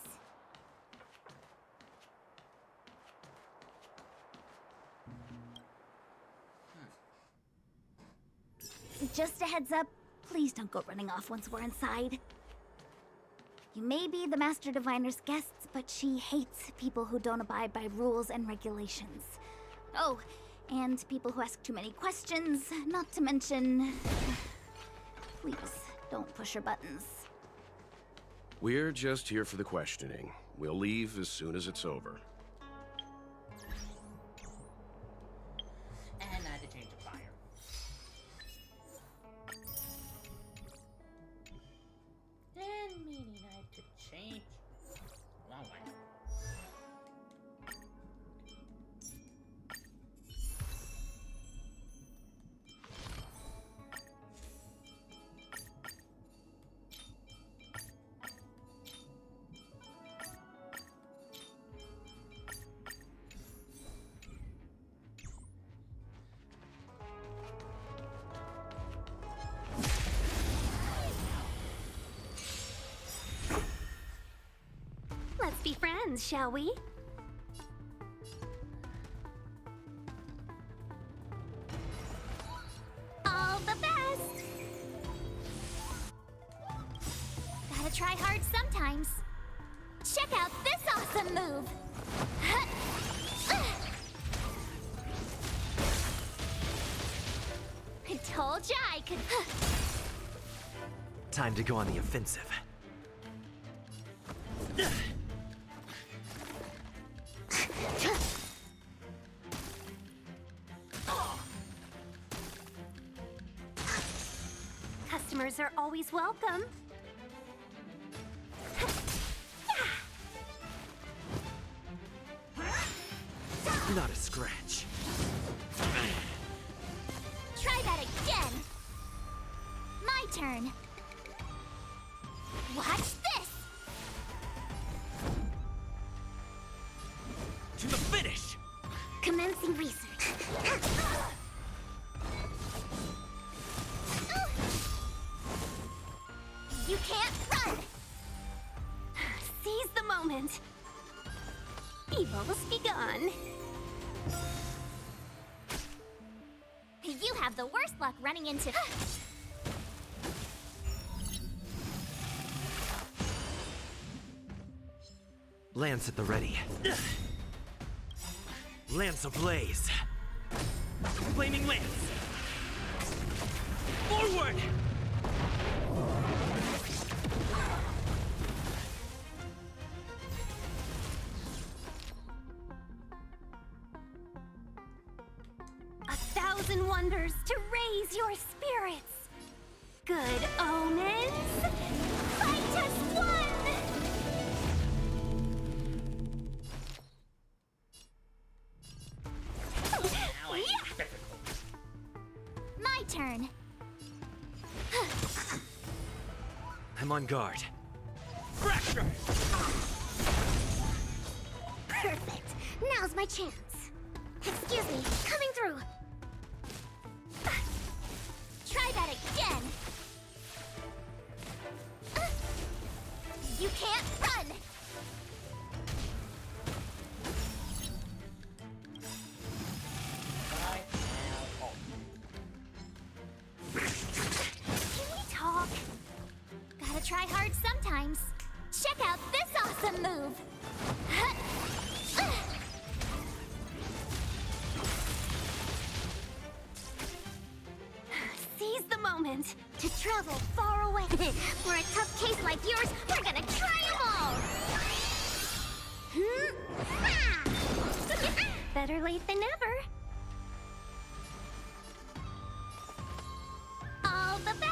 Speaker 22: Just a heads up, please don't go running off once we're inside. You may be the Master Diviner's guests, but she hates people who don't abide by rules and regulations. Oh, and people who ask too many questions, not to mention... Please, don't push her buttons.
Speaker 9: We're just here for the questioning. We'll leave as soon as it's over.
Speaker 2: And I had to change the fire. And meaning I had to change. Long way.
Speaker 11: Let's be friends, shall we? All the best!
Speaker 13: Gotta try hard sometimes. Check out this awesome move! I told ya I could...
Speaker 19: Time to go on the offensive.
Speaker 11: Customers are always welcome.
Speaker 19: Not a scratch.
Speaker 13: Try that again! My turn. Watch this!
Speaker 19: To the finish!
Speaker 11: Commencing research.
Speaker 13: You can't run!
Speaker 11: Seize the moment. Evils be gone.
Speaker 13: You have the worst luck running into...
Speaker 19: Lance at the ready. Lance ablaze. Flaming lance. Forward!
Speaker 11: A thousand wonders to raise your spirits. Good omens. Fight as one!
Speaker 13: My turn.
Speaker 19: I'm on guard. Fracture!
Speaker 11: Perfect. Now's my chance. Excuse me, coming through.
Speaker 13: Try that again. You can't run.
Speaker 11: Seize the moment to travel far away. For a tough case like yours, we're gonna try them all! Better late than never. All the best!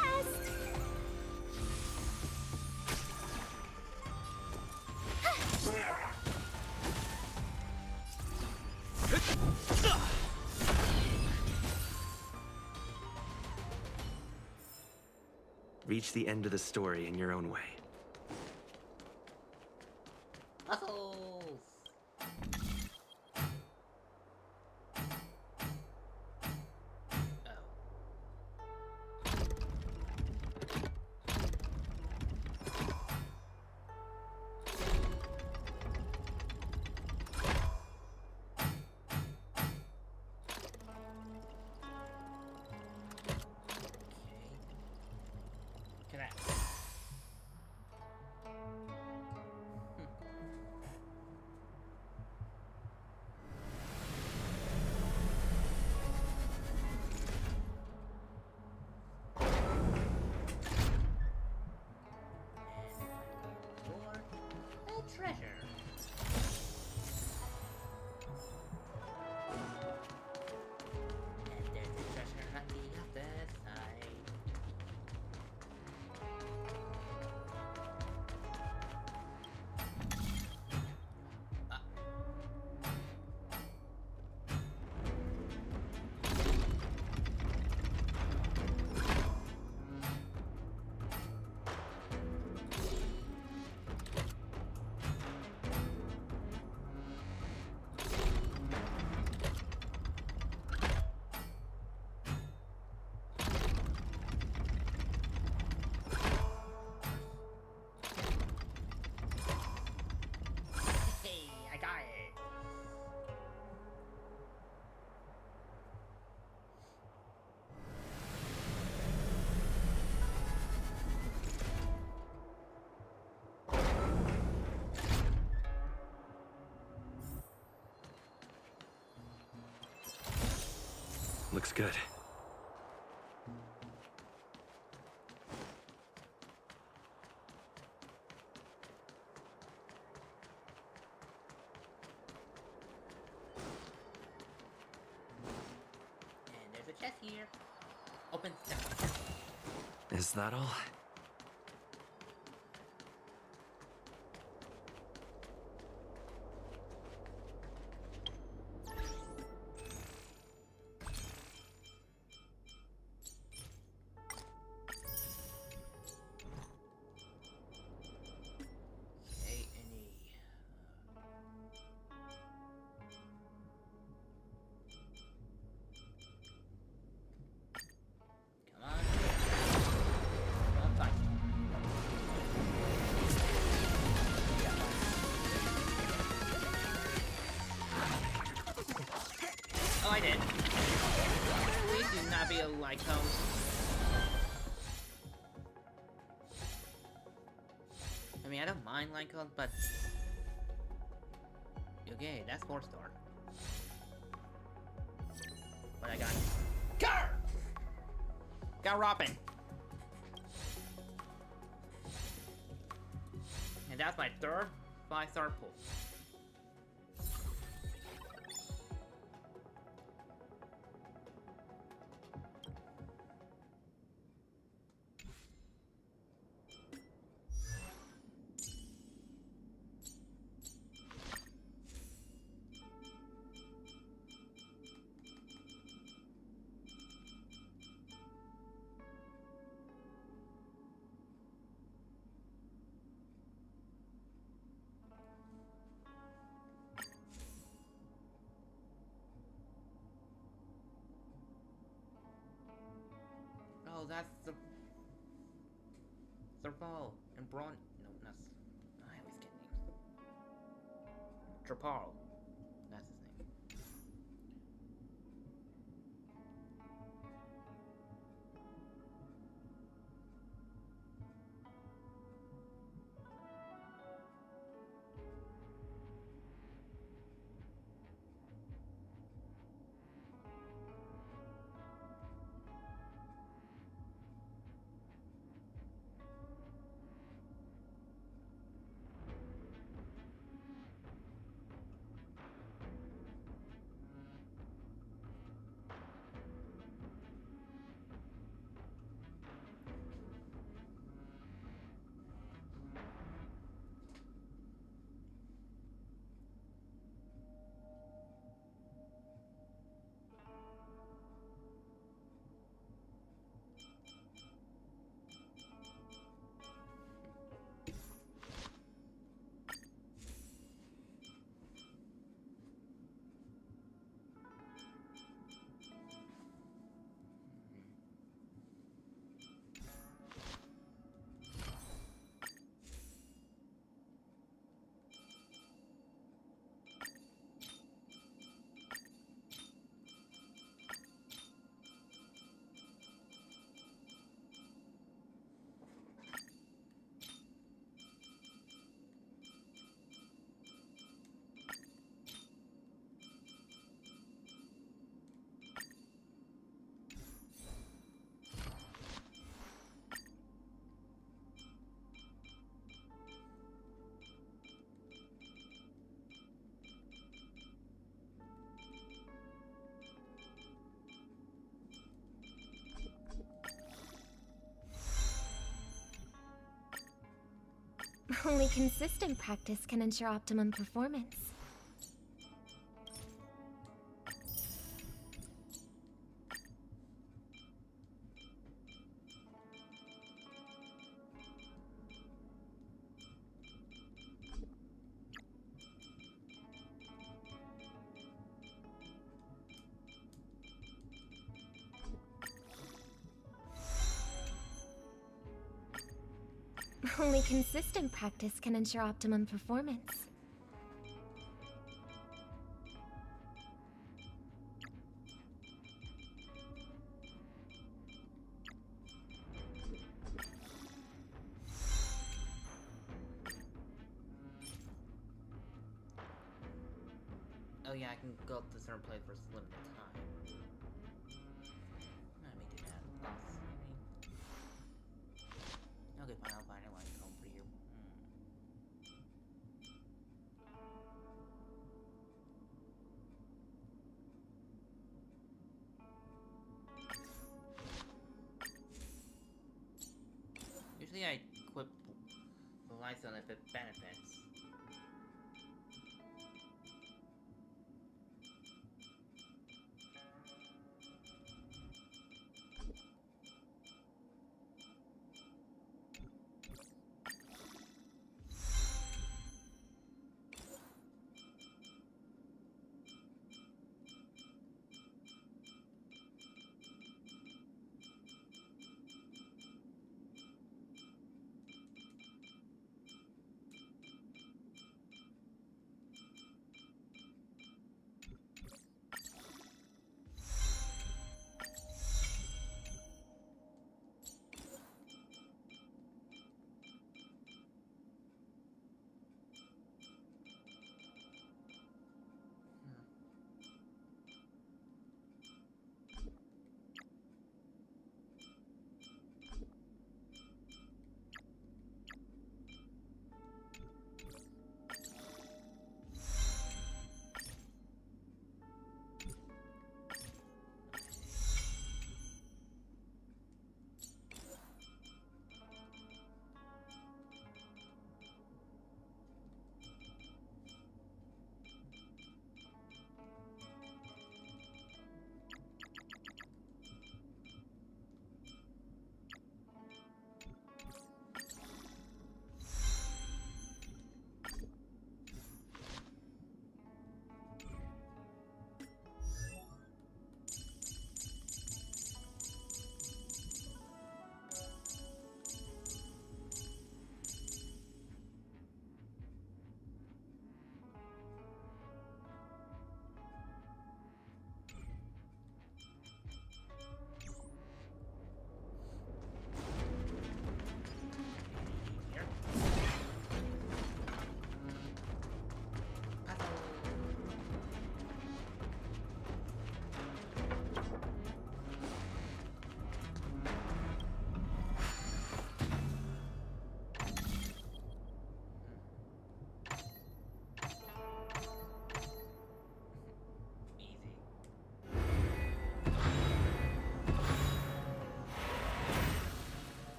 Speaker 19: Reach the end of the story in your own way.
Speaker 2: Muscles! Treasure. And there's a treasure on the other side.
Speaker 19: Looks good.
Speaker 2: And there's a chest here. Open stuff.
Speaker 19: Is that all?
Speaker 2: Oh, I did. Please do not be a Lycone. I mean, I don't mind Lycone, but... Okay, that's 4-star. What I got? Gar! Got Robin! And that's my third 5-star pull. Oh, that's the Serval and Braun. No, not. I always get names. Trapal. That's his name.
Speaker 6: Only consistent practice can ensure optimum performance. Only consistent practice can ensure optimum performance.
Speaker 2: Oh yeah, I can go up to certain place for a limited time. Let me do that. Okay, fine, I'll find it when I come for you. Usually I equip the lights on if it benefits.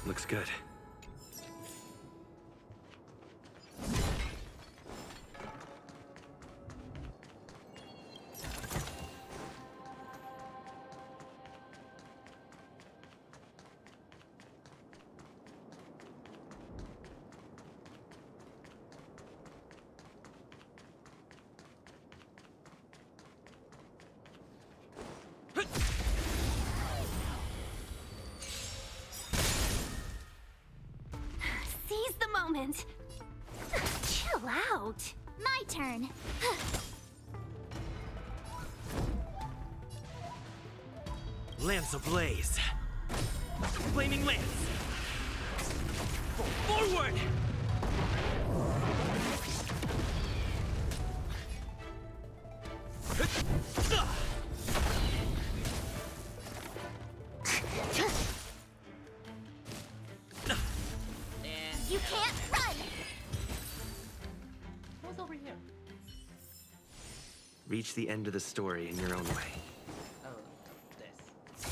Speaker 19: Looks good.
Speaker 11: Seize the moment. Chill out.
Speaker 13: My turn.
Speaker 19: Lance ablaze. Flaming lance. Forward!
Speaker 13: You can't run!
Speaker 2: What's over here?
Speaker 19: Reach the end of the story in your own way.
Speaker 2: Oh, this.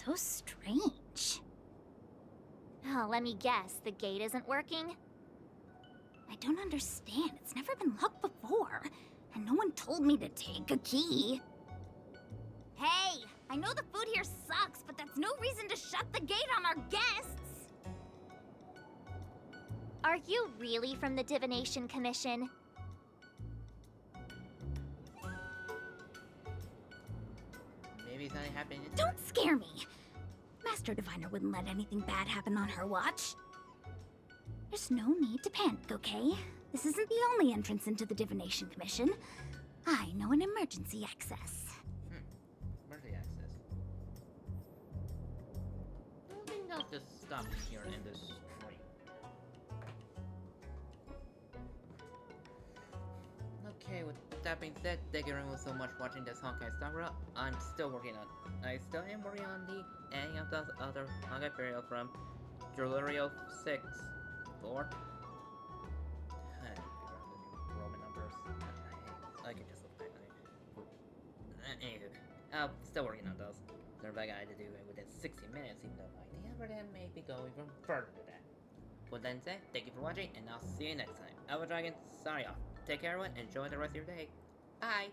Speaker 13: So strange. Oh, let me guess, the gate isn't working? I don't understand. It's never been locked before. And no one told me to take a key. Hey, I know the food here sucks, but that's no reason to shut the gate on our guests. Are you really from the Divination Commission?
Speaker 2: Maybe something happened.
Speaker 13: Don't scare me! Master Diviner wouldn't let anything bad happen on her watch. There's no need to panic, okay? This isn't the only entrance into the Divination Commission. I know an emergency access.
Speaker 2: Emergency access. I think I'll just stop here in this stream. Okay, with that being said, thank you everyone so much for watching this Honkai Star Rail. I still am working on the any of those other Honkai material from Jewelry 6 4. Roman numbers. I can just look back on it. Anywho, still working on those. There's a guy to do it within 60 minutes, even though my idea for them may be going even further than that. With that said, thank you for watching, and I'll see you next time. Dragon, signing off. Take care, everyone, and enjoy the rest of your day. Bye!